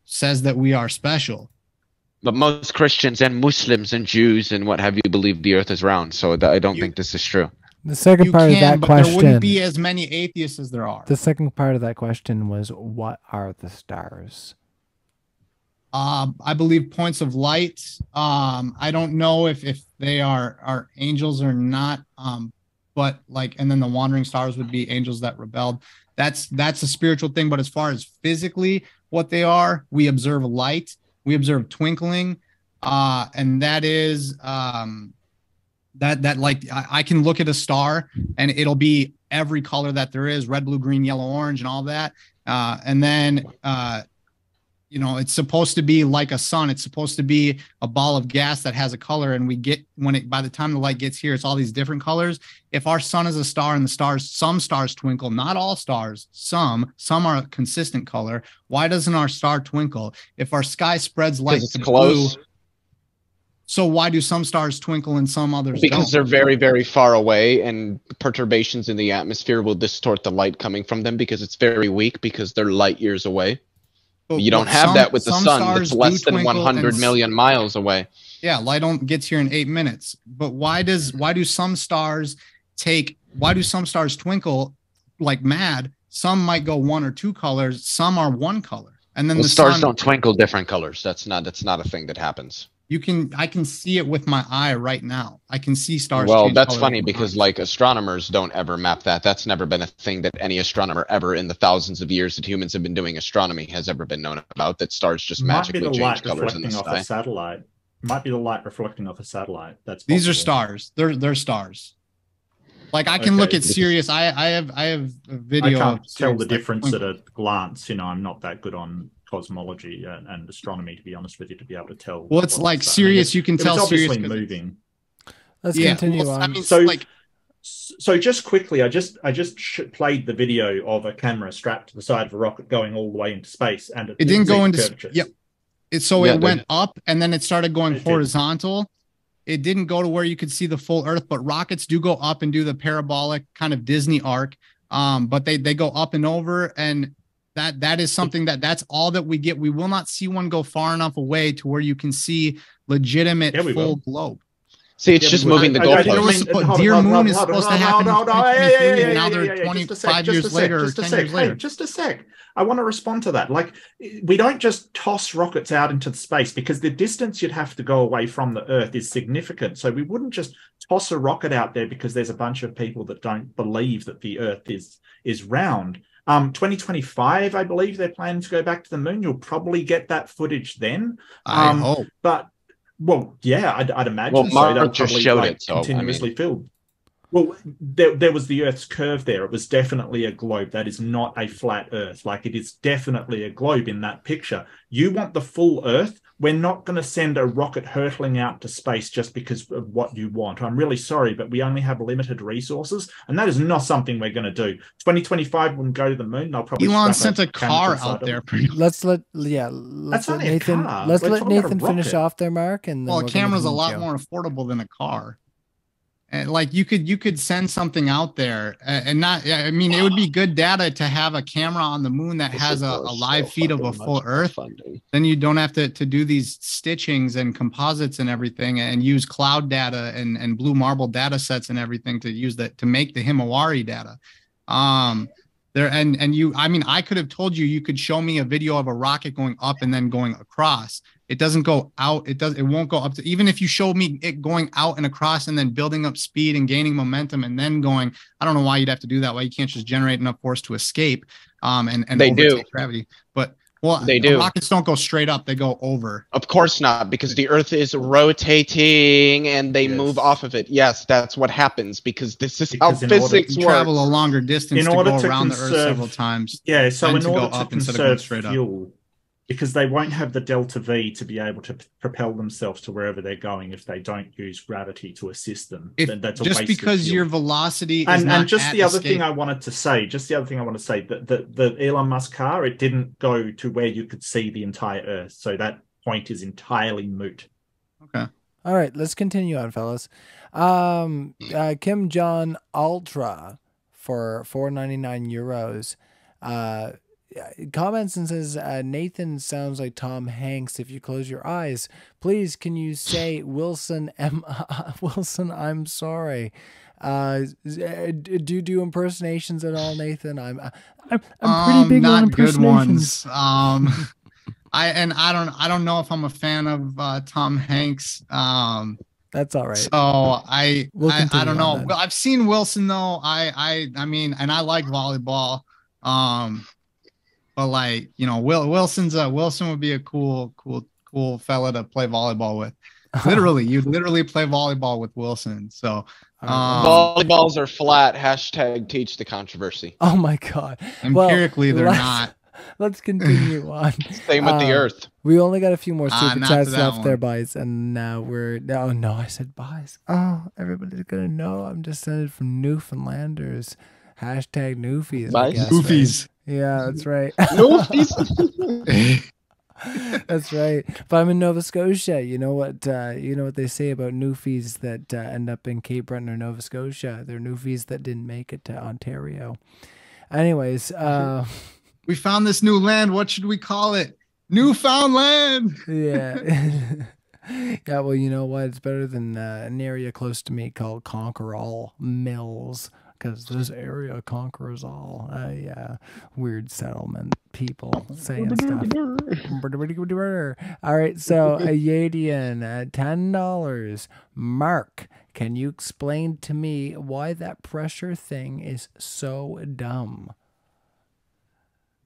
says that we are special. But most Christians and Muslims and Jews and what have you believe the earth is round. So I don't think this is true. The second part of that but question. There wouldn't be as many atheists as there are. The second part of that question was, what are the stars? I believe points of light. I don't know if they are angels or not. But and then the wandering stars would be angels that rebelled. That's a spiritual thing. But as far as physically what they are, we observe light, we observe twinkling, and that is I can look at a star and it'll be every color that there is: red, blue, green, yellow, orange, and all that. And then it's supposed to be like a sun. It's supposed to be a ball of gas that has a color, and by the time the light gets here, it's all these different colors. If our sun is a star and some stars twinkle, not all stars, some are a consistent color. Why doesn't our star twinkle? If our sky spreads light it's close. blue, so why do some stars twinkle and some others because don't? They're very, very far away, and perturbations in the atmosphere will distort the light coming from them because it's very weak, because they're light years away. But you don't have that with the sun that's less than 100 million miles away. Yeah, light gets here in 8 minutes. But why do some stars twinkle like mad? Some might go one or two colors, some are one color. And then the stars don't twinkle different colors. That's not a thing that happens. I can see it with my eye right now. I can see stars. Well, that's funny because astronomers don't ever map that. That's never been a thing that any astronomer ever in the thousands of years that humans have been doing astronomy has ever been known about, that stars just magically change colors in the sky. Off a satellite. Might be the light reflecting off a satellite. These are stars. They're stars. I can look at Sirius. I have a video. I can't tell the difference at a glance. I'm not that good on cosmology and astronomy, to be honest with you, to be able to tell. Well, it's like Sirius. You can tell Sirius moving. Let's continue on. So just quickly, I just played the video of a camera strapped to the side of a rocket going all the way into space, and it didn't go into. Yep. It went up and then it started going horizontal. It didn't go to where you could see the full Earth, but rockets do go up and do the parabolic kind of Disney arc. But they go up and over, and that is something that's all that we get. We will not see one go far enough away to where you can see legitimate full globe. See, it's just moving the goalpost. Dear Moon is supposed to happen in 2023, and now they're 25 years later or 10 years later. Just a sec. I want to respond to that. We don't just toss rockets out into the space, because the distance you'd have to go away from the Earth is significant. So we wouldn't just toss a rocket out there because there's a bunch of people that don't believe that the Earth is round. 2025, I believe they're planning to go back to the moon. You'll probably get that footage then. I hope. But well, yeah, I'd imagine. Well, Mark so. Just probably, showed it, so continuously filled. Well, there was the Earth's curve there. It was definitely a globe. That is not a flat Earth. It is definitely a globe in that picture. You want the full Earth. We're not going to send a rocket hurtling out to space just because of what you want. I'm really sorry, but we only have limited resources, and that is not something we're going to do. 2025 wouldn't go to the moon. They'll probably Elon sent a car out there. Let's let Nathan. Let's let Nathan finish off there, Mark. And a camera's a lot more affordable than a car. And you could send something out there and not. I mean, it would be good data to have a camera on the moon that has a live feed of a full Earth. Then you don't have to do these stitchings and composites and everything, and use cloud data and blue marble data sets and everything to use that to make the Himawari data. I could have told you could show me a video of a rocket going up and then going across. It doesn't go out. It won't go up to, even if you showed me it going out and across and then building up speed and gaining momentum and then going, I don't know why you'd have to do that. Why you can't just generate enough force to escape and they do gravity. But they do. Rockets don't go straight up. They go over. Of course not, because the Earth is rotating and they move off of it. Yes, that's what happens because this is how physics works. Travel a longer distance to go around the Earth several times. Yeah, so in order to conserve fuel, Because they won't have the delta V to be able to propel themselves to wherever they're going if they don't use gravity to assist them. That's a just waste because of fuel. your velocity is and not just at the other escape. thing I wanted to say, that the Elon Musk car, it didn't go to where you could see the entire Earth, so that point is entirely moot. Okay. All right, let's continue on, fellas. Kim Jong Ultra for 4.99 euros. Comments and says, Nathan sounds like Tom Hanks if you close your eyes. Please, can you say Wilson? Wilson, I'm sorry. Do you do impersonations at all, Nathan? I'm pretty big on impersonations. Good ones. I don't know if I'm a fan of Tom Hanks. That's all right. So I don't know. Then. Well, I've seen Wilson though. I mean, and I like volleyball. But like, you know, Wilson would be a cool fella to play volleyball with. Literally, you'd literally play volleyball with Wilson. So volleyballs are flat. # teach the controversy. Oh my God. Empirically, they're not. Let's continue on. Same with the Earth. We only got a few more super chats left there, one. boys. And now we're... Oh, no, I said boys. Oh, everybody's going to know I'm descended from Newfoundlanders. # Newfies. Newfies. Right? Yeah, that's right. Newfies. That's right. But I'm in Nova Scotia. You know what they say about Newfies that end up in Cape Breton or Nova Scotia? They're Newfies that didn't make it to Ontario. Anyways, we found this new land. What should we call it? Newfoundland. Yeah. Yeah, well, you know what? It's better than an area close to me called Conquerall Mills, because this area conquers all. Yeah, weird settlement people saying stuff. All right, so a Yadian, $10. Mark, can you explain to me why that pressure thing is so dumb?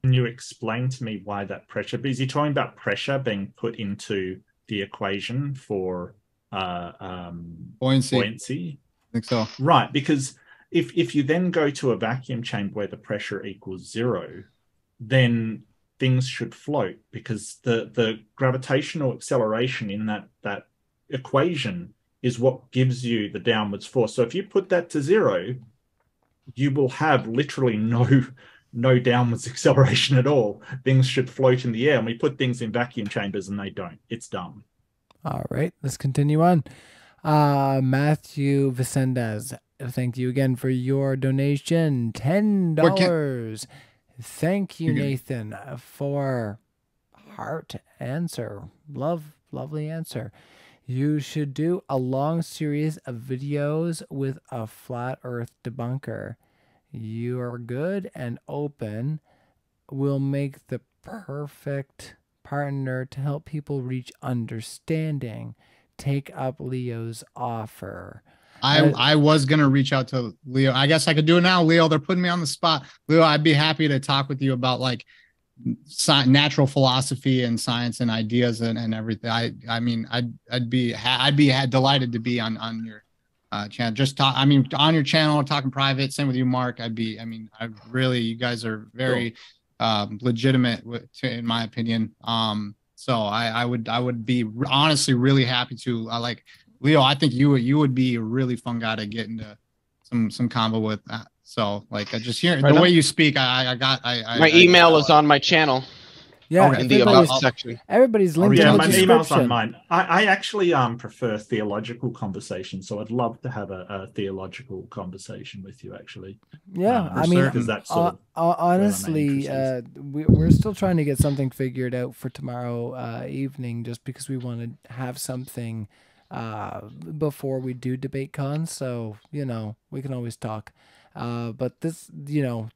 Can you explain to me why that pressure? Because you're talking about pressure being put into the equation for buoyancy. I think so. Right, because if you then go to a vacuum chamber where the pressure equals 0, then things should float, because the gravitational acceleration in that equation is what gives you the downwards force. So if you put that to 0, you will have literally no downwards acceleration at all. Things should float in the air, and we put things in vacuum chambers and they don't. It's dumb. All right, let's continue on. Matthew Vicendez, thank you again for your donation. $10. Thank you, Nathan, for heart answer. Lovely answer. You should do a long series of videos with a flat earth debunker. You are good and open. Will make the perfect partner to help people reach understanding. Take up Leo's offer. I was going to reach out to Leo. I guess I could do it now, Leo. They're putting me on the spot. Leo, I'd be happy to talk with you about like natural philosophy and science and ideas and everything. I mean, I'd be delighted to be on your channel. Just talk. I mean, on your channel, talking private. Same with you, Mark. You guys are very legitimate in my opinion. So I would be honestly really happy to like Leo. I think you would be a really fun guy to get into some combo with. So like just hearing the way you speak, my email is on my channel. Yeah, in the about section. Everybody's linked in the my description. email's on mine. I actually prefer theological conversation, so I'd love to have a theological conversation with you. Actually, yeah, I mean, that's sort of honestly, we're still trying to get something figured out for tomorrow evening, just because we want to have something before we do debate con. So we can always talk. But this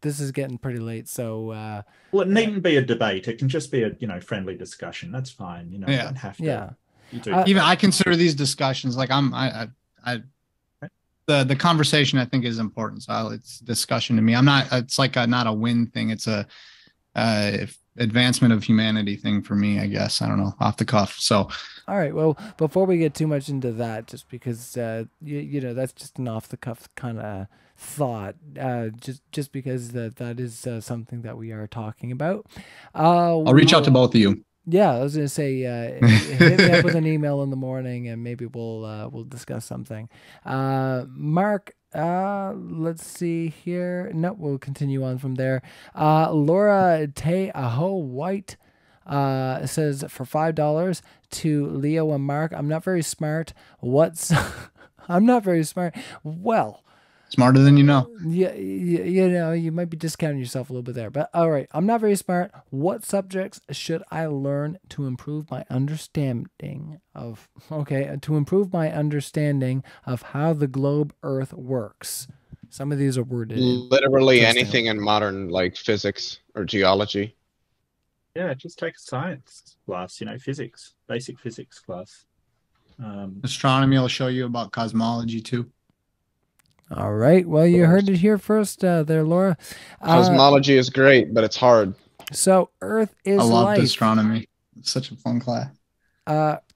is getting pretty late, so well, it needn't be a debate. It can just be a friendly discussion. That's fine. You don't have to. Yeah. Even I consider these discussions like the conversation I think is important. So it's discussion to me. It's like not a win thing. It's a advancement of humanity thing for me, I guess. I don't know, off the cuff. So all right, well, before we get too much into that, just because that's just an off the cuff kind of thought, just because that is something that we are talking about. I'll reach out to both of you. Yeah, I was gonna say, hit me up with an email in the morning, and maybe we'll discuss something. Mark, let's see here. No, we'll continue on from there. Laura Te Aho White says for $5 to Leo and Mark. I'm not very smart. I'm not very smart. Well. Smarter than you know. Yeah, you know, you might be discounting yourself a little bit there, but all right. I'm not very smart. What subjects should I learn to improve my understanding of? Okay, to improve my understanding of how the globe Earth works. Some of these are worded. Literally anything in modern like physics or geology. Yeah, just take a science class. You know, physics, basic physics class. Astronomy will show you about cosmology too. All right. Well, you heard it here first there, Laura. Cosmology is great, but it's hard. So Earth is life. I loved astronomy. It's such a fun class.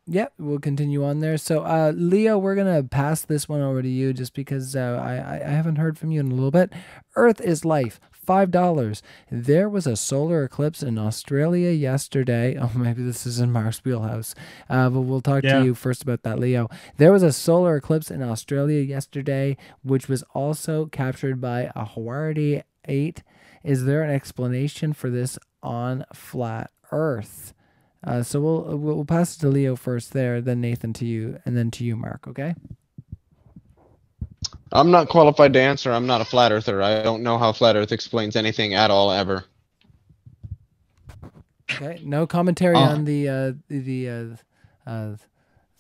Yeah, we'll continue on there. So, Leo, we're going to pass this one over to you just because I haven't heard from you in a little bit. Earth is life. $5. There was a solar eclipse in Australia yesterday. Oh, maybe this is in Mark's wheelhouse. But we'll talk to you first about that, Leo. There was a solar eclipse in Australia yesterday, which was also captured by a Hawaii 8. Is there an explanation for this on flat Earth? So we'll pass it to Leo first there, then Nathan to you, and then to you, Mark, okay? I'm not qualified to answer. I'm not a flat earther. I don't know how flat earth explains anything at all ever. Okay, no commentary on the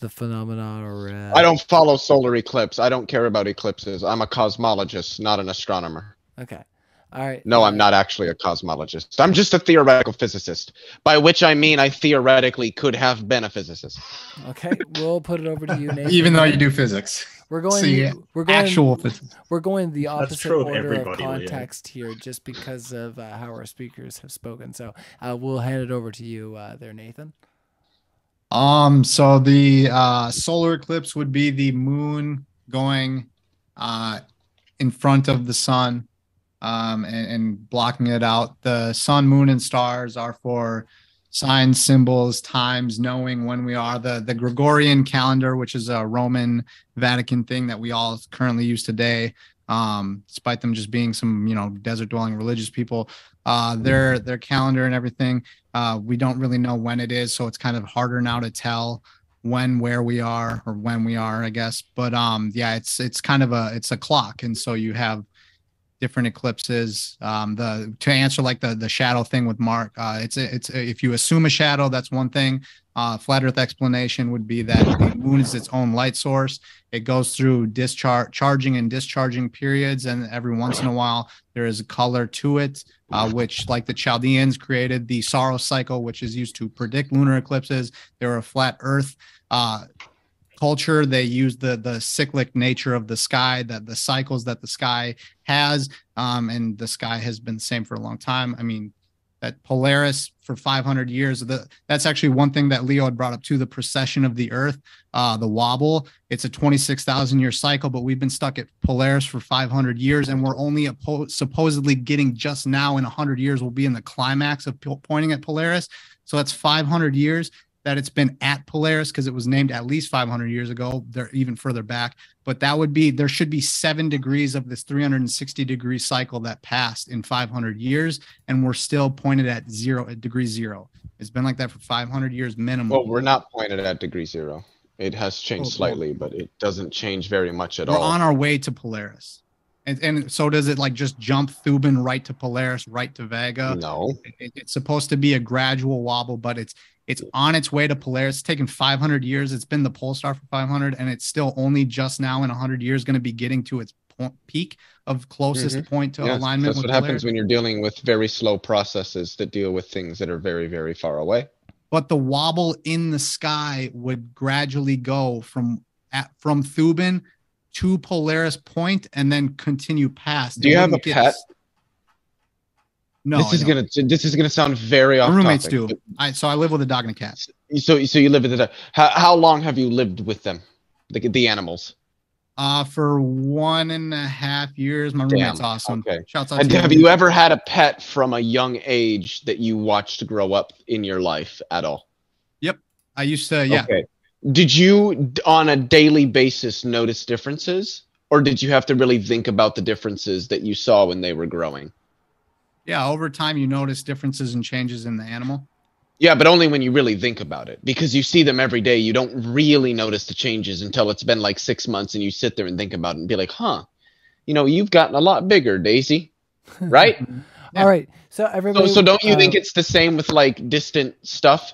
phenomena or I don't follow solar eclipse. I don't care about eclipses. I'm a cosmologist, not an astronomer. Okay. All right. No, I'm not actually a cosmologist. I'm just a theoretical physicist, by which I mean I theoretically could have been a physicist. Okay, we'll put it over to you, Nathan. Even though you do physics. We're going actual physics. We're going the opposite order of everybody, context here just because of how our speakers have spoken. So we'll hand it over to you there, Nathan. So the solar eclipse would be the moon going in front of the sun. And blocking it out. The sun, moon, and stars are for signs, symbols, times, knowing when we are. The Gregorian calendar, which is a Roman Vatican thing that we all currently use today, despite them just being some, desert-dwelling religious people, their calendar and everything, we don't really know when it is, so it's kind of harder now to tell where we are, I guess. But it's kind of a clock, and so you have different eclipses. To answer like the shadow thing with Mark, it's if you assume a shadow, that's one thing. Flat Earth explanation would be that the moon is its own light source. It goes through charging and discharging periods, and every once in a while there is a color to it, which, like the Chaldeans created the Saros cycle, which is used to predict lunar eclipses. There are flat Earth culture. They use the cyclic nature of the sky, that the cycles that the sky has, and the sky has been the same for a long time. I mean, that Polaris for 500 years, that's actually one thing that Leo had brought up too, the precession of the Earth, the wobble. It's a 26,000 year cycle, but we've been stuck at Polaris for 500 years, and we're only supposedly getting just now in 100 years, we'll be in the climax of pointing at Polaris. So that's 500 years that it's been at Polaris, because it was named at least 500 years ago. They're even further back, but there should be 7 degrees of this 360-degree cycle that passed in 500 years, and we're still pointed at degree zero. It's been like that for 500 years minimum. Well, we're not pointed at degree zero. It has changed slightly, but it doesn't change very much at all. We're on our way to Polaris. And so does it like just jump Thuban right to Polaris, right to Vega? No. It's supposed to be a gradual wobble, but it's on its way to Polaris. It's taken 500 years. It's been the pole star for 500, and it's still only just now in 100 years going to be getting to its peak of closest point to alignment. That's what happens when you're dealing with very slow processes that deal with things that are very, very far away. But the wobble in the sky would gradually go from Thuban to Polaris point and then continue past. Do you have a pet? No, this is gonna sound very off. My roommates topic, do. I live with a dog and a cat. So you live with the dog. How long have you lived with them, the animals? For 1.5 years. My roommate's Damn. awesome. Okay. Shouts out And to have you. you ever had a pet from a young age that you watched grow up in your life at all? Yep. I used to, yeah. Okay. Did you, on a daily basis, notice differences? Or did you have to really think about the differences that you saw when they were growing? Yeah, over time you notice differences and changes in the animal. Yeah, but only when you really think about it. Because you see them every day, you don't really notice the changes until it's been like 6 months and you sit there and think about it and be like, huh, you know, you've gotten a lot bigger, Daisy. Right? Yeah. All right. So everybody. So don't you think it's the same with like distant stuff?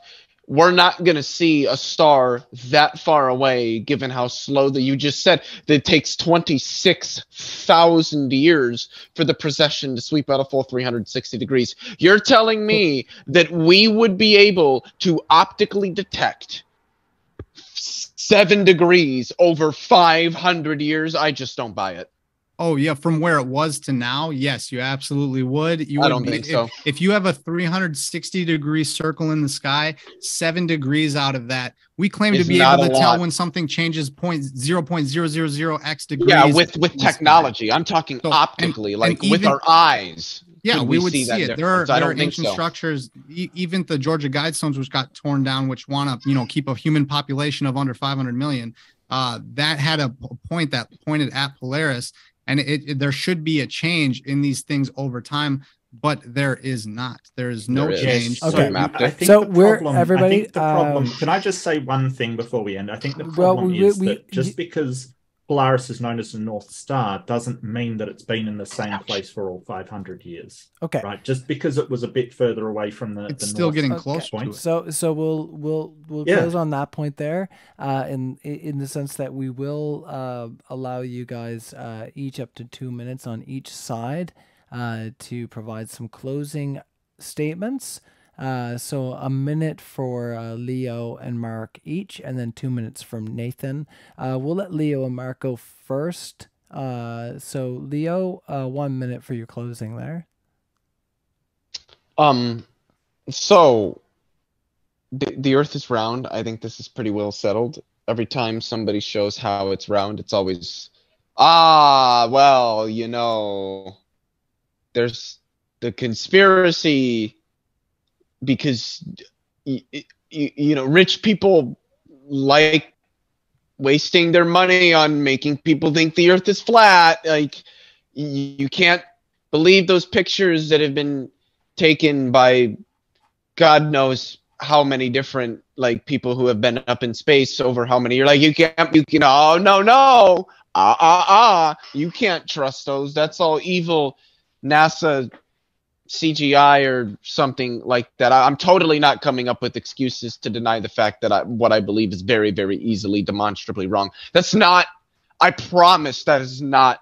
We're not going to see a star that far away, given how slow that you just said that it takes 26,000 years for the precession to sweep out a full 360 degrees. You're telling me that we would be able to optically detect 7 degrees over 500 years? I just don't buy it. Oh yeah, from where it was to now, yes, you absolutely would. You I would don't be, think so. If you have a 360-degree circle in the sky, 7 degrees out of that, we claim to be able to tell when something changes 0.0000x degrees. Yeah, with technology. I'm talking optically, like with our eyes. Yeah, we would see it. There are ancient structures, even the Georgia Guidestones, which got torn down, which want to, keep a human population of under 500 million. That had a point that pointed at Polaris. And there should be a change in these things over time, but there is not. There is no change. Okay. I think so the problem, everybody. I think the problem. Can I just say one thing before we end? I think the problem is that just because Polaris is known as the North Star doesn't mean that it's been in the same place for all 500 years. Okay. Right. Just because it was a bit further away from the still north getting close point. to it. So we'll close on that point there, in the sense that we will allow you guys each up to 2 minutes on each side to provide some closing statements. So a minute for Leo and Mark each, and then 2 minutes from Nathan. We'll let Leo and Mark go first. So Leo, 1 minute for your closing there. So the Earth is round. I think this is pretty well settled. Every time somebody shows how it's round, it's always, well, there's the conspiracy. Because rich people like wasting their money on making people think the Earth is flat. Like, you can't believe those pictures that have been taken by God knows how many different people who have been up in space over how many. You're like, you no, you can't trust those. That's all evil NASA CGI or something like that. I'm totally not coming up with excuses to deny the fact that what I believe is very, very easily demonstrably wrong. I promise that's not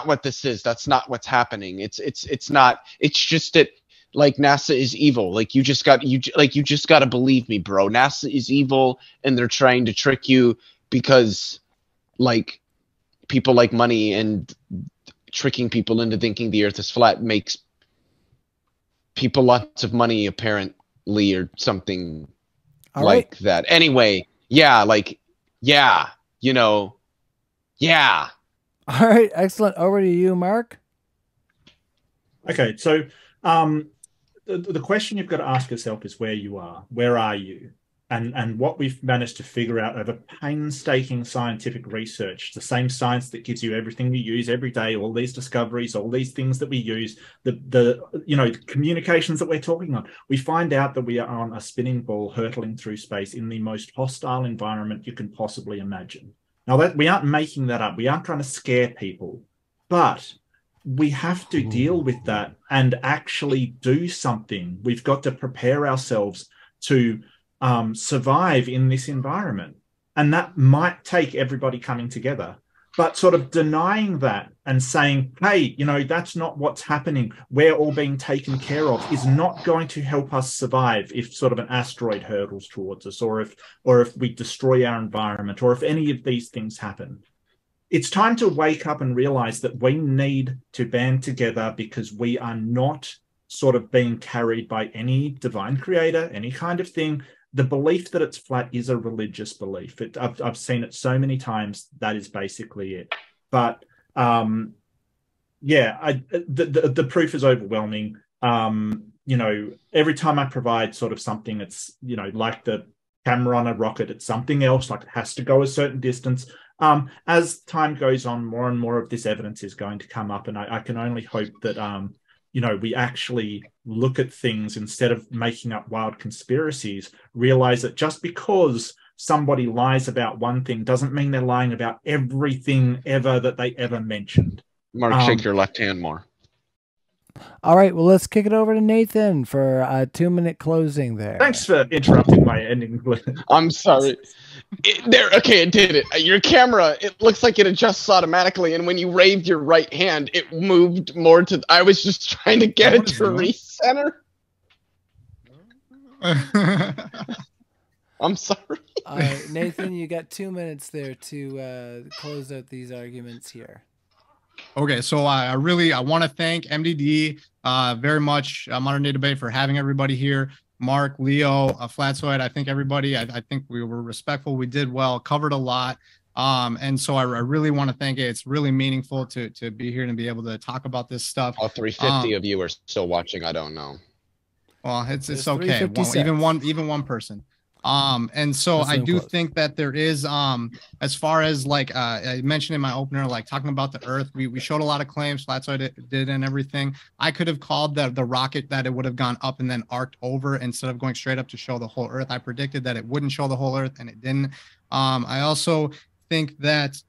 what this is. That's not what's happening. It's not. It's just that NASA is evil. You just got to believe me, bro. NASA is evil and they're trying to trick you because people like money, and tricking people into thinking the Earth is flat makes people lots of money, apparently, or something that. Anyway, yeah. All right, excellent. Over to you, Mark. Okay, so the question you've got to ask yourself is where you are. Where are you? And what we've managed to figure out over painstaking scientific research, the same science that gives you everything we use every day, all these discoveries, all these things that we use, the communications that we're talking on, we find out that we are on a spinning ball hurtling through space in the most hostile environment you can possibly imagine. Now, that we aren't making that up. We aren't trying to scare people, but we have to deal with that and actually do something. We've got to prepare ourselves to survive in this environment. And that might take everybody coming together, but sort of denying that and saying, hey, that's not what's happening, we're all being taken care of, is not going to help us survive if sort of an asteroid hurtles towards us, or if we destroy our environment, or if any of these things happen. It's time to wake up and realize that we need to band together, because we are not sort of being carried by any divine creator, any kind of thing. the belief that it's flat is a religious belief. I've seen it so many times. That is basically it. But yeah, the proof is overwhelming. Every time I provide sort of something, it's, like the camera on a rocket, it's something else, like it has to go a certain distance. As time goes on, more and more of this evidence is going to come up, and I can only hope that we actually look at things instead of making up wild conspiracies, realize that just because somebody lies about one thing doesn't mean they're lying about everything ever that they ever mentioned. Mark, shake your left hand more. All right, well, let's kick it over to Nathan for a 2-minute closing there. Thanks for interrupting my ending. I'm sorry. It did it. Your camera, it looks like it adjusts automatically, and when you raised your right hand, it moved more to... I was just trying to get it to recenter. I'm sorry. Nathan, you got 2 minutes there to close out these arguments here. Okay, so I want to thank MDD very much, Modern Day Debate, for having everybody here. Mark, Leo, Flatsoid, I think everybody, I think we were respectful. We did well, covered a lot. And so I really want to thank you. It's really meaningful to be here and be able to talk about this stuff. All 350 of you are still watching. I don't know. Well, it's okay. Even one person. And so I do think that there is, as far as like I mentioned in my opener, like talking about the Earth, we showed a lot of claims, Flatsoid did and everything. I could have called the rocket that it would have gone up and then arced over instead of going straight up to show the whole Earth. I predicted that it wouldn't show the whole Earth, and it didn't. I also think that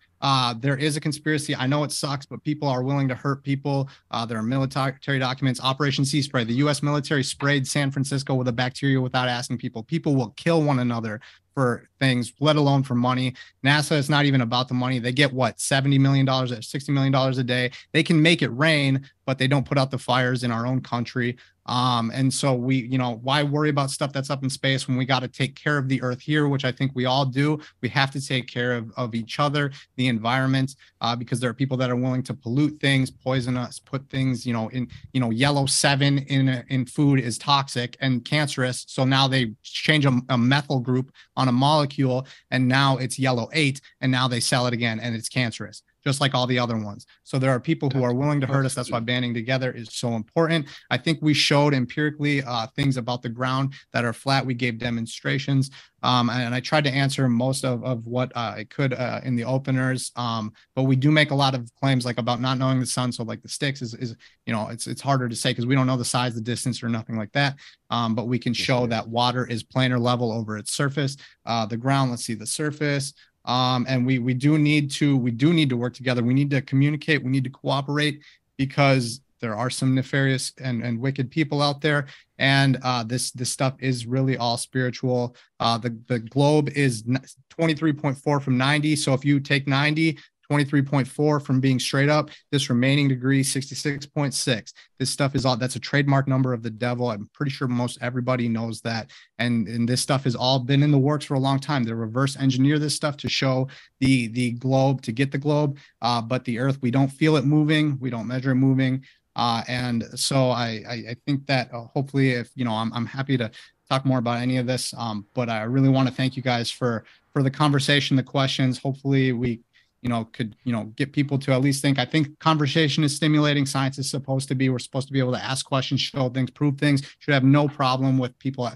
there is a conspiracy. I know it sucks, but people are willing to hurt people. There are military documents. Operation Sea Spray. The U.S. military sprayed San Francisco with a bacteria without asking people. People will kill one another for things, let alone for money. NASA is not even about the money. They get what, $70 million or $60 million a day. They can make it rain, but they don't put out the fires in our own country. And so why worry about stuff that's up in space when we got to take care of the Earth here, which I think we all do. We have to take care of each other, the environment, because there are people that are willing to pollute things, poison us, put things, in yellow 7 in food is toxic and cancerous. So now they change a methyl group on a molecule, and now it's yellow 8, and now they sell it again, and it's cancerous, just like all the other ones. So there are people who are willing to hurt us. That's why banding together is so important. I think we showed empirically things about the ground that are flat. We gave demonstrations, and I tried to answer most of what I could in the openers. But we do make a lot of claims like about not knowing the sun. So like the sticks is it's harder to say because we don't know the size, the distance, or nothing like that. But we can show that water is planar level over its surface. The ground, let's see the surface. And we do need to work together. We need to communicate. We need to cooperate because there are some nefarious and wicked people out there. And this stuff is really all spiritual. The globe is 23.4 from 90. So if you take 90, 23.4 from being straight up, this remaining degree, 66.6. This stuff is that's a trademark number of the devil. I'm pretty sure most everybody knows that. And this stuff has all been in the works for a long time. They reverse engineer this stuff to show the globe, to get the globe. But the Earth, we don't feel it moving. We don't measure it moving. And so I think that hopefully if, I'm happy to talk more about any of this. But I really want to thank you guys for the conversation, the questions. Hopefully we could, get people to at least think. I think conversation is stimulating. Science is supposed to be. We're supposed to be able to ask questions, show things, prove things. Should have no problem with people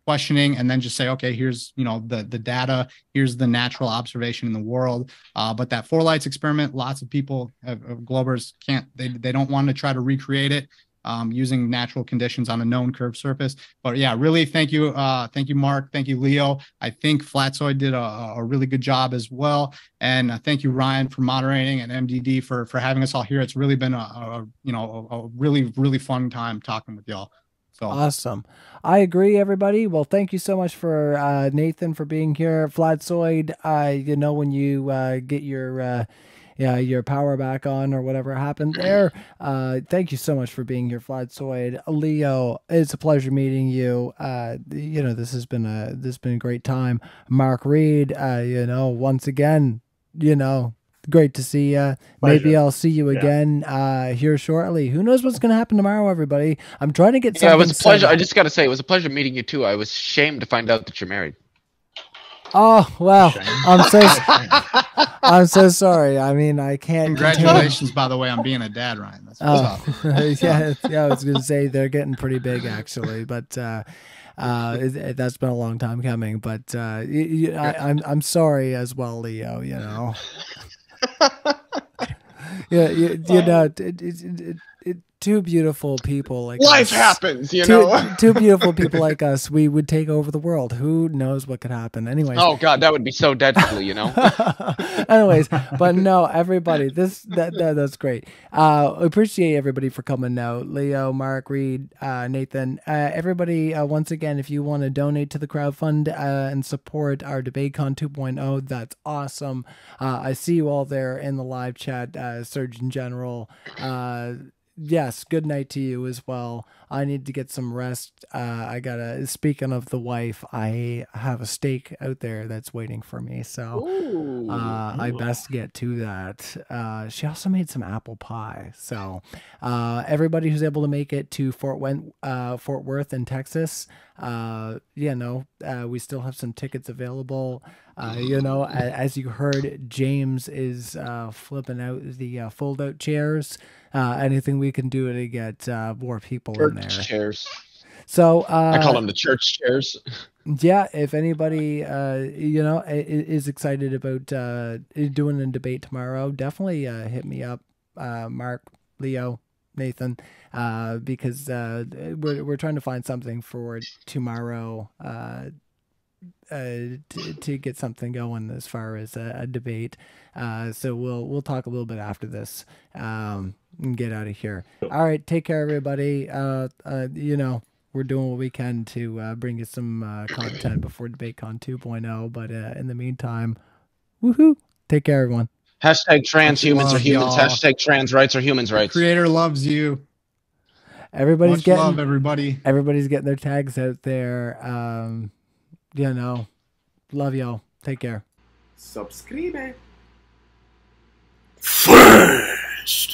questioning and then just say, okay, here's, the data. Here's the natural observation in the world. But that 4 lights experiment, lots of people, Globers they don't want to try to recreate it. Using natural conditions on a known curved surface. But yeah, really thank you. Thank you, Mark. Thank you, Leo. I think Flatsoid did a really good job as well. And thank you, Ryan, for moderating, and MDD for having us all here. It's really been a really, really fun time talking with y'all. So awesome. I agree, everybody. Well, thank you so much for Nathan for being here. Flatsoid, when you get your power back on or whatever happened there. Thank you so much for being here, Flatsoid. Leo, it's a pleasure meeting you. This has been a great time. Mark Reed, once again, great to see you. Maybe I'll see you again here shortly. Who knows what's going to happen tomorrow, everybody? I'm trying to get something. Yeah, it was a pleasure. I just got to say, it was a pleasure meeting you too. I was ashamed to find out that you're married. Oh, well, I'm so sorry. I mean, I can't. Congratulations, by the way, on being a dad, Ryan. That's what's up. yeah, I was going to say they're getting pretty big, actually, but that's been a long time coming. But I'm sorry as well, Leo. You know. Yeah, you know, two beautiful people like life us, happens, you know. Two beautiful people like us, we would take over the world. Who knows what could happen? Anyways. Oh God, that would be so deadly, you know. Anyways, but no, everybody, that's great. Appreciate everybody for coming out. Leo, Mark, Reed, Nathan, everybody. Once again, if you want to donate to the crowdfund and support our DebateCon 2.0, that's awesome. I see you all there in the live chat, Surgeon General. Yes, good night to you as well. I need to get some rest. Speaking of the wife, I have a steak out there that's waiting for me. So I best get to that. She also made some apple pie. So everybody who's able to make it to Fort Worth in Texas, we still have some tickets available. As you heard, James is flipping out the fold-out chairs. Anything we can do to get more people in there. Chairs. So I call them the church chairs. Yeah, if anybody is excited about doing a debate tomorrow, definitely hit me up, Mark, Leo, Nathan, because we're trying to find something for tomorrow. To get something going as far as a debate. So we'll talk a little bit after this and get out of here. All right, take care, everybody. We're doing what we can to bring you some content before DebateCon 2.0, but in the meantime, woohoo! Take care, everyone. Hashtag transhumans are humans. Y'all. Hashtag trans rights are humans' rights. Creator loves you. Everybody's Much love, everybody. Everybody's getting their tags out there. Love y'all. Take care. Subscribe. First.